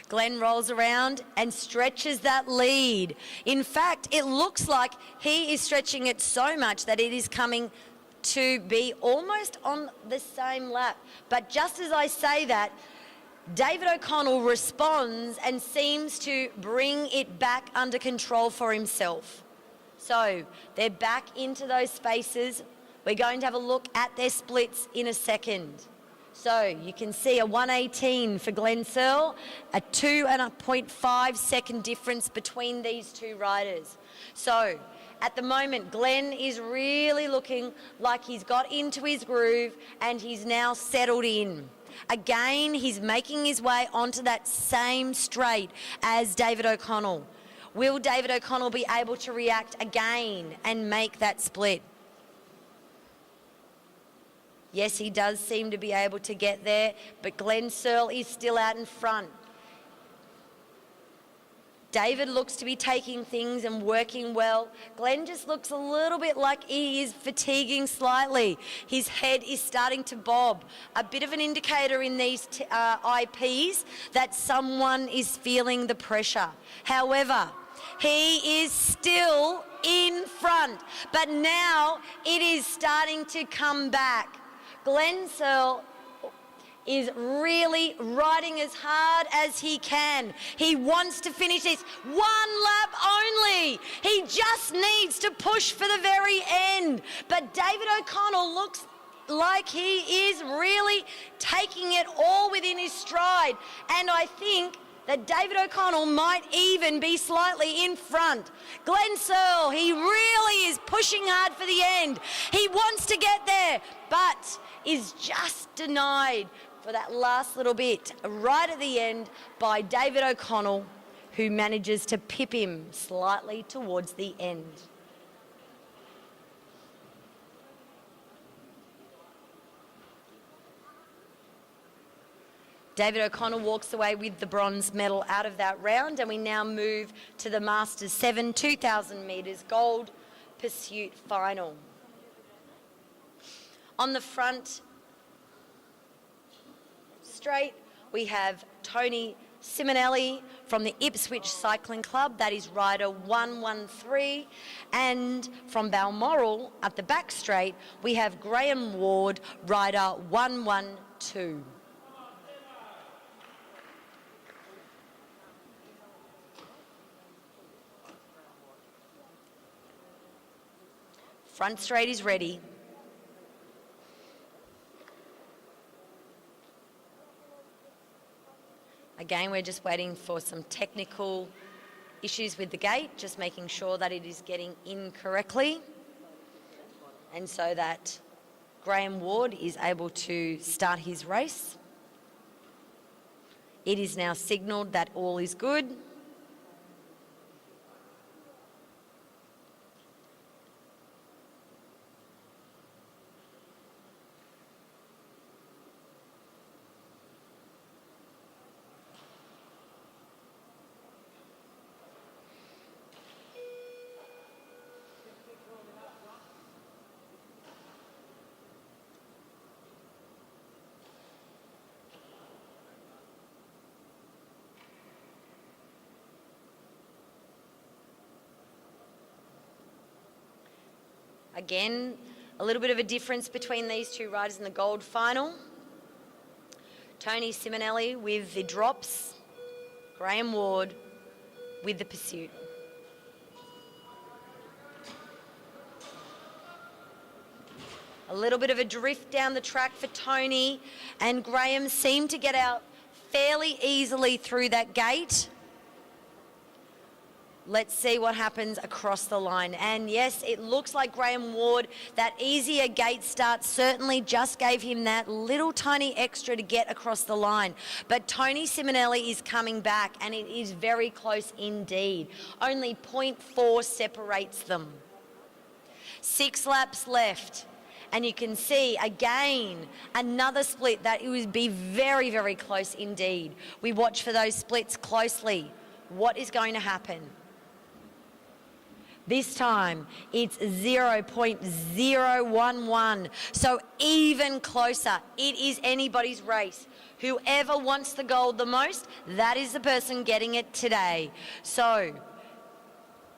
Glenn rolls around and stretches that lead. In fact, it looks like he is stretching it so much that it is coming to be almost on the same lap. But just as I say that, David O'Connell responds and seems to bring it back under control for himself. So they're back into those spaces. We're going to have a look at their splits in a second. So you can see a 1:18 for Glenn Searle, a 2.5 second difference between these two riders. So at the moment, Glenn is really looking like he's got into his groove and he's now settled in. Again, he's making his way onto that same straight as David O'Connell. Will David O'Connell be able to react again and make that split? Yes, he does seem to be able to get there, but Glenn Searle is still out in front. David looks to be taking things and working well. Glenn just looks a little bit like he is fatiguing slightly. His head is starting to bob. A bit of an indicator in these IPs that someone is feeling the pressure. However, he is still in front, but now it is starting to come back. Glenn Searle is really riding as hard as he can. He wants to finish this one lap only. He just needs to push for the very end. But David O'Connell looks like he is really taking it all within his stride. And I think that David O'Connell might even be slightly in front. Glenn Searle, he really is pushing hard for the end. He wants to get there, but is just denied for that last little bit right at the end by David O'Connell, who manages to pip him slightly towards the end. David O'Connell walks away with the bronze medal out of that round, and we now move to the Masters 7 2,000 metres gold pursuit final. On the front straight, we have Tony Simonelli from the Ipswich Cycling Club, that is rider 113, and from Balmoral at the back straight, we have Graham Ward, rider 112. Front straight is ready. Again, we're just waiting for some technical issues with the gate, just making sure that it is getting in correctly. And so that Graham Ward is able to start his race. It is now signalled that all is good. Again, a little bit of a difference between these two riders in the gold final. Tony Simonelli with the drops, Graham Ward with the pursuit. A little bit of a drift down the track for Tony, and Graham seemed to get out fairly easily through that gate. Let's see what happens across the line. And yes, it looks like Graham Ward, that easier gate start certainly just gave him that little tiny extra to get across the line. But Tony Simonelli is coming back, and it is very close indeed. Only 0.4 separates them. 6 laps left. And you can see, again, another split that it would be very, very close indeed. We watch for those splits closely. What is going to happen? This time, it's 0.011, so even closer. It is anybody's race. Whoever wants the gold the most, that is the person getting it today. So,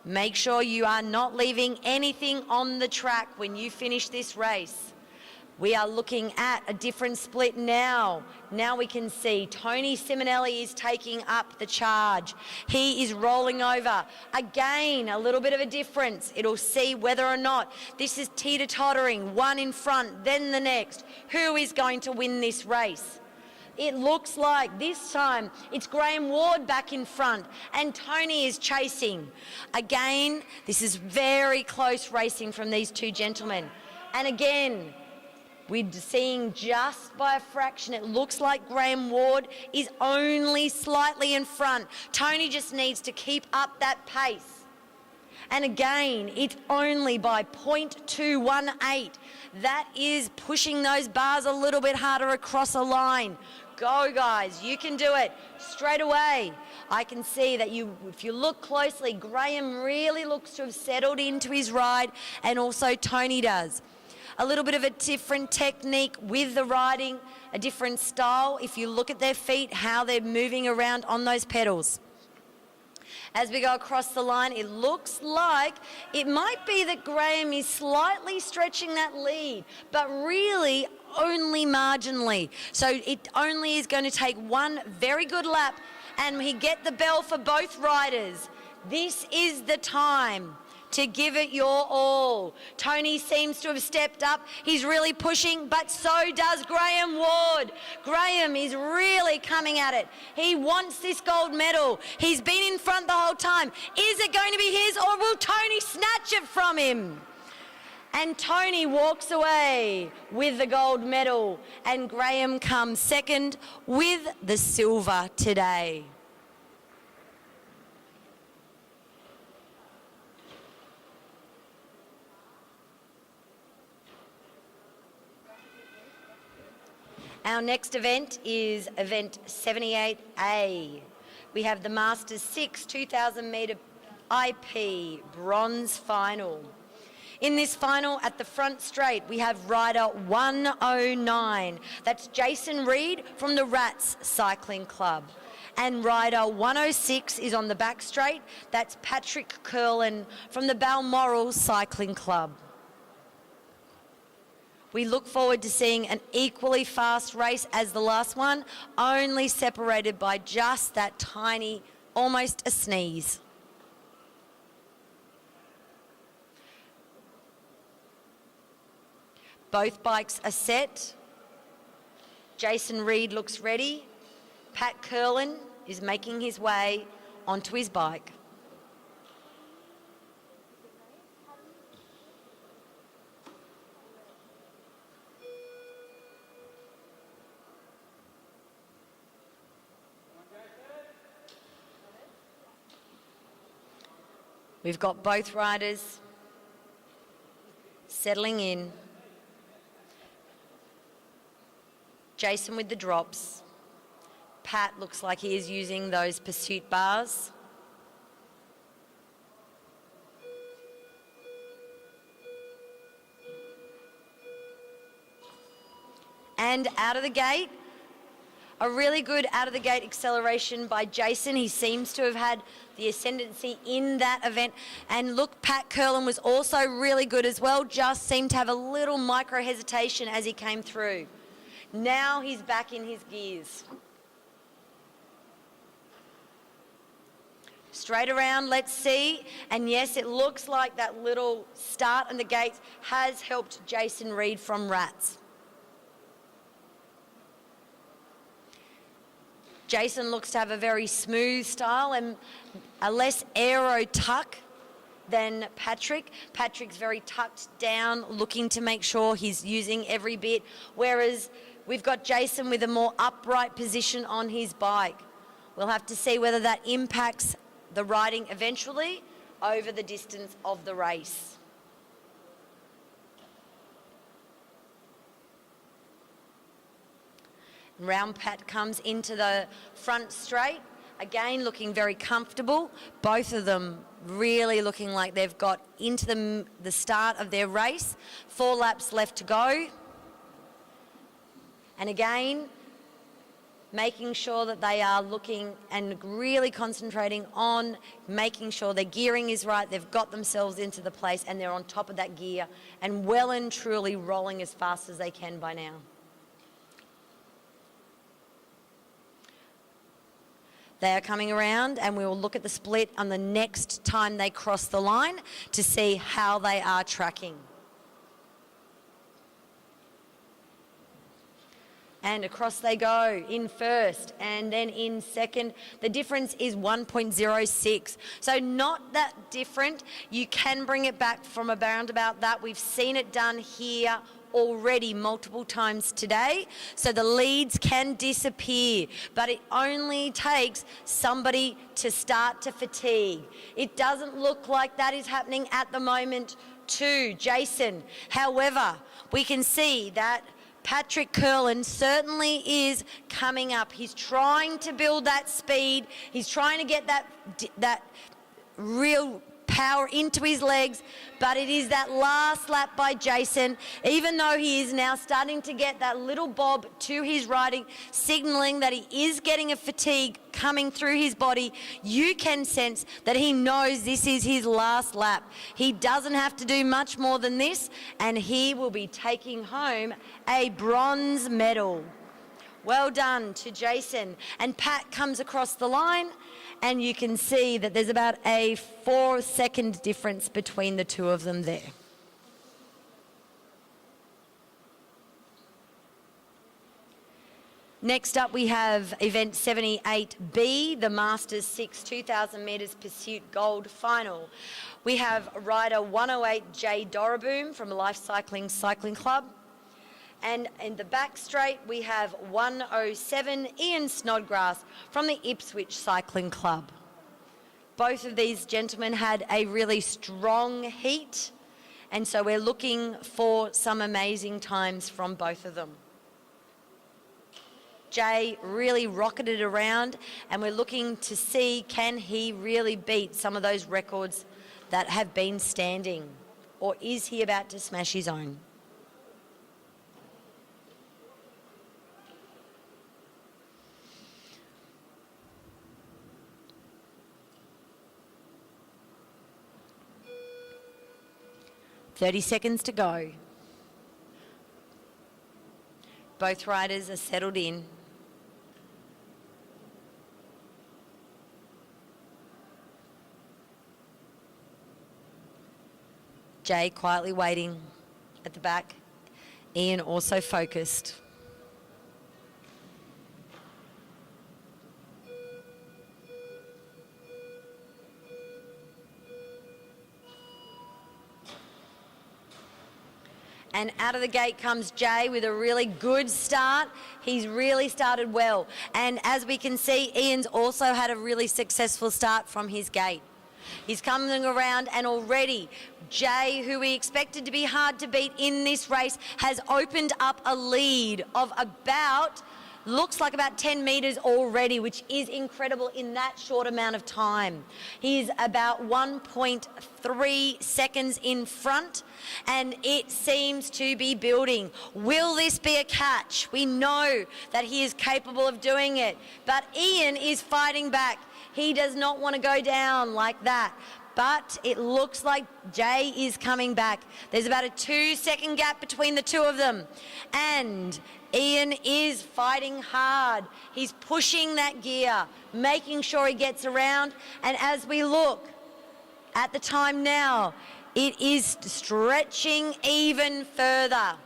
make sure you are not leaving anything on the track when you finish this race. We are looking at a different split now. Now we can see Tony Simonelli is taking up the charge. He is rolling over. Again, a little bit of a difference. It'll see whether or not this is teeter-tottering. One in front, then the next. Who is going to win this race? It looks like this time it's Graham Ward back in front and Tony is chasing. Again, this is very close racing from these two gentlemen. And again, we're seeing just by a fraction, it looks like Graham Ward is only slightly in front. Tony just needs to keep up that pace. And again, it's only by 0.218. That is pushing those bars a little bit harder across a line. Go, guys, you can do it straight away. I can see that if you look closely, Graham really looks to have settled into his ride, and also Tony does. A little bit of a different technique with the riding, a different style. If you look at their feet, how they're moving around on those pedals. As we go across the line, it looks like it might be that Graham is slightly stretching that lead, but really only marginally. So it only is going to take one very good lap, and we get the bell for both riders. This is the time to give it your all. Tony seems to have stepped up. He's really pushing, but so does Graham Ward. Graham is really coming at it. He wants this gold medal. He's been in front the whole time. Is it going to be his, or will Tony snatch it from him? And Tony walks away with the gold medal, and Graham comes second with the silver today. Our next event is event 78A. We have the Masters 6 2,000 metre IP bronze final. In this final, at the front straight, we have rider 109. That's Jason Reed from the Rats Cycling Club. And rider 106 is on the back straight. That's Patrick Curlin from the Balmoral Cycling Club. We look forward to seeing an equally fast race as the last one, only separated by just that tiny, almost a sneeze. Both bikes are set. Jason Reed looks ready. Pat Curlin is making his way onto his bike. We've got both riders settling in. Jason with the drops. Pat looks like he is using those pursuit bars. And out of the gate, a really good out of the gate acceleration by Jason. He seems to have had the ascendancy in that event. And look, Pat Curlin was also really good as well, just seemed to have a little micro hesitation as he came through. Now he's back in his gears. Straight around, let's see. And yes, it looks like that little start on the gates has helped Jason Reed from Rats. Jason looks to have a very smooth style and a less aero tuck than Patrick. Patrick's very tucked down, looking to make sure he's using every bit, whereas we've got Jason with a more upright position on his bike. We'll have to see whether that impacts the riding eventually over the distance of the race. Round Pat comes into the front straight, again looking very comfortable. Both of them really looking like they've got into the start of their race. 4 laps left to go. And again, making sure that they are looking and really concentrating on making sure their gearing is right, they've got themselves into the place and they're on top of that gear and well and truly rolling as fast as they can by now. They are coming around and we will look at the split on the next time they cross the line to see how they are tracking. And across they go in first and then in second. The difference is 1.06. So not that different. You can bring it back from around about that. We've seen it done here already multiple times today. So the leads can disappear, but it only takes somebody to start to fatigue. It doesn't look like that is happening at the moment to Jason. However, we can see that Patrick Curlin certainly is coming up. He's trying to build that speed. He's trying to get that real power into his legs, but it is that last lap by Jason, even though he is now starting to get that little bob to his riding, signalling that he is getting a fatigue coming through his body. You can sense that he knows this is his last lap. He doesn't have to do much more than this, and he will be taking home a bronze medal. Well done to Jason. And Pat comes across the line, and you can see that there's about a 4-second difference between the two of them there. Next up we have event 78B, the Masters 6 2,000 metres Pursuit Gold Final. We have rider 108 Jay Doraboom from Life Cycling Club. And in the back straight, we have 107 Ian Snodgrass from the Ipswich Cycling Club. Both of these gentlemen had a really strong heat, and so we're looking for some amazing times from both of them. Jay really rocketed around, and we're looking to see, can he really beat some of those records that have been standing, or is he about to smash his own? "30 seconds to go." Both riders are settled in. Jay quietly waiting at the back. Ian also focused. And out of the gate comes Jay with a really good start. He's really started well. And as we can see, Ian's also had a really successful start from his gate. He's coming around, and already Jay, who we expected to be hard to beat in this race, has opened up a lead of about, looks like about 10 metres already, which is incredible in that short amount of time. He's about 1.3 seconds in front, and it seems to be building. Will this be a catch? We know that he is capable of doing it, but Ian is fighting back. He does not want to go down like that. But it looks like Jay is coming back. There's about a 2-second gap between the two of them. And Ian is fighting hard. He's pushing that gear, making sure he gets around. And as we look at the time now, it is stretching even further.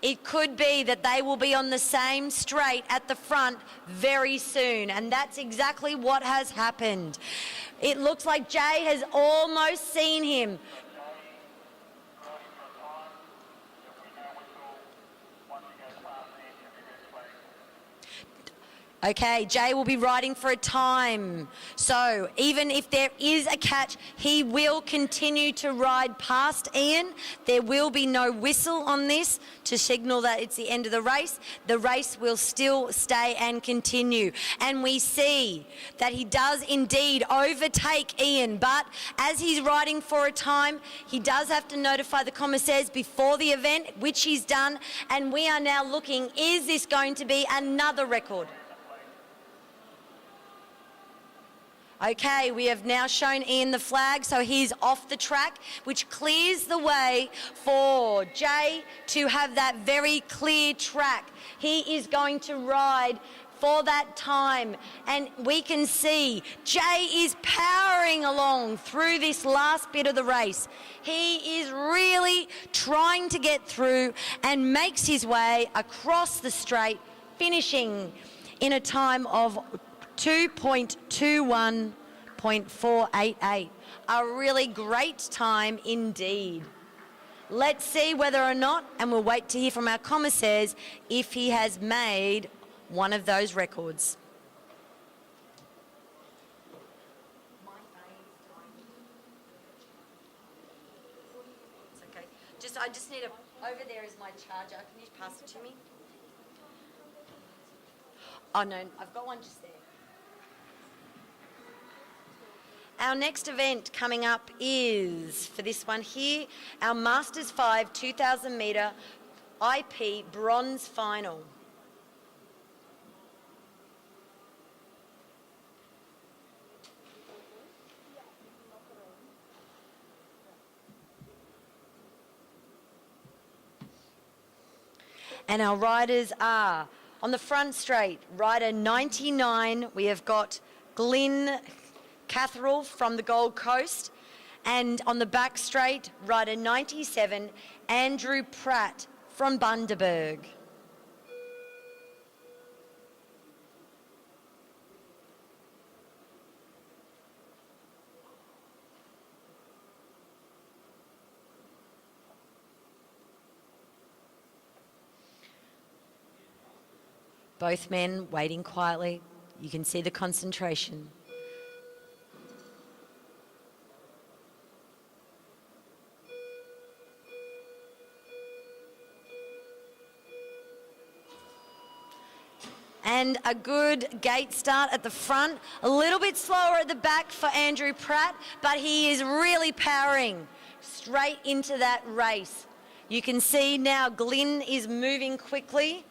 It could be that they will be on the same straight at the front very soon, and that's exactly what has happened. It looks like Jay has almost seen him. Okay, Jay will be riding for a time. So even if there is a catch, he will continue to ride past Ian. There will be no whistle on this to signal that it's the end of the race. The race will still stay and continue. And we see that he does indeed overtake Ian, but as he's riding for a time, he does have to notify the commissaires before the event, which he's done. And we are now looking, is this going to be another record? Okay, we have now shown Ian the flag, so he's off the track, which clears the way for Jay to have that very clear track. He is going to ride for that time, and we can see Jay is powering along through this last bit of the race. He is really trying to get through and makes his way across the straight, finishing in a time of 2.21.488. A really great time indeed. Let's see whether or not, and we'll wait to hear from our commissaires, if he has made one of those records. It's okay. I just need over there is my charger. Can you pass it to me? Oh no, I've got one just there. Our next event coming up is, for this one here, our Masters 5 2,000 metre IP bronze final. And our riders are, on the front straight, rider 99, we have got Glyn Catherall from the Gold Coast, and on the back straight, rider 97, Andrew Pratt from Bundaberg. Both men waiting quietly. You can see the concentration. And a good gate start at the front, a little bit slower at the back for Andrew Pratt, but he is really powering straight into that race. You can see now Glyn is moving quickly,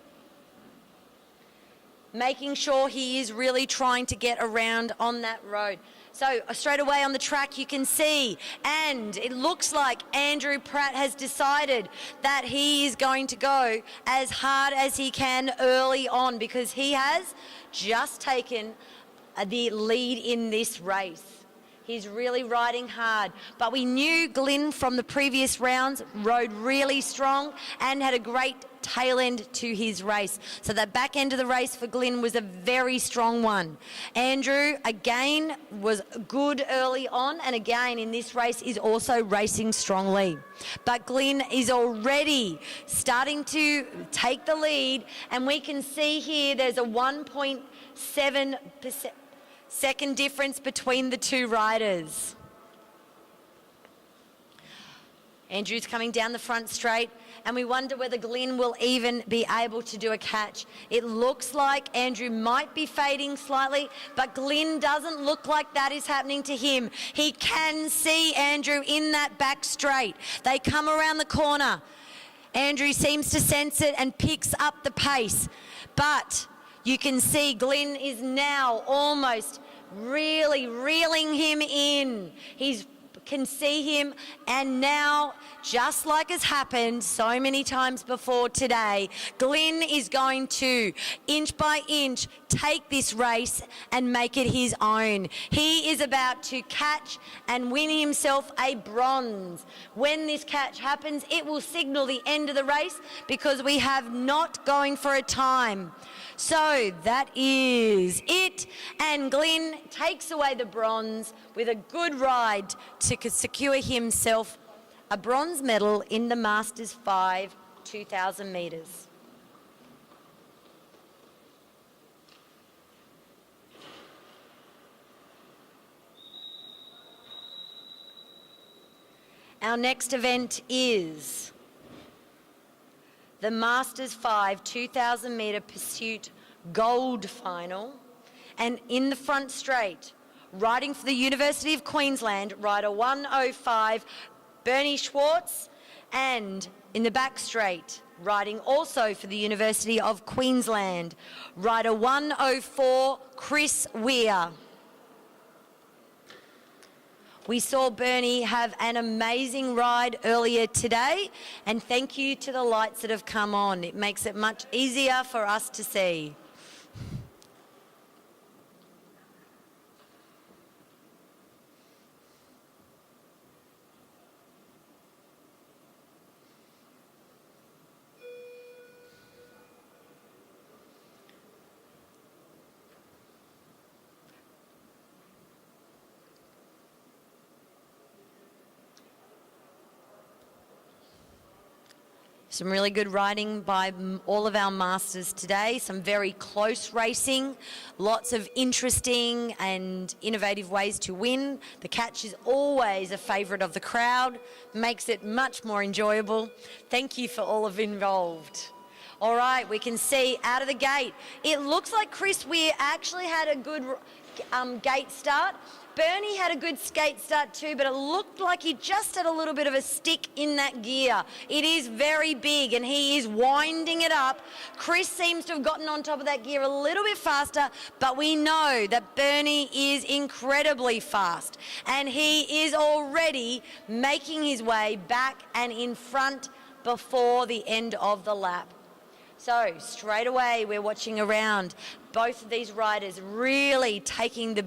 making sure he is really trying to get around on that road. So straight away on the track you can see, and it looks like Andrew Pratt has decided that he is going to go as hard as he can early on, because he has just taken the lead in this race. He's really riding hard. But we knew Glyn from the previous rounds rode really strong and had a great tail end to his race. So the back end of the race for Glyn was a very strong one. Andrew, again, was good early on, and again in this race is also racing strongly. But Glyn is already starting to take the lead, and we can see here there's a 1.7%. second difference between the two riders. Andrew's coming down the front straight, and we wonder whether Glyn will even be able to do a catch. It looks like Andrew might be fading slightly, but Glyn doesn't look like that is happening to him. He can see Andrew in that back straight. They come around the corner. Andrew seems to sense it and picks up the pace, but you can see Glyn is now almost really reeling him in. He's can see him, and now, just like has happened so many times before today, Glyn is going to, inch by inch, take this race and make it his own. He is about to catch and win himself a bronze. When this catch happens, it will signal the end of the race because we have not going for a time. So that is it, and Glyn takes away the bronze with a good ride to secure himself a bronze medal in the Masters 5 2,000 metres. Our next event is the Masters 5 2,000 metre pursuit gold final, and in the front straight, riding for the University of Queensland, rider 105 Bernie Schwartz, and in the back straight, riding also for the University of Queensland, rider 104 Chris Weir. We saw Bernie have an amazing ride earlier today, and thank you to the lights that have come on. It makes it much easier for us to see. Some really good riding by all of our masters today, some very close racing, lots of interesting and innovative ways to win. The catch is always a favourite of the crowd, makes it much more enjoyable. Thank you for all of involved. All right, we can see out of the gate, it looks like Chris Weir actually had a good gate start. Bernie had a good skate start too, but it looked like he just had a little bit of a stick in that gear. It is very big and he is winding it up. Chris seems to have gotten on top of that gear a little bit faster, but we know that Bernie is incredibly fast and he is already making his way back and in front before the end of the lap. So straight away we're watching around. Both of these riders really taking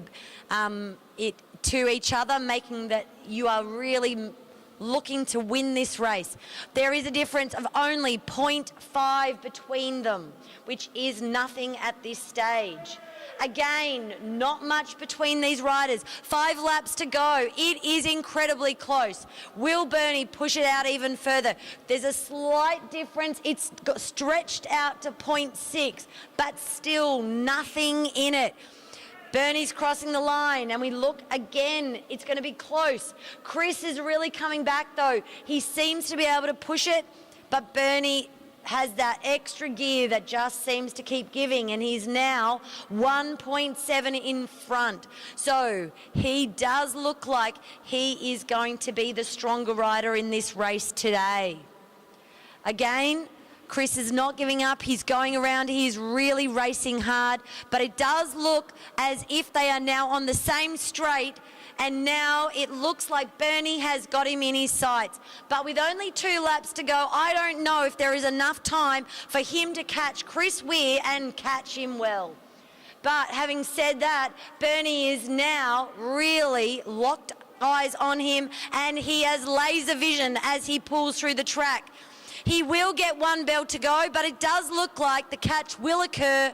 it to each other, making that you are really looking to win this race. There is a difference of only 0.5 between them, which is nothing at this stage. Again, not much between these riders. 5 laps to go. It is incredibly close. Will Bernie push it out even further? There's a slight difference. It's got stretched out to 0.6, but still nothing in it. Bernie's crossing the line and we look again, it's going to be close. Chris is really coming back though. He seems to be able to push it, but Bernie has that extra gear that just seems to keep giving, and he's now 1.7 in front. So he does look like he is going to be the stronger rider in this race today. Again, Chris is not giving up. He's going around. He's really racing hard, but it does look as if they are now on the same straight, and now it looks like Bernie has got him in his sights. But with only 2 laps to go, I don't know if there is enough time for him to catch Chris Weir and catch him well. But having said that, Bernie is now really locked eyes on him, and he has laser vision as he pulls through the track. He will get 1 bell to go, but it does look like the catch will occur.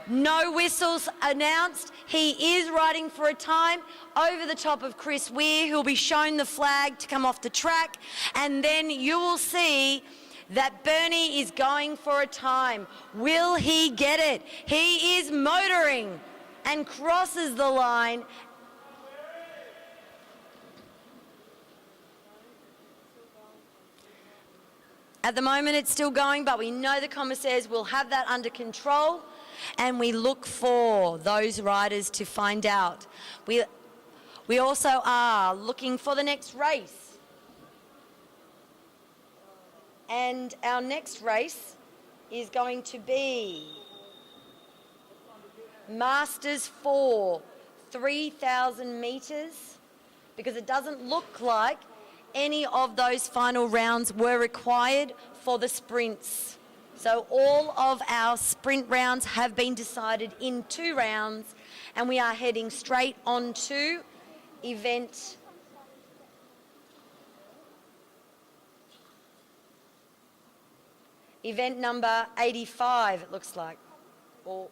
No whistles announced. He is riding for a time over the top of Chris Weir, who'll be shown the flag to come off the track, and then you will see that Bernie is going for a time. Will he get it? He is motoring. and crosses the line. At the moment it's still going, but we know the commissaires will have that under control, and we look for those riders to find out. We also are looking for the next race. And our next race is going to be Masters 4, 3,000 metres, because it doesn't look like any of those final rounds were required for the sprints. So all of our sprint rounds have been decided in 2 rounds, and we are heading straight on to event number 85, it looks like. Or,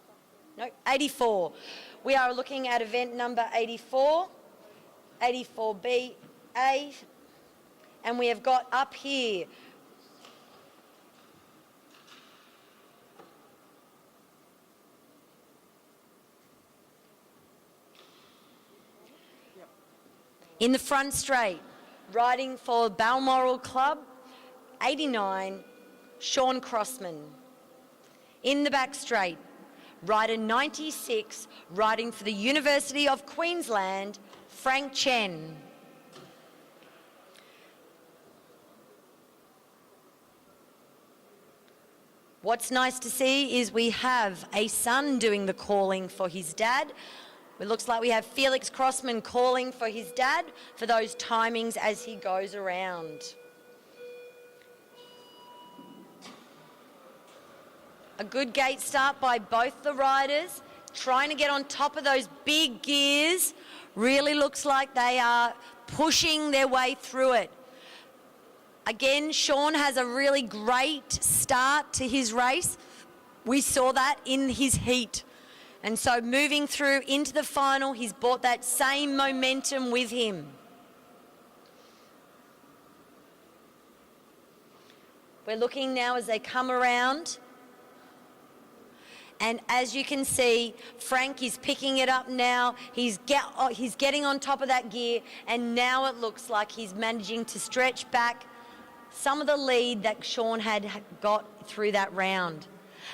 no, 84. We are looking at event number 84, 84B, A, and we have got up here in the front straight, riding for Balmoral Club, 89, Sean Crossman. In the back straight, rider 96, riding for the University of Queensland, Frank Chen. What's nice to see is we have a son doing the calling for his dad. It looks like we have Felix Crossman calling for his dad for those timings as he goes around. A good gate start by both the riders, trying to get on top of those big gears. Really looks like they are pushing their way through it. Again, Sean has a really great start to his race. We saw that in his heat. And so moving through into the final, he's brought that same momentum with him. We're looking now as they come around. And as you can see, Frank is picking it up now. He's getting on top of that gear, and now it looks like he's managing to stretch back some of the lead that Sean had got through that round.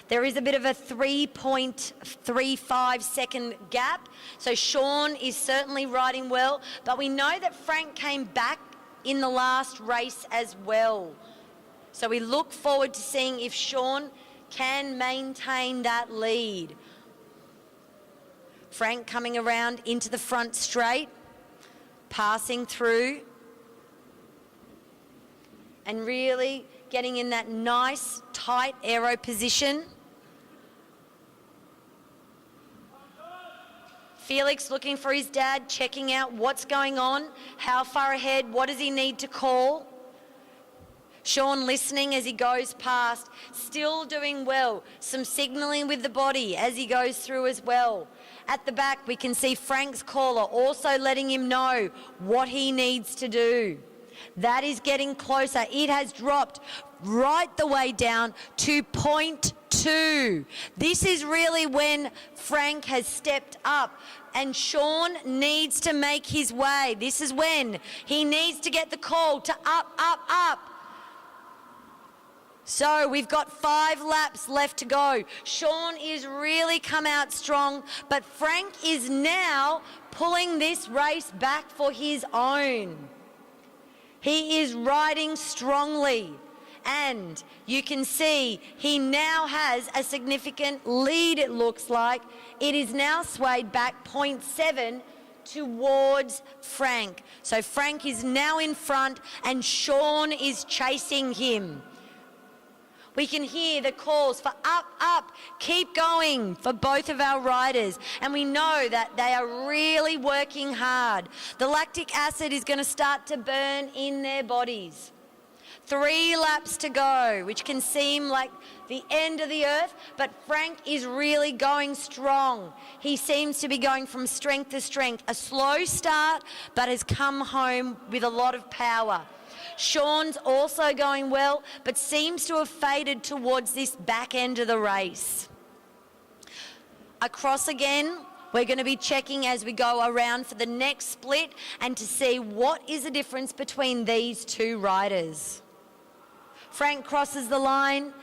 There is a bit of a 3.35 second gap, so Sean is certainly riding well, but we know that Frank came back in the last race as well. So we look forward to seeing if Sean can maintain that lead. Frank coming around into the front straight, passing through, and really getting in that nice, tight aero position. Felix looking for his dad, checking out what's going on, how far ahead, what does he need to call. Sean listening as he goes past, still doing well. Some signalling with the body as he goes through as well. At the back, we can see Frank's caller also letting him know what he needs to do. That is getting closer. It has dropped right the way down to 0.2. This is really when Frank has stepped up, and Sean needs to make his way. This is when he needs to get the call to up, up, up. So we've got 5 laps left to go. Sean is really come out strong, but Frank is now pulling this race back for his own. He is riding strongly, and you can see he now has a significant lead, it looks like. It is now swayed back 0.7 towards Frank. So Frank is now in front, and Sean is chasing him. We can hear the calls for up, up, keep going for both of our riders. And we know that they are really working hard. The lactic acid is going to start to burn in their bodies. 3 laps to go, which can seem like the end of the earth, but Frank is really going strong. He seems to be going from strength to strength. A slow start, but has come home with a lot of power. Sean's also going well, but seems to have faded towards this back end of the race. Across again, We're going to be checking as we go around for the next split and to see what is the difference between these two riders. Frank crosses the line.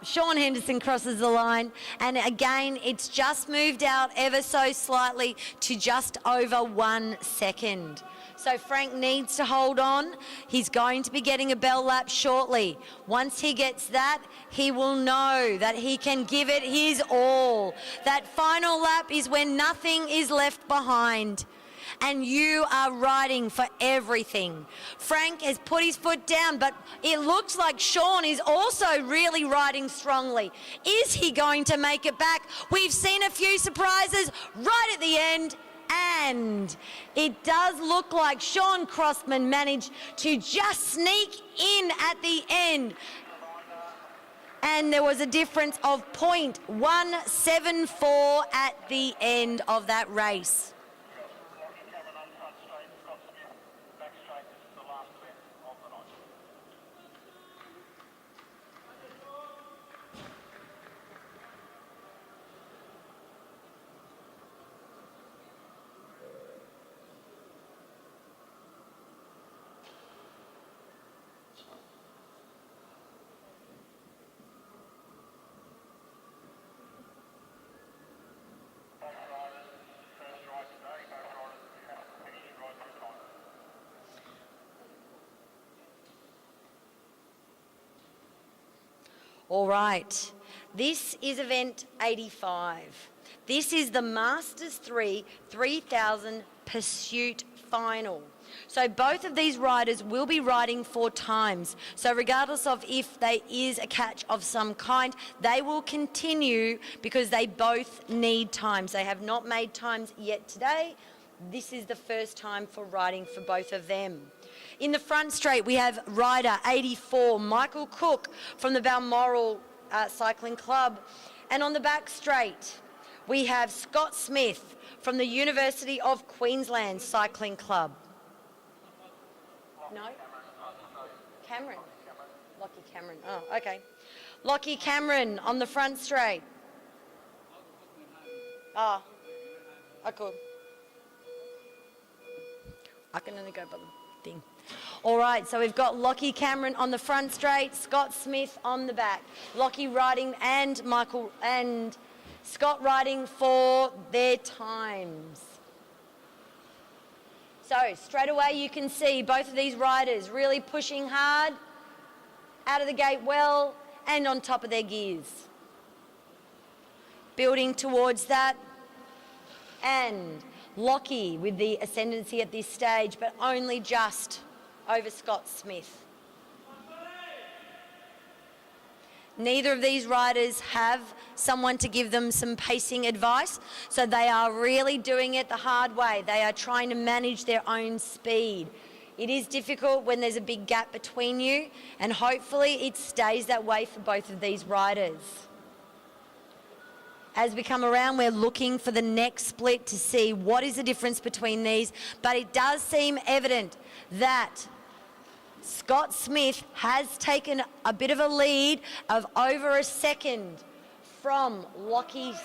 Sean Henderson crosses the line. And again, it's just moved out ever so slightly to just over 1 second. So Frank needs to hold on. He's going to be getting a bell lap shortly. Once he gets that, he will know that he can give it his all. That final lap is when nothing is left behind. And you are riding for everything. Frank has put his foot down, but it looks like Sean is also really riding strongly. Is he going to make it back? We've seen a few surprises right at the end. And it does look like Sean Crossman managed to just sneak in at the end. And there was a difference of 0.174 at the end of that race. All right, this is event 85. This is the Masters 3 3000 Pursuit Final. So both of these riders will be riding 4 times. So regardless of if there is a catch of some kind, they will continue because they both need times. They have not made times yet today. This is the first time for riding for both of them. In the front straight, we have rider 84, Michael Cook from the Balmoral Cycling Club. And on the back straight, we have Scott Smith from the University of Queensland Cycling Club. No? Cameron. Lockie Cameron. Oh, okay. Lockie Cameron on the front straight. Oh, I could. I can only go by the thing. All right, so we've got Lockie Cameron on the front straight, Scott Smith on the back. Lockie riding and Michael and Scott riding for their times. So straight away you can see both of these riders really pushing hard, out of the gate well, and on top of their gears. Building towards that, and Lockie with the ascendancy at this stage, but only just over Scott Smith. Neither of these riders have someone to give them some pacing advice, so they are really doing it the hard way. They are trying to manage their own speed. It is difficult when there's a big gap between you, and hopefully it stays that way for both of these riders. As we come around, we're looking for the next split to see what is the difference between these, but it does seem evident that Scott Smith has taken a bit of a lead of over a second from Lockie's,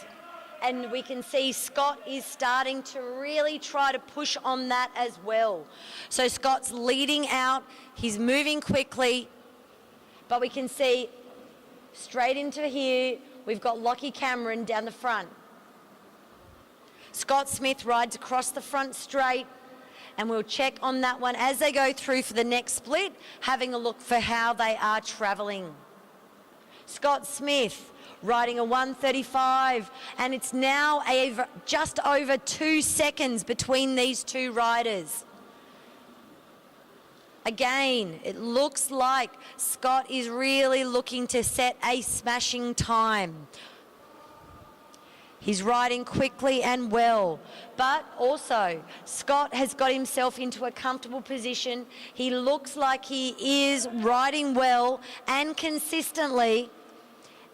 and we can see Scott is starting to really try to push on that as well. So Scott's leading out, he's moving quickly, but we can see straight into here, we've got Lockie Cameron down the front. Scott Smith rides across the front straight, and we'll check on that one as they go through for the next split, having a look for how they are travelling. Scott Smith riding a 1:35, and it's now just over 2 seconds between these two riders. Again, it looks like Scott is really looking to set a smashing time. He's riding quickly and well, but also Scott has got himself into a comfortable position. He looks like he is riding well and consistently.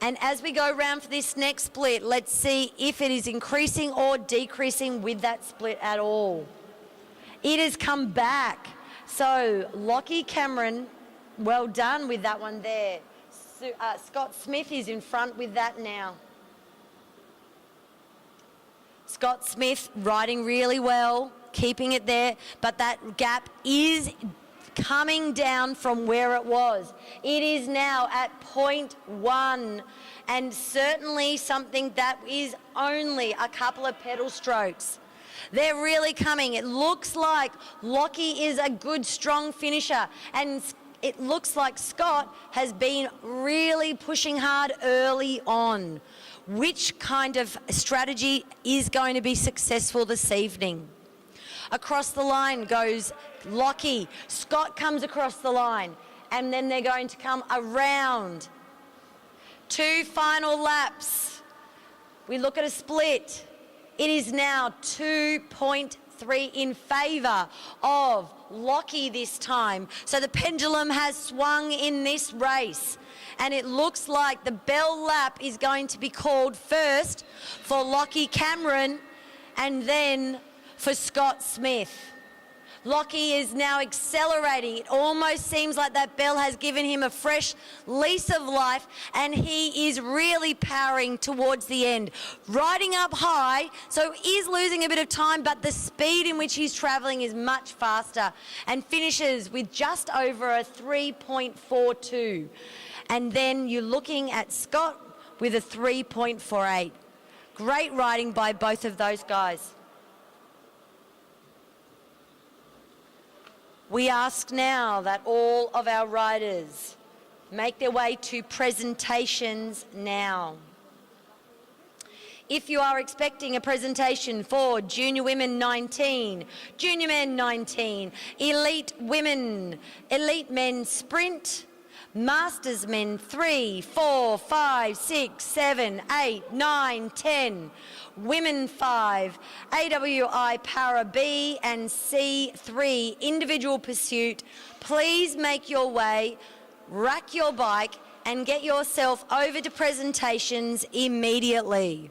And as we go around for this next split, let's see if it is increasing or decreasing with that split at all. It has come back. So Lockie Cameron, well done with that one there. Scott Smith is in front with that now. Scott Smith riding really well, keeping it there, but that gap is coming down from where it was. It is now at 0.1, and certainly something that is only a couple of pedal strokes. They're really coming. It looks like Lockie is a good, strong finisher, and it looks like Scott has been really pushing hard early on. Which kind of strategy is going to be successful this evening? Across the line goes Lockie. Scott comes across the line, and then they're going to come around. 2 final laps. We look at a split. It is now 2.3 in favour of Lockie this time. So the pendulum has swung in this race. And it looks like the bell lap is going to be called first for Lockie Cameron and then for Scott Smith. Lockie is now accelerating. It almost seems like that bell has given him a fresh lease of life, and he is really powering towards the end. Riding up high, so is losing a bit of time, but the speed in which he's travelling is much faster, and finishes with just over a 3.42. And then you're looking at Scott with a 3.48. Great riding by both of those guys. We ask now that all of our riders make their way to presentations now. If you are expecting a presentation for Junior Women 19, Junior Men 19, Elite Women, Elite Men Sprint, Masters Men 3, 4, 5, 6, 7, 8, 9, 10, Women 5, AWI Para B and C3, Individual Pursuit, please make your way, rack your bike and get yourself over to presentations immediately.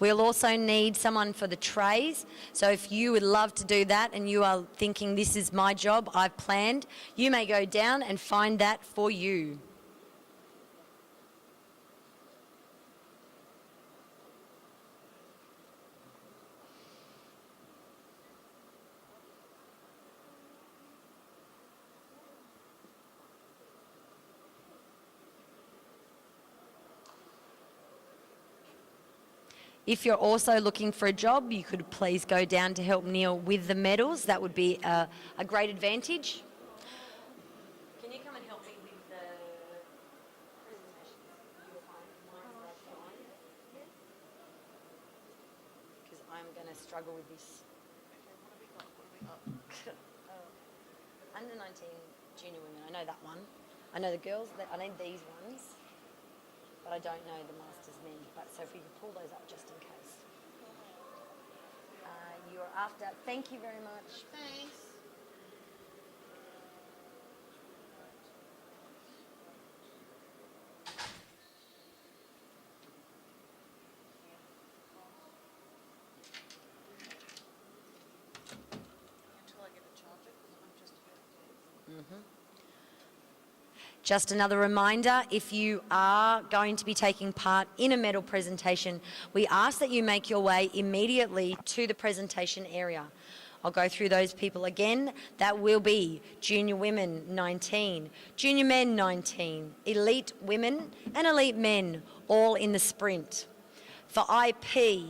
We'll also need someone for the trays. So if you would love to do that and you are thinking this is my job, I've planned, you may go down and find that for you. If you're also looking for a job, you could please go down to help Neil with the medals. That would be a great advantage. Can you come and help me with the presentation? Because I'm going to struggle with this. Under 19 junior women, I know that one. I know the girls, I need these ones. But I don't know the Masters men. But so if we could pull those up just in case. You're after. Thank you very much.
Thanks. Until I get a charger, I'm just about to.
Just another reminder, if you are going to be taking part in a medal presentation, we ask that you make your way immediately to the presentation area. I'll go through those people again. That will be Junior Women 19, Junior Men 19, Elite Women and Elite Men, all in the sprint. For IP,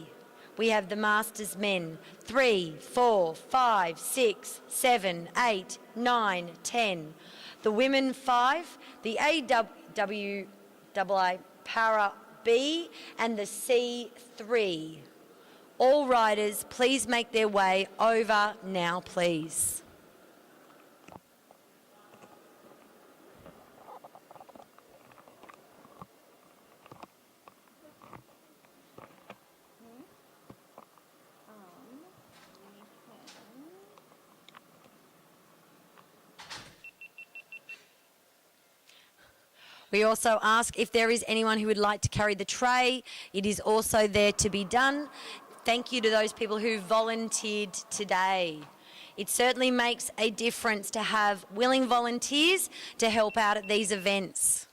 we have the Masters Men 3, 4, 5, 6, 7, 8, 9, 10. The Women 5, the AWI Para B and the C3. All riders, please make their way over now, please. We also ask if there is anyone who would like to carry the tray. It is also there to be done. Thank you to those people who volunteered today. It certainly makes a difference to have willing volunteers to help out at these events.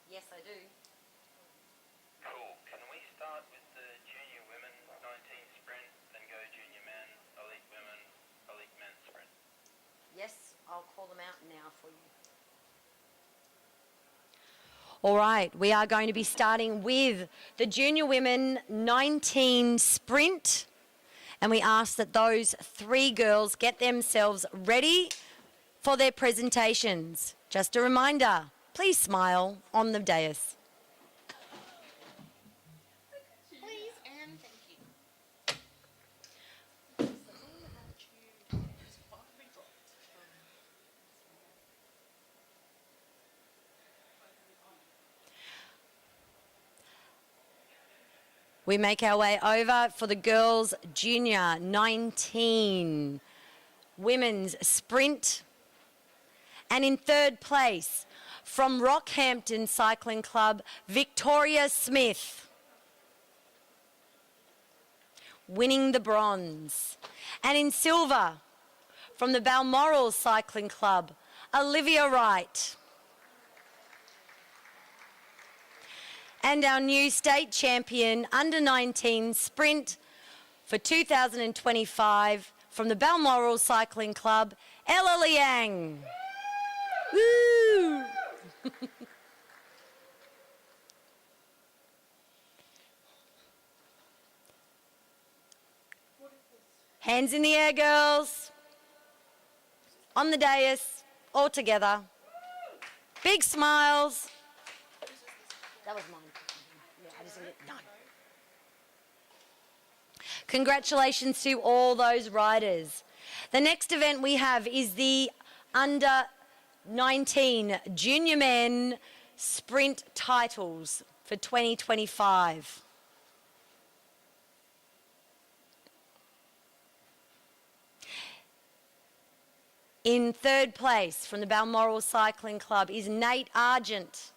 Yes, I do.
Cool. Can we start with the junior women 19 sprint, then go junior men, elite women, elite men sprint?
Yes, I'll call them out now for you. All right, we are going to be starting with the junior women 19 sprint, and we ask that those 3 girls get themselves ready for their presentations. Just a reminder, please smile on the dais.
Please and thank you.
We make our way over for the girls' junior 19 women's sprint. And in third place, from Rockhampton Cycling Club, Victoria Smith, winning the bronze. And in silver, from the Balmoral Cycling Club, Olivia Wright. And our new state champion under 19 sprint for 2025 from the Balmoral Cycling Club, Ella Liang. Woo! Hands in the air, girls. On the dais, all together. Big smiles. That was mine. Yeah, I just didn't get, no. Congratulations to all those riders. The next event we have is the under 19 junior men sprint titles for 2025. In third place from the Balmoral Cycling Club is Nate Argent,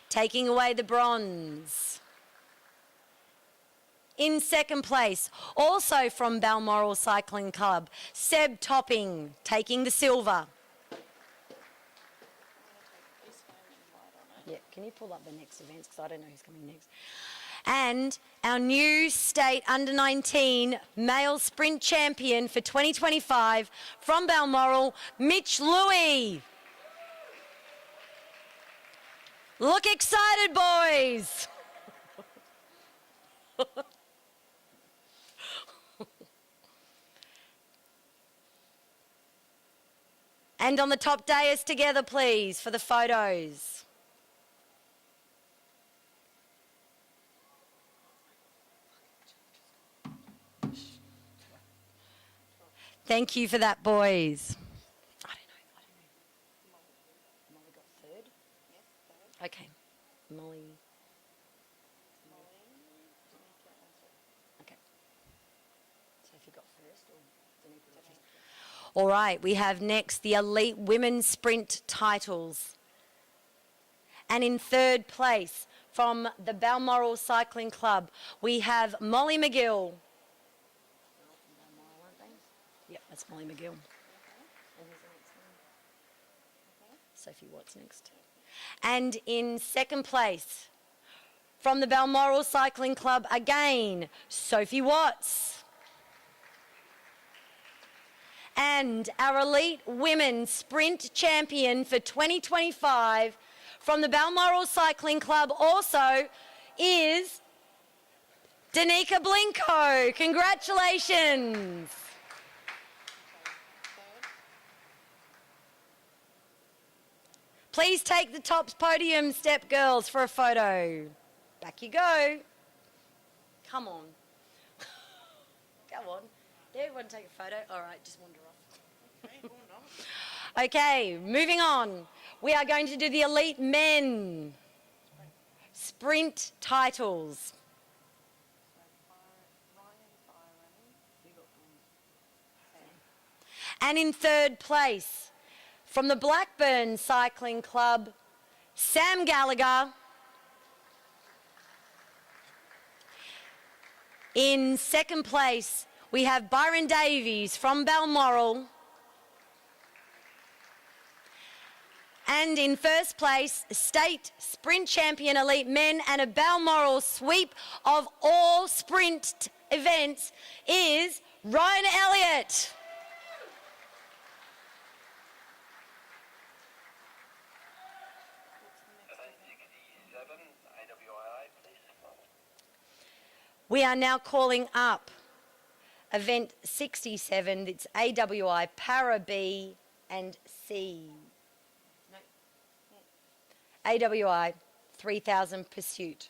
taking away the bronze. In second place, also from Balmoral Cycling Club, Seb Topping, taking the silver. Yeah, can you pull up the next events, because I don't know who's coming next. And our new state under 19 male sprint champion for 2025 from Balmoral, Mitch Louis. Look excited, boys. And on the top dais together, please, for the photos. Thank you for that, boys. I don't know. Molly got third? Yes, third. Okay. Molly. Okay. Sophie got first or Danica got first? All right, we have next the elite women's sprint titles. And in third place from the Balmoral Cycling Club, we have Molly McGill. Yep, that's Molly McGill. And who's the next one? Sophie Watts next. And in second place, from the Balmoral Cycling Club again, Sophie Watts. And our elite women's sprint champion for 2025 from the Balmoral Cycling Club also is Danica Blinko. Congratulations. Please take the top podium step, girls, for a photo. Back you go. Come on. Go on. Did everyone take a photo? All right, just wander off. Okay, moving on. We are going to do the elite men sprint titles. And in third place, from the Blackburn Cycling Club, Sam Gallagher. In second place, we have Byron Davies from Balmoral. And in first place, state sprint champion elite men and a Balmoral sweep of all sprint events is Ryan Elliott.
Event 67, AWII, please.
We are now calling up event 67, it's AWI Para B and C. AWI 3000 Pursuit.